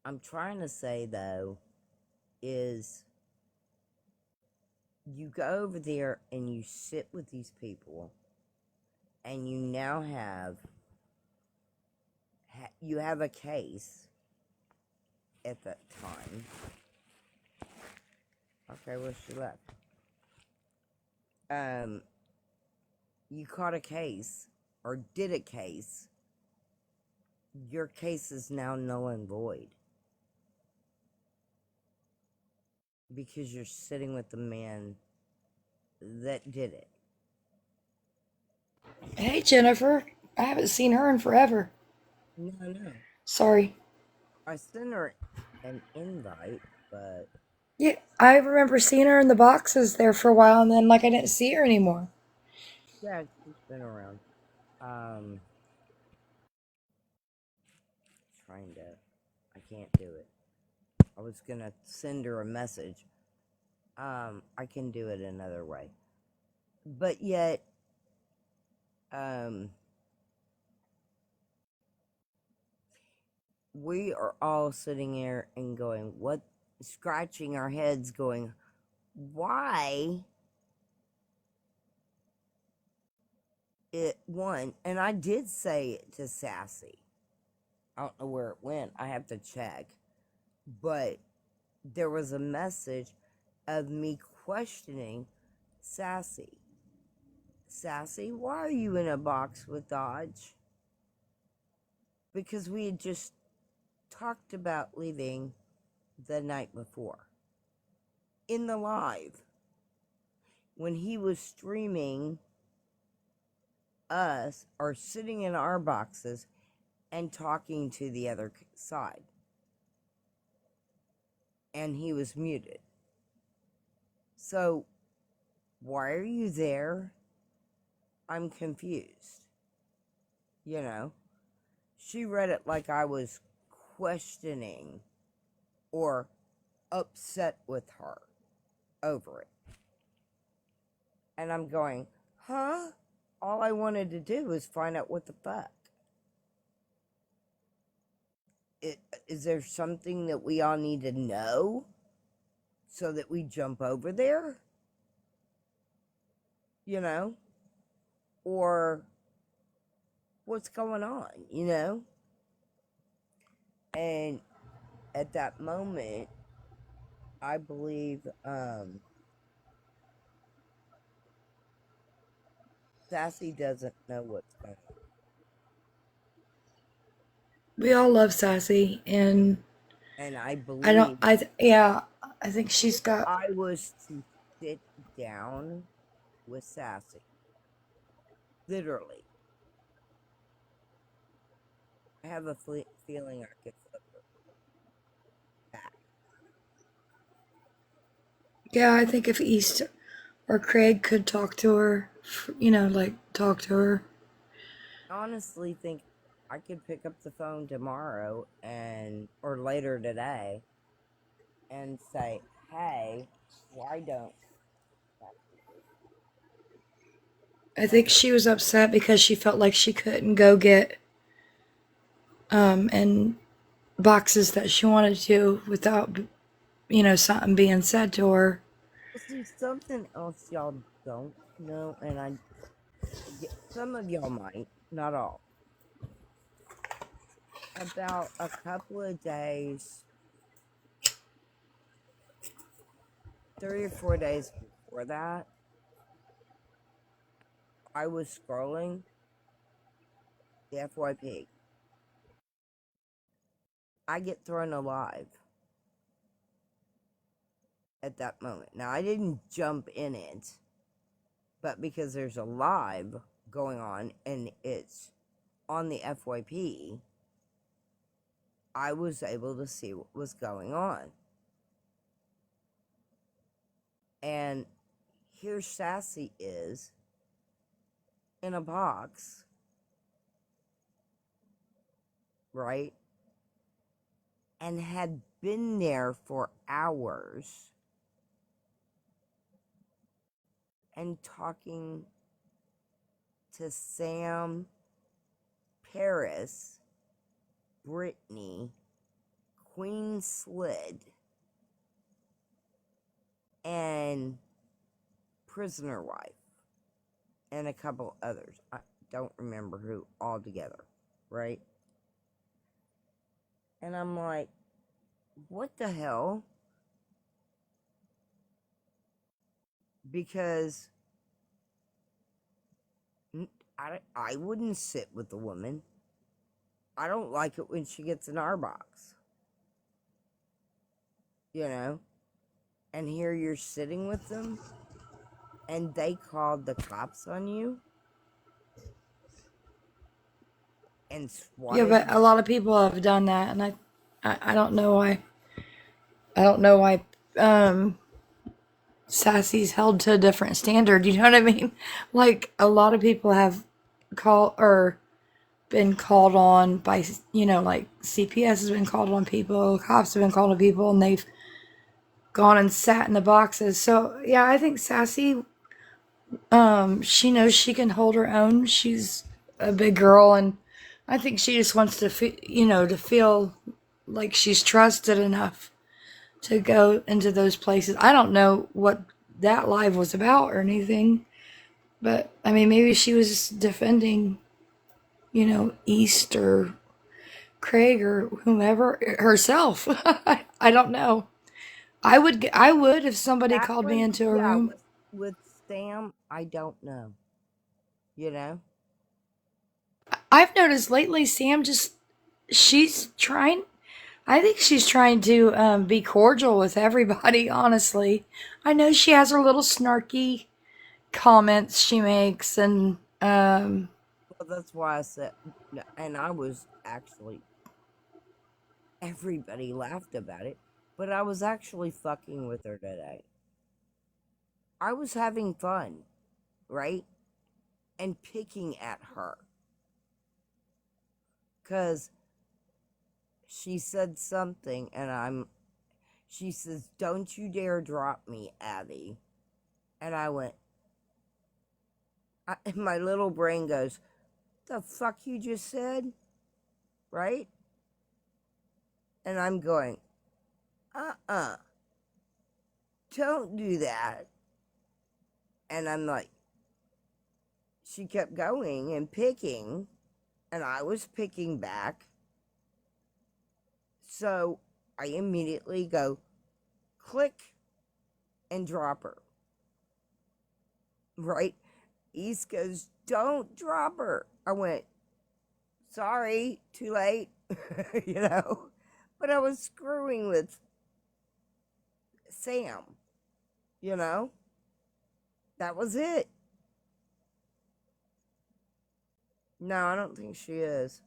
I'm trying to say, though, is you go over there and you sit with these people, and you now you have a case at that time. Okay, where she left. You caught a case, or did a case. Your case is now null and void because you're sitting with the man that did it. Hey, Jennifer. I haven't seen her in forever. No. Sorry. I sent her an invite, but Yeah, I remember seeing her in the boxes there for a while, and then, like, I didn't see her anymore. yeah, she's been around. Trying to, I can't do it. I was gonna send her a message. I can do it another way. But yet, we are all sitting here and going, what, scratching our heads going, why it won, and I did say it to Sassy. I don't know where it went. I have to check. But there was a message of me questioning Sassy. Sassy, why are you in a box with Dodge? Because we had just talked about leaving the night before. In the live. When he was streaming us, or sitting in our boxes and talking to the other side. And he was muted. So, why are you there? I'm confused. You know? She read it like I was questioning or upset with her over it. And I'm going, huh? All I wanted to do was find out what the fuck. Is there something that we all need to know so that we jump over there? You know? Or what's going on, you know? And at that moment, I believe Sassy doesn't know what's going on. We all love Sassy, and And I I believe think she's got. I was to sit down with Sassy. Literally. I have a feeling I could flip her back. Yeah, I think if East or Craig could talk to her, talk to her. I honestly think I could pick up the phone tomorrow or later today and say, hey, why don't I think she was upset because she felt like she couldn't go get and boxes that she wanted to without something being said to her. Well, see, something else y'all don't know, and some of y'all might, not all. About a couple of days, 3 or 4 days before that, I was scrolling the FYP. I get thrown alive at that moment. Now, I didn't jump in it, but because there's a live going on and it's on the FYP, I was able to see what was going on. And here Sassy is in a box, right? And had been there for hours and talking to Sam, Paris, Brittany, Queen Slid, and Prisoner Wife, and a couple others. I don't remember who altogether, right? And I'm like, what the hell? Because I wouldn't sit with the woman. I don't like it when she gets in our box. You know? And here you're sitting with them, and they called the cops on you and Yeah, swatted but you. a lot of people have done that, and I don't know why. I don't know why Sassy's held to a different standard. You know what I mean? Like a lot of people have called or been called on by like CPS has been called on people, cops have been called on people, and they've gone and sat in the boxes. So yeah, I think Sassy, she knows she can hold her own. She's a big girl, and I think she just wants to to feel like she's trusted enough to go into those places. I don't know what that live was about or anything, But I mean, maybe she was defending, East or Craig or whomever herself. I don't know. I would if somebody That called me one, into a yeah, room. with Sam, I don't know. You know? I've noticed lately Sam she's trying. I think she's trying to be cordial with everybody. Honestly, I know she has her little snarky comments she makes, and Well, that's why I said, and I was actually, everybody laughed about it, but I was actually fucking with her today. I was having fun, right? And picking at her. Because she said something, and she says, "Don't you dare drop me, Abby." And I went, my little brain goes, "The fuck you just said?" Right? And I'm going, don't do that. And I'm like, she kept going and picking, and I was picking back. So I immediately go, click, and drop her. Right? East goes, "Don't drop her." I went, "Sorry, too late." you know? But I was screwing with Sam, you know? That was it. No, I don't think she is.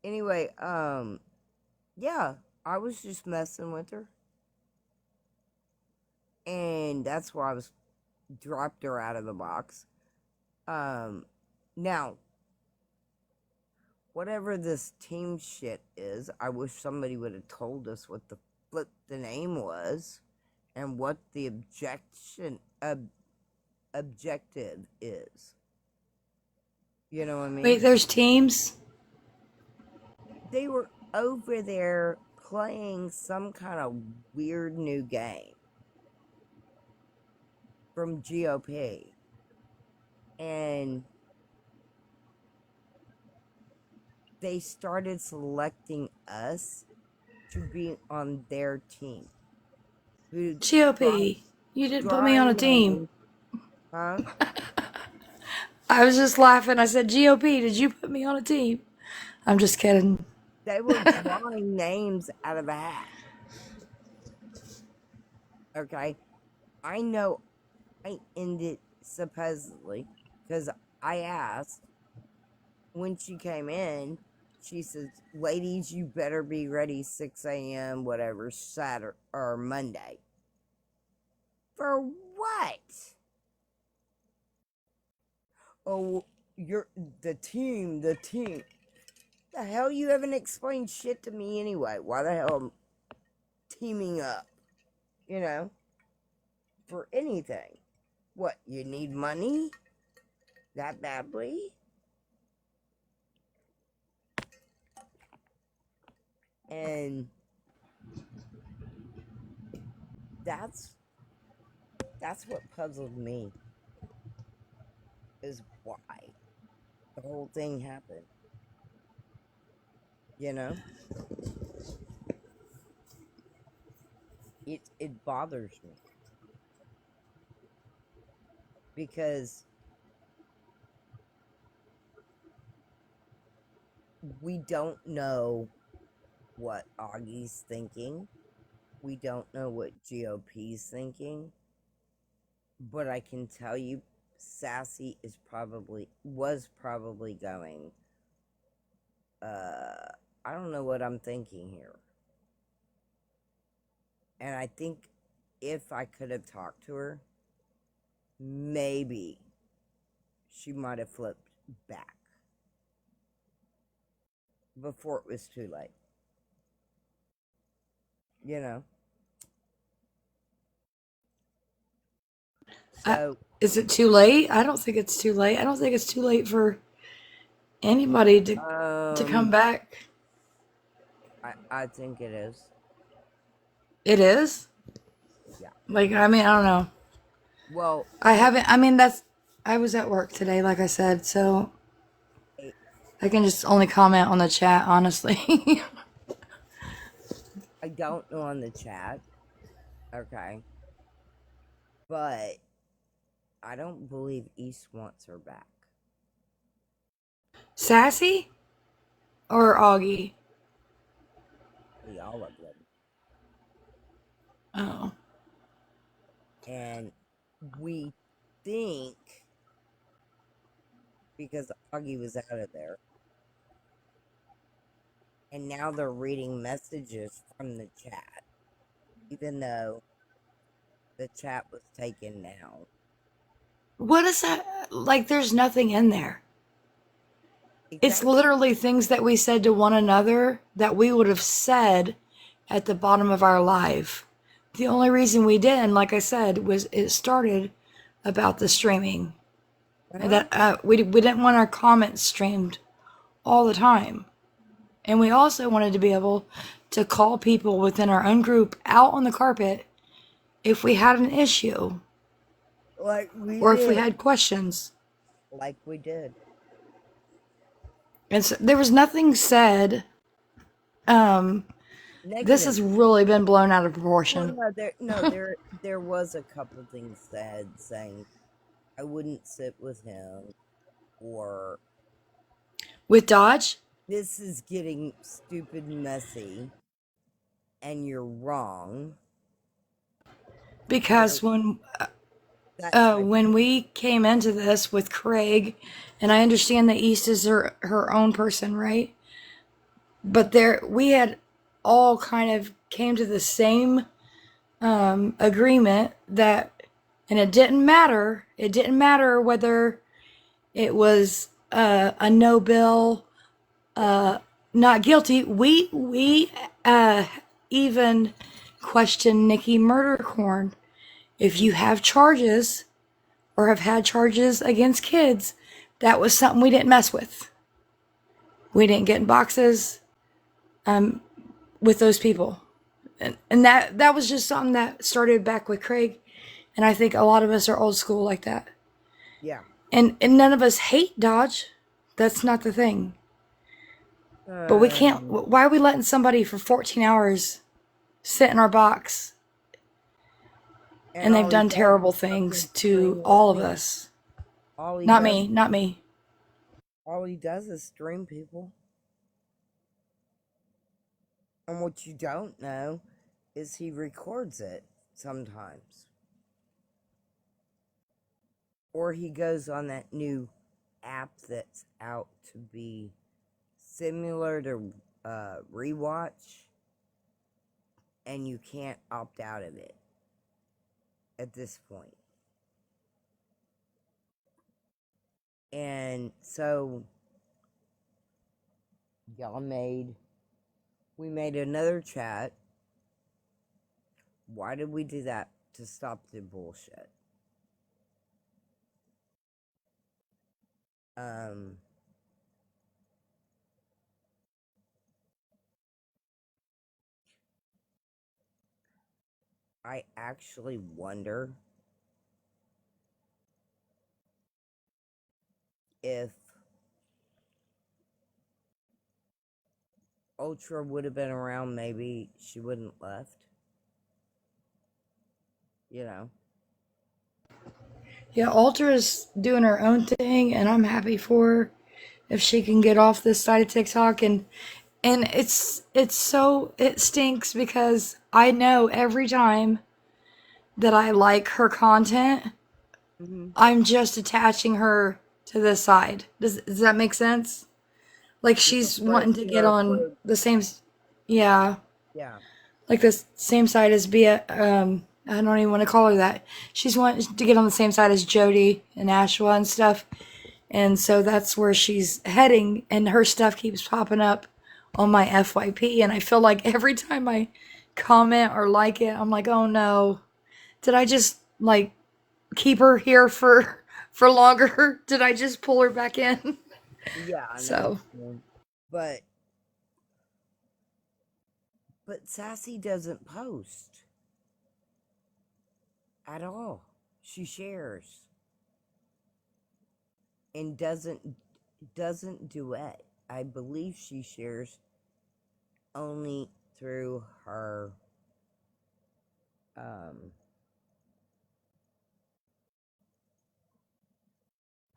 Anyway, yeah, I was just messing with her. And that's why I was dropped her out of the box. Now, whatever this team shit is, I wish somebody would have told us what the flip the name was and what the objective is. You know what I wait, mean? there's teams. They were over there playing some kind of weird new game from GOP. And they started selecting us to be on their team. Who GOP, you didn't put me on a drawing team. names, huh? I was just laughing. I said, GOP, did you put me on a team? I'm just kidding. They were drawing names out of a hat. Okay. I know I ended supposedly because I asked when she came in, she says, "Ladies, you better be ready 6 a.m., whatever, Saturday or Monday." For what? Oh, you're the team. The hell, you haven't explained shit to me anyway. Why the hell am teaming up? You know, for anything. What, you need money that badly? And that's what puzzled me, is why the whole thing happened. You know, it bothers me because we don't know what Augie's thinking. We don't know what GOP's thinking. But I can tell you, Sassy was probably going, I don't know what I'm thinking here. And I think if I could have talked to her, maybe she might have flipped back before it was too late. You know? I, So, is it too late? I don't think it's too late. I don't think it's too late for anybody to come back. I think it is. It is? Yeah. Like, I mean, I don't know. Well, I haven't. I mean, I was at work today, like I said, so I can just only comment on the chat, honestly. I don't know on the chat. Okay. But I don't believe East wants her back. Sassy or Augie? All of them. Oh. And we think, because Augie was out of there, and now they're reading messages from the chat, even though the chat was taken down. What is that? Like, there's nothing in there. It's Exactly. literally things that we said to one another that we would have said at the bottom of our life. The only reason we didn't, like I said, was it started about the streaming. And Uh-huh. that we didn't want our comments streamed all the time. And we also wanted to be able to call people within our own group out on the carpet if we had an issue Like we or if we did. had questions. Like we did. And so there was nothing said. This Negative. has really been blown out of Well, proportion. no, there was a couple things said saying I wouldn't sit with him, or With Dodge, this is getting stupid messy and you're wrong. You know, because that type when we came into this with Craig, and I understand that East is her own person, right? But there we had all kind of came to the same agreement that, and it didn't matter. It didn't matter whether it was a no bill, not guilty. We even questioned Nikki Murdercorn. If of. you have charges or have had charges against kids, that was something we didn't mess with. We didn't get in boxes with those people. And that was just something that started back with Craig. And I think a lot of us are old school like that. Yeah. And none of us hate Dodge. That's not the thing. But we can't. Um, Why are we letting somebody for 14 hours sit in our box? and And they've all he done does terrible is things fucking to stream with all of me. us. All he Not does, me. Not me. all he does is stream people. And what you don't know is he records it sometimes. Or he goes on that new app that's out to be similar to Rewatch, and you can't opt out of it at this point. And so y'all we made another chat. Why did we do that? To stop the bullshit. Um, I actually wonder if Ultra would have been around, maybe she wouldn't left. You know? Yeah, Ultra's doing her own thing, and I'm happy for her if she can get off this side of TikTok. And it's so it stinks because I know every time that I like her content, Mm-hmm. I'm just attaching her to this side. Does that make sense? Like she's wanting to get You're on afraid. the same, yeah, Yeah. like the same side as Bia. I don't even want to call her that. She's wanting to get on the same side as Jody and Ashwa and stuff. And so that's where she's heading, and her stuff keeps popping up on my FYP. And I feel like every time I comment or like it, I'm like, oh no, did I just like keep her here for longer? Did I just pull her back in? Yeah, I know what So you mean. But Sassy doesn't post at all. She shares and doesn't duet. I believe she shares only through her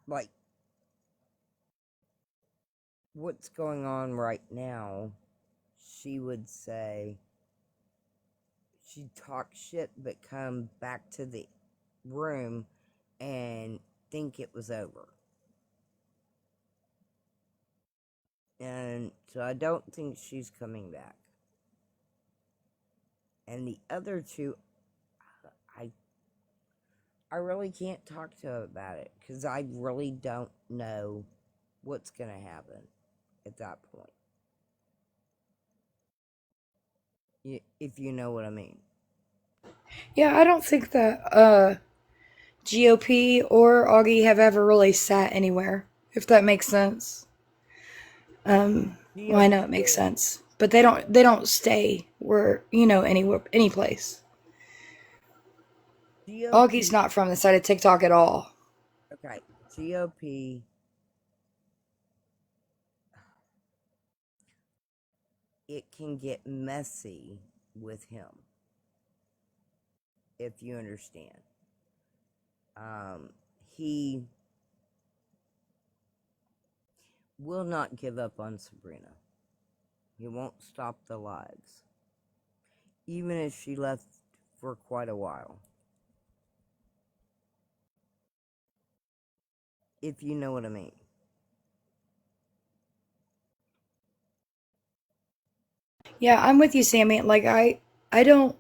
like what's going on right now. She would say she'd talk shit but come back to the room and think it was over. And so I don't think she's coming back. And the other two, I I really can't talk to her about it because I really don't know what's going to happen at that point. If you know what I mean. Yeah, I don't think that GOP or Augie have ever really sat anywhere, if that makes sense. Well, I know it makes sense, but they don't stay where anywhere any place. Augie's GOP, not from the side of TikTok at all. okay, GOP, it can get messy with him, if you understand. He will not give up on Sabrina. He won't stop the lives, even if she left for quite a while. If you know what I mean. Yeah, I'm with you, Sammy. Like I don't.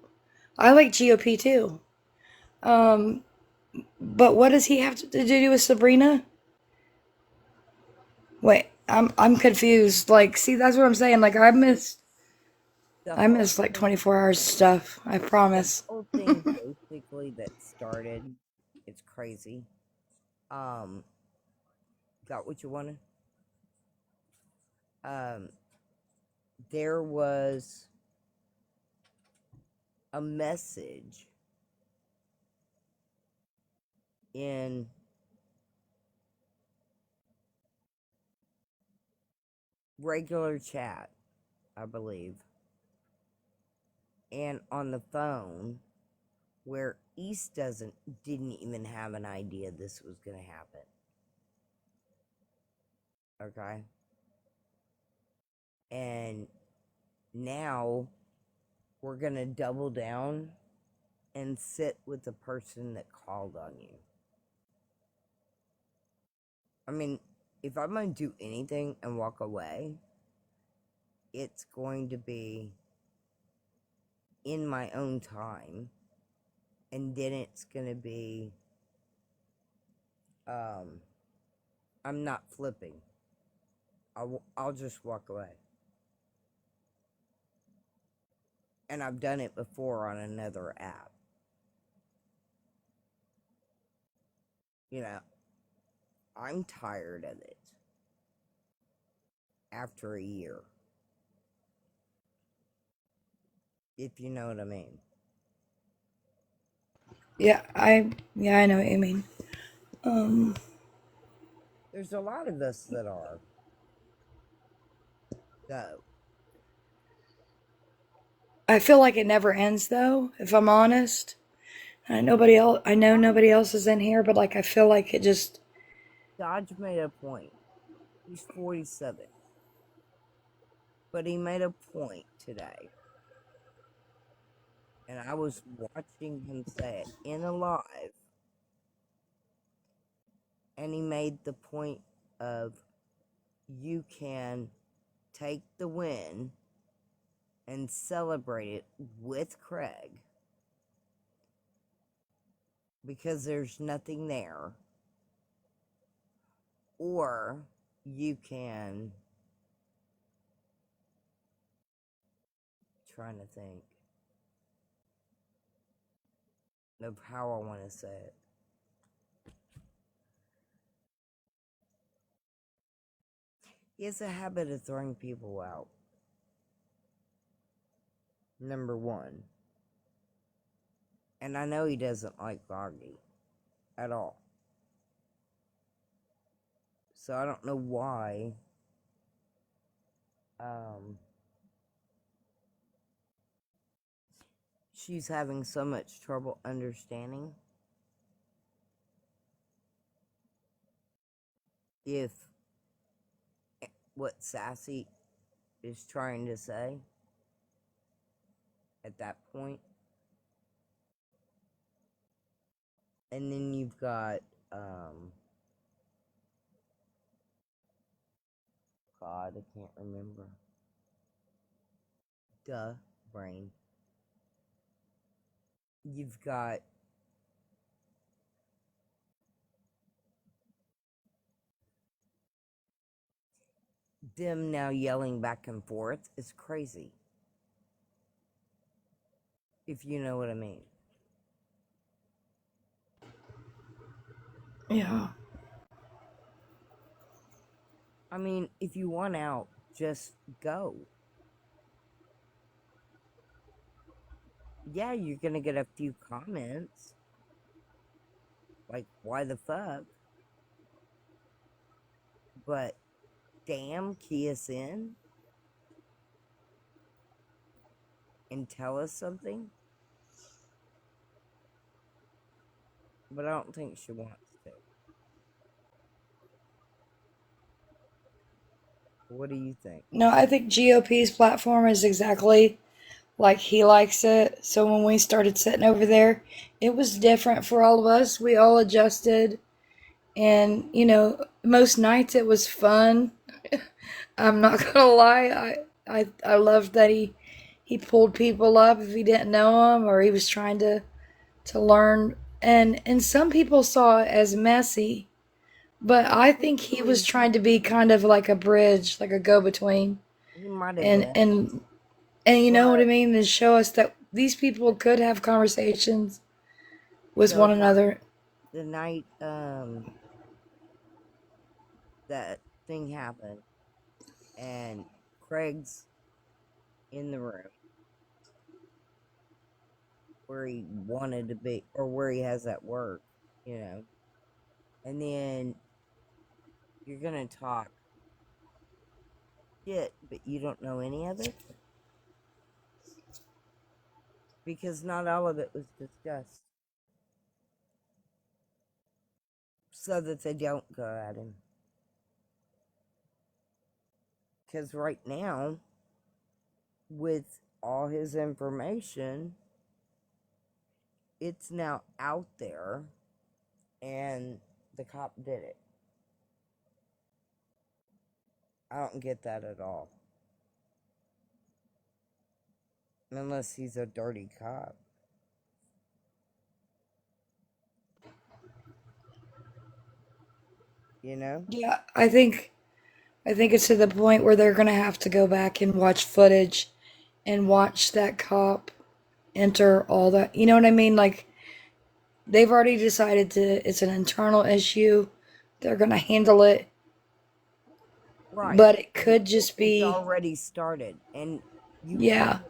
I like GOP too. Um, but what does he have to do with Sabrina? Wait, I'm confused. Like, see, that's what I'm saying. Like, The I whole missed like thing, 24 hours of stuff. I the promise. whole thing basically that started, it's crazy. Um, got what you wanted? Um, there was a message in regular chat, I believe, and on the phone where East didn't even have an idea this was going to happen. Okay? And now we're going to double down and sit with the person that called on you. I mean, if I'm going to do anything and walk away, it's going to be in my own time, and then it's going to be I'm not flipping. I'll just walk away. And I've done it before on another app. You know, I'm tired of it after a year. If you know what I mean. Yeah, I know what you mean. There's a lot of us that are. So, I feel like it never ends though, if I'm honest. I know nobody else is in here, but like I feel like it just Dodge made a point. He's 47. But he made a point today. And I was watching him say it in a live. And he made the point of you can take the win and celebrate it with Craig because there's nothing there, or you can, trying to think of how I want to say it. He has a habit of throwing people out. Number one. And I know he doesn't like Augie. at all. So I don't know why she's having so much trouble understanding if what Sassy is trying to say at that point. And then you've got God, I can't remember. Duh, brain. You've got them now yelling back and forth. It's crazy. If you know what I mean. Yeah. I mean, if you want out, just go. Yeah, you're gonna get a few comments. Like, why the fuck? But damn, key us in and tell us something. But I don't think she wants to. What do you think? No, I think GOP's platform is exactly like he likes it. So when we started sitting over there, it was different for all of us. We all adjusted. And, most nights it was fun. I'm not gonna lie. I loved that he pulled people up if he didn't know them or he was trying to learn. And some people saw it as messy, but I think he was trying to be kind of like a bridge, like a go between, He might have and been. and and you know what I But mean, and show us that these people could have conversations with so one another. the night that thing happened and Craig's in the room where he wanted to be or where he has that work, and then you're gonna talk shit, but you don't know any of it because not all of it was discussed, so that they don't go at him. Because right now, with all his information, it's now out there, and the cop did it. I don't get that at all. Unless he's a dirty cop. You know? Yeah, I think it's to the point where they're gonna have to go back and watch footage and watch that cop enter all that. You know what I mean? Like they've already decided it's an internal issue. They're gonna handle it, Right. but it could just It's be already started. And you can't. yeah.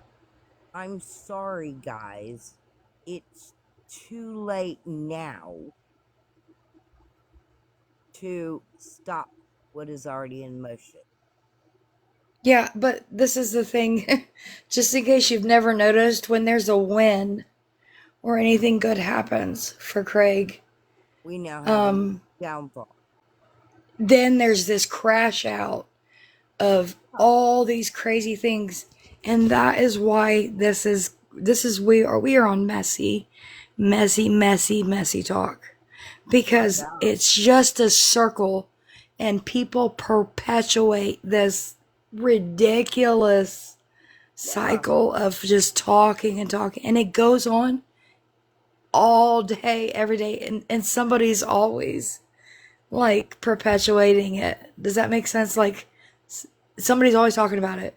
I'm sorry, guys. It's too late now to stop what is already in motion. Yeah, but this is the thing. Just in case you've never noticed, when there's a win or anything good happens for Craig, We now have a um, downfall. then there's this crash out of all these crazy things, and that is why this is we are on messy talk, No because doubt. it's just a circle and people perpetuate this ridiculous Yeah. cycle of just talking and talking, and it goes on all day every day, and somebody's always like perpetuating it. Does that make sense? Like somebody's always talking about it.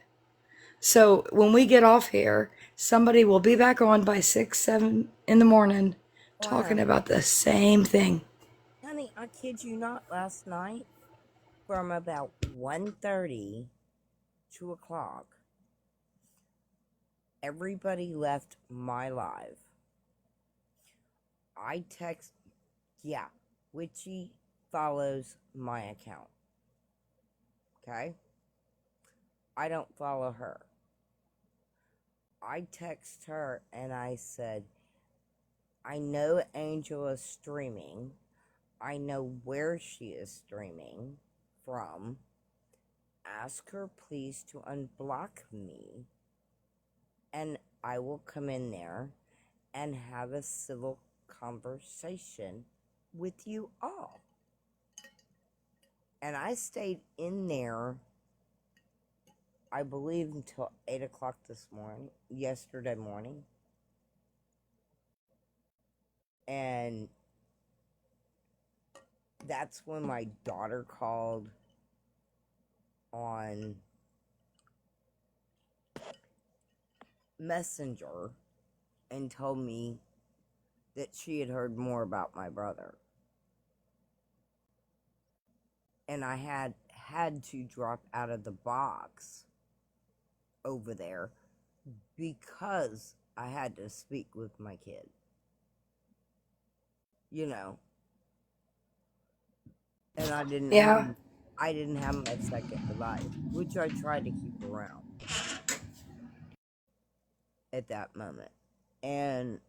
So when we get off here, somebody will be back on by 6, 7 in the morning Oh, I talking know. about the same thing. Honey, I kid you not, last night, from about 1:30, 2 o'clock, everybody left my live. I Yeah, Witchy follows my account. Okay? I don't follow her. I text her and I said, I know Angel is streaming. I know where she is streaming from. Ask her please to unblock me, and I will come in there and have a civil conversation with you all. And I stayed in there, I believe, until 8 o'clock yesterday morning. And that's when my daughter called on Messenger and told me that she had heard more about my brother. And I had to drop out of the box over there because I had to speak with my kid. You know. And I didn't Yeah. have my second device, which I tried to keep around at that moment. And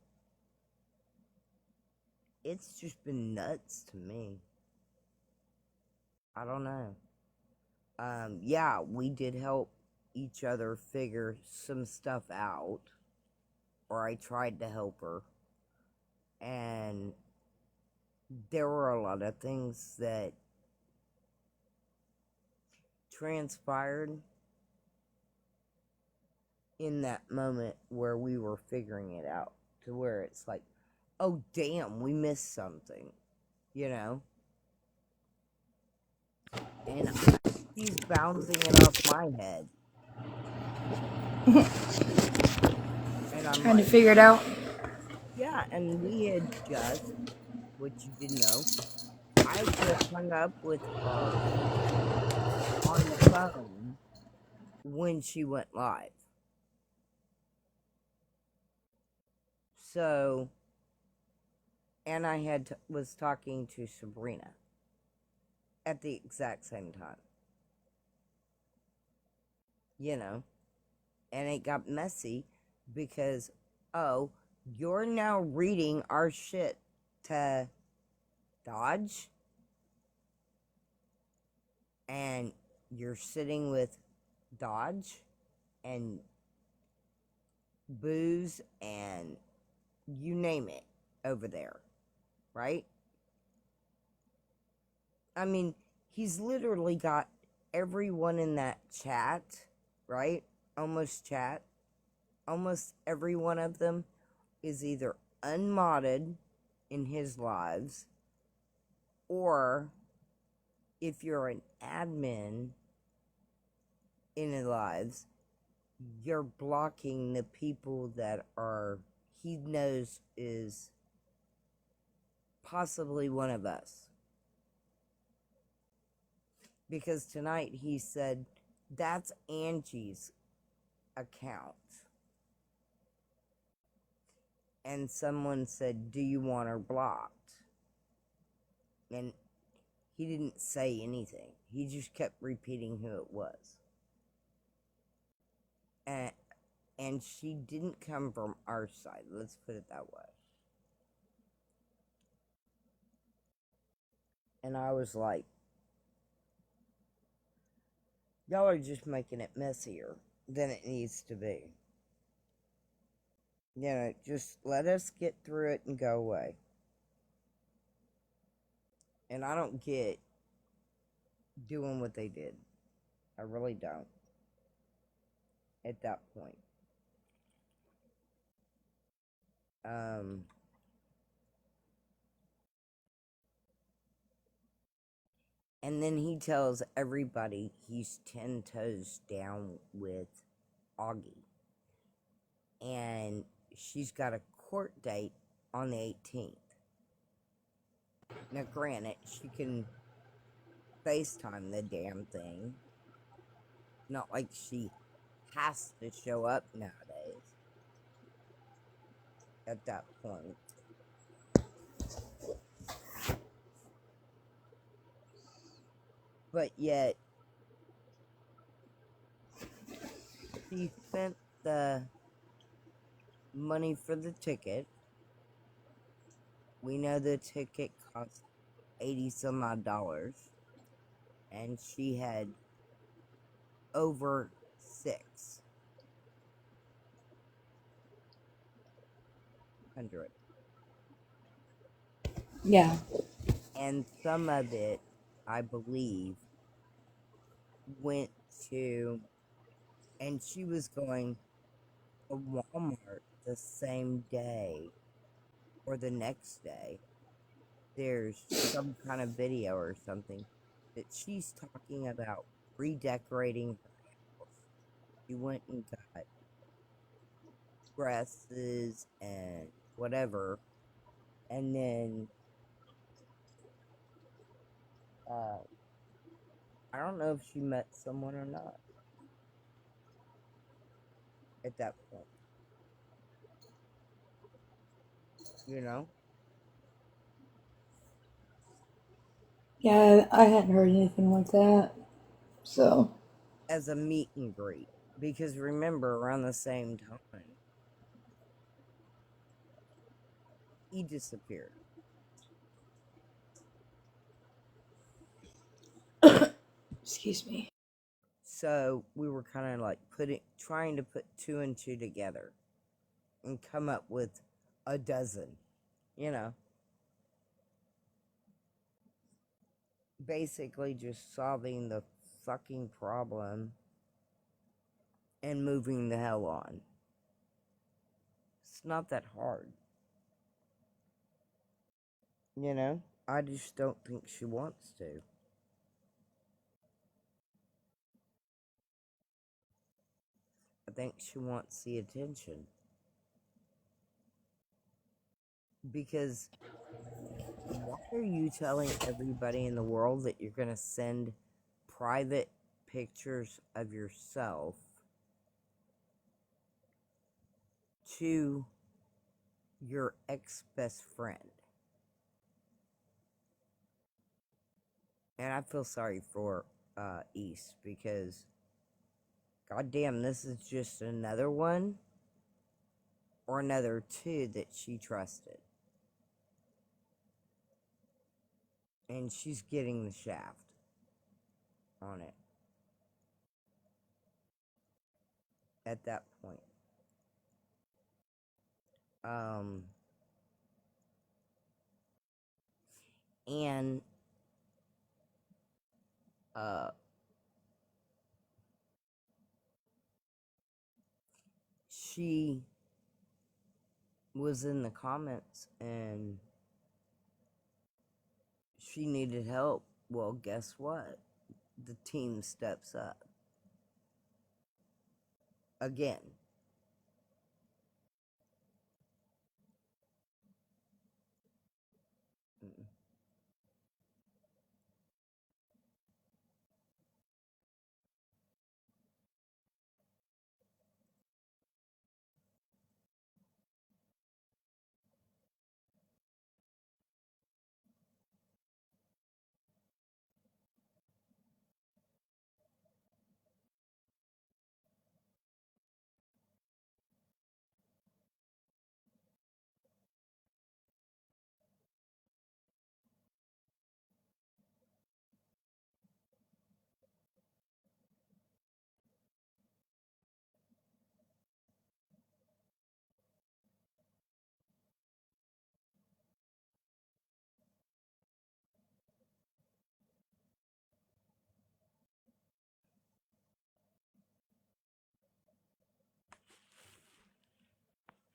it's just been nuts to me. I don't know. Yeah, we did help each other figure some stuff out, or I tried to help her. And there were a lot of things that transpired in that moment where we were figuring it out, to where it's like, oh damn, we missed something, you know? And she's bouncing it off my head. And I'm Trying to like, figure it out. yeah, and we had just, which you didn't know, I had just hung up with her on the phone when she went live. So, and I was talking to Sabrina at the exact same time. You know? And it got messy because, oh, you're now reading our shit to Dodge, and you're sitting with Dodge and Booze and you name it over there, right? I mean, he's literally got everyone in that chat, right? Almost every one of them is either unmodded in his lives, or if you're an admin in his lives, you're blocking the people that he knows is possibly one of us. Because tonight he said, that's Angie's account. And someone said, do you want her blocked? And he didn't say anything. He just kept repeating who it was. And she didn't come from our side. Let's put it that way. And I was like, y'all are just making it messier than it needs to be. You know, just let us get through it and go away. And I don't get doing what they did. I really don't. At that point. And then he tells everybody he's 10 toes down with Augie. And she's got a court date on the 18th. Now, granted, she can FaceTime the damn thing. Not like she has to show up nowadays. At that point. But yet, she spent the money for the ticket. We know the ticket cost 80 some odd dollars, and she had over 600. Yeah. And some of it, I believe, went to, and she was going to Walmart the same day or the next day. There's some kind of video or something that she's talking about redecorating her house. She went and got dresses and whatever, and then uh, I don't know if she met someone or not at that point. You know, Yeah, I hadn't heard anything like that. So, as a meet and greet, because remember, around the same time, he disappeared. excuse me. So we were kind of like trying to put two and two together and come up with a dozen, you know, basically just solving the fucking problem and moving the hell on. It's not that hard, you know? I just don't think she wants to. I think she wants the attention. Because why are you telling everybody in the world that you're going to send private pictures of yourself to your ex best friend? And I feel sorry for East because, goddamn, this is just another one or another two that she trusted. And she's getting the shaft on it at that point. Um, and uh, she was in the comments and she needed help. Well, guess what? The team steps up again. Mm.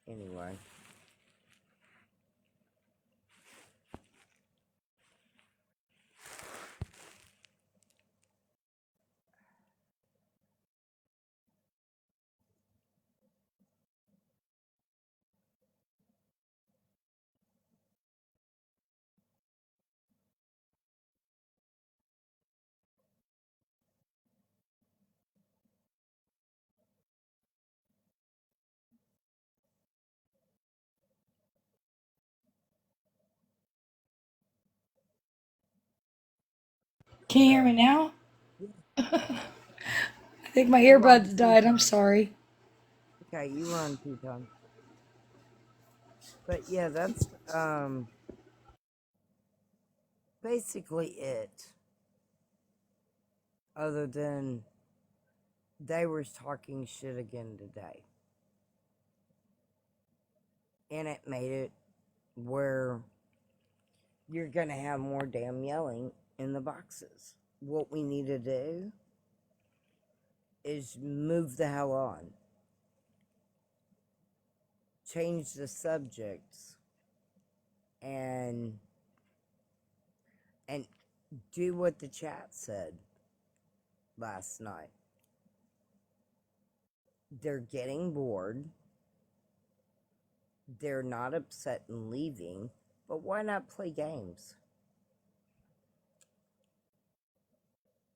Anyway. Can you hear So me now? yeah, I think my you were on earbuds two died. I'm times. sorry. Okay, you were on two times. But yeah, that's basically it. Other than they were talking shit again today. And it made it where you're gonna have more damn yelling in the boxes. What we need to do is move the hell on. Change the subjects and and do what the chat said last night. They're getting bored. They're not upset and leaving, but why not play games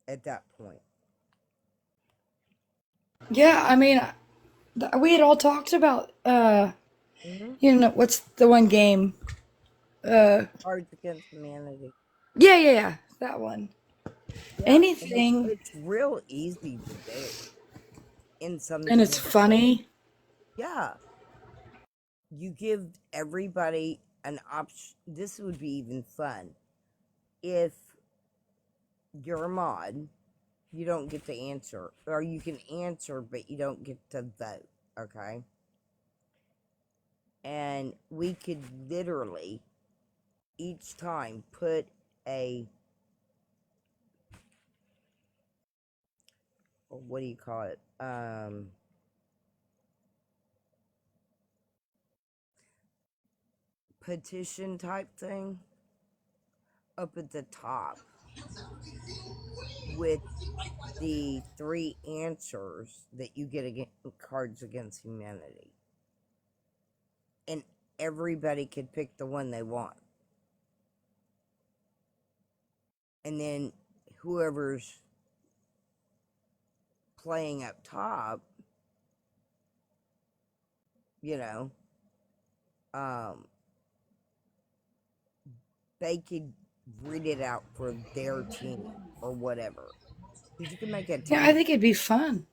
at that point? Yeah, I mean, we had all talked about, Mm-hmm. what's the one game? Uh, Cards Against Humanity. yeah, that one. Yeah, and Anything, it's real easy to do in some and it's games. funny. Yeah, you give everybody an option. This would be even fun if you're a mod. You don't get to answer, or you can answer, but you don't get to vote. Okay, and we could literally each time put a, what do you call it? Petition type thing up at the top with the three answers that you get against Cards Against Humanity, and everybody could pick the one they want, and then whoever's playing up top, you know, um, they could read it out for their team or whatever. Because you can make a Yeah, I team. think it'd be fun.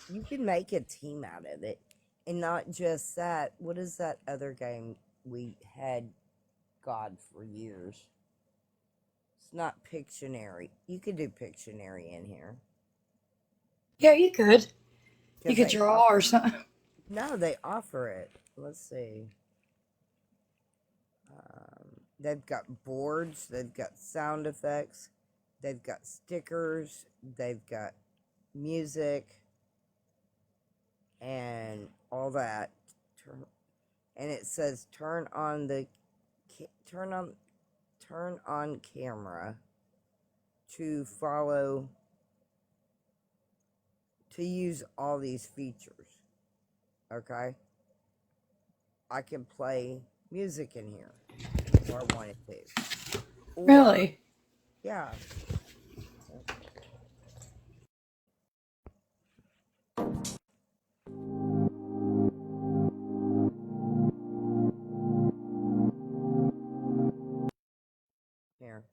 You can make a team out of it, and not just that. What is that other game we had? God, for years. It's not Pictionary. You could do Pictionary in here Yeah, you could. You because could they draw or offer. something. No, they offer it. Let's see. They've got boards. They've got sound effects. They've got stickers. They've got music and all that. And it says turn on turn on camera to follow to use all these features. Okay, I can play music in here if I wanted to, or Really? yeah, here.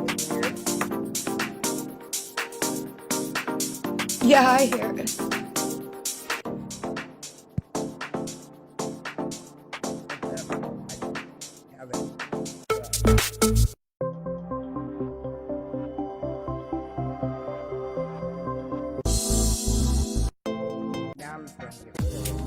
Can you hear it? Yeah, I hear it. Except I have it. Now I'm trying to get rid of it.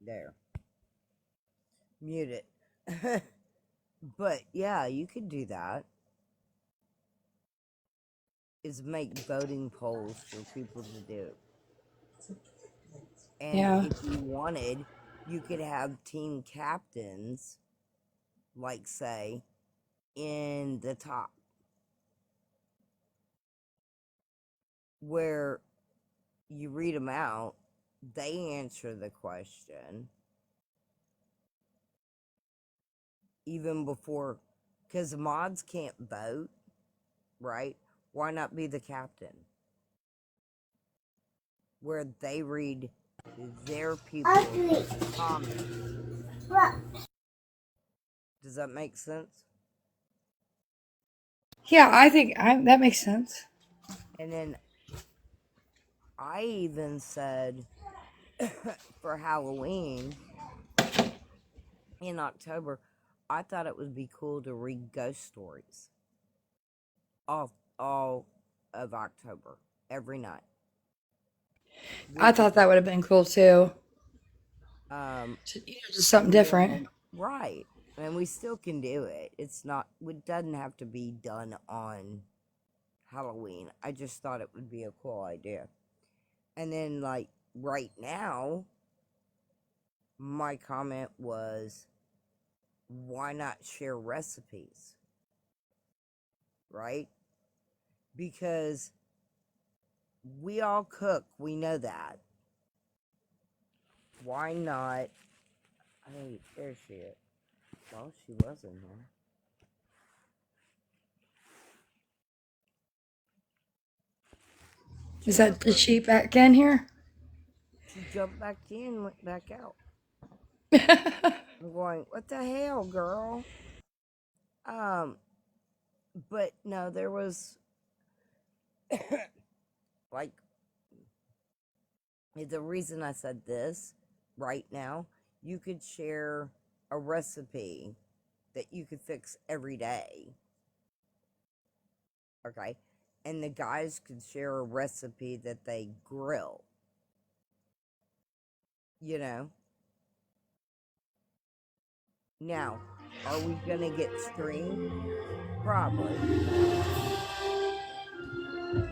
There, mute it. But yeah, you could do that. Is make voting polls for people to do. And Yeah. if you wanted, you could have team captains, like say, in the top, where you read them out they answer the question even before, because the mods can't vote, right? Why not be the captain? Where they read their people's comments. Does that make sense? Yeah, I think that makes sense. And then I even said for Halloween in October, I thought it would be cool to read ghost stories all of October every night. I We could, thought that would have been cool too. um, Just something and different. then right, and we still can do it. It's not. It doesn't have to be done on Halloween. I just thought it would be a cool idea. And then, like right now, my comment was, why not share recipes? Right? Because we all cook. We know that. Why not? Hey, there she is. Well, she was in here. Is that the Jennifer. sheep back in here? She jumped back in, went back out. I'm going, what the hell, girl? Um, but no, there was like the reason I said this right now, you could share a recipe that you could fix every day. Okay. And the guys could share a recipe that they grill. You know? Now, are we gonna get streamed? Probably. You know?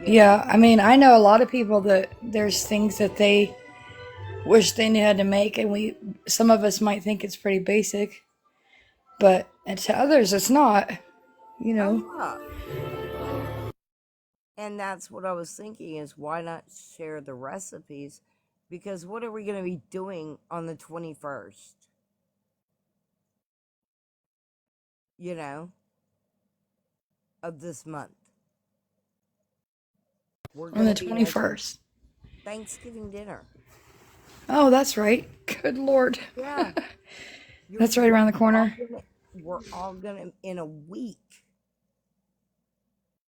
Yeah, I mean, I know a lot of people that there's things that they wish they knew how to make, and some of us might think it's pretty basic, but to others, it's not. You Oh know, yeah. And that's what I was thinking is why not share the recipes? Because what are we gonna be doing on the 21st? You know? Of this month. We're on the gonna be making 21st. Thanksgiving dinner. Oh, that's right. Good Lord. Yeah. That's right around the corner. We're all gonna in a week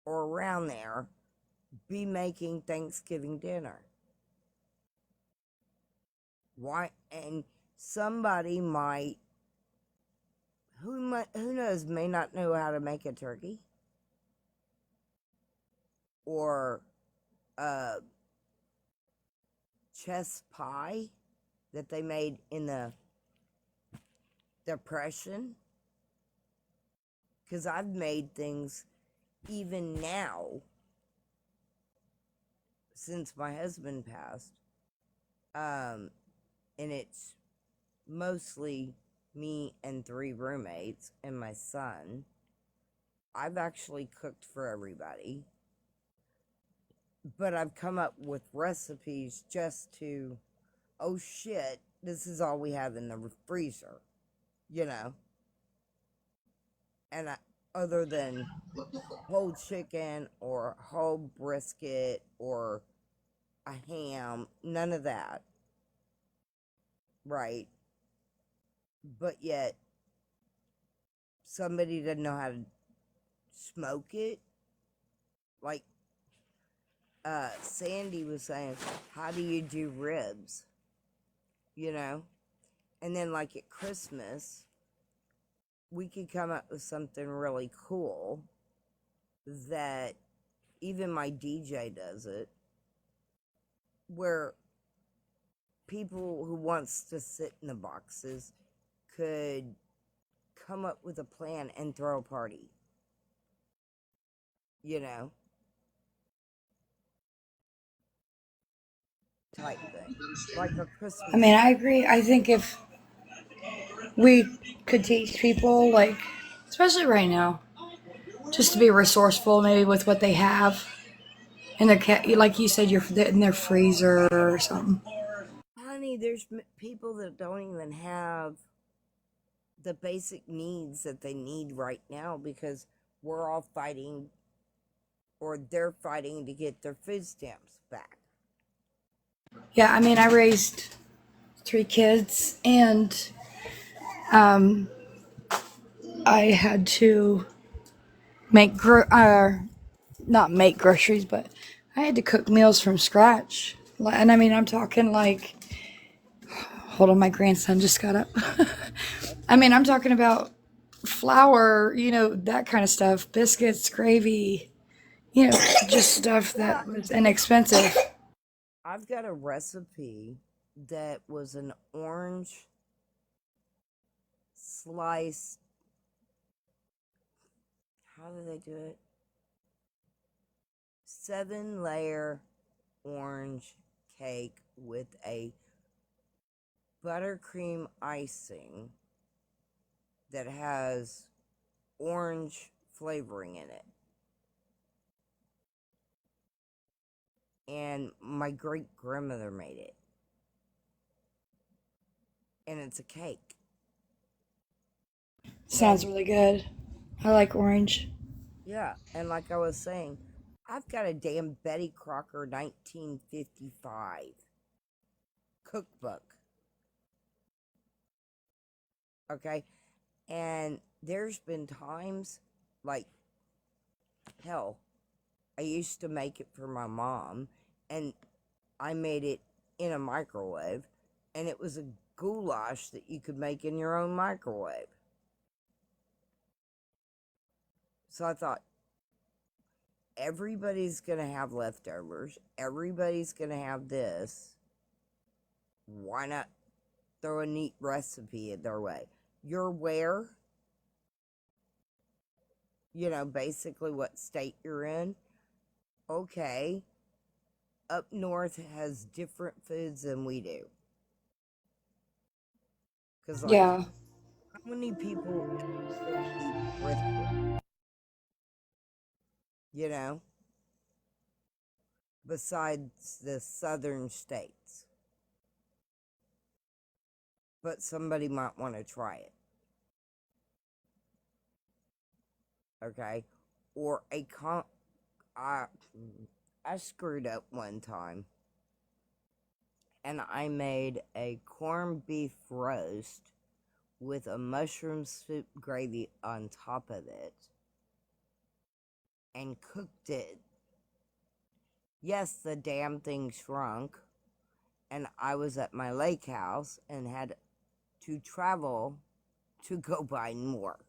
or around there be making Thanksgiving dinner. Why? And somebody who knows, may not know how to make a turkey or a chess pie that they made in the Depression. Because I've made things even now since my husband passed. And it's mostly me and 3 roommates and my son. I've actually cooked for everybody. But I've come up with recipes just to, oh shit, this is all we have in the freezer, you know? And other than whole chicken or whole brisket or a ham, none of that, right? But yet, somebody doesn't know how to smoke it. Like, Sandy was saying, how do you do ribs? You know? And then, like, at Christmas, we could come up with something really cool that even my DJ does it, where people who wants to sit in the boxes could come up with a plan and throw a party, you know, type thing, like a I Christmas mean, I party. agree. I think if we could teach people, like, especially right now, just to be resourceful, maybe with what they have in their like you said, in their freezer or something. there's people that don't even have the basic needs that they need right now because we're all fighting, or they're fighting to get their food stamps back. Yeah, I mean, I raised 3 kids, and um, I had to make not make groceries, but I had to cook meals from scratch. And I mean, I'm talking like, hold on, my grandson just got up. I mean, I'm talking about flour, that kind of stuff, biscuits, gravy, just stuff that was inexpensive. I've got a recipe that was an orange slice. How do they do it? 7-layer orange cake with a buttercream icing that has orange flavoring in it. And my great grandmother made it. And it's a cake. Sounds really good. I like orange. Yeah, and like I was saying, I've got a damn Betty Crocker 1955 cookbook. Okay? And there's been times, like, hell, I used to make it for my mom, and I made it in a microwave, and it was a goulash that you could make in your own microwave. So I thought, everybody's gonna have leftovers, everybody's gonna have this. Why not throw a neat recipe their way? You're where? Basically what state you're in. Okay. Up north has different foods than we do. Because, like, Yeah. how many people eat brisket? You know? Besides the southern states. But somebody might want to try it. Okay? Or I screwed up one time. And I made a corned beef roast with a mushroom soup gravy on top of it and cooked it. Yes, the damn thing shrunk, and I was at my lake house and had to travel to go buy more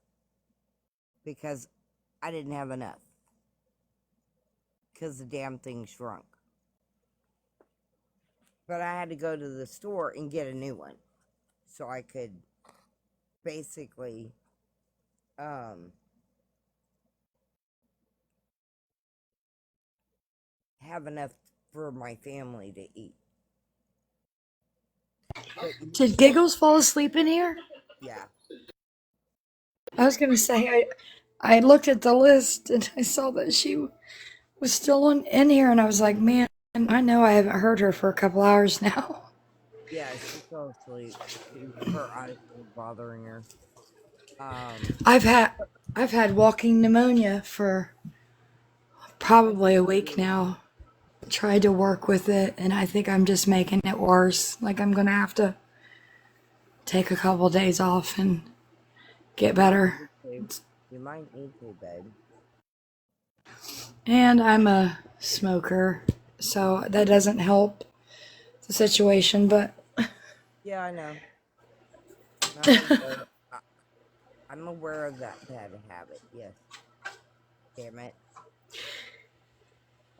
because I didn't have enough because the damn thing shrunk. But I had to go to the store and get a new one so I could basically have enough for my family to eat. But Did Giggles fall asleep in here? yeah, I was gonna say I looked at the list and I saw that she was still in here, and I was like, man, I know I haven't heard her for a couple hours now. yeah, she fell asleep. Her eyes were bothering her. Um, I've had I've had walking pneumonia for probably a week now. Tried to work with it, and I think I'm just making it worse. Like I'm gonna have to take a couple days off and get you might better. need to. You might need to, babe. And I'm a smoker, so that doesn't help the situation. But Yeah, I know. I'm aware. I'm aware of that bad habit. Yes. Damn it.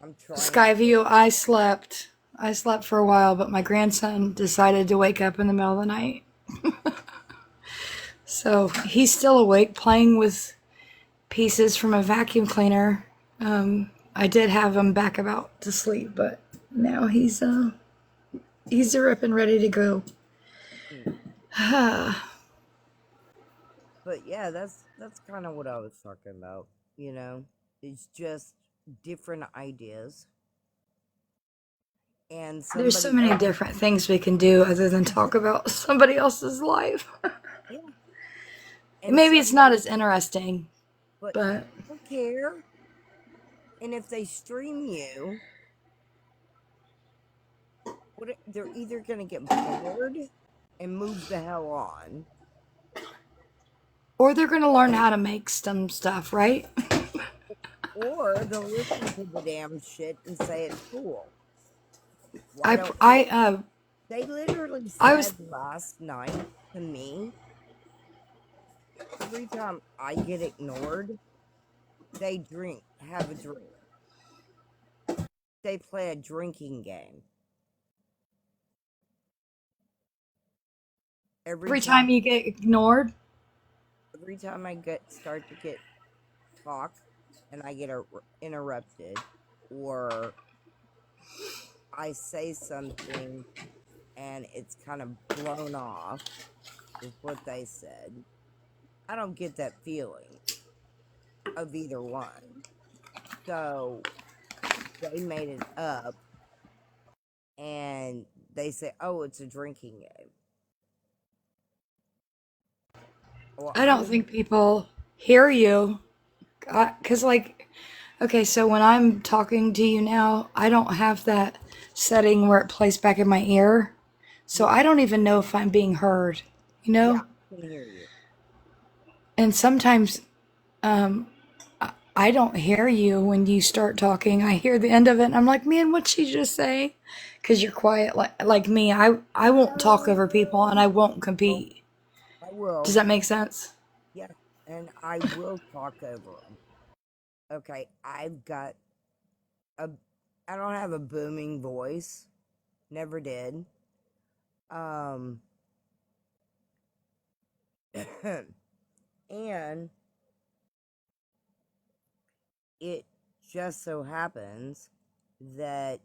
I'm trying. Skyview, I slept. I slept for a while, but my grandson decided to wake up in the middle of the night. So he's still awake playing with pieces from a vacuum cleaner. I did have him back about to sleep, but now he's a rip and ready to go. But yeah, that's kind of what I was talking about. It's just different ideas. And There's so somebody many else, different things we can do other than talk about somebody else's life. yeah, and Maybe it's not somebody, as interesting, but but I don't care. And if they stream you, they're either going to get bored and move the hell on, or they're going to learn how to make some stuff, right? or they'll listen to the damn shit and say it's cool. Why I don't you? I uh They literally I was said last night to me, every time I get ignored, they have a drink. They play a drinking game. Every every time time, you get ignored. every time I start to get talk and I get interrupted, or I say something and it's kind of blown off, is what they said. I don't get that feeling of either one. So they made it up and they say, oh, it's a drinking game. Well, I don't think people hear you cuz like okay, so when I'm talking to you now, I don't have that setting where it plays back in my ear. So yeah, I don't even know if I'm being heard, you yeah, know? I can hear you. And sometimes um I don't hear you when you start talking. I hear the end of it and I'm like, "Man, what'd she just say?" Cuz you're quiet like me. I won't talk over people and I won't Well, compete. I Does will. that make sense? Yeah, and I will talk over them. Okay, a, I don't have a booming voice. Never did. Um, and it just so happens that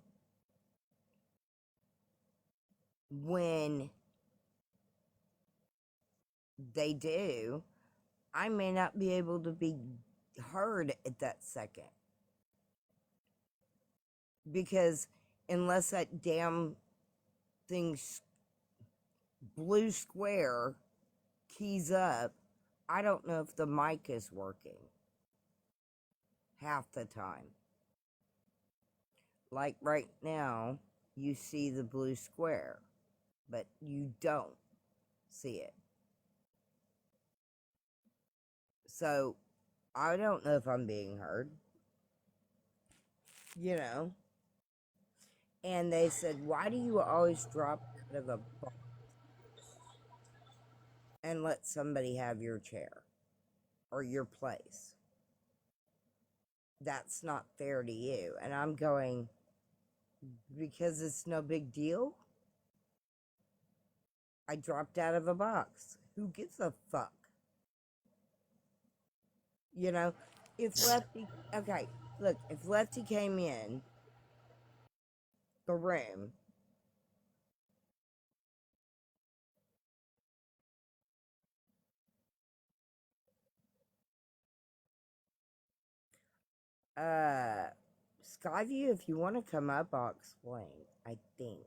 when they do, I may not be able to be heard at that second because unless that damn thing's blue square keys up, I don't know if the mic is working half the time. Like right now, you see the blue square, but you don't see it. So I don't know if I'm being heard, you know. And they said, why do you always drop out of a box and let somebody have your chair or your place? That's not fair to you. And I'm going, because it's no big deal. I dropped out of a box. Who gives a fuck? You know, if Lefty, okay, look, if Lefty came in the room, uh, Skyview, if you want to come up, I'll explain, I think.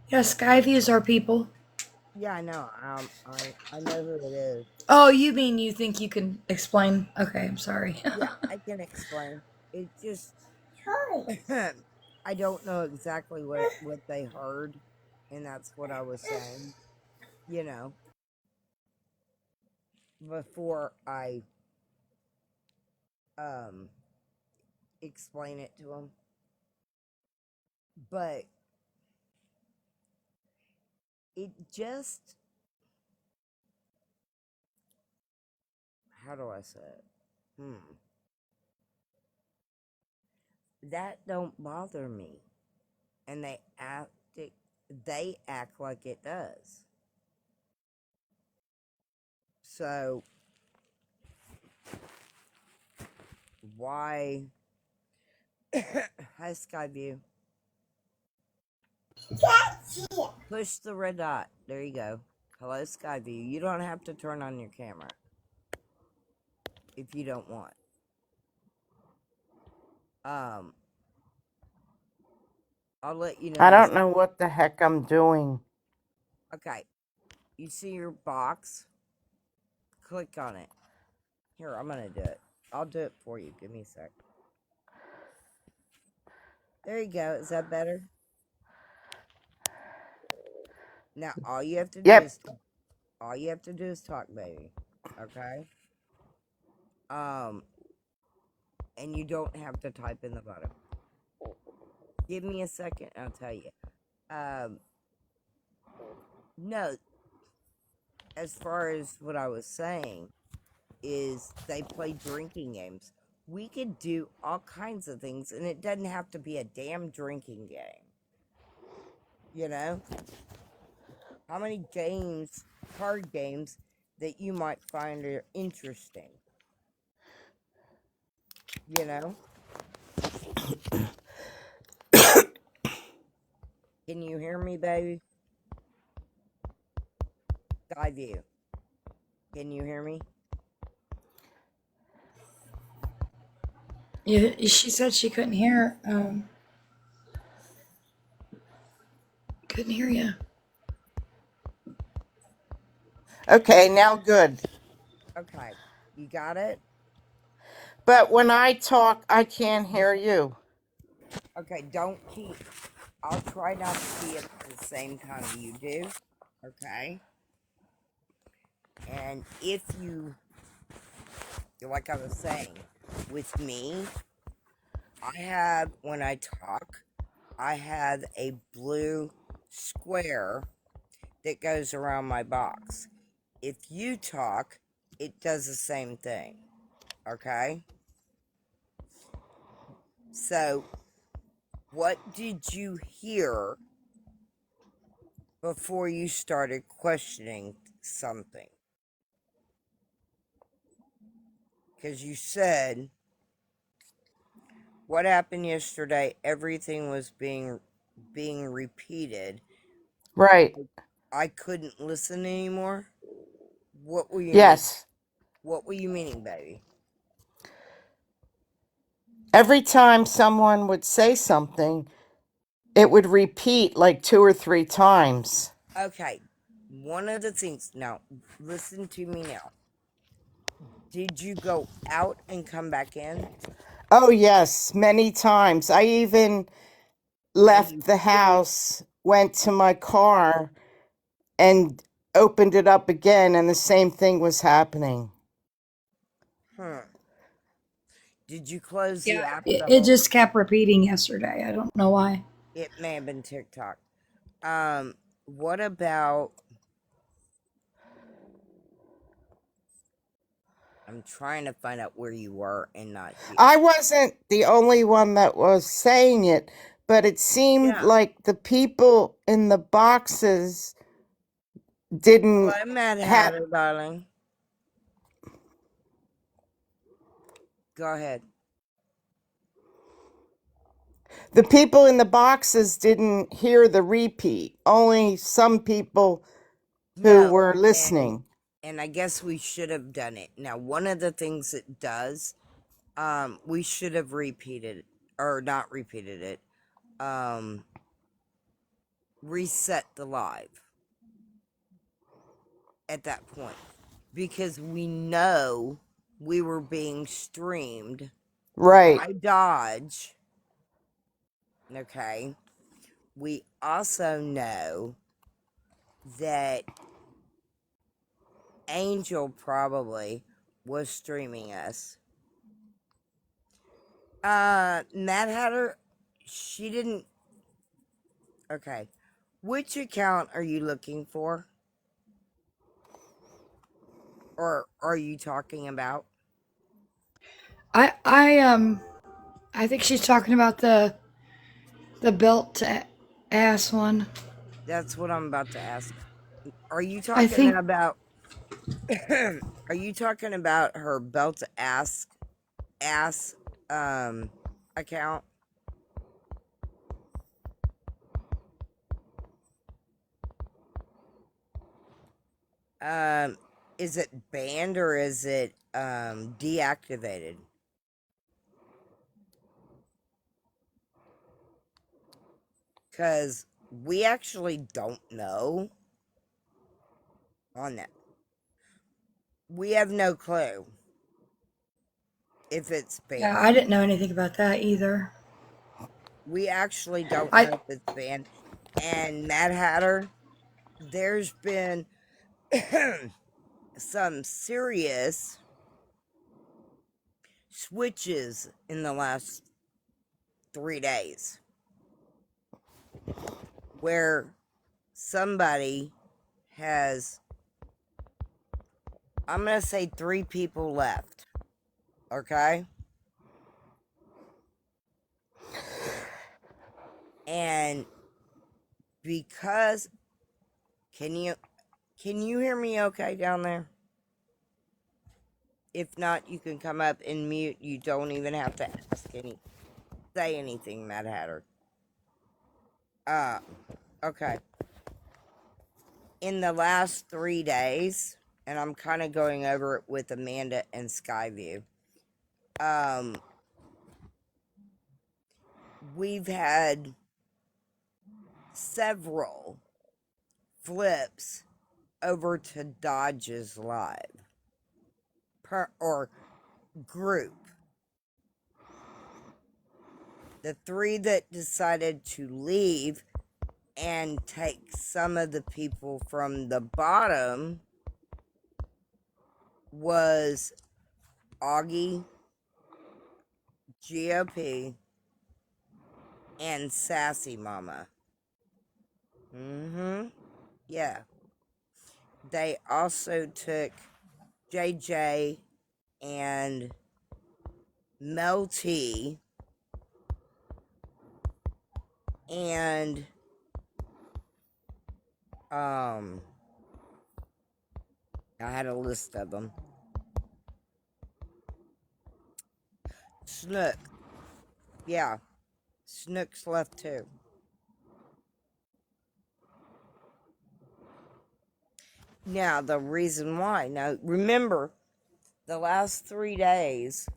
Yeah, Skyview's our people. Yeah, I know. I know who it is. Oh, you mean you think you can explain? Okay, I'm sorry. Yeah, I can explain. It just I don't know exactly what they heard, and that's what I was saying. You know, before I um explain it to them. But it just, how do I say it? That don't bother me, and they act like it does. So why? Hi, Skyview. Push the red dot. There you go. Hello, Skyview. You don't have to turn on your camera if you don't want. Um, I'll let you know. I don't know what the heck I'm doing. Okay. You see your box? Click on it. Here, I'm gonna do it. I'll do it for you. Give me a sec. There you go. Is that better? Now all you have to do Yep. is all you have to do is talk, baby. Okay? Um, and you don't have to type in the bottom. Give me a second, I'll tell you. No, as far as what I was saying is they play drinking games. We could do all kinds of things, and it doesn't have to be a damn drinking game. You know? How many games, card games, that you might find are interesting? You know? Can you hear me, baby? Skyview. Can you hear me? Yeah, she said she couldn't hear. Couldn't hear you. Okay, now good. Okay. You got it? But when I talk, I can't hear you. Okay, don't keep. I'll try not to be at the same time you do. Okay? And if you, like I was saying, with me, I have, when I talk, I have a blue square that goes around my box. If you talk, it does the same thing. Okay? So, what did you hear before you started questioning something? Because you said, what happened yesterday? Everything was being repeated. Right. I couldn't listen anymore. What were you mean? Yes. What were you meaning, baby? Every time someone would say something, it would repeat like 2 or 3 times. Okay, one of the things. Now, listen to me now. Did you go out and come back in? Oh, yes, many times. I even And left you, the house, went to my car, and opened it up again, and the same thing was happening. did you close the Yeah, app it just kept repeating yesterday. I don't know why. It may have been TikTok. What about? I'm trying to find out where you were and not you. I wasn't the only one that was saying it, but it seemed Yeah. like the people in the boxes didn't Hello, Mad have Hatter, darling. Go ahead. the people in the boxes didn't hear the repeat. Only some people who No, were listening. and I guess we should have done it. Now, one of the things it does, we should have repeated or not repeated it. Reset the live at that point because we know we were being streamed Right. by Dodge. Okay. We also know that Angel probably was streaming us. Mad Hatter, she didn't. Okay. Which account are you looking for? Or are you talking about? I think she's talking about the belt to ass one. That's what I'm about to ask. Are you I talking think about are you talking about her belt ass account? Is it banned or is it deactivated? because we actually don't know on that. We have no clue if it's Yeah, banned. I didn't know anything about that either. We actually don't I know if it's banned. And Mad Hatter, there's been some serious switches in the last 3 days where somebody has, I'm going to say 3 people left. Okay? And because can you hear me okay down there? If not, you can come up and mute. You don't even have to say anything, Mad Hatter. Okay. In the last 3 days, and I'm kind of going over it with Amanda and Skyview. We've had several flips over to Dodge's live or group. The 3 that decided to leave and take some of the people from the bottom was Augie, GOP, and Sassy Mama. Yeah. They also took JJ and Mel T and I had a list of them. Snook. Yeah. Snook's left too. Now, the reason why. Now, remember, the last 3 days,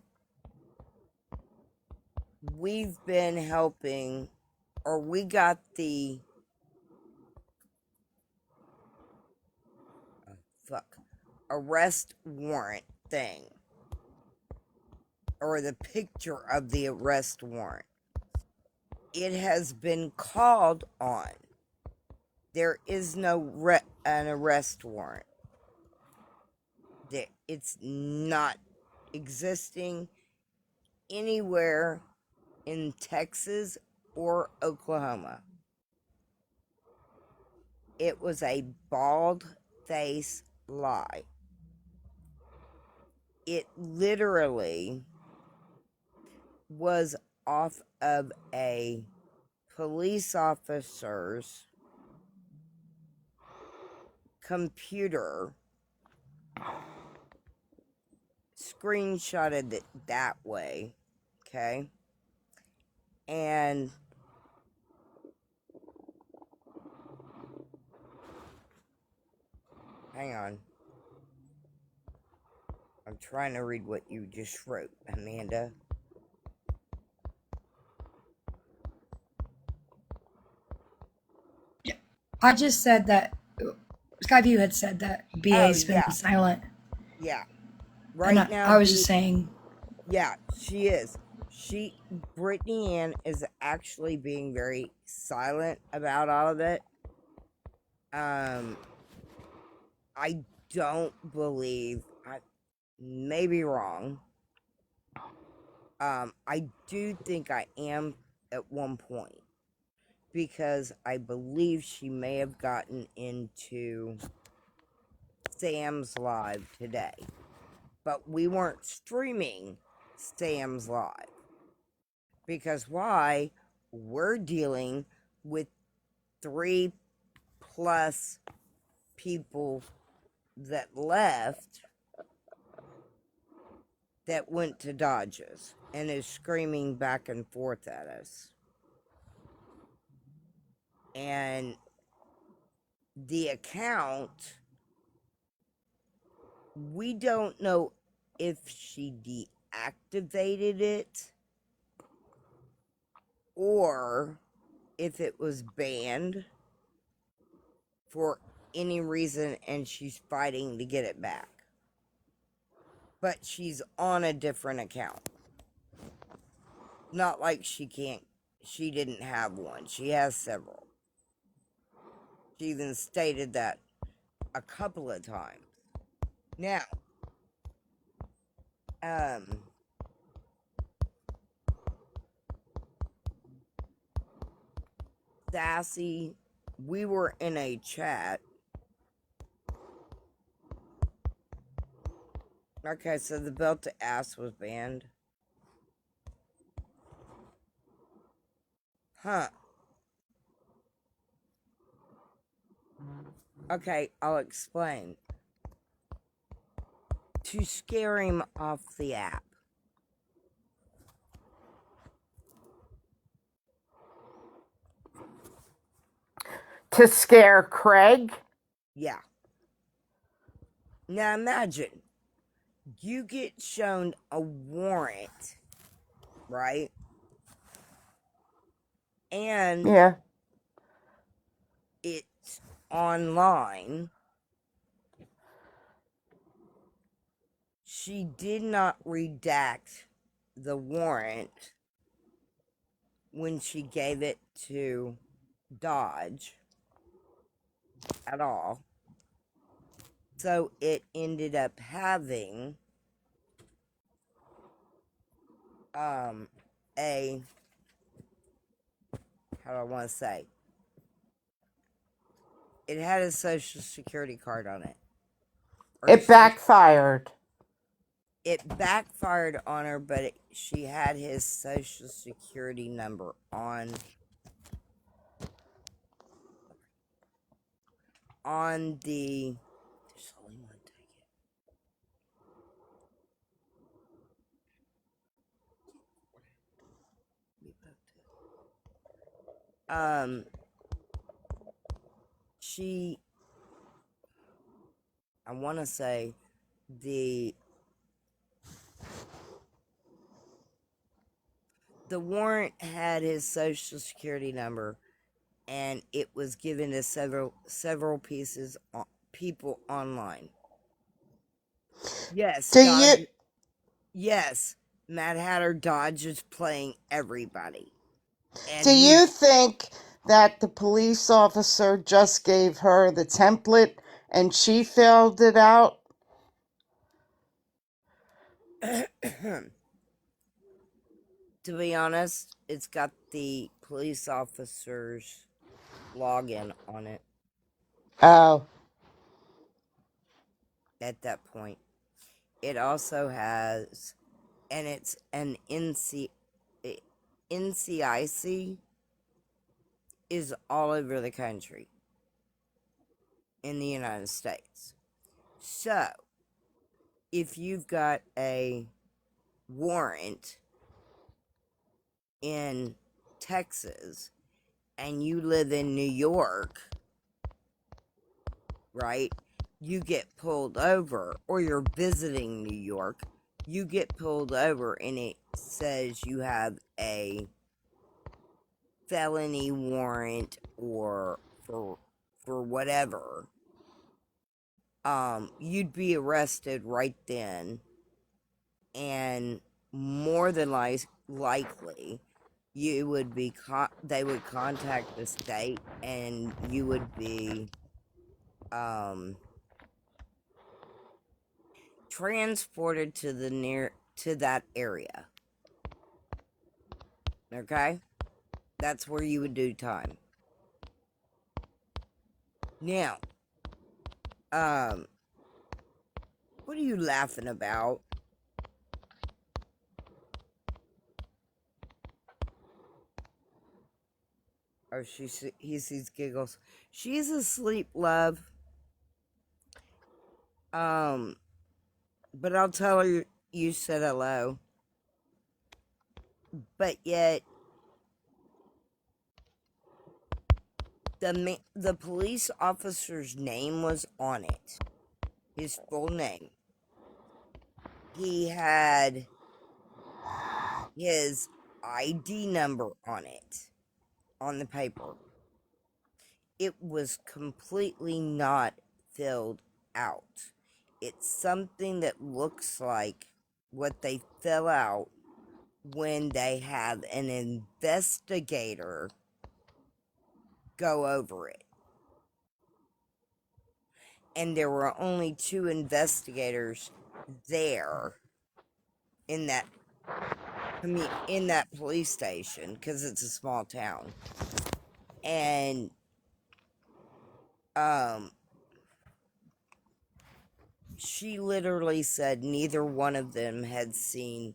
we've been helping, or we got the arrest warrant thing, or the picture of the arrest warrant. It has been called on. There is no an arrest warrant. It's not existing anywhere in Texas or Oklahoma. It was a bald-faced lie. It literally was off of a police officer's computer, screenshotted it that way, okay? And hang on. I'm trying to read what you just wrote, Amanda. I just said that Skyview had said that Oh, BA's been yeah. silent. Yeah. And Right now, I was just saying. Yeah, she is. Brittany Ann is actually being very silent about all of it. I don't believe, I may be wrong. I do think I am at one point, because I believe she may have gotten into Sam's live today, but we weren't streaming Sam's live, because why? We're dealing with 3+ people that left that went to Dodges and is screaming back and forth at us. And the account, we don't know if she deactivated it or if it was banned for any reason and she's fighting to get it back. But she's on a different account. Not like she didn't have one. She has several. She even stated that a couple of times. Now, Sassy, we were in a chat. Okay, so the belt to ass was banned. Huh. Okay, I'll explain. To scare him off the app. To scare Craig? Yeah. Now imagine, you get shown a warrant, right? And Yeah. it's online. She did not redact the warrant when she gave it to Dodge at all. So it ended up having a, how do I want to say? It had a social security card on it. It backfired. It backfired on her, but she had his social security number on the. There's only one ticket. She, I want to say, the warrant had his social security number, and it was given to several people online. Yes, Dodge. Yes, Mad Hatter Dodge is playing everybody. And Do you think that the police officer just gave her the template and she filled it out? To be honest, it's got the police officer's login on it. Oh. At that point, it also has, and it's an NCIC is all over the country in the United States. So, if you've got a warrant in Texas and you live in New York, right? You get pulled over, or you're visiting New York, you get pulled over and it says you have a felony warrant or for whatever, you'd be arrested right then, and more than likely you would be they would contact the state and you would be transported to that area. Okay? That's where you would do time. Now, what are you laughing about? Oh, he sees giggles. She's asleep, love. But I'll tell her you said hello. But yet, the police officer's name was on it. His full name. He had his ID number on it. on the paper. It was completely not filled out. It's something that looks like what they fill out when they have an investigator go over it. And there were only 2 investigators there in that police station, because it's a small town. And she literally said neither one of them had seen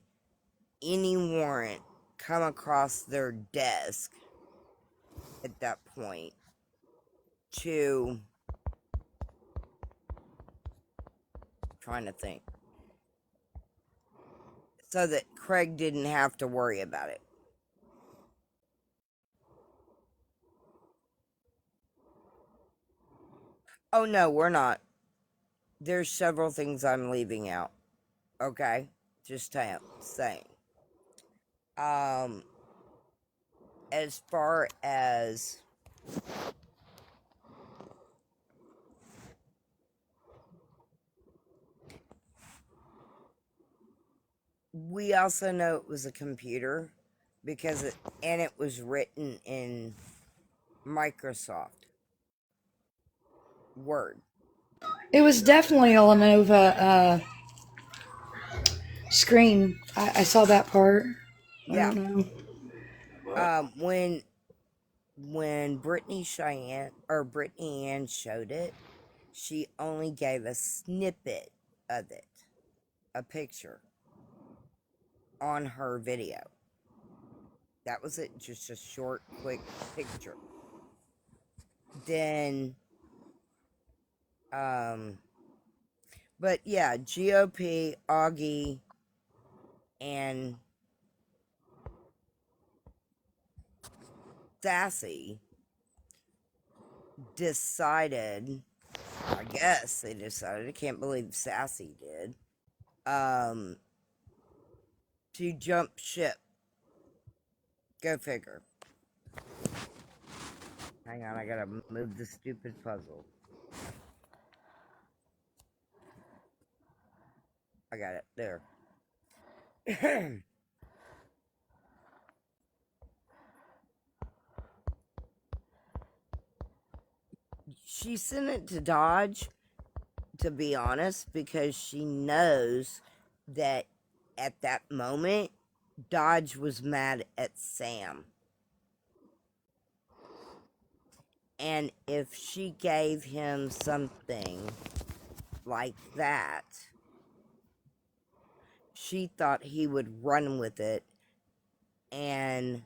any warrant come across their desk at that point to, trying to think, so that Craig didn't have to worry about it. Oh no, we're not. There's several things I'm leaving out. Okay? Just saying. As far as we also know it was a computer because it was written in Microsoft Word. It was definitely a Lenovo screen. I saw that part. I Yeah. don't know. When Brittany Ann showed it, she only gave a snippet of it, a picture on her video. That was it, just a short, quick picture. Then, but yeah, GOP, Augie, and Sassy decided, I guess they decided, I can't believe Sassy did, to jump ship. Go figure. Hang on, I gotta move the stupid puzzle. I got it. There. She sent it to Dodge, to be honest, because she knows that at that moment, Dodge was mad at Sam. And if she gave him something like that, she thought he would run with it and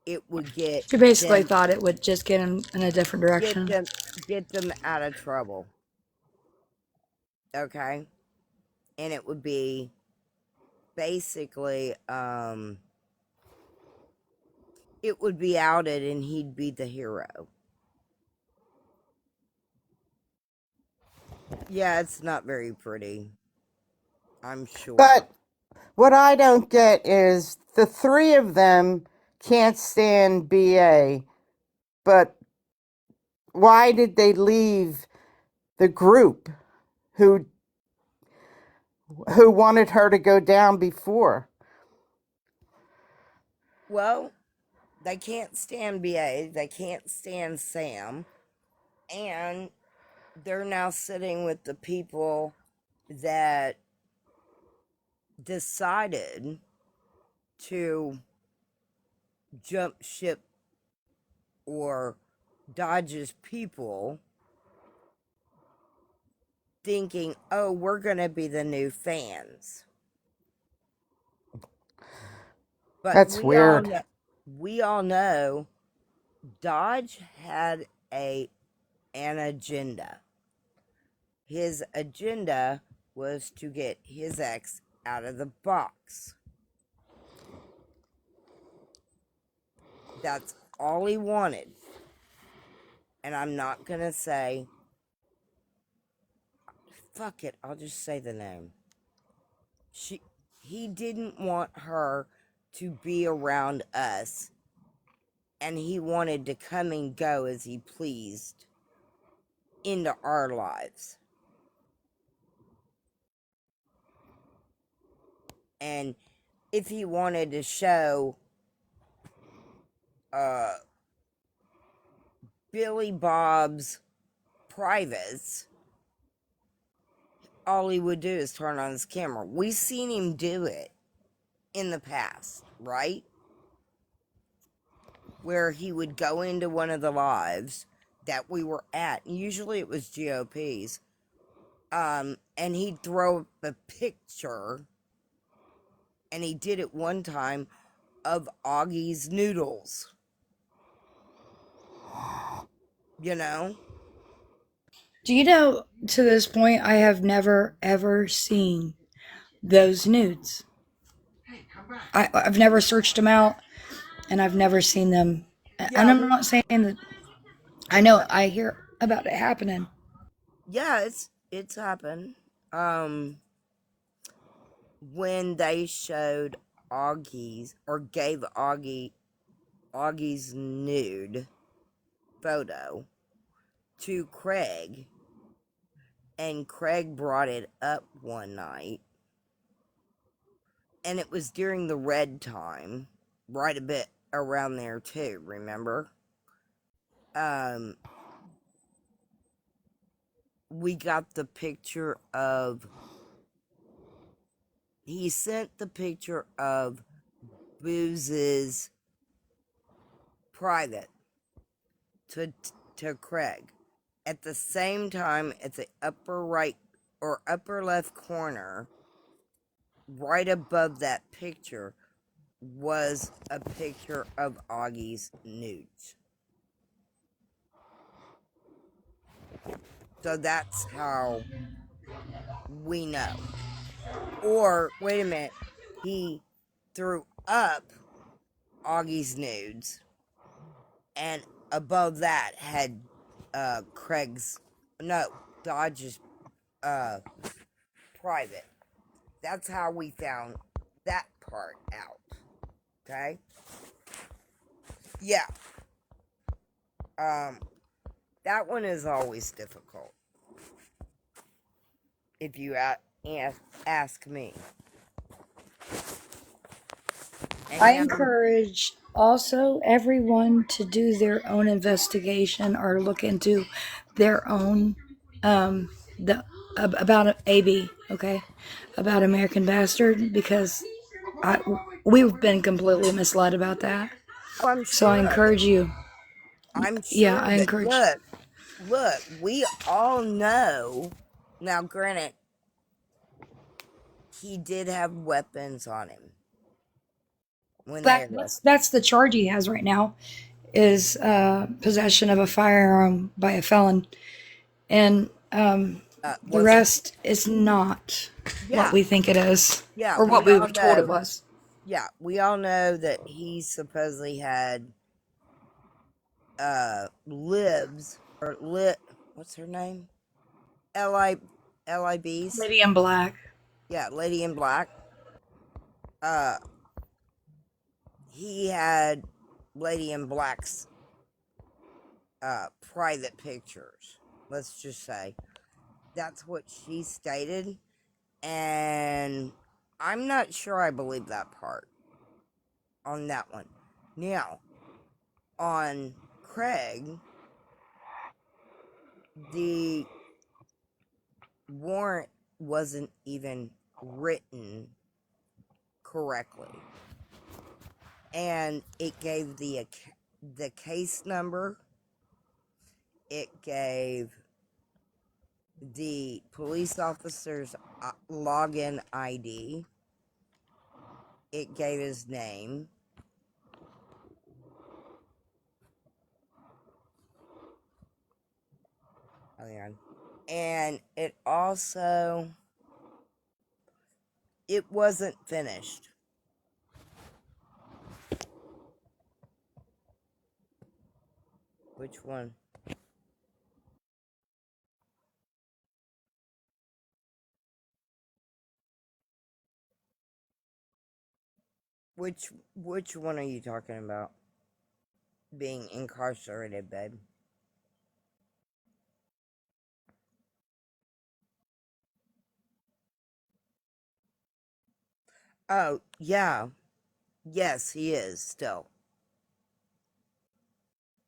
it would get She basically them thought it would just get him in a different get direction. them get them out of trouble. Okay? And it would be basically it would be outed and he'd be the hero. Yeah, it's not very pretty, I'm sure. But what I don't get is the 3 of them can't stand BA, but why did they leave the group who wanted her to go down before? Well, they can't stand BA, they can't stand Sam, and they're now sitting with the people that decided to jump ship or Dodge's people, thinking, oh, we're going to be the new fans. But That's weird. we all know Dodge had an agenda. His agenda was to get his ex out of the box. That's all he wanted. And I'm not going to say, fuck it, I'll just say the name. He didn't want her to be around us, and he wanted to come and go as he pleased into our lives. And if he wanted to show Billy Bob's privates, all he would do is turn on his camera. We've seen him do it in the past, right? Where he would go into one of the lives that we were at. Usually it was GOP's. And he'd throw up a picture, and he did it one time, of Augie's noodles. You know? Do you know, to this point, I have never ever seen those nudes. I've never searched them out, and I've never seen them. And Yeah, I'm not saying that. I know I hear about it happening. yeah, it's happened. When they showed Augie's, or gave Augie's nude photo to Craig, and Craig brought it up one night, and it was during the red time, right a bit around there too, remember? We got the picture of, he sent the picture of Booz's private to Craig. At the same time, at the upper right or upper left corner, right above that picture, was a picture of Augie's nudes. So that's how we know. Or, wait a minute, he threw up Augie's nudes, and above that had Dodge's private. That's how we found that part out. Okay? Yeah. That one is always difficult, if you ask me. And I now, encourage also everyone to do their own investigation or look into their own about AB, okay, about American Bastard, because we've been completely misled about that. oh, I'm So I sure of it. encourage you. I'm Yeah, sure I of it. encourage. Look, we all know. Now, granted, he did have weapons on him when they arrested. That's the charge he has right now, is possession of a firearm by a felon, and the Was it? rest is not what Yeah, we think it is, yeah. or what We we all were told it know. was. Yeah, we all know that he supposedly had libs or lit. What's her name? Li libs. Lady in Black. Yeah, Lady in Black. Uh, he had Lady in Black's private pictures. Let's just say that's what she stated, and I'm not sure I believe that part on that one. Now, on Craig, the warrant wasn't even written correctly, and it gave the case number, it gave the police officer's login ID, it gave his name. Hang on. And it also, it wasn't finished. Which one? Which one are you talking about? Being incarcerated, babe. Oh, yeah. Yes, he is still.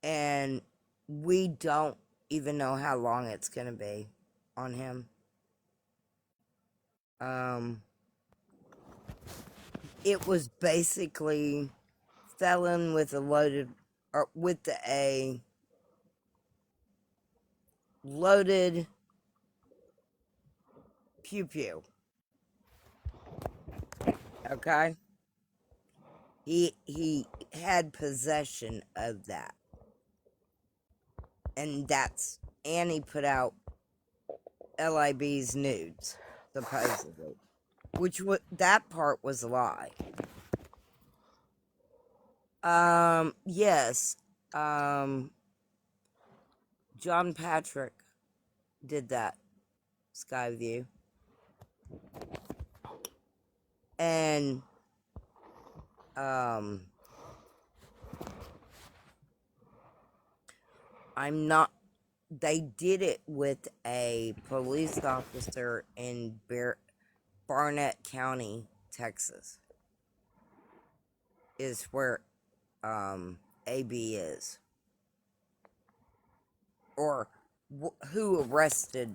And we don't even know how long it's going to be on him. It was basically felon with a loaded, or with a loaded pew pew. Okay, he had possession of that, and he put out LIB's nudes supposedly, which that part was a lie. Yes, John Patrick did that, Skyview. And I'm not they did it with a police officer in Barnett County, Texas. Is where AB is. Or who arrested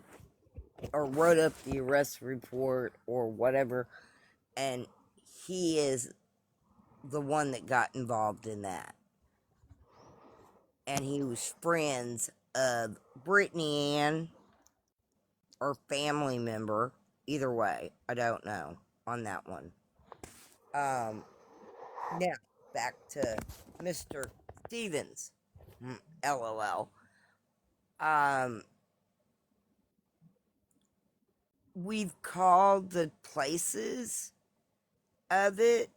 or wrote up the arrest report or whatever, and he is the one that got involved in that. And he was friends of Brittany Ann or family member. Either way, I don't know on that one. Now back to Mr. Stevens. LOL. We've called the places of it.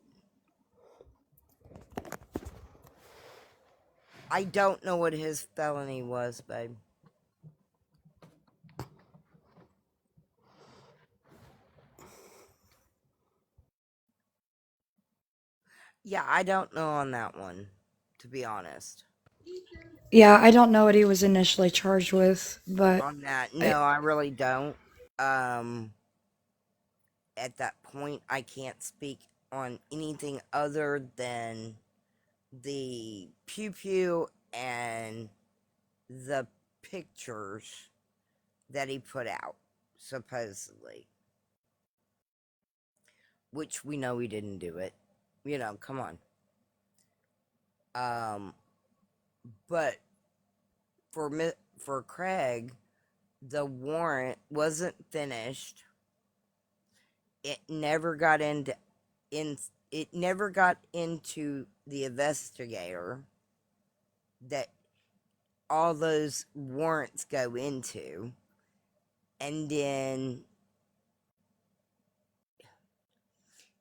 I don't know what his felony was, babe. Yeah, I don't know on that one, to be honest. Yeah, I don't know what he was initially charged with, but On that, I, no, I really don't. At that point, I can't speak on anything other than the pew pew and the pictures that he put out, supposedly. Which we know he didn't do it. You know, come on. But for Craig, the warrant wasn't finished. It never got it never got into the investigator that all those warrants go into. And then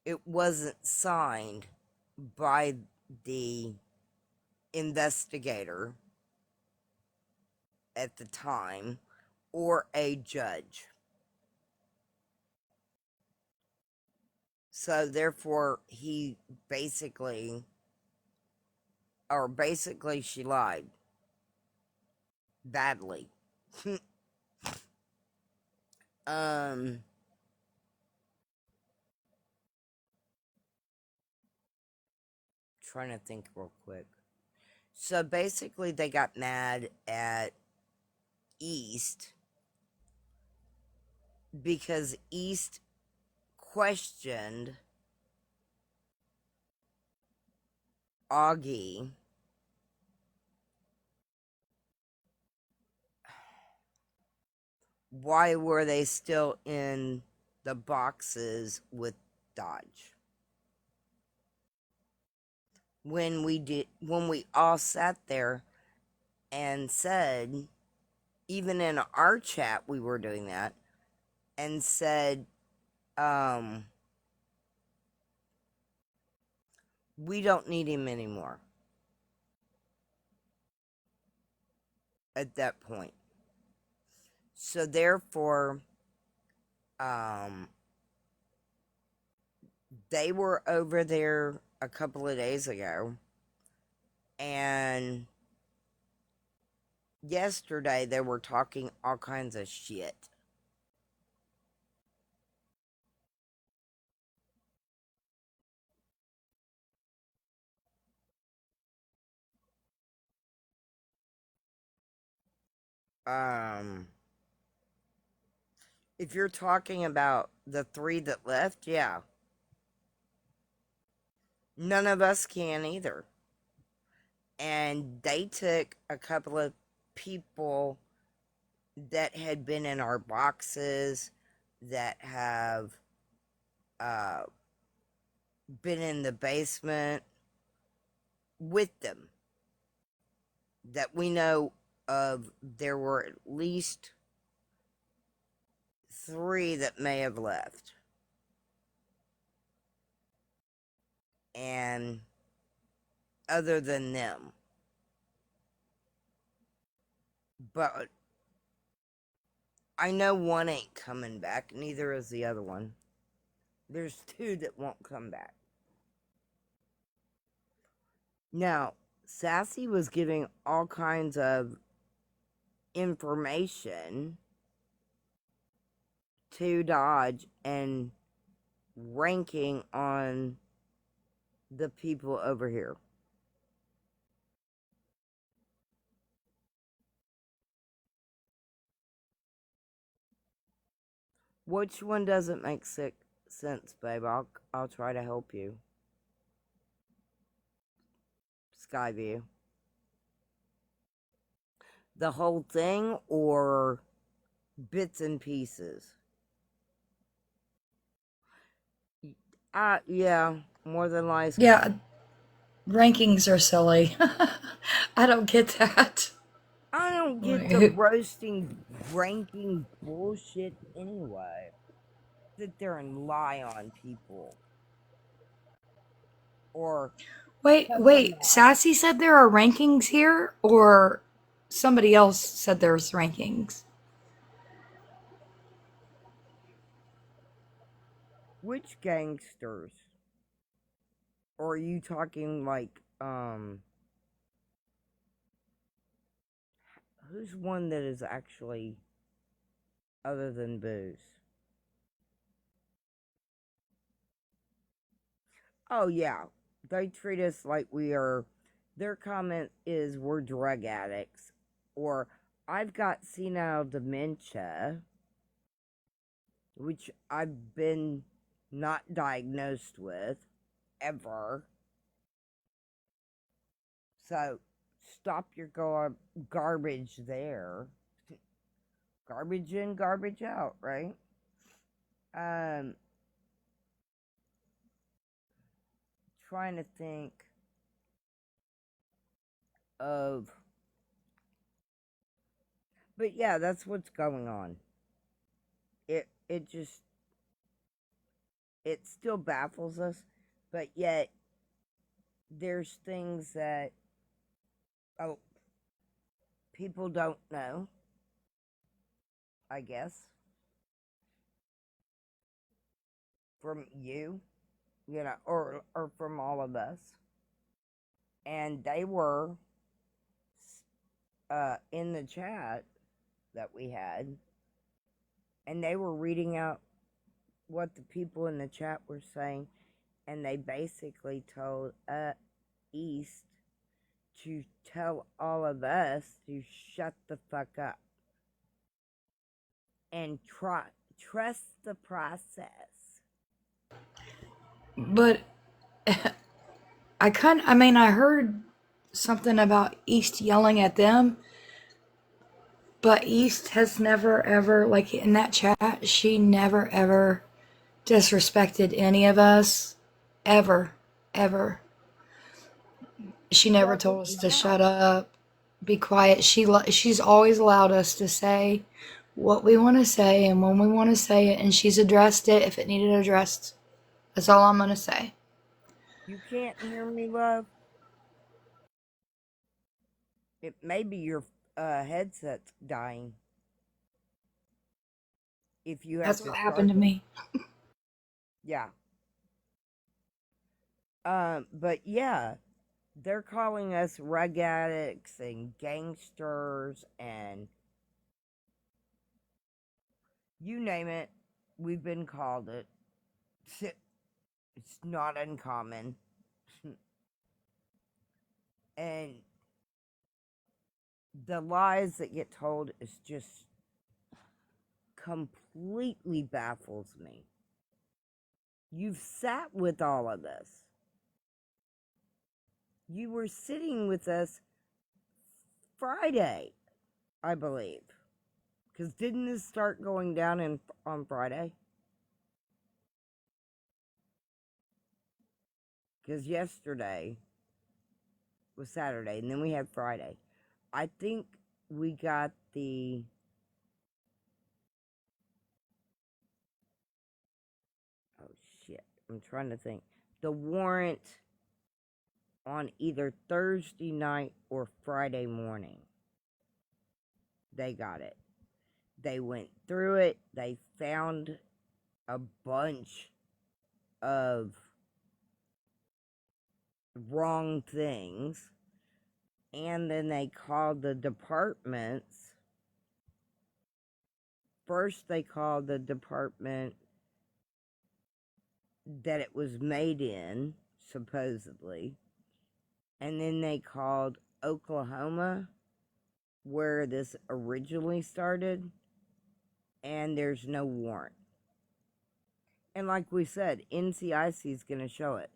it wasn't signed by the investigator at the time or a judge. So therefore he basically she lied badly. um Trying to think real quick. So basically they got mad at East because East questioned Augie why were they still in the boxes with Dodge when we all sat there and said, even in our chat we were doing that, and said we don't need him anymore at that point. So therefore they were over there a couple of days ago, and yesterday they were talking all kinds of shit. Um, if you're talking about the 3 that left, yeah, none of us can either. And they took a couple of people that had been in our boxes, that have uh, been in the basement with them, that we know of. There were at least 3 that may have left. And other than them, but I know one ain't coming back, neither is the other one. There's 2 that won't come back. Now, Sassy was giving all kinds of information to Dodge and ranking on the people over here. Which one doesn't make sense, babe? I'll try to help you. Skyview. The whole thing or bits and pieces? Yeah, more than likely. Yeah, rankings are silly. I don't get that. I don't get the roasting, ranking bullshit anyway. Sit there and lie on people. Or cut them Wait. off. Sassy said there are rankings here, or somebody else said there's rankings? Which gangsters? Or are you talking like, who's one that is actually other than booze? Oh, yeah. They treat us like we are. Their comment is we're drug addicts. Or I've got senile dementia, which I've been not diagnosed with ever. So stop your garbage there. Garbage in, garbage out, right? Um, trying to think of, but yeah, that's what's going on. It just, it still baffles us, but yet there's things that, oh, people don't know, I guess, from you, or from all of us. And they were in the chat that we had, and they were reading out what the people in the chat were saying, and they basically told East to tell all of us to shut the fuck up and trust the process. But I heard something about East yelling at them, but East has never ever, like in that chat, she never ever disrespected any of us. Ever. Ever. She never told us to shut up, be quiet. She's always allowed us to say what we want to say and when we want to say it, and she's addressed it if it needed addressed. That's all I'm going to say. You can't hear me, love? It may be your headset's dying. If you have That's to what happened charge to it. me. Yeah. But yeah, they're calling us rug addicts and gangsters and you name it. We've been called it. It's not uncommon. And the lies that get told is just completely baffles me. You've sat with all of this. You were sitting with us Friday, I believe. Because didn't this start going down on Friday? Because yesterday was Saturday, and then we had Friday. I think we got the... Oh, shit. I'm trying to think. The warrant on either Thursday night or Friday morning. They got it. They went through it. They found a bunch of wrong things. And then they called the departments. First, they called the department that it was made in, supposedly. And then they called Oklahoma, where this originally started. And there's no warrant. And like we said, NCIC is going to show it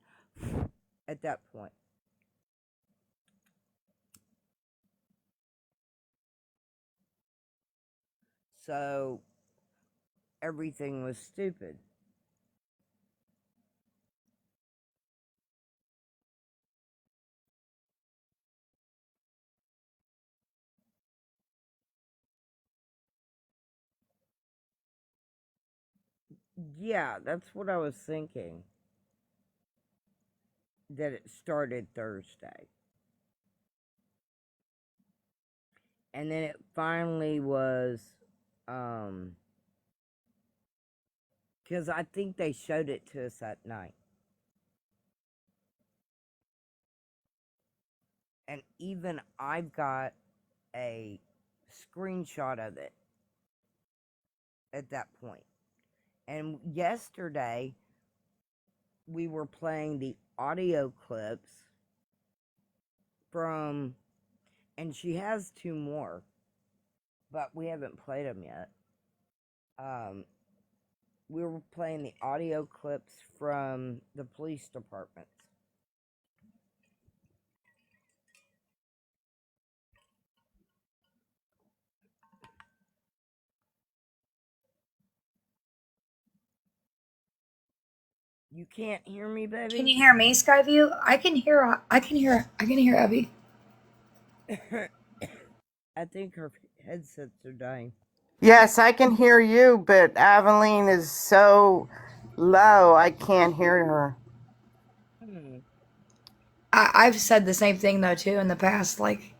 at that point. So everything was stupid. Yeah, that's what I was thinking. That it started Thursday. And then it finally was, because I think they showed it to us at night. And even I've got a screenshot of it at that point. And yesterday, we were playing the audio clips from, and she has 2 more, but we haven't played them yet. We were playing the audio clips from the police departments. You can't hear me, baby? Can you hear me, Skyview? I can hear Abby. I think her headsets are dying. Yes, I can hear you, but Avilene is so low, I can't hear her. I've said the same thing though too in the past. Like,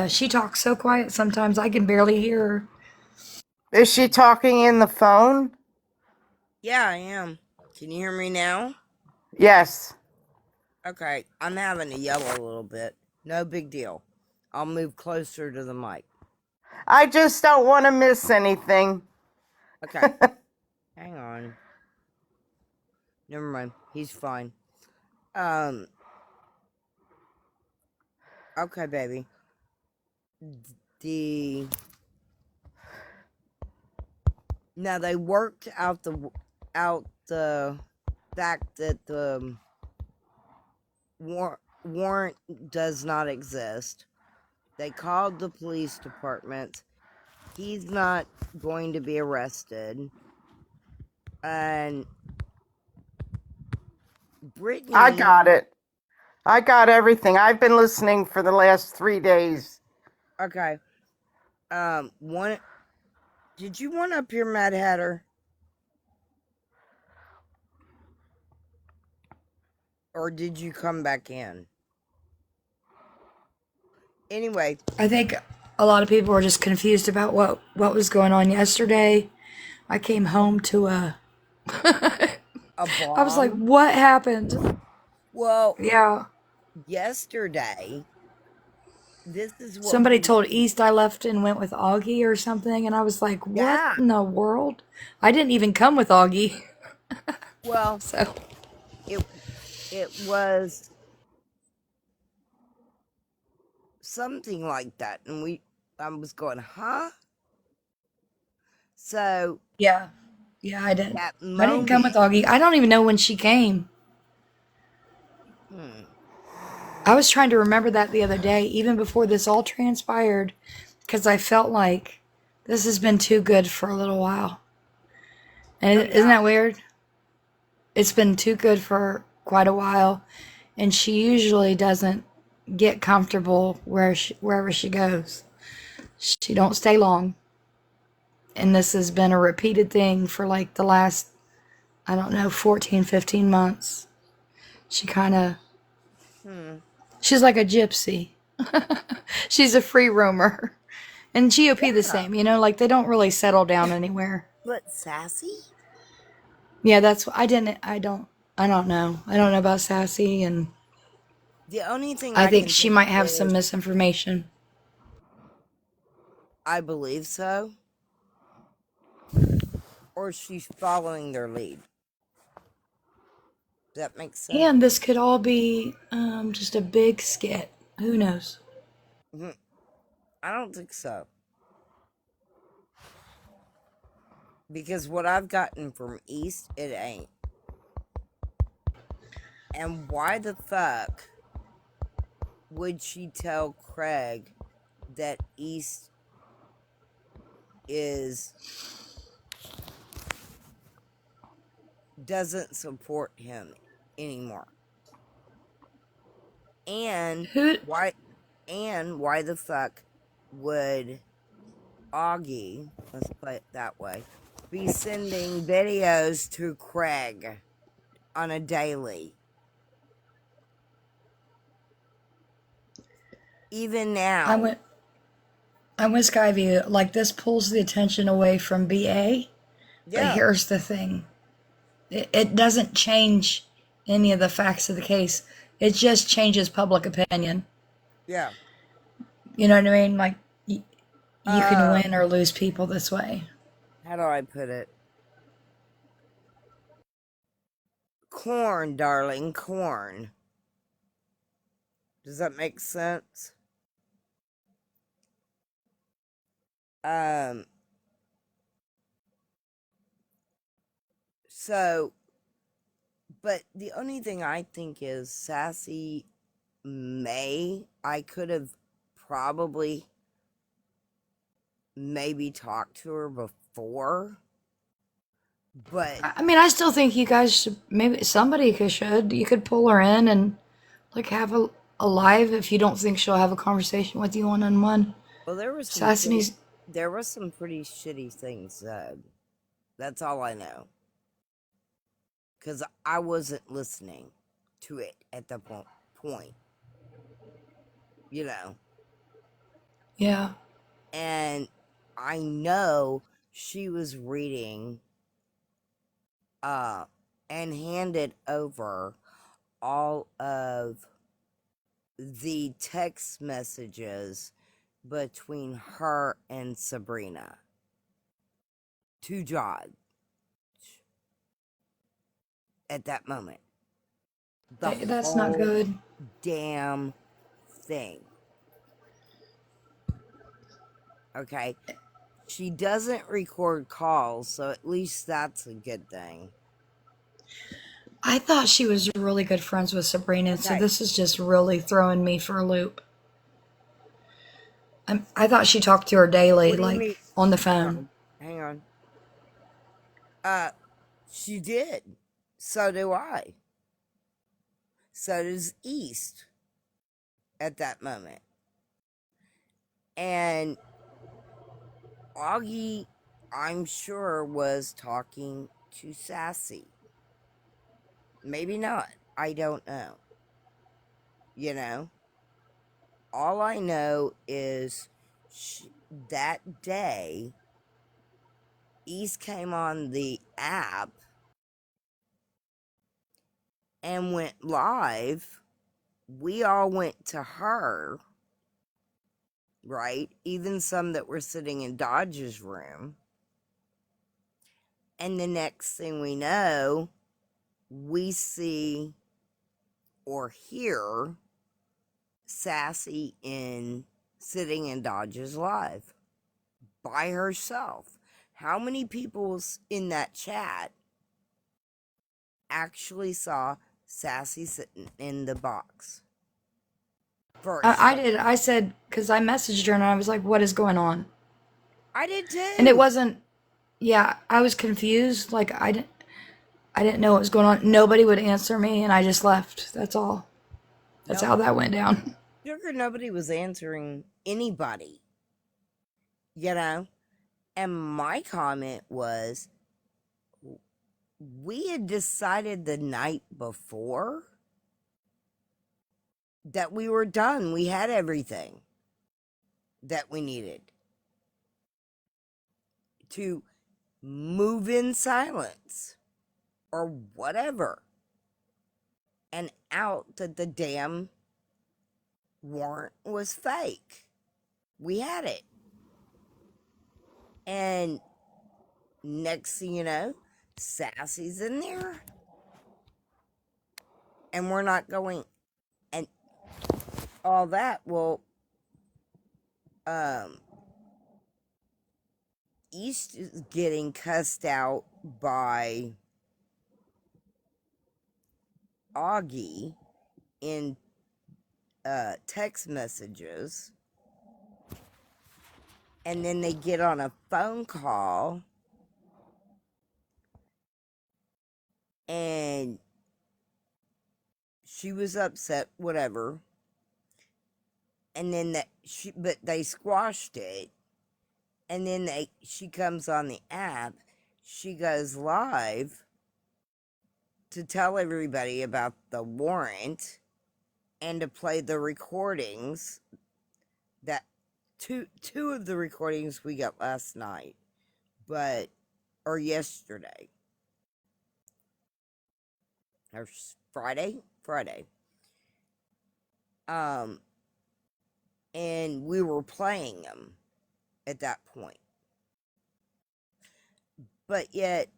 she talks so quiet sometimes I can barely hear her. Is she talking in the phone? Yeah, I am. Can you hear me now? Yes. Okay, I'm having to yell a little bit. No big deal. I'll move closer to the mic. I just don't want to miss anything. Okay, hang on. Never mind. He's fine. Okay, baby. Now they worked out the fact that the warrant does not exist. They called the police department. He's not going to be arrested. And Brittany... I got it. I got everything. I've been listening for the last 3 days. Okay. Did you want up here, Mad Hatter? Or did you come back in? Anyway. I think a lot of people were just confused about what was going on yesterday. I came home to a A bomb? I was like, what happened? Well, Yeah. yesterday, this is what Somebody we. told East I left and went with Augie or something, and I was like, what Yeah. in the world? I didn't even come with Augie. Well, So, it it was something like that, and I was going, huh? So yeah. Yeah, I did. that I didn't come with moment, Augie. I don't even know when she came. hmm, I was trying to remember that the other day, even before this all transpired, because I felt like this has been too good for a little while. And oh isn't yeah, that weird? It's been too good for quite a while, and she usually doesn't get comfortable wherever she goes. She don't stay long, and this has been a repeated thing for like the last, I don't know, 14, 15 months. She kind of, hmm, she's like a gypsy. She's a free roamer. And GOP the yeah, same, like they don't really settle down anywhere. but sassy. Yeah, that's I don't know. I don't know about Sassy, and The only thing I I think can she think might have some is, misinformation. I believe so, or she's following their lead. Does that make sense? And this could all be just a big skit. Who knows? Mhm. I don't think so, because what I've gotten from East, it ain't. And why the fuck would she tell Craig that East is doesn't support him anymore? And Who? why why the fuck would Augie, let's play it that way, be sending videos to Craig on a daily? Even I now. went. I'm with Skyview. Like this pulls the attention away from BA. But Yeah. here's the thing: it doesn't change any of the facts of the case. It just changes public opinion. Yeah. You know what I mean? Like you can Uh win or lose people this way. how do I put it? Corn, darling, corn. Does that make sense? Um so but the only thing I think is Sassy I could have probably maybe talked to her before, but I mean, I still think you guys should, maybe somebody should. You could pull her in and like have a live if you don't think she'll have a conversation with you one on one. well, Sassy's, there was some pretty shitty things said. That's all I know, because I wasn't listening to it at the point, you know, yeah. and I know she was reading and handed over all of the text messages between her and Sabrina to John at that moment. The That's not whole good. damn thing. Okay. She doesn't record calls, so at least that's a good thing. I thought she was really good friends with Sabrina, so Okay. this is just really throwing me for a loop. I thought she talked to her daily, What do you mean? like on the Hang phone. on. Hang on. Uh, she did. So do I. So does East at that moment. And Augie, I'm sure, was talking to Sassy. Maybe not. I don't know. You know? All I know is that day, East came on the app and went live, we all went to her, right? Even some that were sitting in Dodge's room. And the next thing we know, we see or hear Sassy sitting in Dodge's live by herself. How many people in that chat actually saw Sassy sitting in the box? First, I did. I said, because I messaged her and I was like, what is going on? I did And it too. wasn't, yeah, I was confused. Like, I didn't know what was going on. Nobody would answer me and I just left. That's all. That's Nope. how that went down. Sugar, nobody was answering anybody, you know? And my comment was, we had decided the night before that we were done. We had everything that we needed to move in silence or whatever, and out that the damn warrant was fake. We had it. And next thing you know, Sassy's in there. And we're not going, and all that. Well, East is getting cussed out by Augie in text messages, and then they get on a phone call, and she was upset, whatever, and then but they squashed it, and then she comes on the app, she goes live to tell everybody about the warrant and to play the recordings that two of the recordings we got last night, or yesterday, or Friday. And we were playing them at that point. But yet,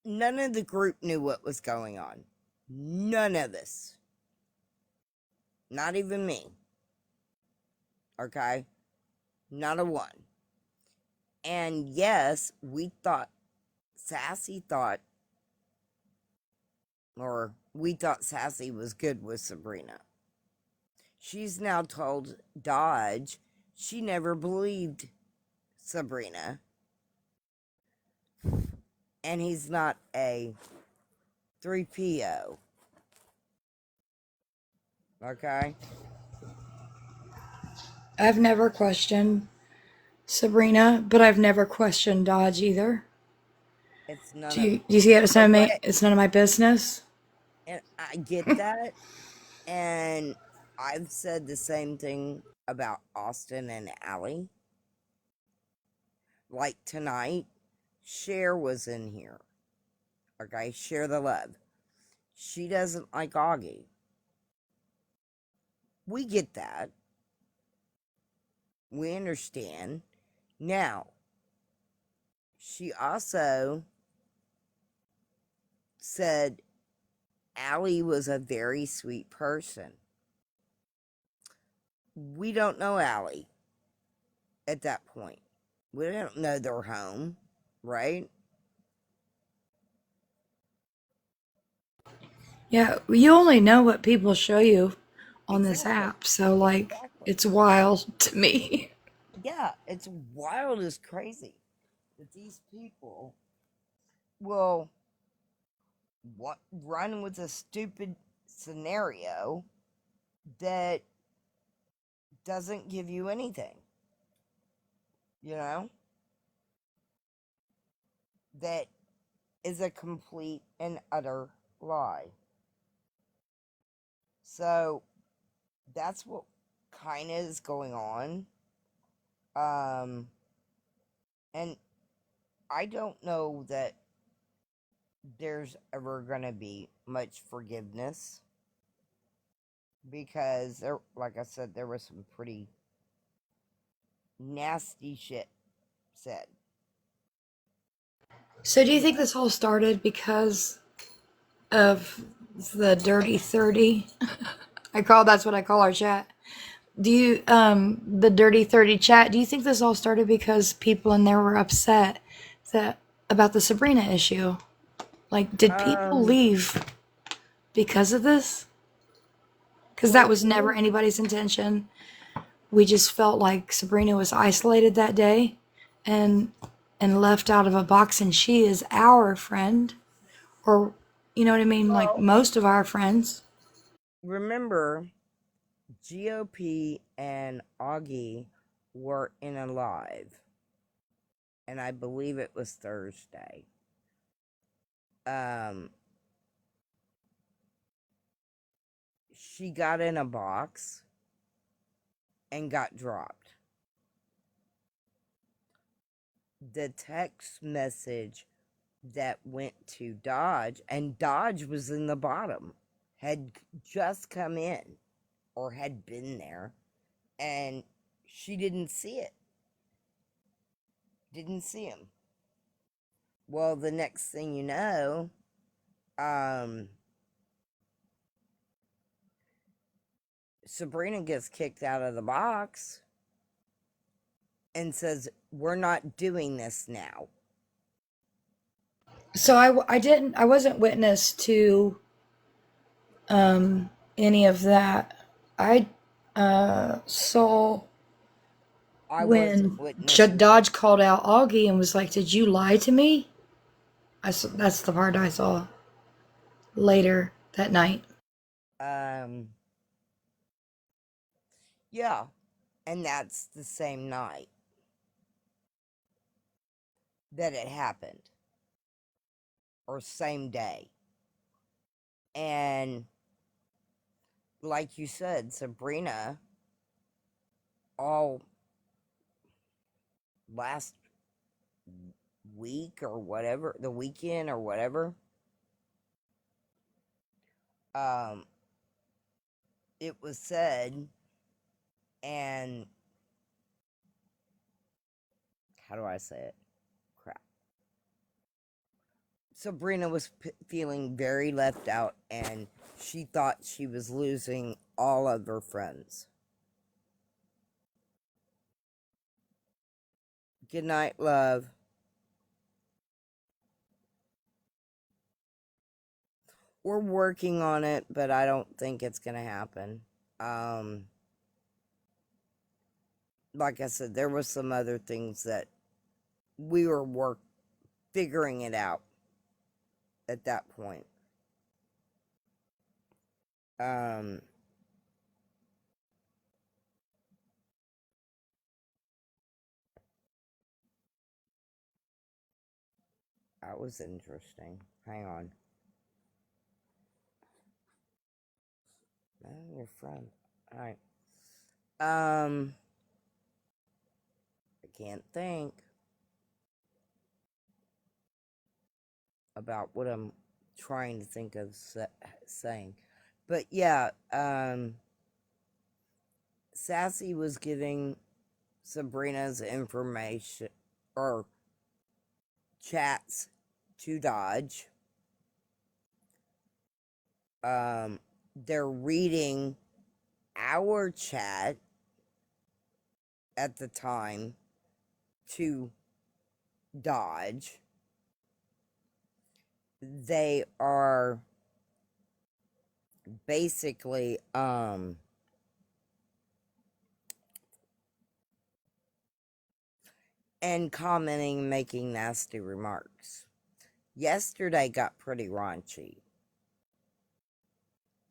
none of the group knew what was going on. None of us. Not even me. Okay? Not a one. And yes, Sassy thought, or we thought Sassy was good with Sabrina. She's now told Dodge she never believed Sabrina. And he's not a 3PO. Okay? I've never questioned Sabrina, but I've never questioned Dodge either. It's Do you see it? but what, It's none of my business. and I get that. And I've said the same thing about Austin and Allie. Like tonight, Cher was in here. Okay? Share the love. She doesn't like Augie. We get that. We understand. Now, she also said Allie was a very sweet person. We don't know Allie at that point. We don't know their home, right? Yeah, you only know what people show you on this Exactly. app. So, like, Exactly. it's wild to me. Yeah, it's wild as crazy that these people will run with a stupid scenario that doesn't give you anything. You know? That is a complete and utter lie. So that's what kind of is going on. And I don't know that there's ever gonna be much forgiveness because there, like I said, there was some pretty nasty shit said. So do you think this all started because of the Dirty 30? That's what I call our chat. Do you the Dirty 30 chat, do you think this all started because people in there were upset that about the Sabrina issue? Like, did people Um, leave because of this? Because that well, was never anybody's intention. We just felt like Sabrina was isolated that day and left out of a box, and she is our friend, or you know what I mean, like well, most of our friends. remember, GOP and Augie were in a live, and I believe it was Thursday. Um, she got in a box and got dropped. The text message that went to Dodge, and Dodge was in the bottom, had just come in or had been there, and she didn't see it. Didn't see him. Well, the next thing you know, um, Sabrina gets kicked out of the box and says, "We're not doing this now." So I wasn't witness to any of that. I saw I wasn't when witness to it. Dodge called out Augie and was like, "Did you lie to me?" That's the part I saw later that night. Um, yeah, and that's the same night that it happened, or same day. And like you said, Sabrina, all last week or whatever, the weekend or whatever, um, it was said, and how do I say it? Crap. Sabrina was feeling very left out, and she thought she was losing all of her friends. Good night, love. We're working on it, but I don't think it's gonna happen. Um, like I said, there was some other things that we were figuring it out at that point. Um, that was interesting. Hang on. Oh, your friend. All right. I can't think about what I'm trying to think of saying, but yeah. Sassy was giving Sabrina's information or chats to Dodge. They're reading our chat at the time to Dodge. They are basically and commenting, making nasty remarks. Yesterday got pretty raunchy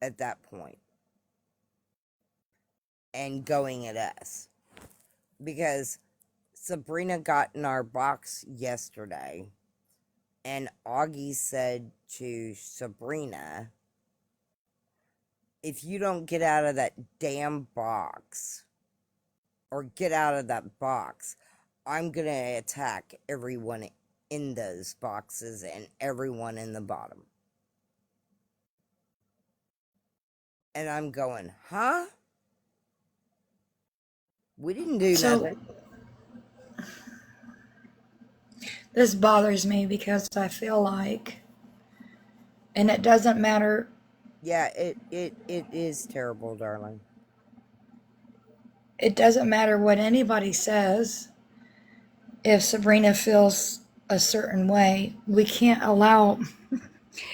at that point and going at us because Sabrina got in our box yesterday, and Augie said to Sabrina, "If you don't get out of that damn box, or get out of that box, I'm gonna attack everyone in those boxes and everyone in the bottom. And I'm going, huh? We didn't do So nothing. this bothers me because I feel like, and it doesn't matter. Yeah, it is terrible, darling. It doesn't matter what anybody says. If Sabrina feels a certain way, we can't allow.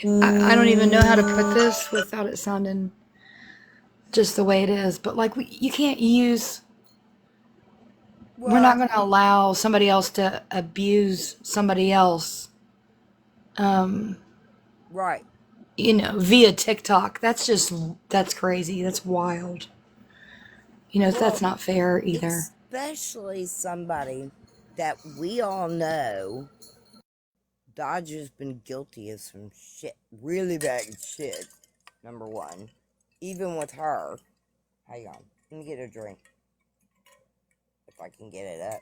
I don't even know how to put this without it sounding just the way it is, but like you can't use. We're not Well, going to allow somebody else to abuse somebody else. Um, right. via TikTok. That's crazy. That's wild. That's Well, not fair either. especially somebody that we all know Dodge has been guilty of some shit, really bad shit, number one. Even with her. Hang on. Let me get a drink. If I can get it up.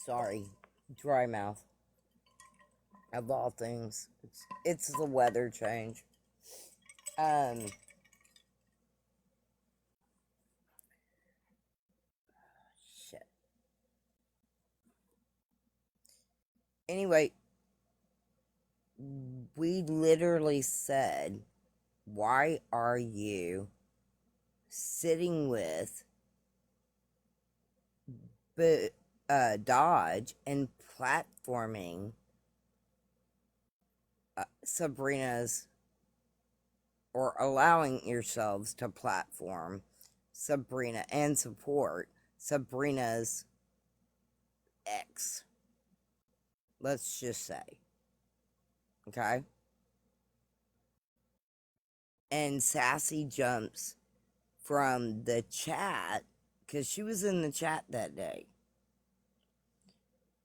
Sorry. Dry mouth. Of all things. It's the weather change. Um, shit. Anyway, we literally said, why are you sitting with Dodge and platforming Sabrina's, or allowing yourselves to platform Sabrina and support Sabrina's ex? Let's just say. Okay? And Sassy jumps from the chat, because she was in the chat that day.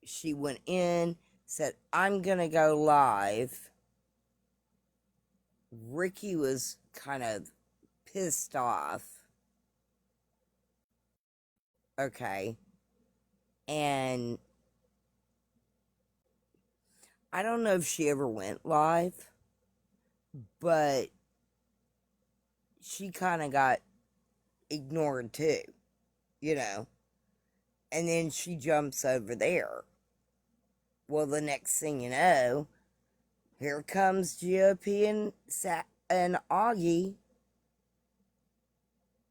She went in, said, I'm gonna go live. Ricky was kind of pissed off. Okay. And I don't know if she ever went live, but she kind of got ignored too, you know. And then she jumps over there. Well, the next thing you know, here comes GOP and Augie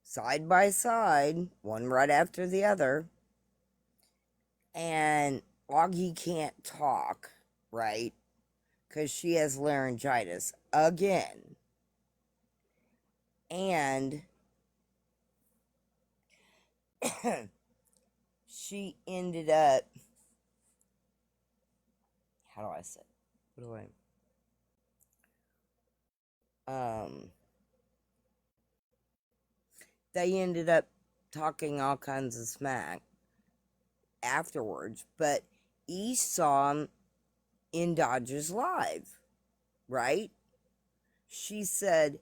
side by side, one right after the other. And Augie can't talk, right? Because she has laryngitis again. And she ended up, how do I say? What do I? They ended up talking all kinds of smack afterwards, but East saw him in Dodger's live, right? She said,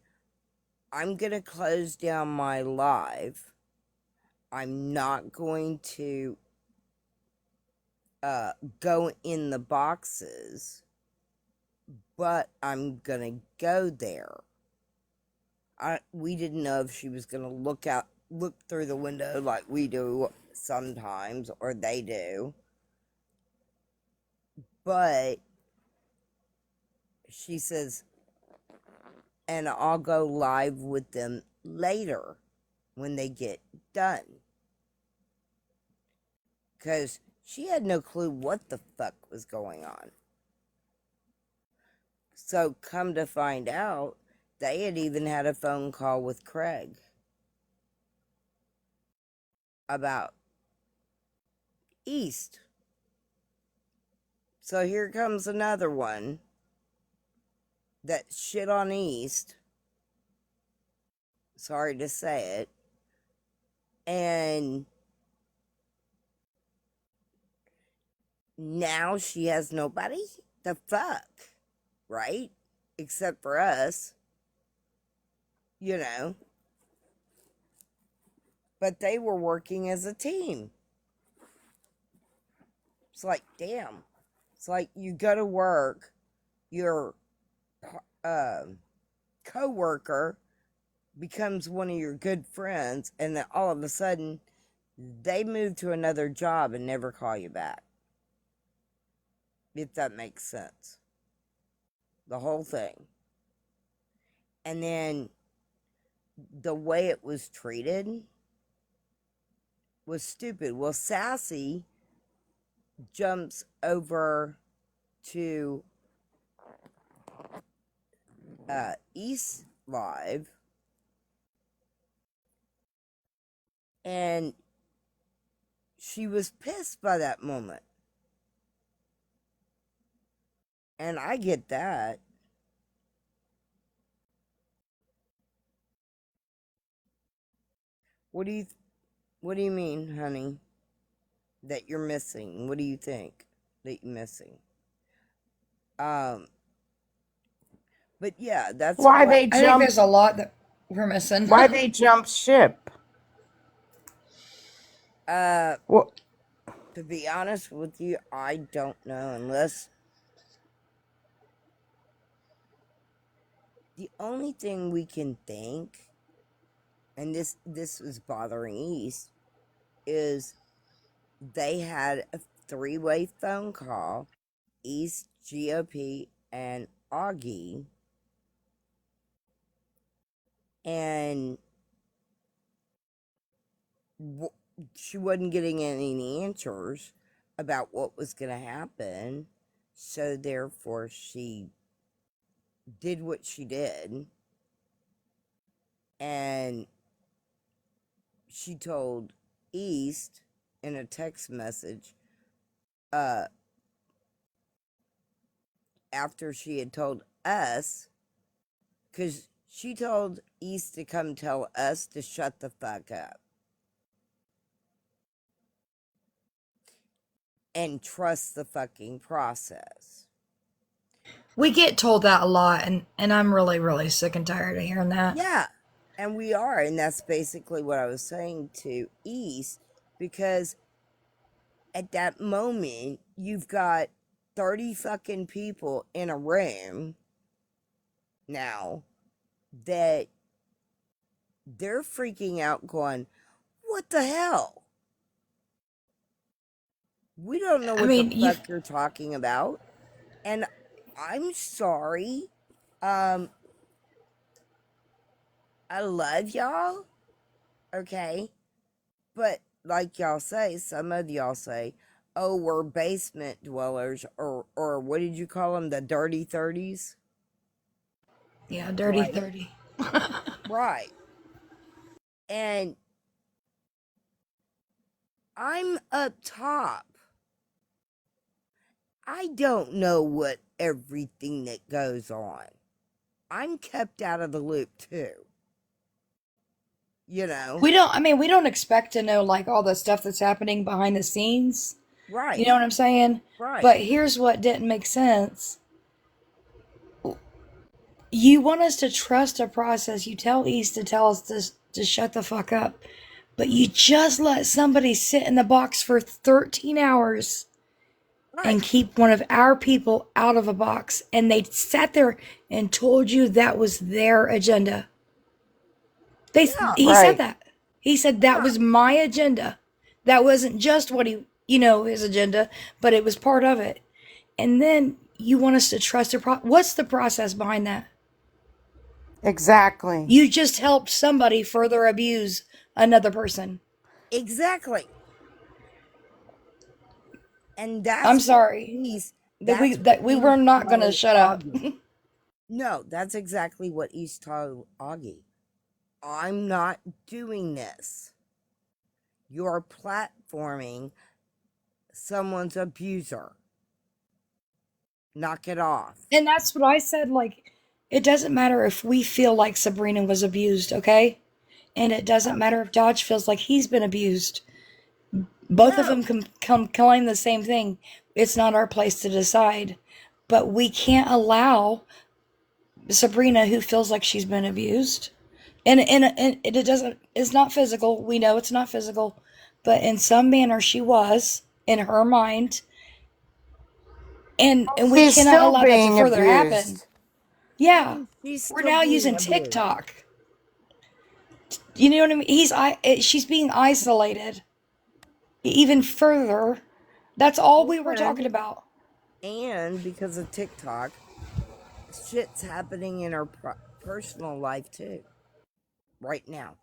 I'm going to close down my live. I'm not going to go in the boxes, but I'm going to go there. We didn't know if she was going to look through the window like we do sometimes, or they do. But she says, and I'll go live with them later when they get done. Because she had no clue what the fuck was going on. So, come to find out, they had even had a phone call with Craig about East. So, here comes another one that shit on East. Sorry to say it. And now she has nobody to fuck, right? Except for us, you know. But they were working as a team. It's like, damn. It's like you go to work, your co-worker becomes one of your good friends, and then all of a sudden they move to another job and never call you back. If that makes sense. The whole thing. And then the way it was treated was stupid. Well, Sassy jumps over to East Live, and she was pissed by that moment. And I get that. What do you mean, honey? That you're missing? What do you think that you're missing? But yeah, that's Why what. they I think jump? there's a lot that we're missing. Why they jump ship? Well, To be honest with you, I don't know, unless the only thing we can think, and this was bothering East, is they had a three-way phone call, East, GOP, and Augie, and she wasn't getting any answers about what was going to happen, so therefore she did what she did, and she told East in a text message, after she had told us, because she told East to come tell us to shut the fuck up and trust the fucking process. We get told that a lot, and I'm really, really sick and tired of hearing that. Yeah, and we are, and that's basically what I was saying to East, because at that moment, you've got 30 fucking people in a room now that they're freaking out, going, what the hell? We don't know I what the mean, fuck you're talking about. And I'm sorry. I love y'all. Okay. But like y'all say, some of y'all say, oh, we're basement dwellers, or what did you call them? The dirty 30s? yeah, dirty Right. 30. Right. And I'm up top. I don't know what everything that goes on. I'm kept out of the loop too. You know? We don't expect to know like all the stuff that's happening behind the scenes. You Right. know what I'm saying? Right. But here's what didn't make sense. You want us to trust a process. You tell East to tell us to shut the fuck up. But you just let somebody sit in the box for 13 hours and Right. keep one of our people out of a box. And they sat there and told you that was their agenda. Yeah. He said right. that. He said that Yeah. was my agenda. That wasn't just what he, his agenda, but it was part of it. And then you want us to trust what's the process behind that? Exactly. You just helped somebody further abuse another person. Exactly. And I'm that's what sorry East that that's what we were East not gonna told shut up. Augie. No, that's exactly what East told Augie. I'm not doing this. You're platforming someone's abuser. Knock it off. And that's what I said. Like, it doesn't matter if we feel like Sabrina was abused, okay? And it doesn't matter if Dodge feels like he's been abused. Both of No. them can claim the same thing. It's not our place to decide. But we can't allow Sabrina, who feels like she's been abused, and it doesn't. It's not physical. We know it's not physical, but in some manner she was in her mind. and we He's cannot still allow that to being further happen. abused. Yeah, She's we're still now being using abused. TikTok. You know what I mean? She's being isolated even further. That's all we were talking about. And because of TikTok, shit's happening in her personal life too, right now.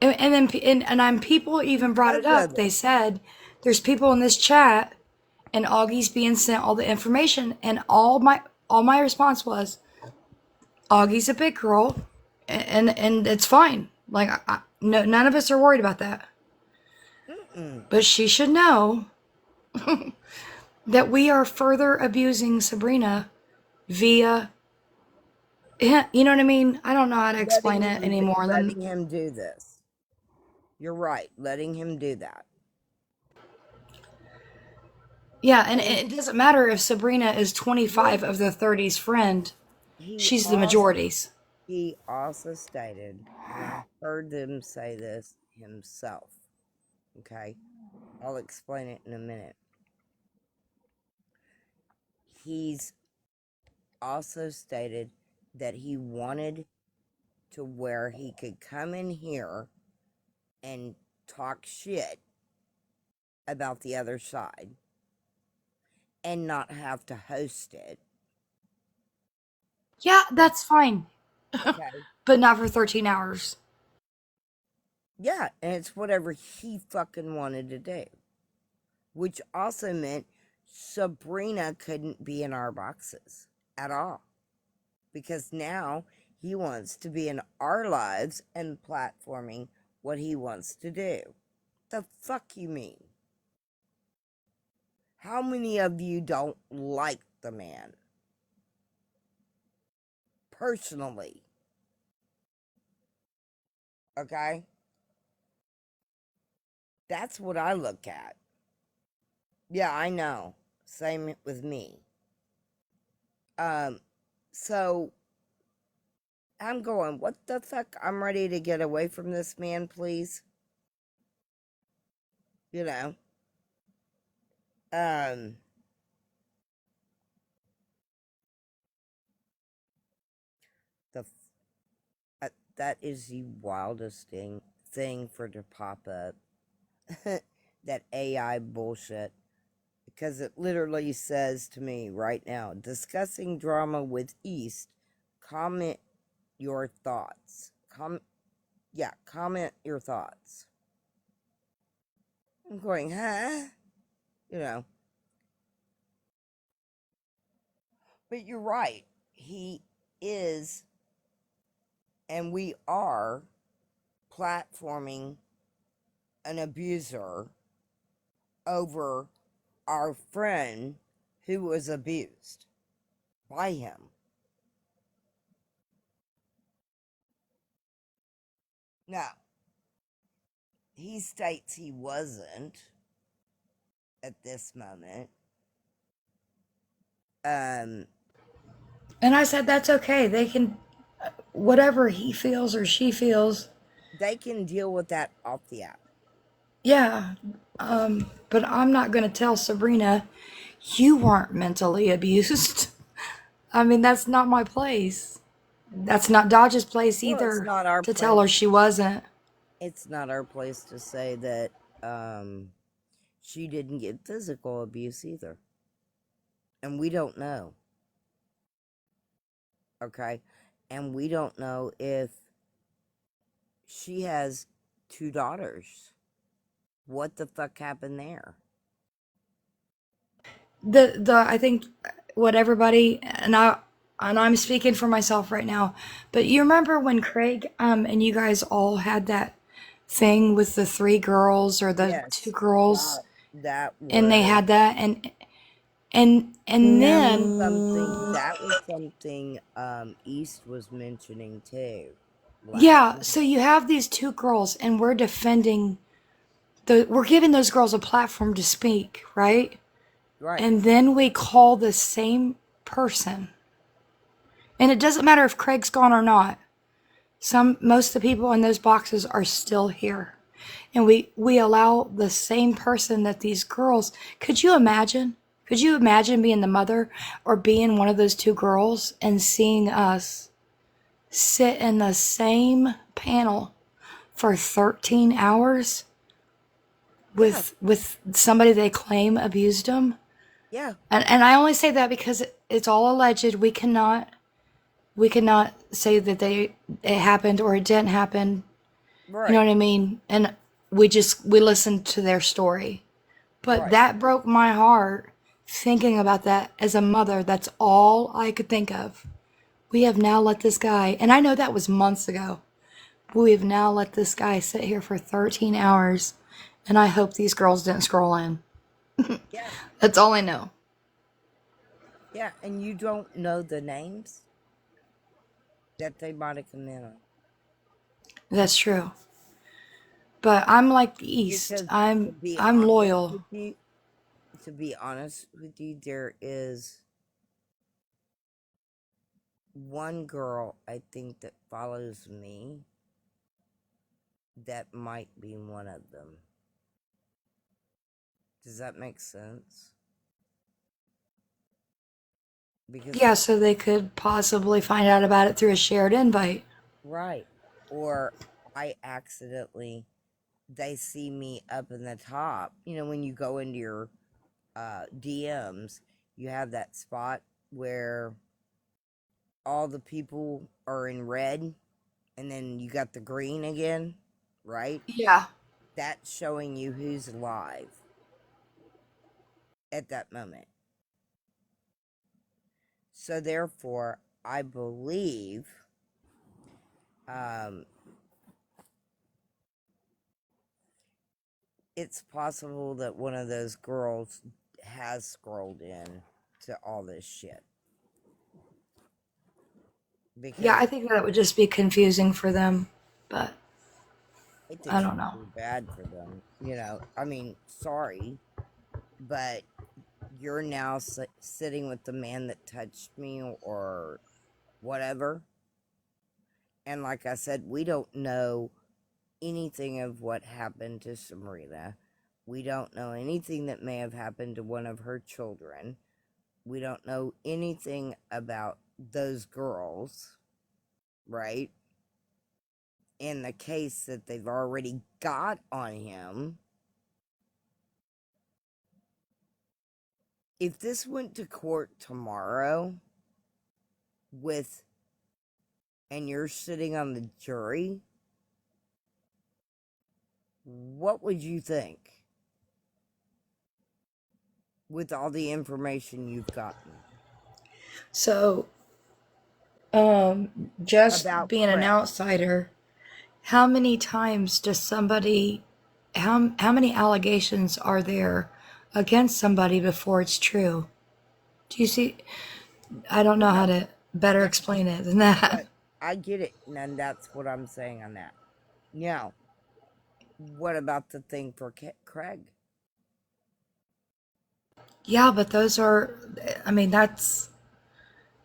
And then and I'm people even brought it Because up. of They it. said there's people in this chat, and Augie's being sent all the information, and all my response was, Augie's a big girl, and it's fine. Like no, none of us are worried about that. Mm-mm. But she should know that we are further abusing Sabrina via, you know what I mean? I don't know how to explain it anymore. Letting him do this. You're right, letting him do that. Yeah, and it doesn't matter if Sabrina is 25 of the 30's friend. He She's the also majority's. he also stated, and I heard them say this himself. Okay, I'll explain it in a minute. He's also stated that he wanted to where he could come in here and talk shit about the other side and not have to host it. Yeah, that's fine. Okay. But not for 13 hours. Yeah, and it's whatever he fucking wanted to do. Which also meant Sabrina couldn't be in our boxes at all. Because now he wants to be in our lives and platforming what he wants to do. The fuck you mean? How many of you don't like the man? Personally. Okay? That's what I look at. Yeah, I know. Same with me. So I'm going, what the fuck? I'm ready to get away from this man, please. You know. Um the that is the wildest thing for to pop up. That AI bullshit. Because it literally says to me right now, discussing drama with East, comment your thoughts. Comment your thoughts. I'm going, huh? You know. But you're right. He is, and we are, platforming an abuser over our friend who was abused by him. Now, he states he wasn't at this moment. And I said, that's okay. They can, whatever he feels or she feels. They can deal with that off the app. Yeah. But I'm not going to tell Sabrina, you weren't mentally abused. I mean, that's not my place. That's not Dodge's place Well, it's either not our to tell place. her she wasn't. It's not our place to say that she didn't get physical abuse either. And we don't know. Okay? And we don't know if she has 2 daughters. What the fuck happened there? I think what everybody, and I'm speaking for myself right now, but you remember when Craig and you guys all had that thing with the 3 girls or the 2 Yes. girls, That and they was had that, and then that was something East was mentioning too last yeah, night. so you have these 2 girls, and we're defending we're giving those girls a platform to speak, right? Right. And then we call the same person, and it doesn't matter if Craig's gone or not. Most of the people in those boxes are still here. And we allow the same person that these girls, could you imagine? Could you imagine being the mother or being one of those two girls and seeing us sit in the same panel for 13 hours Yeah, with somebody they claim abused them? yeah, And I only say that because it's all alleged. We cannot say that it happened or it didn't happen. You know right, what I mean? And we listened to their story. But right. that broke my heart thinking about that as a mother. That's all I could think of. We have now let this guy, and I know that was months ago. We have now let this guy sit here for 13 hours, and I hope these girls didn't scroll in. Yeah, That's all I know. yeah. And you don't know the names that they might have come in on. That's true. But I'm like the East. Because to I'm be I'm honest loyal. with you, there is one girl I think that follows me that might be one of them. Does that make sense? Because Yeah, so they could possibly find out about it through a shared invite. right, or I accidentally they see me up in the top. You know, when you go into your DMs, you have that spot where all the people are in red and then you got the green again, right? Yeah. That's showing you who's live at that moment. So therefore, I believe um, it's possible that one of those girls has scrolled in to all this shit Yeah, because I think that would just be confusing for them, but I I think don't know. feel bad for them. You know, I mean, sorry, but you're now sitting with the man that touched me or whatever. And like I said, we don't know anything of what happened to Sabrina. We don't know anything that may have happened to one of her children. We don't know anything about those girls, right? In the case that they've already got on him. If this went to court tomorrow with, and you're sitting on the jury, what would you think with all the information you've gotten So, just about being an Craig? outsider, how many times does somebody, how many allegations are there against somebody before it's true? Do you see? I don't know how No, to better that, explain it than that. but I get it, and that's what I'm saying on that. Now, what about the thing for Craig? Yeah, but those are, I mean, that's,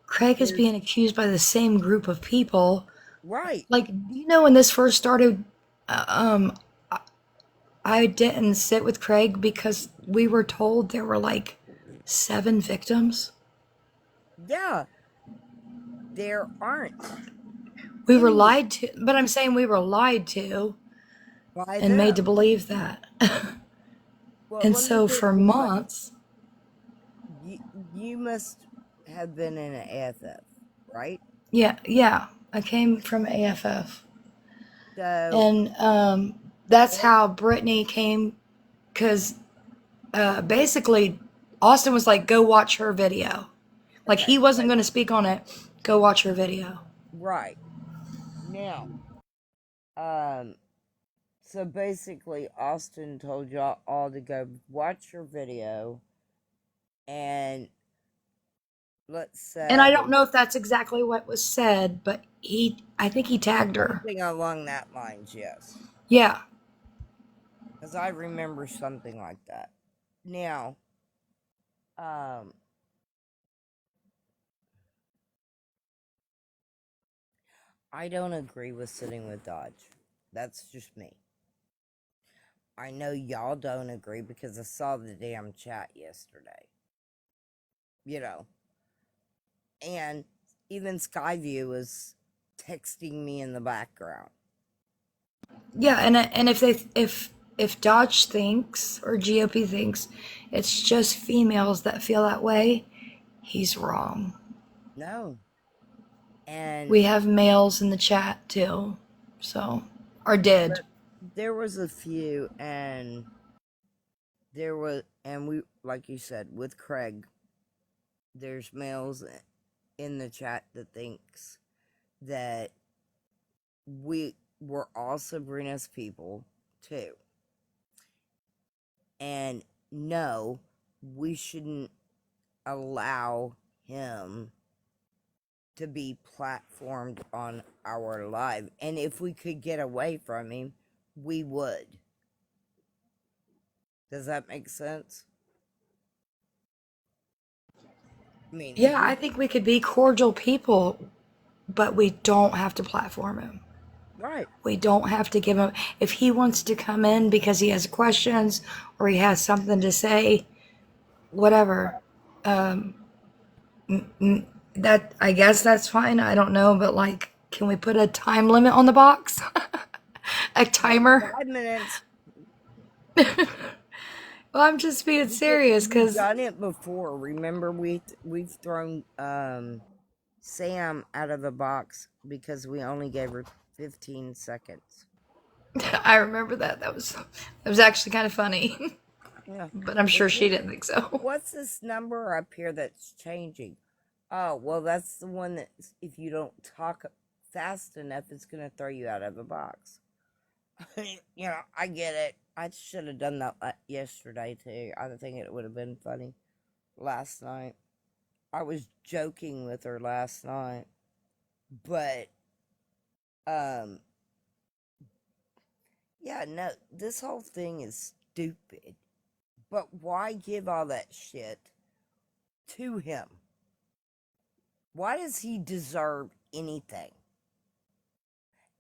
Craig is There's being accused by the same group of people. right. Like, you know, when this first started, I didn't sit with Craig because we were told there were like 7 victims. Yeah, there aren't We were any lied to, but I'm saying we were lied to by and made to them. believe that. Well, And let me so tell for you what. months, You must have been in an AFF, right? yeah, yeah, I came from AFF. So, And that's ev- how Brittany came, because basically Austin was like, go watch her video. Like okay, he wasn't going to speak on it. Go watch her video. right now, um, so basically, Austin told y'all all to go watch your video, and let's And I say don't know if that's exactly what was said, but I think he tagged her. something along that lines, yes, Yeah. because I remember something like that. Now, um, I don't agree with sitting with Dodge. That's just me. I know y'all don't agree because I saw the damn chat yesterday. you know. And even Skyview was texting me in the background. Yeah, and if Dodge thinks or GOP thinks it's just females that feel that way, he's wrong. No. And We have males in the chat too, so or did. there was a few, and we, like you said, with Craig, there's males in the chat that thinks that we were all Sabrina's people too. And no, we shouldn't allow him to be platformed on our live. And if we could get away from him, we would. Does that make sense? I mean, Yeah, I think we could be cordial people, but we don't have to platform him. right. We don't have to give him, if he wants to come in because he has questions or he has something to say, whatever. That, I guess that's fine. I don't know, but like, can we put a time limit on the box? A timer? 5 minutes. Well, I'm just being serious We've because done it before. Remember, we've thrown Sam out of the box because we only gave her 15 seconds. I remember that. That was actually kind of funny, Yeah. but I'm sure she didn't think so. What's this number up here that's changing? Oh, well, that's the one that if you don't talk fast enough, it's going to throw you out of the box. You know, I get it. I should have done that yesterday, too. I think it would have been funny last night. I was joking with her last night. But, yeah, no, this whole thing is stupid. But why give all that shit to him? Why does he deserve anything?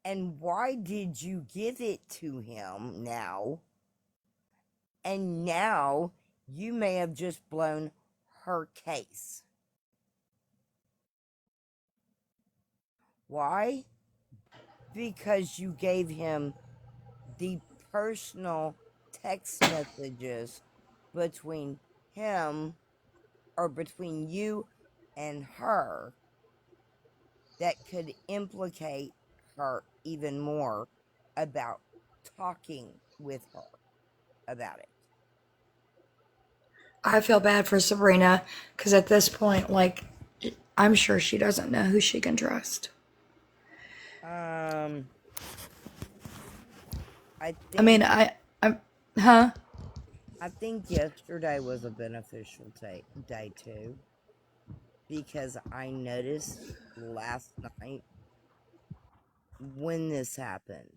And why did you give it to him now? And now you may have just blown her case. Why? Because you gave him the personal text messages between him or between you and her that could implicate her even more about talking with her about it. I feel bad for Sabrina because at this point, like, I'm sure she doesn't know who she can trust. I I mean, think huh? I think yesterday was a beneficial day too, because I noticed last night when this happened,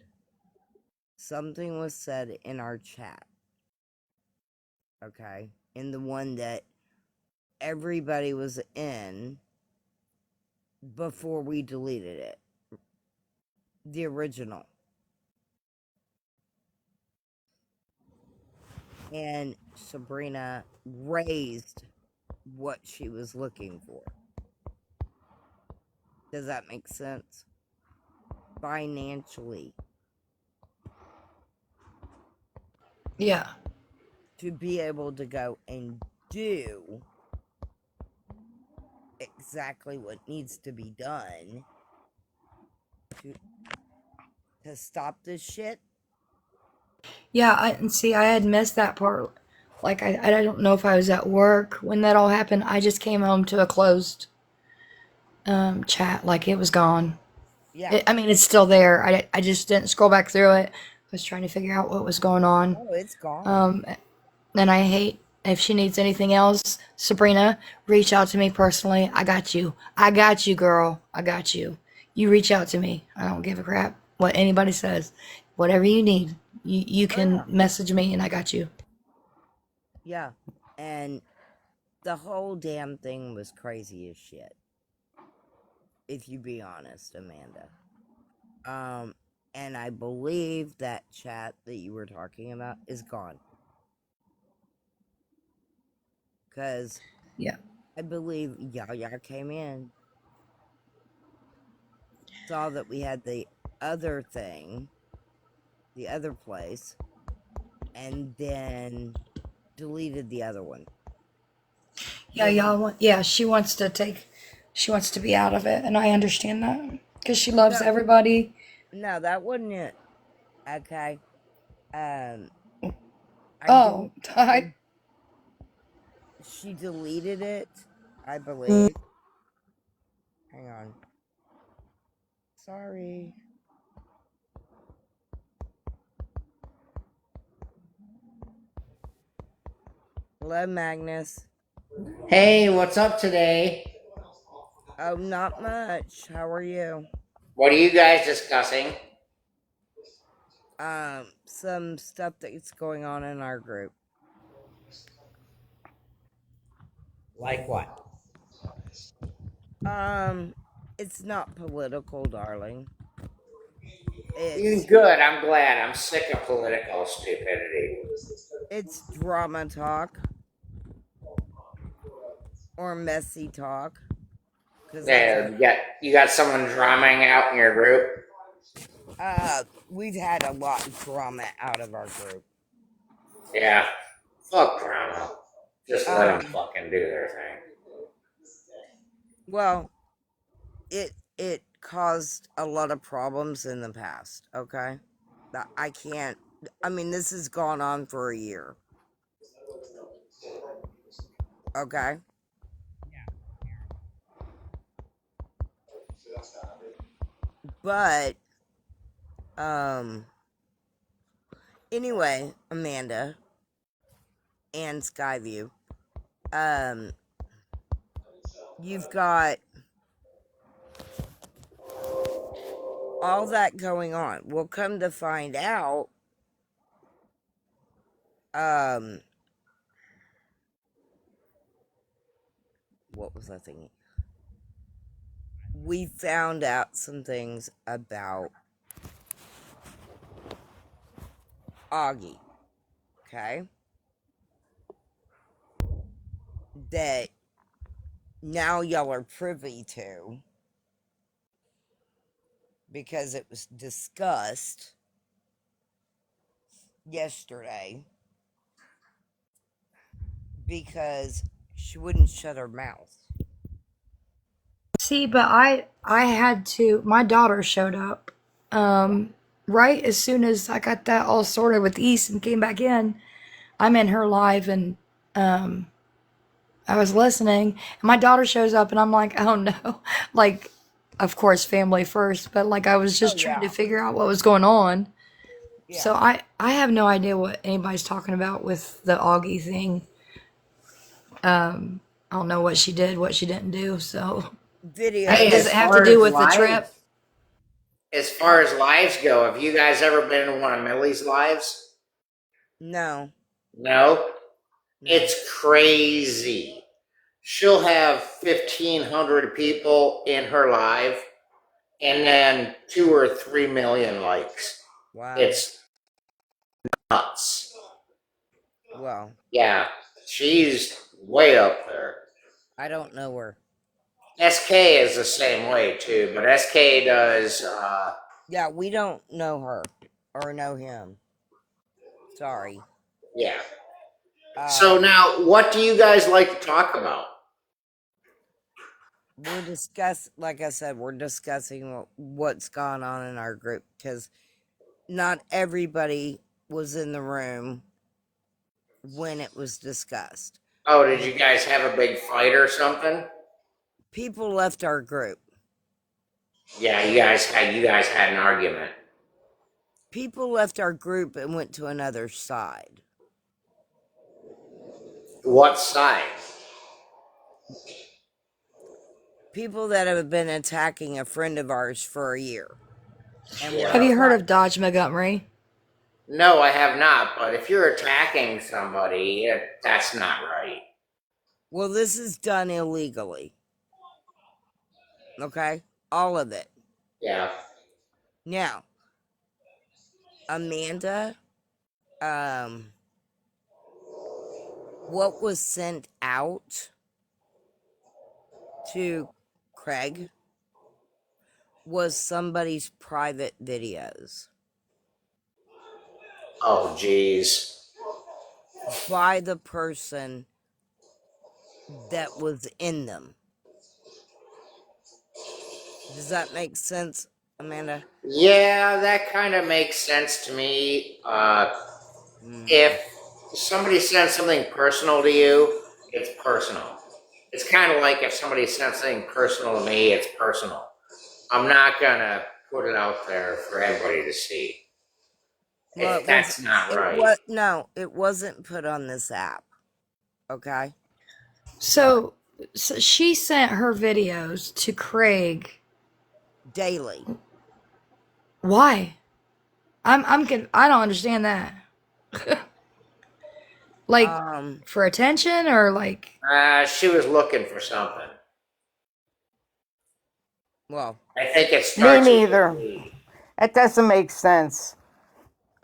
something was said in our chat. Okay, in the one that everybody was in before we deleted it, the original. And Sabrina raised what she was looking for. Does that make sense? Financially. Yeah. To be able to go and do exactly what needs to be done to stop this shit. Yeah, and see, I had missed that part. Like, I don't know if I was at work when that all happened. I just came home to a closed chat. Like, it was gone. Yeah. I mean, it's still there. I just didn't scroll back through it. I was trying to figure out what was going on. Oh, it's gone. And I hate if she needs anything else, Sabrina, reach out to me personally. I got you. I got you, girl. I got you. You reach out to me. I don't give a crap what anybody says. Whatever you need, you can message me and I got you. Yeah. And the whole damn thing was crazy as shit. If you be honest, Amanda. And I believe that chat that you were talking about is gone. Cause Yeah. I believe Yaya came in, saw that we had the other thing, the other place, and then deleted the other one. Yeah, y'all want, yeah, she wants to be out of it, and I understand that because she loves No, everybody. no, that wasn't it. Okay. Um, I Oh, don't. I, She deleted it, I believe. Hang on. Sorry. Hello, Magnus. Hey, what's up today? Oh, not much. How are you? What are you guys discussing? Some stuff that's going on in our group. Like what? Um, it's not political, darling. It's Good, I'm glad. I'm sick of political stupidity. it's drama talk or messy talk because that's There, what you got someone drumming out in your group? we've had a lot of drama out of our group. Yeah. Fuck drama. Just let them Um, fucking do their thing. well, it caused a lot of problems in the past, okay? That I can't I mean this has gone on for a year, okay? But anyway, Amanda and Skyview, um you've got all that going on. We'll come to find out, um what was I thinking? We found out some things about Augie, okay? That now y'all are privy to because it was discussed yesterday because she wouldn't shut her mouth. see, but I had to. My daughter showed up, right as soon as I got that all sorted with East and came back in. I'm in her live and um, I was listening, and my daughter shows up, and I'm like, oh no, like, of course, family first, but like I was Oh just trying to yeah. figure out what was going on. Yeah. So I have no idea what anybody's talking about with the Augie thing. I don't know what she did, what she didn't do. So Hey, Videos. does it have to do with the trip? as Uh far as lives go, have you guys ever been in one of Millie's lives? no. No? No. It's crazy. She'll have 1,500 people in her live and then 2 or 3 million likes. Wow. It's nuts. Well, Yeah, she's way up there. I don't know her. SK is the same way too, but SK does, Yeah, we don't know her or know him. Sorry. yeah. So Um now, what do you guys like to talk about? like I said, we're discussing what's gone on in our group because not everybody was in the room when it was discussed. Oh, did Well, you guys have a big fight or something? people left our group. Yeah, you guys had an argument. People left our group and went to another side. What side? People that have been attacking a friend of ours for a year. And we're Have Yeah. you heard trying. of Dodge Montgomery? No, I have not. But if you're attacking somebody, that's not right. Well, this is done illegally. Okay? All of it. Yeah. Now, Amanda, um, what was sent out to Craig was somebody's private videos Oh, geez. by the person that was in them. Does that make sense, Amanda? Yeah, that kind of makes sense to me. If Mm. somebody sends something personal to you, it's personal. It's kind of like if somebody sends something personal to me, it's personal. I'm not gonna put it out there for everybody to see. Well, That's not it right. was no, it wasn't put on this app. Okay, So, so she sent her videos to Craig. daily. Why? I don't understand that. Like for attention or like She was looking for something. Well, I think it Me starts with a neither. V. That doesn't make sense.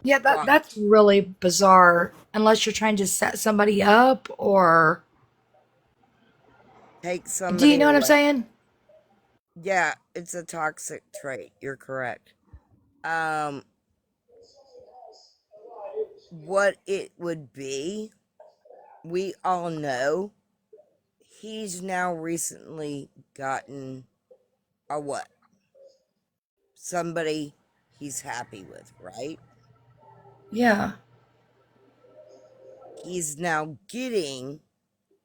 yeah, right. that's really bizarre unless you're trying to set somebody up or Take do you somebody know what I'm away. saying? Yeah, it's a toxic trait. You're correct. Um, what it would be, we all know he's now recently gotten a what? Somebody he's happy with, right? Yeah. He's now getting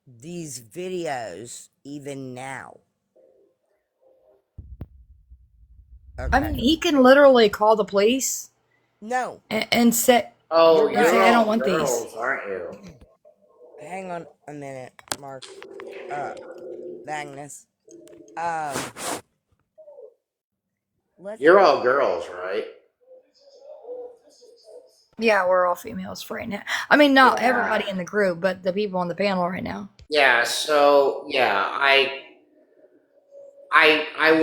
these videos even now. I Okay. mean, he can literally call the police No, and say Oh, you're and you're say right. I don't all want these. girls, aren't you? Hang on a minute, Mark. Uh, Magnus. Um, let's You're all girls, right? Yeah, we're all females for right now. I mean, not Yeah. everybody in the group, but the people on the panel right now. Yeah, so yeah, I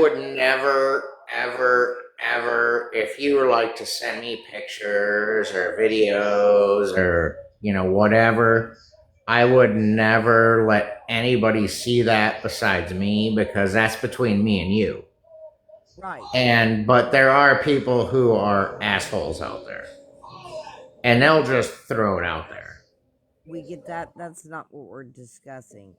would never, ever, ever, if you were like to send me pictures or videos or, whatever, I would never let anybody see that besides me because that's between me and you. right. But there are people who are assholes out there and We they'll just throw it out there. we get that. That's not what we're discussing.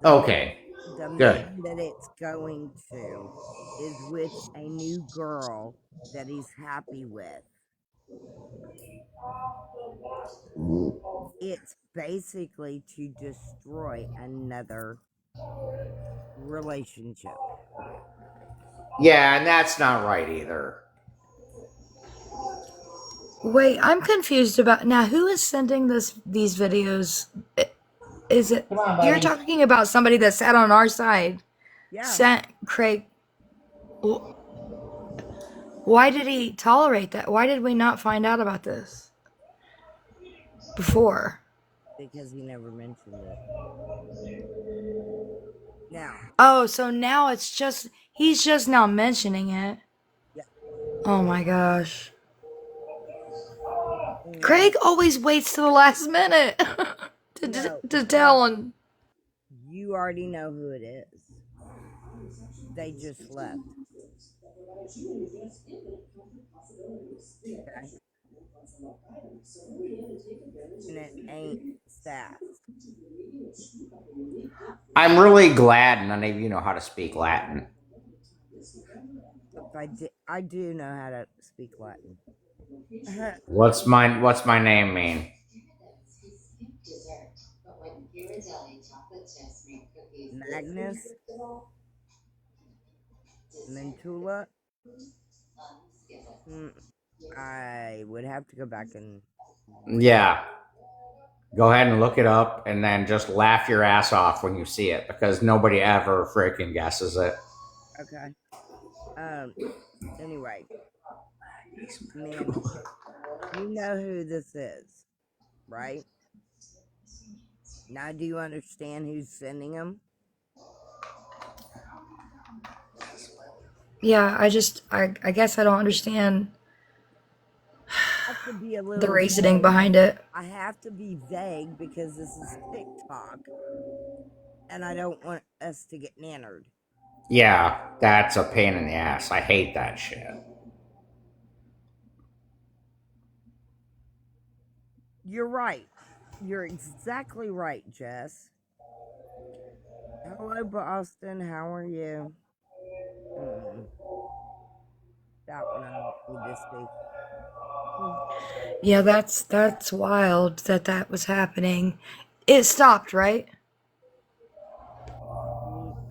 The Okay, the good. man that it's going to is with a new girl that he's happy with. It's basically to destroy another relationship. Yeah, and that's not right either. Wait, I'm confused about now. Who is sending these videos? Is it Come on, you're buddy. talking about somebody that sat on our side? Yeah, Sent Craig. Why did he tolerate that? Why did we not find out about this before? because he never mentioned it. Now, Oh, so now it's just he's just now mentioning it. yeah, Oh my gosh. and Craig always waits to the last minute no, to but tell him. you already know who it is. They just left. Okay, and it ain't sass. I'm really glad none of you know how to speak Latin. I do know how to speak Latin. What's my name mean? Magnus Mentula. Mm, I would have to go back and read. Yeah. Go ahead and look it up and then just laugh your ass off when you see it because nobody ever freaking guesses it. Okay. Um. Anyway, Mandy, you know who this is, right? Now, do you understand who's sending them? Yeah, I guess I don't understand I have to be a the little reasoning vague. behind it. I have to be vague because this is TikTok, and I don't want us to get nannered. Yeah, that's a pain in the ass. I hate that shit. You're right. You're exactly right, Jess. Hello, Boston. How are you? Mm, that one I don't need to see. Mm, Yeah, that's wild that that was happening. It stopped, right?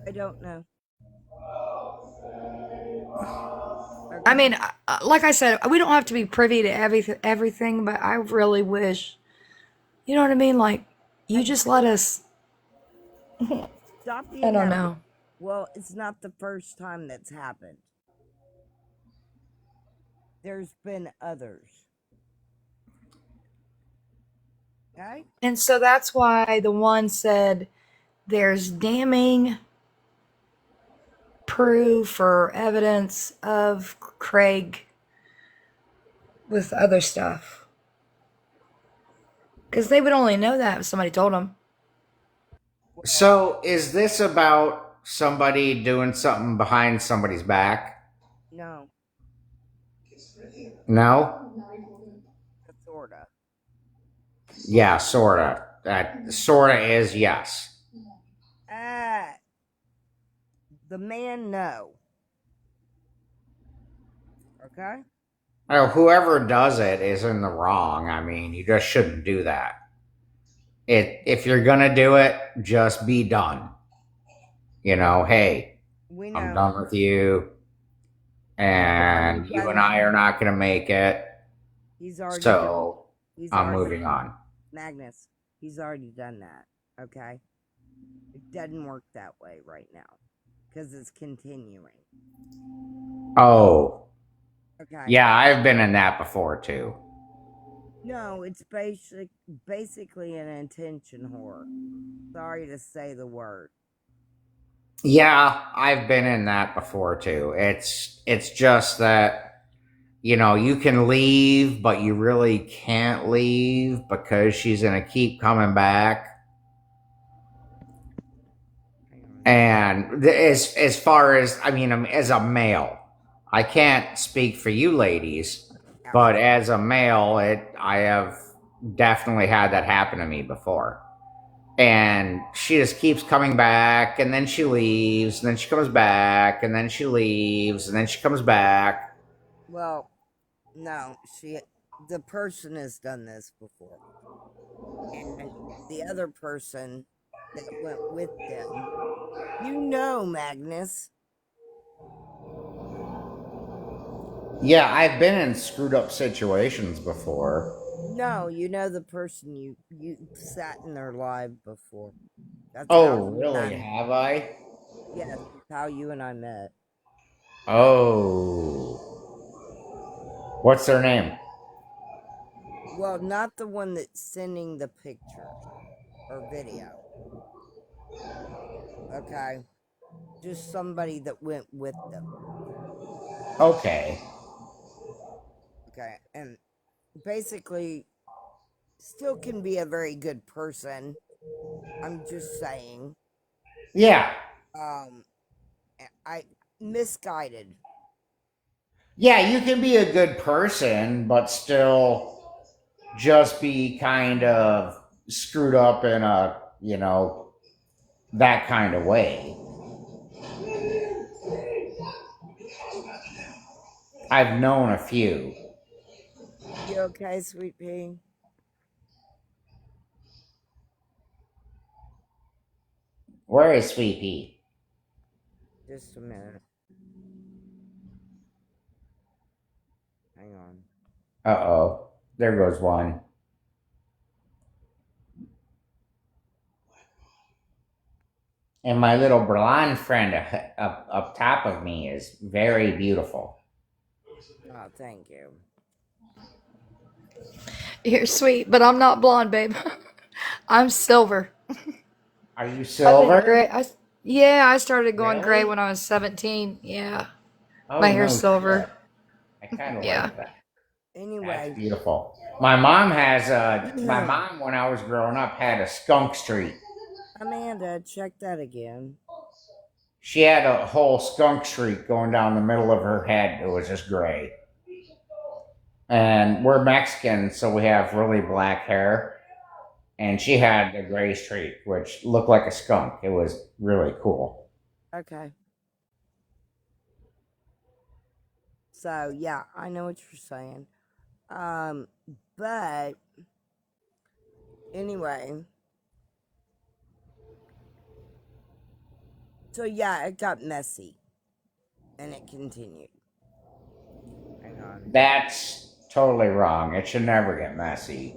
I don't know. I Okay. mean, like I said, we don't have to be privy to everything, but I really wish, you know what I mean? Like, you I just let us. stop I being don't that. know. Well, it's not the first time that's happened. There's been others. Okay. And so that's why the one said there's damning proof or evidence of Craig with other stuff. Because they would only know that if somebody told them. Well, So, is this about somebody doing something behind somebody's back? no, No? sorta. Yeah, sorta. That sorta is yes. Ah, the man, no. Okay. Well, whoever does it is in the wrong. I mean, you just shouldn't do that. If you're gonna do it, just be done. You know, hey, We I'm know. done with you, He's already and you done and that. I are not gonna make it. He's already done. So He's I'm already moving on. Magnus. He's already done that. Okay. It doesn't work that way right now because it's continuing. Oh, Okay. yeah, I've been in that before too. No, it's basically an intention horror. Sorry to say the word. Yeah, I've been in that before too. It's just that you can leave, but you really can't leave because she's gonna keep coming back. Hang on. And as far as I mean, as a male, I can't speak for you ladies, Yeah. but as a male, I have definitely had that happen to me before. And she just keeps coming back, and then she leaves, and then she comes back, and then she leaves, and then she comes back. Well, no, the person has done this before. And the other person that went with them, Magnus. Yeah, I've been in screwed up situations before. No, the person you sat in their live before. That's how Oh, you and really? I. Have I? Yes, that's how you and I met. Oh. What's their name? Well, not the one that's sending the pictures or video. Okay, just somebody that went with them. Okay. Okay, and basically, still can be a very good person. I'm just saying. Yeah. Um, I misguided. Yeah, you can be a good person, but still just be kind of screwed up in that kind of way. I've known a few. You okay, sweet pea? Where is Sweet Pea? Just a minute. Hang on. Uh oh. There goes one. And my little blonde friend up top of me is very beautiful. Oh, thank you. You're sweet, but I'm not blonde, babe. I'm silver. Are you I've been gray. silver? Yeah, I started going gray Really? when I was 17. Yeah. My Oh, hair's no silver. shit. I kind of Yeah. like that. That's Anyway, beautiful. My mom when I was growing up had a skunk streak. Amanda, check that again. She had a whole skunk streak going down the middle of her head. It was just gray. And we're Mexican, so we have really black hair. And she had the gray streak, which looked like a skunk. It was really cool. Okay. So yeah, I know what you're saying. But anyway, so yeah, it got messy, and it continued. Hang on. That's totally wrong. It should never get messy.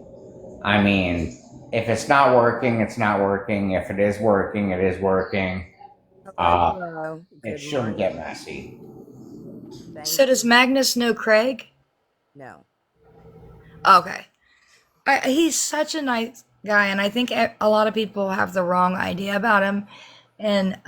I mean, if it's not working, it's not working. If it is working, it is working. Hello, hello. It Good shouldn't get morning. messy. Thank So does you. Magnus know Craig? No. Okay. He's such a nice guy, and I think a lot of people have the wrong idea about him. And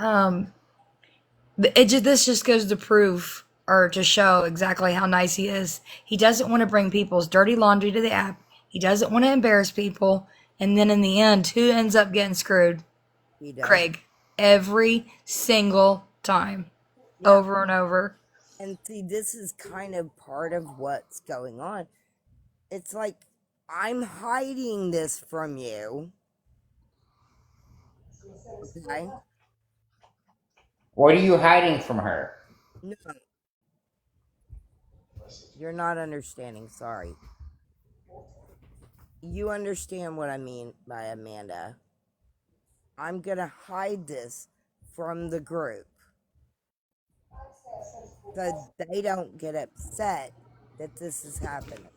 this just goes to prove or to show exactly how nice he is. He doesn't want to bring people's dirty laundry to the app. He doesn't want to embarrass people. And then in the end, who ends up getting screwed? He does. Craig. Every single time. Yeah. Over and over. And see, this is kind of part of what's going on. It's like I'm hiding this from you. Okay? What are you hiding from her? No, you're not understanding. Sorry. You understand what I mean by Amanda. I'm going to hide this from the group so they don't get upset that this is happening.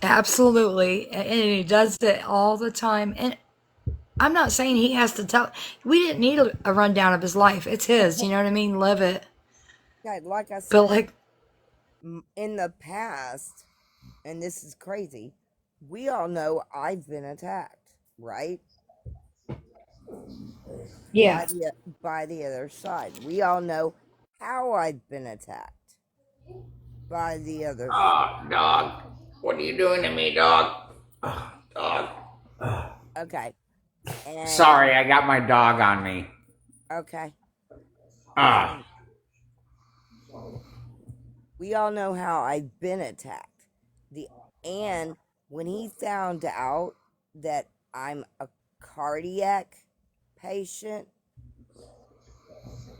Absolutely. And he does it all the time. And I'm not saying he has to tell. We didn't need a rundown of his life. It's his. You know what I mean? Live it. Yeah, like I But said, like, in the past, and this is crazy, we all know I've been attacked, right? yeah. By the other side. We all know how I've been attacked by the other side. Oh, dog. What are you doing to me, dog? Oh, dog. Okay. And Sorry, I got my dog on me. okay. Ah. And we all know how I've been attacked. And when he found out that I'm a cardiac patient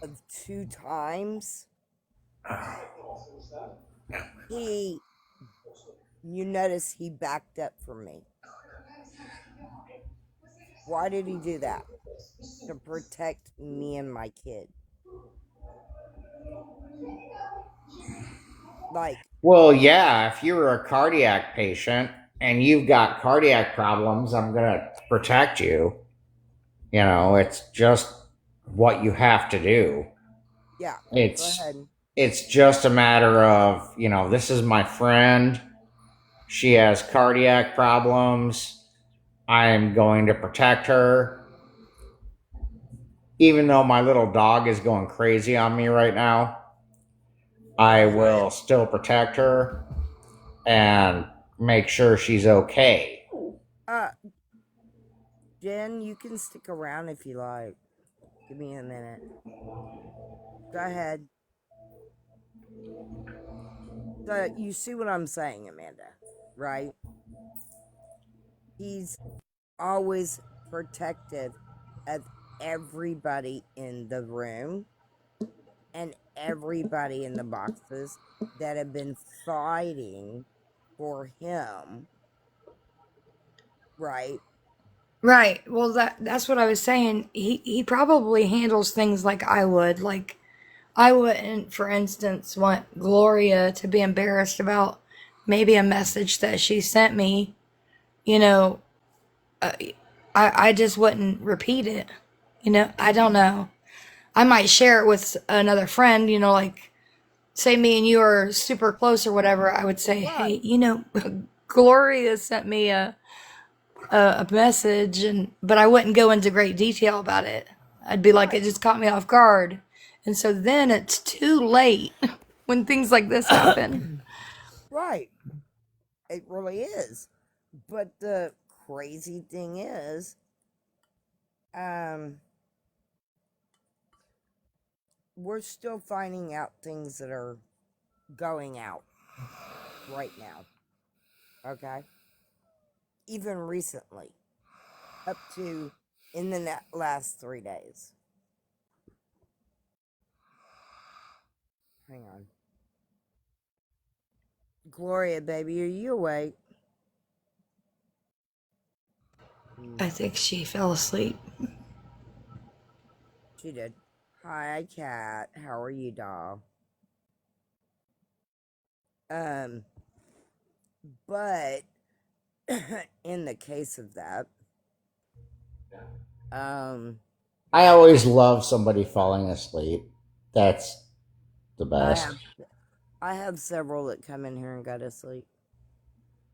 of 2 times, he you notice he backed up from me. Why did he do that? To protect me and my kid. Like, Well, yeah, if you're a cardiac patient and you've got cardiac problems, I'm going to protect you. You know, it's just what you have to do. yeah, go It's ahead. it's just a matter of, this is my friend. She has cardiac problems. I'm going to protect her. Even though my little dog is going crazy on me right now, I will still protect her and make sure she's okay. Uh, Jen, you can stick around if you like. Give me a minute. Go ahead. So you see what I'm saying, Amanda, right? He's always protective of everybody in the room and everybody in the boxes that have been fighting for him, right? Right. Well, that's what I was saying. He probably handles things like I would. Like I wouldn't, for instance, want Gloria to be embarrassed about maybe a message that she sent me. You know, uh, I just wouldn't repeat it. I don't know. I might share it with another friend. Like say me and you are super close or whatever. I would say, hey, Right, Gloria sent me a message, but I wouldn't go into great detail about it. I'd be like, right, it just caught me off guard. And so then it's too late when things like this happen. right. It really is. But the crazy thing is, um, we're still finding out things that are going out right now. Okay? Even recently, up to in the last 3 days. Hang on. Gloria, baby, are you awake? I think she fell asleep. She did. Hi, Cat. How are you, doll? But in the case of that, I always love somebody falling asleep. That's the I best. have I have several that come in here and go to sleep.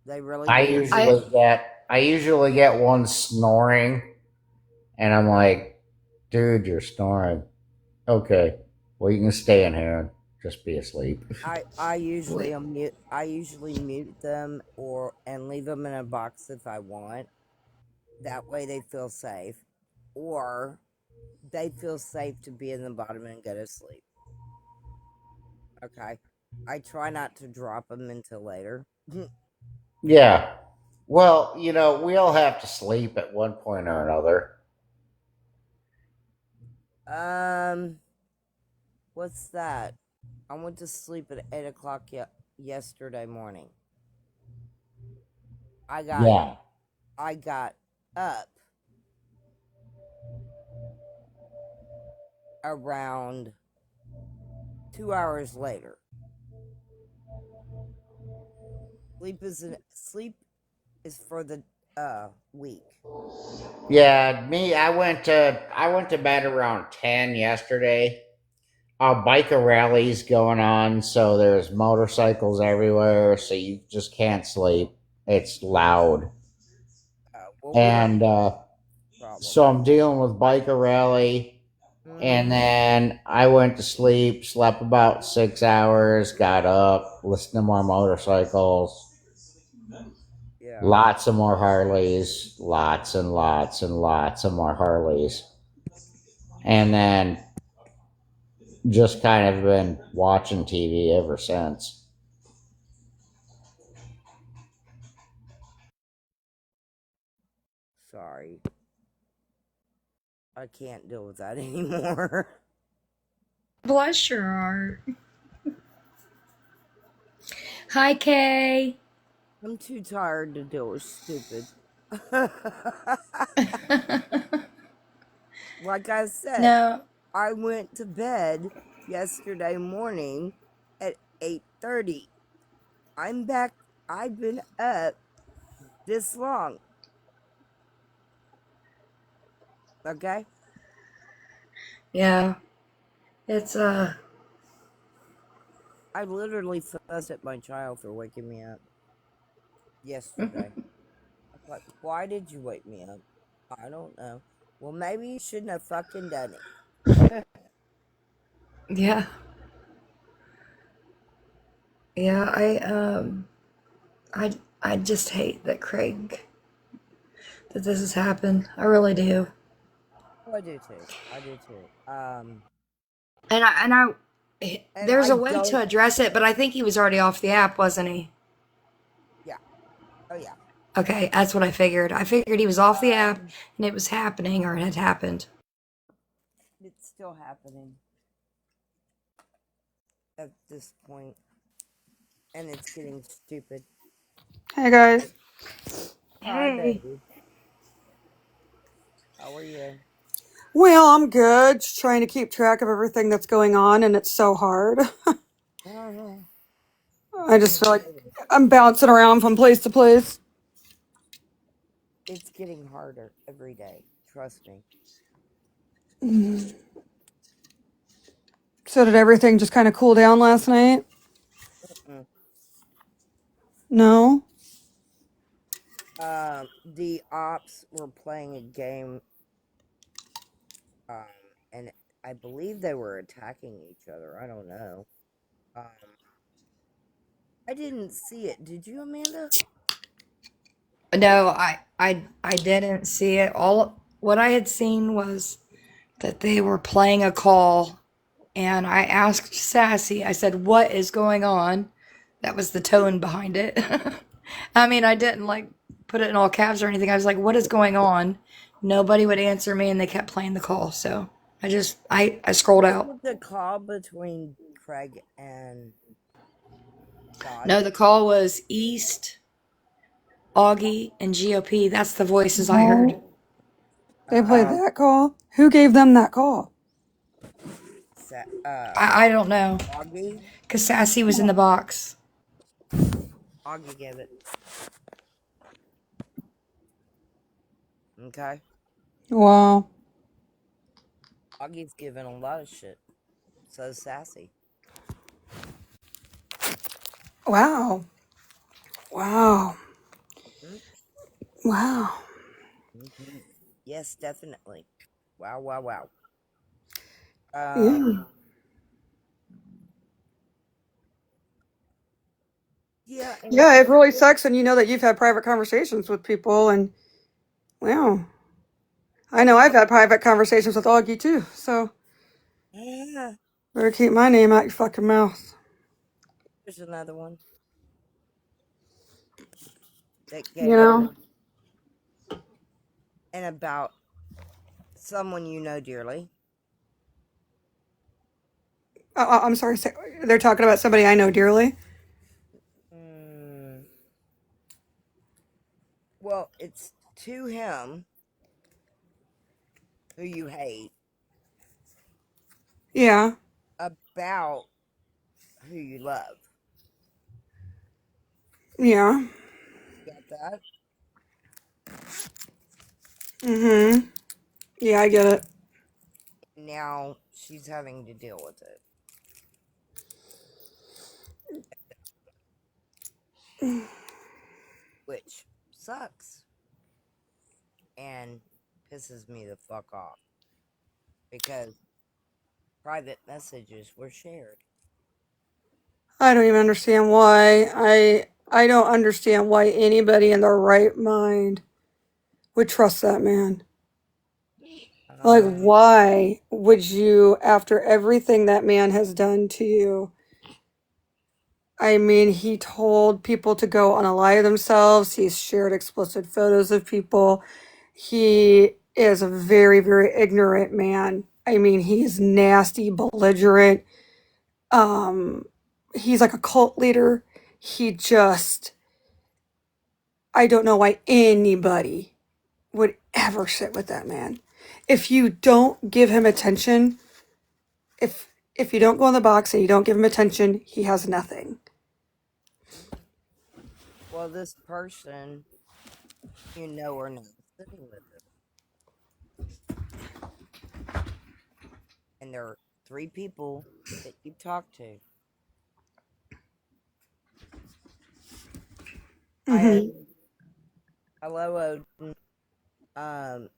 They really I do. I usually get one snoring, and I'm like, dude, you're snoring. Okay, well, you can stay in here and just be asleep. I usually wait, mute them and leave them in a box if I want. That way they feel safe, or they feel safe to be in the bottom and go to sleep. Okay, I try not to drop them until later. Yeah. Well, we all have to sleep at one point or another. um, what's that? I went to sleep at 8 o'clock yesterday morning. I got Yeah. I got up around 2 hours later. Sleep is for the week. Yeah, me, I went to bed around 10 yesterday. Biker rallies going on, so there's motorcycles everywhere, so you just can't sleep. It's loud. Well, we don't And have a problem. so I'm dealing with biker rally, and Mm-hmm. then I went to sleep, slept about 6 hours, got up, listened to more motorcycles, Yeah. lots of more Harleys, lots and lots and lots of more Harleys. And then just kind of been watching TV ever since. Sorry. I can't deal with that anymore. bless your heart. Hi, Kay. I'm too tired to deal with stupid. Like I said, No, I went to bed yesterday morning at 8:30. I'm back. I've been up this long. Okay? yeah, it's I literally fussed at my child for waking me up yesterday. I was like, why did you wake me up? I don't know. Well, maybe you shouldn't have fucking done it. yeah, yeah. I just hate that that this has happened. I really do. Oh, I do too. I do too. And there's I a way to don't. address it, but I think he was already off the app, wasn't he? Yeah. Oh, yeah. Okay, that's what I figured. I figured he was off the app Um, and it was happening or it had happened. it's still happening at this point, and it's getting stupid. Hey guys. Hi, Hey. baby. How are you? Well, I'm good. Just trying to keep track of everything that's going on, and it's so hard. Oh, I it's just feel like getting I'm bouncing around from place to place. it's getting harder every day. Trust me. So, did everything just kind of cool down last night? Mm. No? The ops were playing a game, um, and I believe they were attacking each other. I don't know. Um, I didn't see it. Did you, Amanda? No, I didn't see it. All what I had seen was that they were playing a call And I asked Sassy, I said, "What is going on?" That was the tone behind it. I mean, I didn't like put it in all caps or anything. I was like, "What is going on?" Nobody would answer me and they kept playing the call. So I scrolled Was out. it the call between Craig and No, Dodge? the call was East, Augie, and GOP. That's the voices I heard. No, they played Oh, that call. Who gave them that call? I don't know. Augie? Because Sassy was in the box. Augie gave it. Okay. Wow. Augie's given a lot of shit. So Sassy. Wow. Wow. Mm-hmm. Wow. Mm-hmm. Yes, definitely. Wow, wow, wow. Yeah. Yeah, and Yeah, it really sucks and you know that you've had private conversations with people and wow. I know I've had private conversations with Augie too, so yeah, better keep my name out your fucking mouth. there's another one that You gave it, know? and about someone you know dearly. I'm sorry, they're talking about somebody I know dearly. Mm, well, it's to him who you hate Yeah. about who you love. Yeah. Got that? Mm-hmm. Yeah, I get it. Now she's having to deal with it, which sucks and pisses me the fuck off because private messages were shared. I don't even understand why. I don't understand why anybody in their right mind would trust that man. Like, Um, why would you, after everything that man has done to you? I mean, he told people to go unalive themselves. He's shared explicit photos of people. He is a very, very ignorant man. I mean, he's nasty, belligerent. Um, he's like a cult leader. He just, I don't know why anybody would ever sit with that man. If you don't give him attention, if you don't go in the box and you don't give him attention, he has nothing. well, this person you know are not sitting with him, and there are three people that you talk to. Hi, Mm-hmm. Odin. Hello, Odin. Um,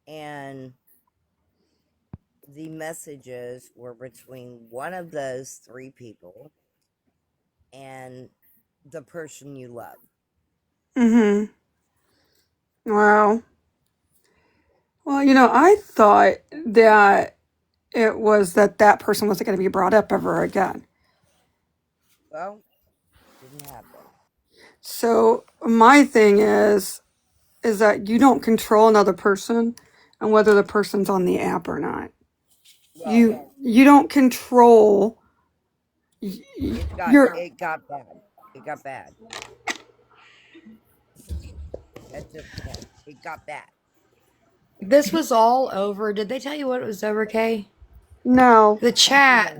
and the messages were between one of those three people and the person you love. Mm-hmm. Wow. Well, you know, I thought that it was that person wasn't going to be brought up ever again. Well, didn't happen. So my thing is that you don't control another person and whether the person's on the app or not. Well, You don't control your. it got bad. It got bad. That's just the point. It got bad. This was all over. Did they tell you what it was over, Kay? No.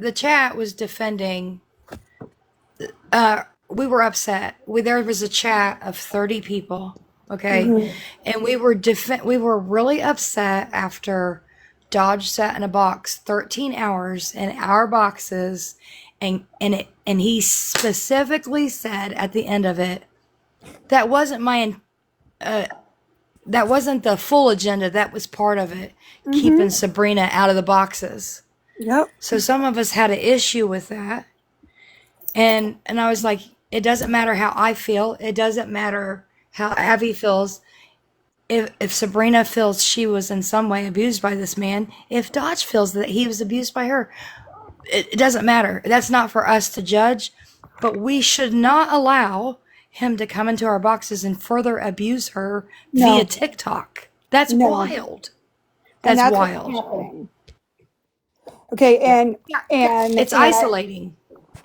The chat was defending. We were upset. There was a chat of 30 people, okay? Mm-hmm. And we were really upset after Dodge sat in a box 13 hours in our boxes and he specifically said at the end of it, that wasn't that wasn't the full agenda, that was part of it, keeping Mm-hmm. Sabrina out of the boxes. Yep. So some of us had an issue with that. And I was like, it doesn't matter how I feel. It doesn't matter how Abby feels. if Sabrina feels she was in some way abused by this man, if Dodge feels that he was abused by her, it doesn't matter. That's not for us to judge, but we should not allow him to come into our boxes and further abuse her via No, TikTok. That's no, wild. and That's that's what's wild. happening. Okay, Yeah. Yeah, and it's and isolating.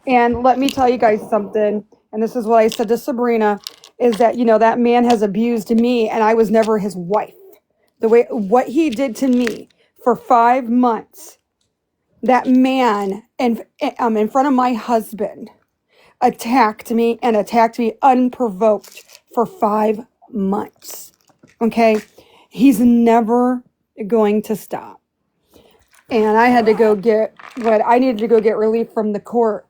and let me tell you guys something. And this is what I said to Sabrina: is that that man has abused me, and I was never his wife. The way what he did to me for 5 months, that man, and in front of my husband, attacked me and attacked me unprovoked for 5 months. Okay, he's never going to stop. And I had to go get what I needed to go get relief from the court.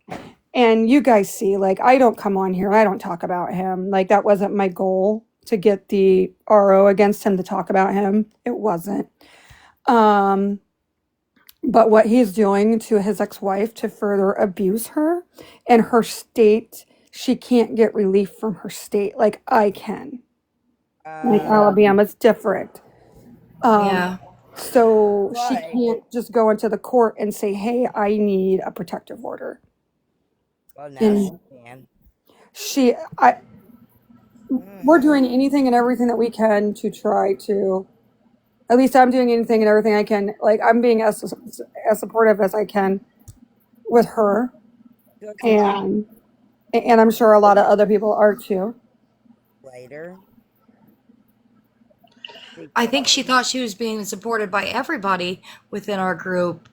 And you guys see, like, I don't come on here, I don't talk about him. Like, that wasn't my goal to get the RO against him to talk about him. It wasn't. But what he's doing to his ex-wife to further abuse her and her state, she can't get relief from her state like I can. Like Alabama's different. Yeah. So she But can't just go into the court and say, "Hey, I need a protective order." well, now she And can. we're doing anything and everything that we can to try to. At least I'm doing anything and everything I can. Like, I'm being as supportive as I can with her, She'll come out and I'm sure a lot of other people are too. later I because think she thought she was being supported by everybody within our group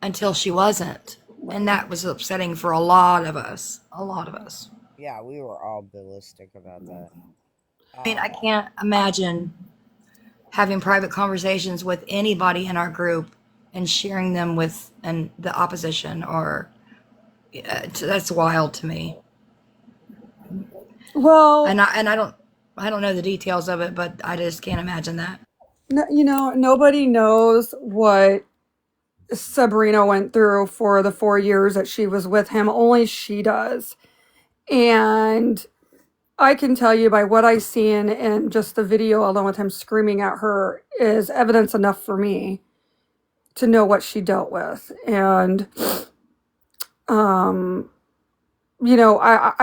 until she wasn't. And that was upsetting for a lot of us. A lot of us. yeah, we were all ballistic about that. I mean, I can't imagine having private conversations with anybody in our group and sharing them with the opposition or that's wild to me. Well, And I don't know the details of it, but I just can't imagine that. no, nobody knows what Sabrina went through for the 4 years that she was with him. Only she does. And I can tell you by what I seen and just the video alone with him screaming at her is evidence enough for me to know what she dealt with. And I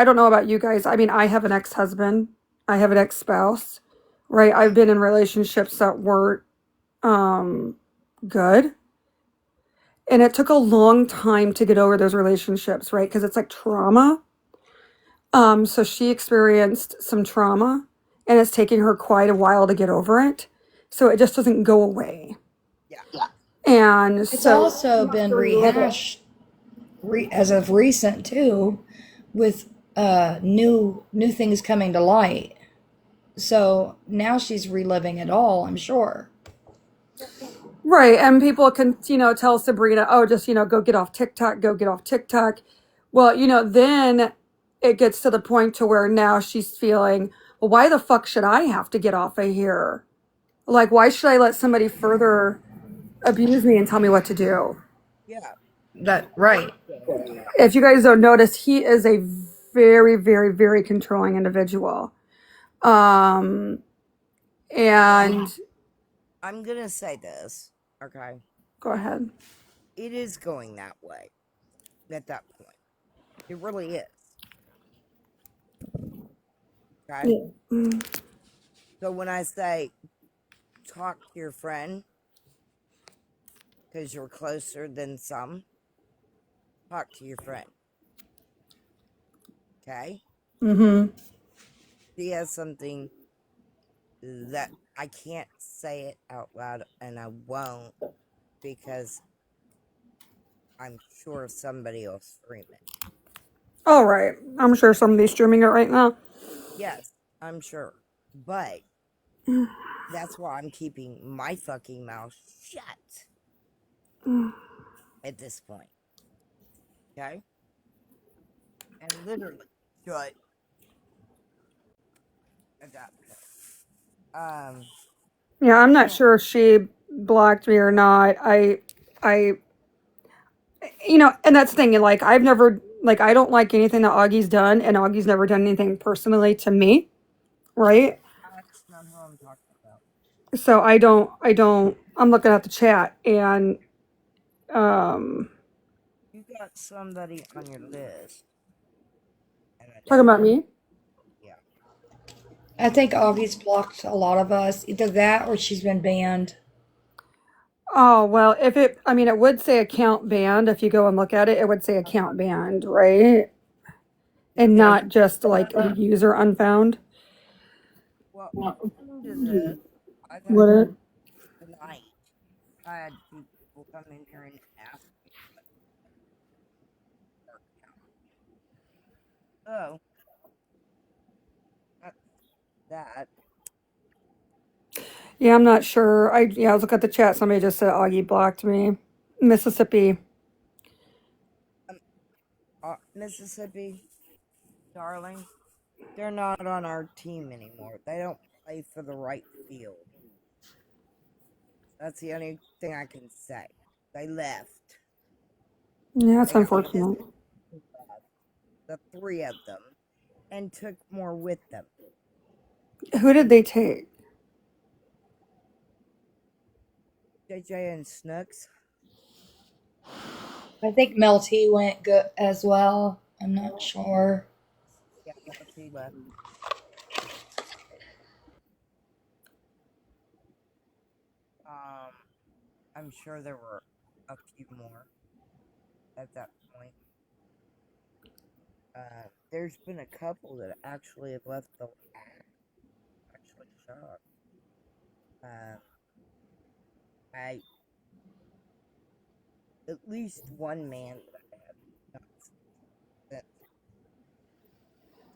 don't know about you guys. I mean, I have an ex-husband, I have an ex-spouse, right? I've been in relationships that weren't good. And it took a long time to get over those relationships, right? Because it's like trauma. So she experienced some trauma and it's taking her quite a while to get over it. So it just doesn't go away. Yeah. And It's so also been rehashed as of recent too, with new things coming to light. So now she's reliving it all, I'm sure. right. And people can, tell Sabrina, oh, just, go get off TikTok, go get off TikTok. Well, then it gets to the point to where now she's feeling, well, why the fuck should I have to get off of here? Like, why should I let somebody further abuse me and tell me what to do? Yeah. That right. If you guys don't notice, he is a very, very, very controlling individual. And I'm gonna say this, okay? go ahead. It is going that way at that point. It really is. Okay? Yeah. So when I say talk to your friend because you're closer than some, talk to your friend. Okay? Mm-hmm. She has something that I can't say it out loud and I won't because I'm sure somebody will scream it. All right. I'm sure somebody's streaming it right now. Yes, I'm sure. But that's why I'm keeping my fucking mouth shut at this point. Okay? And literally shut at that point. Yeah, I'm not sure if she blocked me or not. I, and that's the thing. Like, I've never, like, I don't like anything that Augie's done, and Augie's never done anything personally to me, right? That's not who I'm talking about. So I'm looking at the chat and um You got somebody on your list, and I talking don't. about me. Yeah. I think Avi's blocked a lot of us. Either that or she's been banned. Oh, well, I mean, it would say account banned. If you go and look at it, it would say account banned, right? Yeah. And not just like a user unfound. Well, according to this, I've had Would it? tonight. I had two people come in here and ask me for account. So that's that. Yeah, I'm not sure. I was looking at the chat. Somebody just said Augie blocked me. Mississippi. Um, Mississippi, darling, they're not on our team anymore. They don't play for the right field. That's the only thing I can say. They left. Yeah, that's They got pissed unfortunate. off, the three of them, and took more with them. Who did they take? JJ and Snooks. I think Mel T went good as well. I'm not sure. Yeah, Melty left. Um, I'm sure there were a few more at that point. There's been a couple that actually have left the app. Actually shocked. Um, I at least one man that I have not that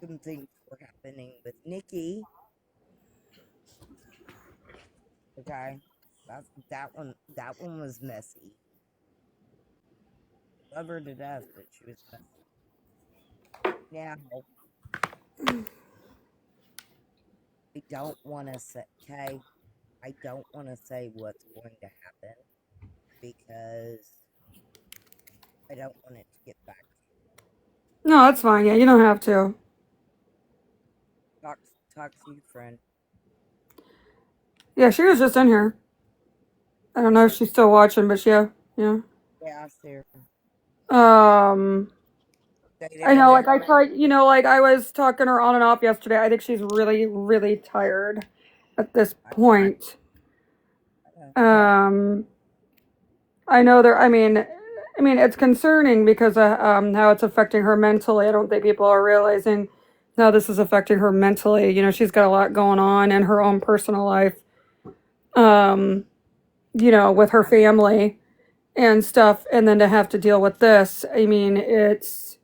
some things were happening with Nikki. Okay, that one was messy. Love her to death, but she was messy. Now I don't want to say. Okay, I don't want to say what's going to happen because I don't want it to get back. No, that's fine. Yeah, you don't have to. Talk, talk to your friend. Yeah, she was just in here. I don't know if she's still watching, but yeah, yeah. Yeah, I see her. Um, Stay I down know, there. like I tried, like I was talking her on and off yesterday. I think she's really, really tired at this point. Uh, Um, I know I mean, it's concerning because how it's affecting her mentally. I don't think people are realizing how this is affecting her mentally. She's got a lot going on in her own personal life. Um, with her family and stuff, and then to have to deal with this. I mean, it's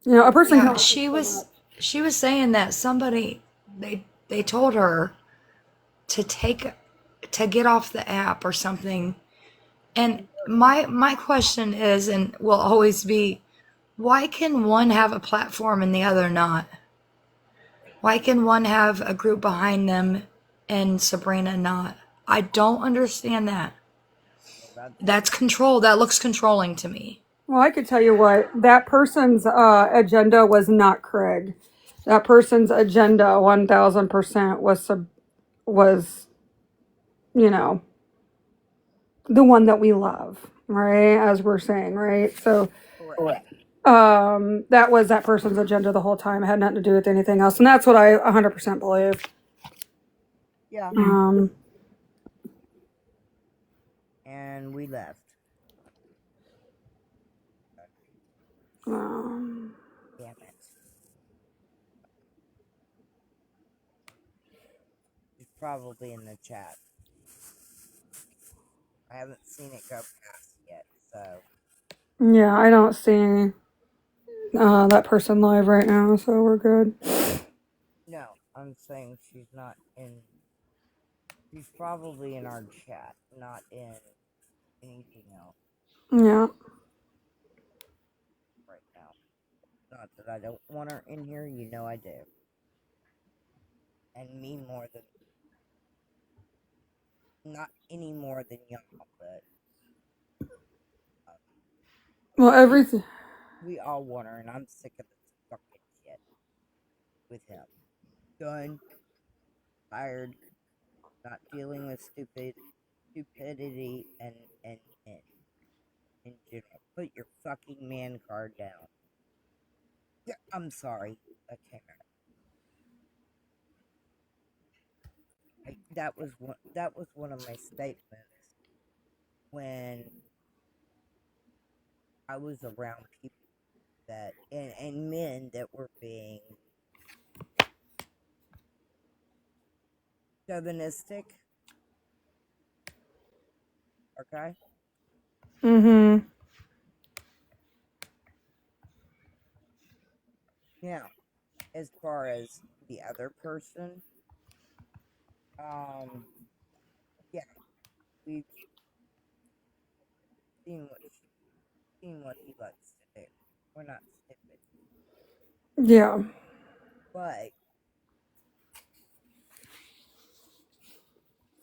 a person can Yeah, only do she so was much. she was saying that somebody they told her to get off the app or something. And my question is and will always be, why can one have a platform and the other not? Why can one have a group behind them and Sabrina not? I don't understand that. well, that's That's control. That looks controlling to me. Well, I could tell you what that person's agenda was not Craig. That person's agenda, 1,000% was you know the one that we love, right? As we're saying, right? So correct. that was that person's agenda the whole time. It had nothing to do with anything else, and that's what I 100% believe. Yeah, Um, and we left. um, Damn it. She's probably in the chat. I haven't seen it go past yet, so yeah, I don't see that person live right now, so we're good. no, I'm saying she's not in. She's probably in our chat, not in anything else Yeah. right now. Not that I don't want her in here, I do. And me more than, not any more than y'all, but uh, Well, everything. we all want her, and I'm sick of this fucking shit with him. Done. tired not dealing with stupidity and men in general. Put your fucking man card down. Yeah, I'm sorry. That came out. That was one of my statements when I was around people that and men that were being chauvinistic. Okay. Mm-hmm. Now, as far as the other person, um, yeah, we've seen what he likes to do. We're not stupid, Yeah. but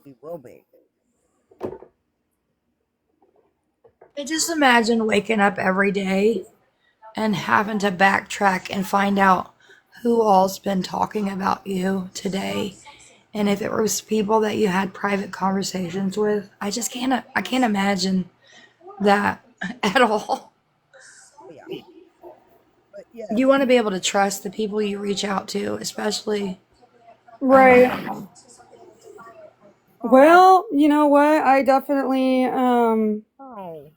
we will be. I just imagine waking up every day and having to backtrack and find out who all's been talking about you today. And if it was people that you had private conversations with, I can't imagine that at all. Oh, yeah, but yes, You want to be able to trust the people you reach out to, especially, I don't Right. know. oh, Well, you know what? I definitely, oh,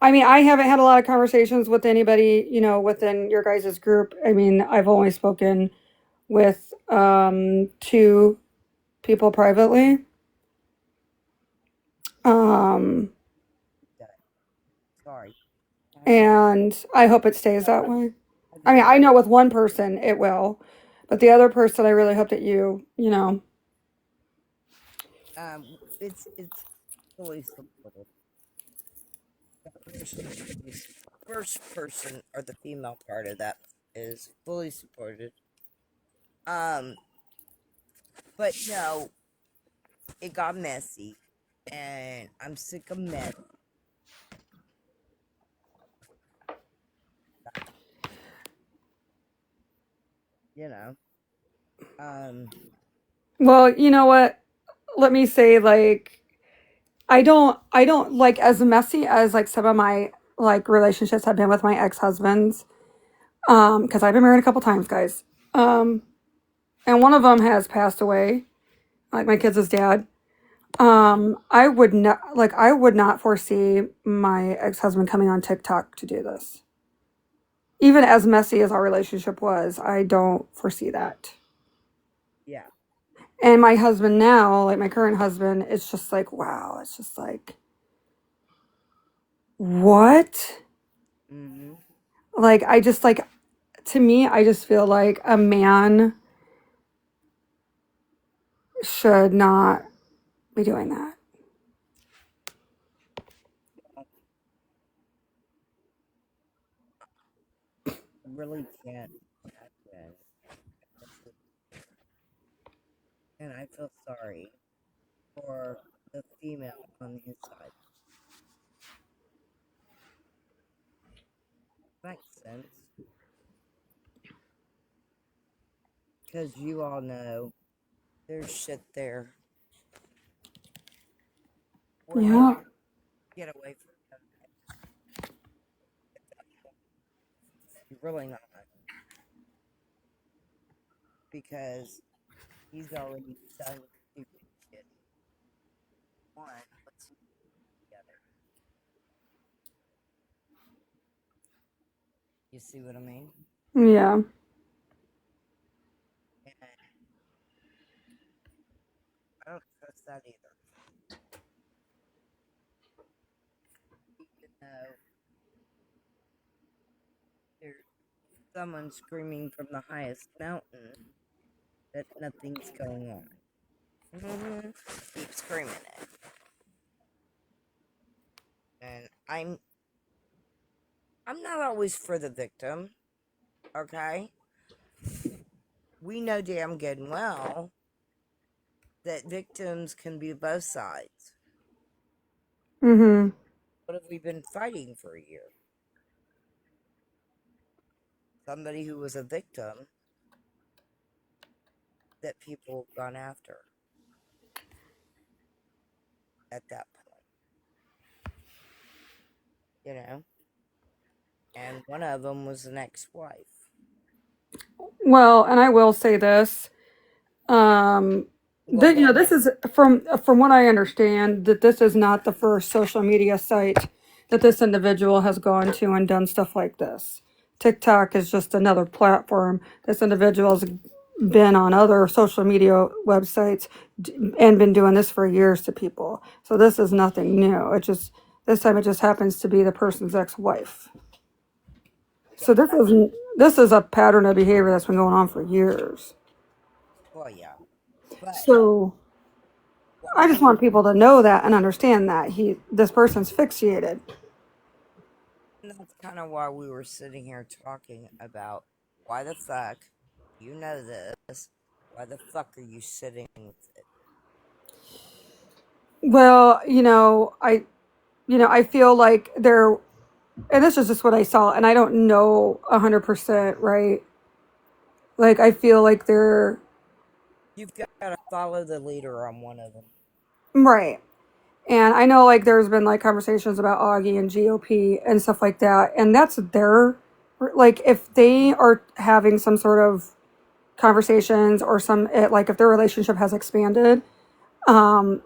I mean, I haven't had a lot of conversations with anybody, you know, within your guys' group. I mean, I've only spoken with two people privately. Um, sorry. I have and I hope it stays that way. I I mean, have I know with one person it will, but the other person, I really hope that you know. it's fully supported. First person or the female part of that is fully supported. Um, but no, it got messy, and I'm sick of mess. You know, um, Well, you know what? Let me say, like, I don't like as messy as like some of my like relationships have been with my ex-husbands. Because I've been married a couple times, guys. Um, and one of them has passed away, like my kids' dad. I would not foresee my ex-husband coming on TikTok to do this. Even as messy as our relationship was, I don't foresee that. yeah. And my husband now, like my current husband, it's just like, wow, it's just like, what? Mm-hmm. Like, I just like, to me, I just feel like a man should not be doing that. Really can't imagine. And I feel sorry for the female on his side. Makes sense. Because you all know there's shit there where you Yeah. get away from him. You're really not. Because he's already done stupid shit. One, let's see together. You see what I mean? Yeah. And I don't trust that either. Even though there's someone screaming from the highest mountain that nothing's going on. Mm-hmm. Keep screaming it. And I'm not always for the victim, okay? We know damn good and well that victims can be both sides. Mm-hmm. What have we been fighting for a year? Somebody who was a victim that people have gone after at that point, you know? And one of them was an ex-wife. Well, and I will say this. Um, Well, go this ahead. is from what I understand that this is not the first social media site that this individual has gone to and done stuff like this. TikTok is just another platform. This individual's been on other social media websites and been doing this for years to people. So this is nothing new. It just this time it just happens to be the person's ex-wife. Yeah, So this is a pattern of behavior that's been going on for years. well, yeah. But So I just why? want people to know that and understand that this person's fixated. And that's kind of why we were sitting here talking about why the fuck, you know this, why the fuck are you sitting with it? Well, I feel like there, and this is just what I saw, and I don't know 100%, right? Like I feel like they're You've got to follow the leader on one of them. right. And I know like there's been like conversations about Augie and GOP and stuff like that. And that's their, like, if they are having some sort of conversations or like if their relationship has expanded, um,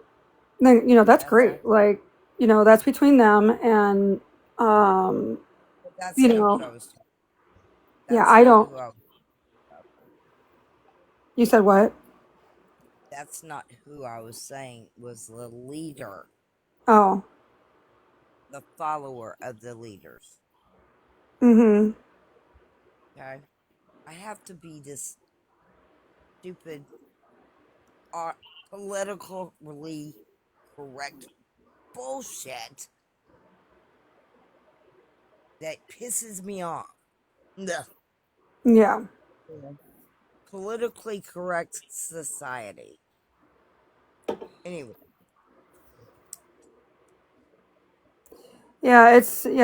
then, that's Yes. great. Like, that's between them. And, um, But that's you not what know, I was talking. yeah, That's I not don't, who I was about. you said what? That's not who I was saying was the leader, Oh, the follower of the leaders. mm-hmm. Okay? I have to be this stupid, politically correct bullshit that pisses me off. Ugh. Yeah. Politically correct society. Anyway,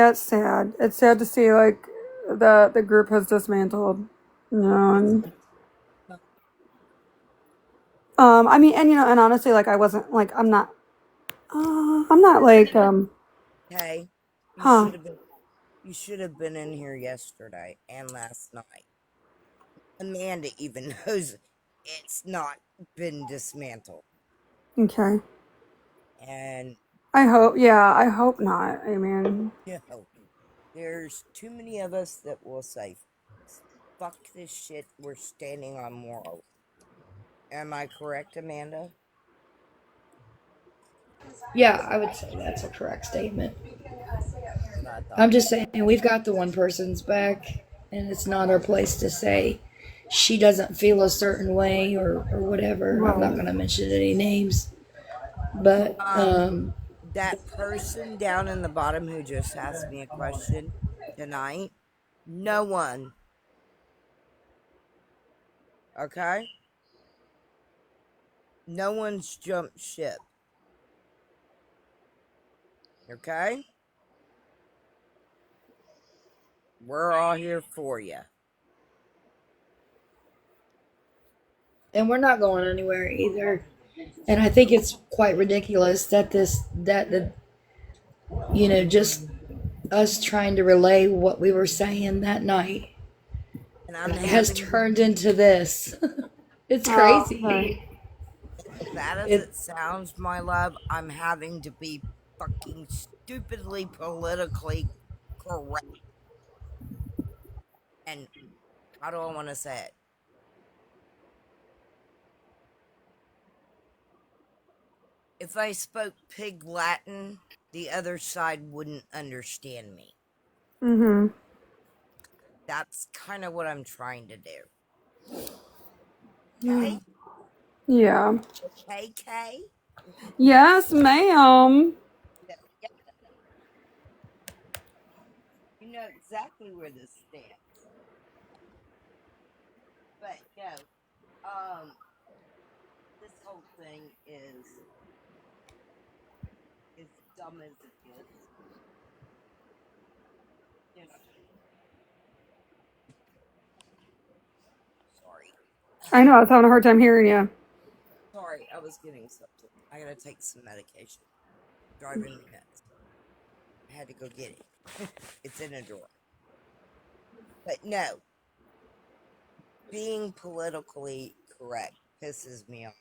It's sad. It's sad to see like the group has dismantled. it's And I mean, and honestly, like I wasn't like I'm not like okay. You huh. should have been. You should have been in here yesterday and last night. Amanda even knows it's not been dismantled, Okay. and I hope not. I mean, you know, there's too many of us that will say, "Fuck this shit." We're standing on morals. Am I correct, Amanda? Yeah, I would say that's a correct statement. That's what I I'm thought. just saying we've got the one person's back, and it's not our place to say she doesn't feel a certain way or whatever. I'm not right. going to mention any names, but That person down in the bottom who just asked me a question tonight, no one, okay? No one's jumped ship, okay? We're all here for you. and we're not going anywhere either. And I think it's quite ridiculous that the just us trying to relay what we were saying that night And I'm has having to turned be, into this. It's Oh, crazy. okay. as bad as It it sounds, my love, I'm having to be fucking stupidly politically correct. And how do I want to say it? If I spoke pig Latin, the other side wouldn't understand me. Mhm. That's kind of what I'm trying to do. Mm. Okay? Yeah. Okay, Kay? Yes, ma'am. Yeah, yeah, you know exactly where this stands. But no, this whole thing is as dumb as it gets. You know, sorry. I know, I was having a hard time hearing you. Sorry, I was getting something. I gotta take some medication. Driving me nuts. I had to go get it. It's in a drawer. But no, being politically correct pisses me off.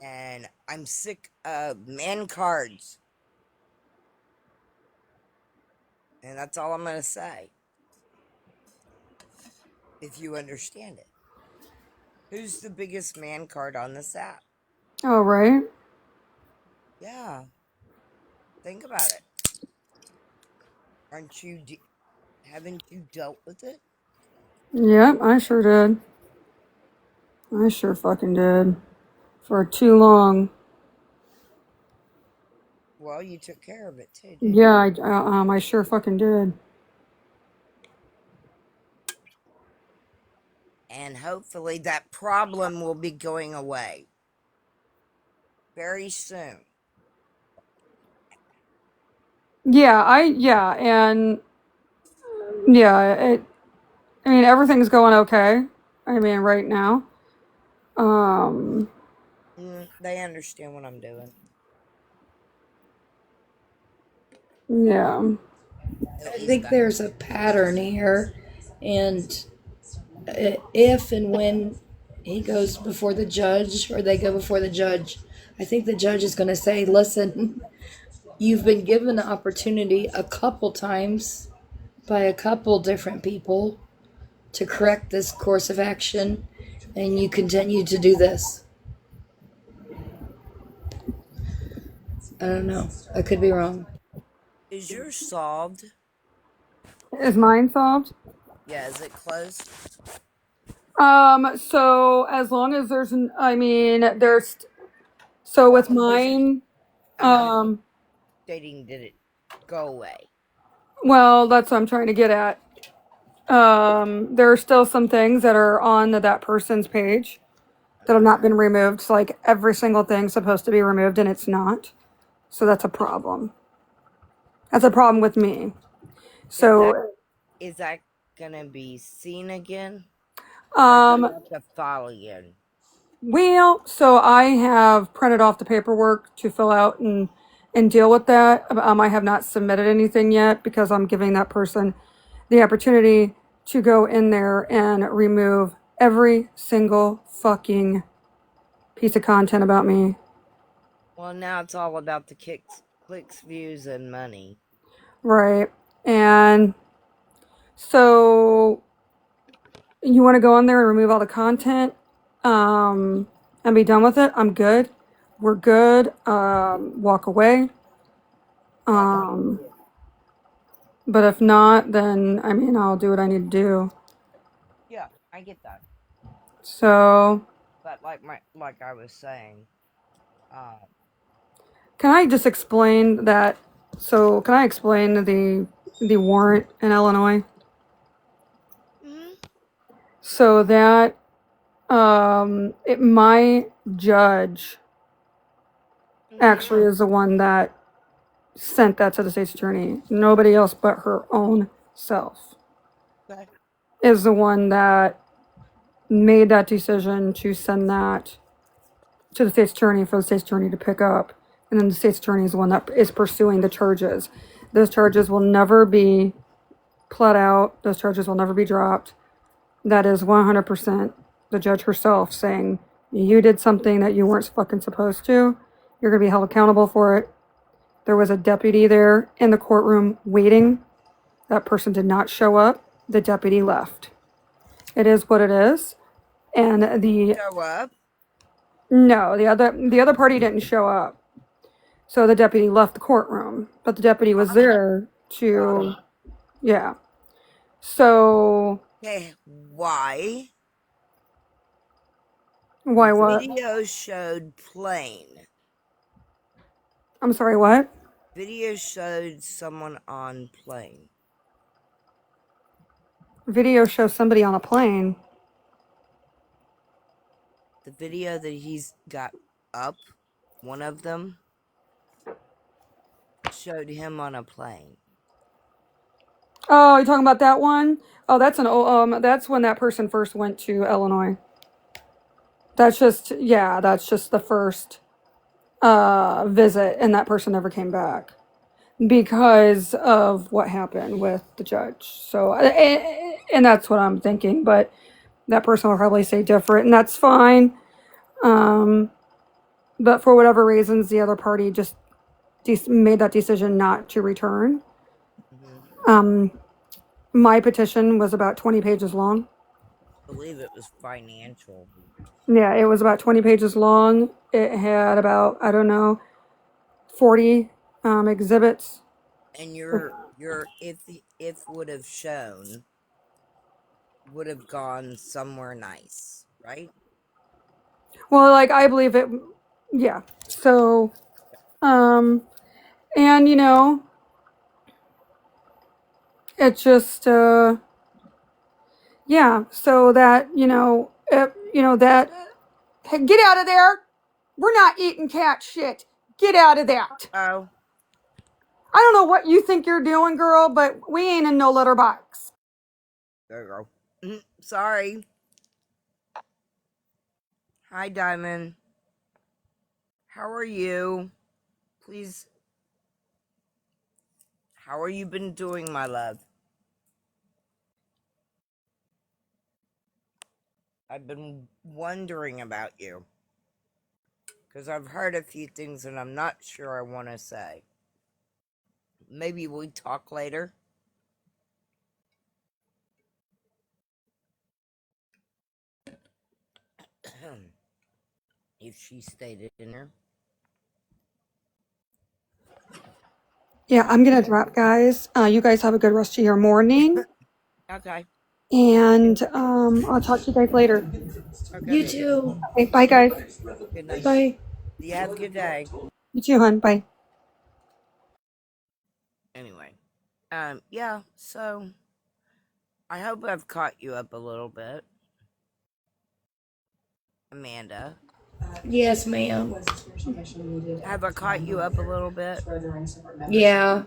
And I'm sick of man cards. And that's all I'm gonna say. If you understand it. Who's the biggest man card on this app? Oh, right. Yeah, think about it. Aren't you? Haven't you dealt with it? Yep, I sure did. I sure fucking did. For too long. Well, you took care of it too, didn't Yeah, you? I sure fucking did. And hopefully that problem will be going away very soon. Yeah, and yeah, I mean, everything's going okay. I mean, right now. Um, They understand what I'm doing. yeah. At I least think I. there's a pattern here, and if and when he goes before the judge or they go before the judge, I think the judge is going to say, listen, you've been given the opportunity a couple times by a couple different people to correct this course of action, and you continue to do this. I don't know. I could be wrong. Is yours solved? Is mine solved? Yeah, is it closed? So as long as I mean, so Well, with mine, I'm just um, stating, did it go away? well, that's what I'm trying to get at. There are still some things that are on that person's page that have Okay. not been removed. So like every single thing's supposed to be removed and it's not. So that's a problem. That's a problem with me. Is that So, is that gonna be seen again, or do you um, have to file again? so I have printed off the paperwork to fill out and deal with that. I have not submitted anything yet because I'm giving that person the opportunity to go in there and remove every single fucking piece of content about me. Well, now it's all about the clicks, views, and money. Right. And so you want to go in there and remove all the content, and be done with it. I'm good. We're good. Walk away. Yep. But if not, then I mean, I'll do what I need to do. Yeah, I get that. So, But like I was saying, uh, can I just explain that? So, can I explain the warrant in Illinois? mhm, So that my judge mhm, actually is the one that sent that to the state's attorney. Nobody else but her own self okay, is the one that made that decision to send that to the state's attorney for the state's attorney to pick up. And then the state's attorney is the one that is pursuing the charges. Those charges will never be pled out. Those charges will never be dropped. That is 100% the judge herself saying, you did something that you weren't fucking supposed to. You're going to be held accountable for it. There was a deputy there in the courtroom waiting. That person did not show up. The deputy left. It is what it is. And show up. no, the other party didn't show up. So the deputy left the courtroom, but the deputy was there to, yeah. So Okay, why? why what? Video showed plane. I'm sorry, what? Video showed someone on plane. Video shows somebody on a plane. The video that he's got up, one of them, showed him on a plane. Oh, you're talking about that one? Oh, that's when that person first went to Illinois. That's just the first visit, and that person never came back because of what happened with the judge. So, and that's what I'm thinking. But that person will probably say different, and that's fine. But for whatever reasons, the other party just made that decision not to return. Mm-hmm. My petition was about 20 pages long. I believe it was financial. Yeah, it was about 20 pages long. It had about, I don't know, 40 exhibits. And your if would have shown would have gone somewhere nice, right? Well, like, I believe it, yeah. So, and it just, yeah. So that, that, hey, get out of there. We're not eating cat shit. Get out of that. Oh, I don't know what you think you're doing, girl, but we ain't in no litter box. there you go. Sorry. Hi, Diamond. How are you? Please. How are you been doing, my love? I've been wondering about you. Because I've heard a few things and I'm not sure I want to say. Maybe we talk later. If she stayed in there. Yeah, I'm gonna drop, guys. You guys have a good rest of your morning, Okay. and I'll talk to you guys later. You Okay. too. Okay, bye, guys. Good night. Bye. You have a good day. You too, hon. Bye. Anyway. Yeah, so I hope I've caught you up a little bit. Amanda. Yes, ma'am. Have I caught you up a little bit? Yeah,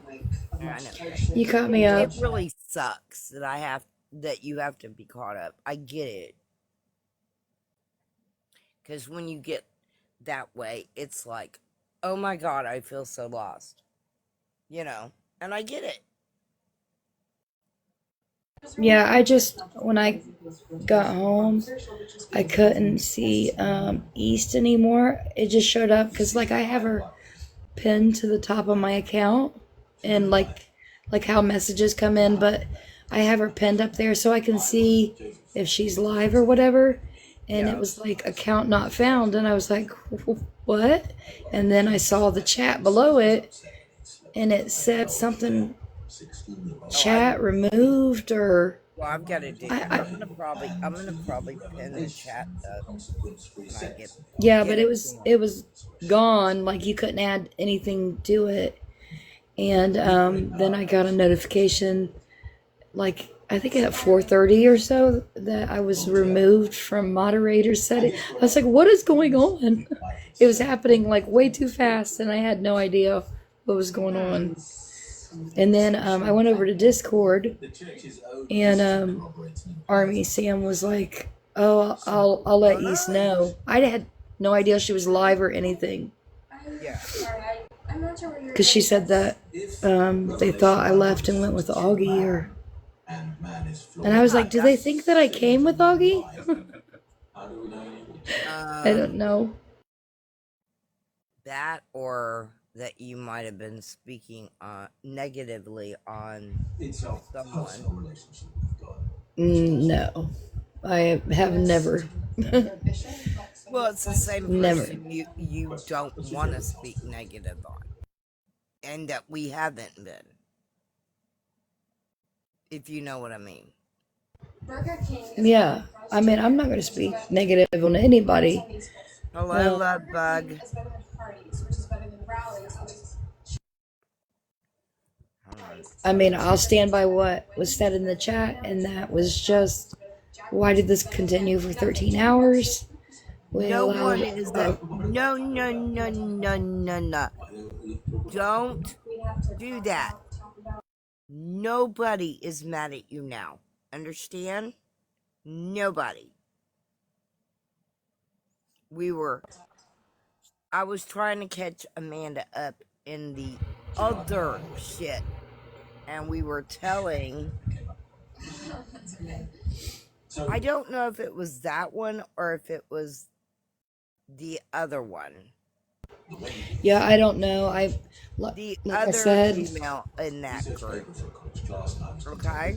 I know. you caught me up. It really sucks that you have to be caught up. I get it. Because when you get that way, it's like, oh my God, I feel so lost. And I get it. Yeah, I just when I got home, I couldn't see East anymore. It just showed up because like I have her pinned to the top of my account, and like how messages come in, but I have her pinned up there so I can see if she's live or whatever. And it Yeah. was like account not found, and I was like, what? And then I saw the chat below it, and it said something Oh, I chat removed or well, I've got to do. I I'm gonna probably pin the chat up when I yeah, get but it. it was gone. Like you couldn't add anything to it. And then I got a notification, like I think at 4:30 or so, that I was removed from moderator setting. I was like, "What is going on?" It was happening like way too fast, and I had no idea what was going on. And then I went over to Discord, and Army Sam was like, "Oh, I'll let East know." I had no idea she was live or anything Yeah. because she said that they thought I left and went with Augie, or and I was Yeah. like, "Do they think that I came with Augie?" I don't Um. know. That or that you might have been speaking negatively on someone. No, I have never, Well, it's the same never. person you don't want to speak negative on, and that we haven't been, if you know what I mean. Yeah, I mean, I'm not going to speak negative on anybody. Hello, love bug. Hold on. I mean, I'll stand by what was said in the chat, and that was just, why did this continue for 13 hours? We No allowed, one is that. No, no, no, no, no, no. Don't do that. Nobody is mad at you now. Understand? Nobody. I was trying to catch Amanda up in the other shit, and we were telling. I don't know if it was that one or if it was the other one. Yeah, I don't know. The Like I other said, female in that group, okay,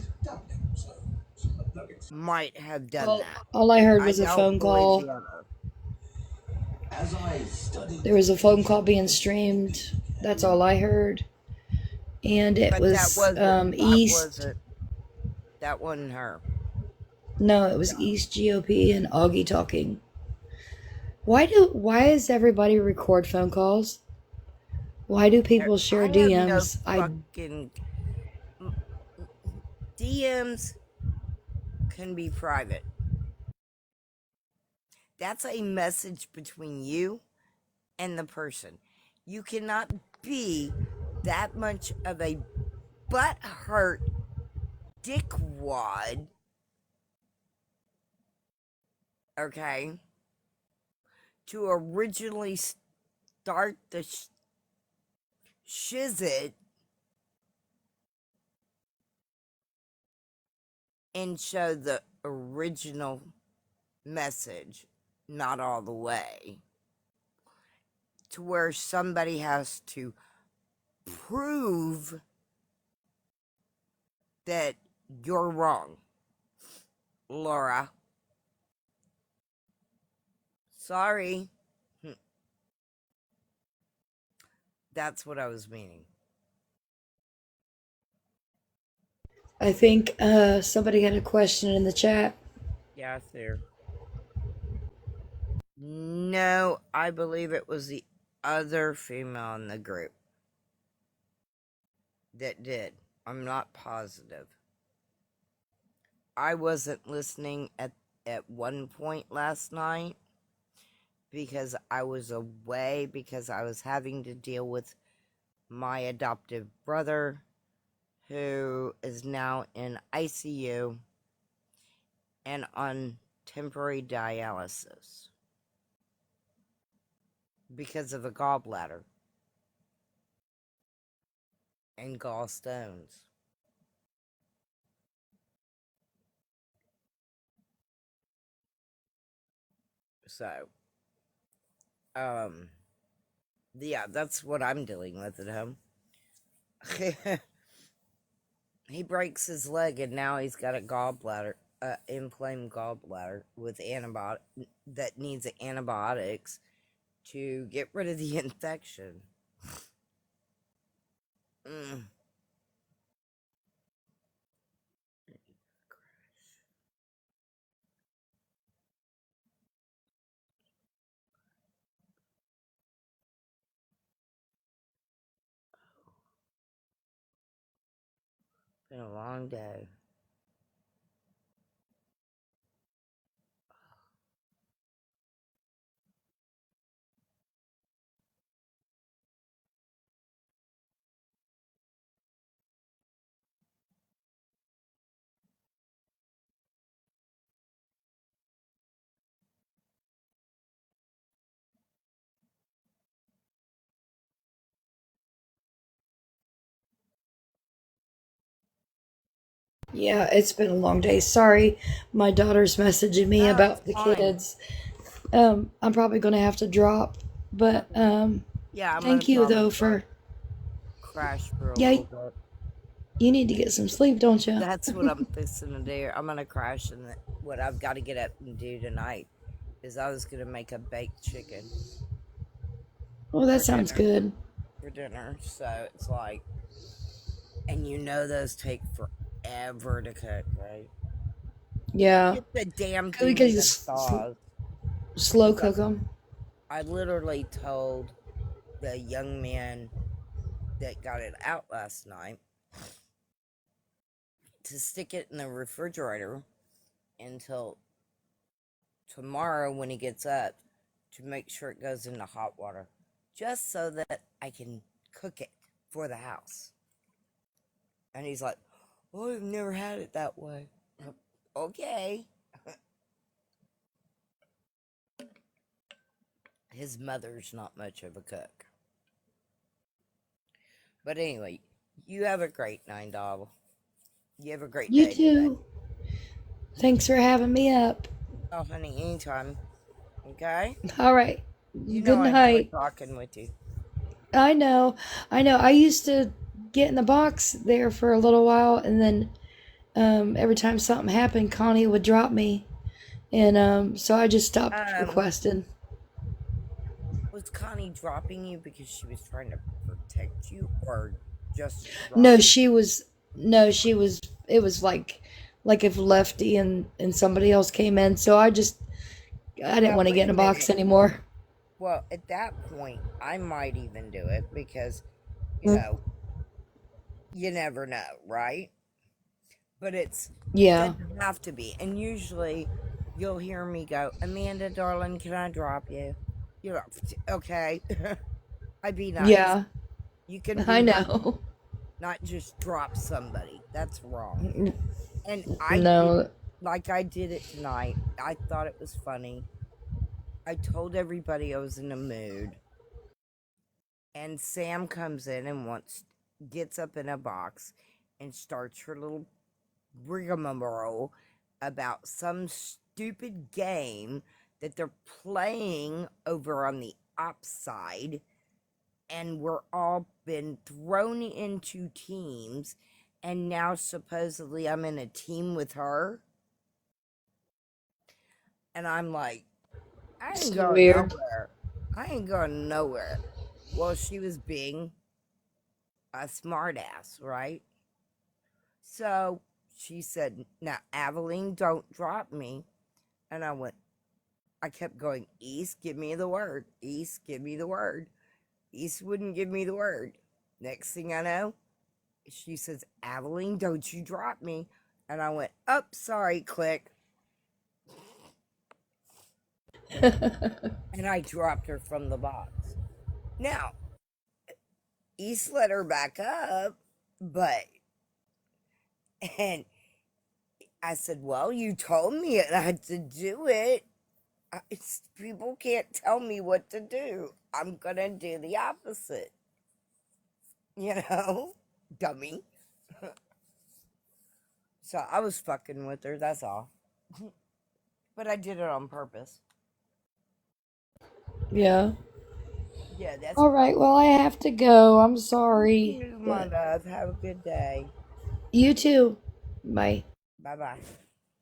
might have done that. all I heard I was a don't phone believe call. the other. There was a phone call being streamed. That's all I heard. And it But that was wasn't. That East. wasn't. That wasn't her. No, it was East GOP and Augie talking. Why does everybody record phone calls? Why do people share I have no DMs? fucking DMs can be private. That's a message between you and the person. You cannot be that much of a butthurt dickwad, okay, to originally start the shizit and show the original message, not all the way, to where somebody has to prove that you're wrong, Laura. Sorry. That's what I was meaning. I think somebody had a question in the chat. Yeah, there. No, I believe it was the other female in the group that did. I'm not positive. I wasn't listening at one point last night because I was away because I was having to deal with my adoptive brother who is now in ICU and on temporary dialysis because of a gallbladder and gallstones. So, yeah, that's what I'm dealing with at home. He breaks his leg and now he's got a gallbladder, inflamed gallbladder with antibiotic that needs antibiotics to get rid of the infection. Mm. Been a long day. Yeah, it's been a long day. Sorry, my daughter's messaging me No, it's about the fine. kids. I'm probably gonna have to drop, but Yeah, I'm gonna thank you probably though start for crash for a yeah. little bit. You need to get some sleep, don't you? That's what I'm fixing to do. I'm gonna crash, and what I've got to get up and do tonight is I was gonna make a baked chicken Oh, that for sounds dinner. good. So it's like, and you know those take forever to cook, right? Yeah, Get the damn good because things you in thaws. slow Because cook them. I literally told the young man that got it out last night to stick it in the refrigerator until tomorrow when he gets up to make sure it goes into hot water, just so that I can cook it for the house. And he's like, "Oh, I've never had it that way." Okay. his mother's not much of a cook. But anyway, you have a great night, doll. You have a great You day today. too. Thanks for having me up. Oh, honey, anytime. Okay? All right. You know Good I enjoy night. talking with you. I know. I know. I used to get in the box there for a little while, and then every time something happened, Connie would drop me, and so I just stopped Um, requesting. was Connie dropping you because she was trying to protect you or just No, dropping? she was. No, she was. It was like if Lefty and somebody else came in, so I didn't Now, want to wait get a in a box minute. anymore. Well, at that point, I might even do it because, you Mm. know, you never know, right? But it Yeah. doesn't have to be. And usually you'll hear me go, Amanda, darling, can I drop you? You're like, okay. I'd be nice. Yeah. You can I be nice, know. not just drop somebody. That's wrong. And I did, No. like I did it tonight. I thought it was funny. I told everybody I was in a mood. And Sam comes in and gets up in a box and starts her little rigmarole about some stupid game that they're playing over on the ops side, and we're all been thrown into teams, and now supposedly I'm in a team with her, and I'm like, I ain't So going weird. nowhere. I ain't going nowhere. Well, she was being a smartass, right? So she said, now, Avilene, don't drop me. And I kept going, East, give me the word. East, give me the word. East wouldn't give me the word. Next thing I know, she says, Avilene, don't you drop me. And I went, oh, sorry, click. And I dropped her from the box. Now, East let her back up, but, and I said, well, you told me I had to do it. People can't tell me what to do. I'm gonna do the opposite. You know, dummy. So I was fucking with her. That's all. But I did it on purpose. Yeah. Yeah, that's All right. Well, I have to go. I'm you sorry, too, my but love. Have a good day. you too. Bye. Bye bye.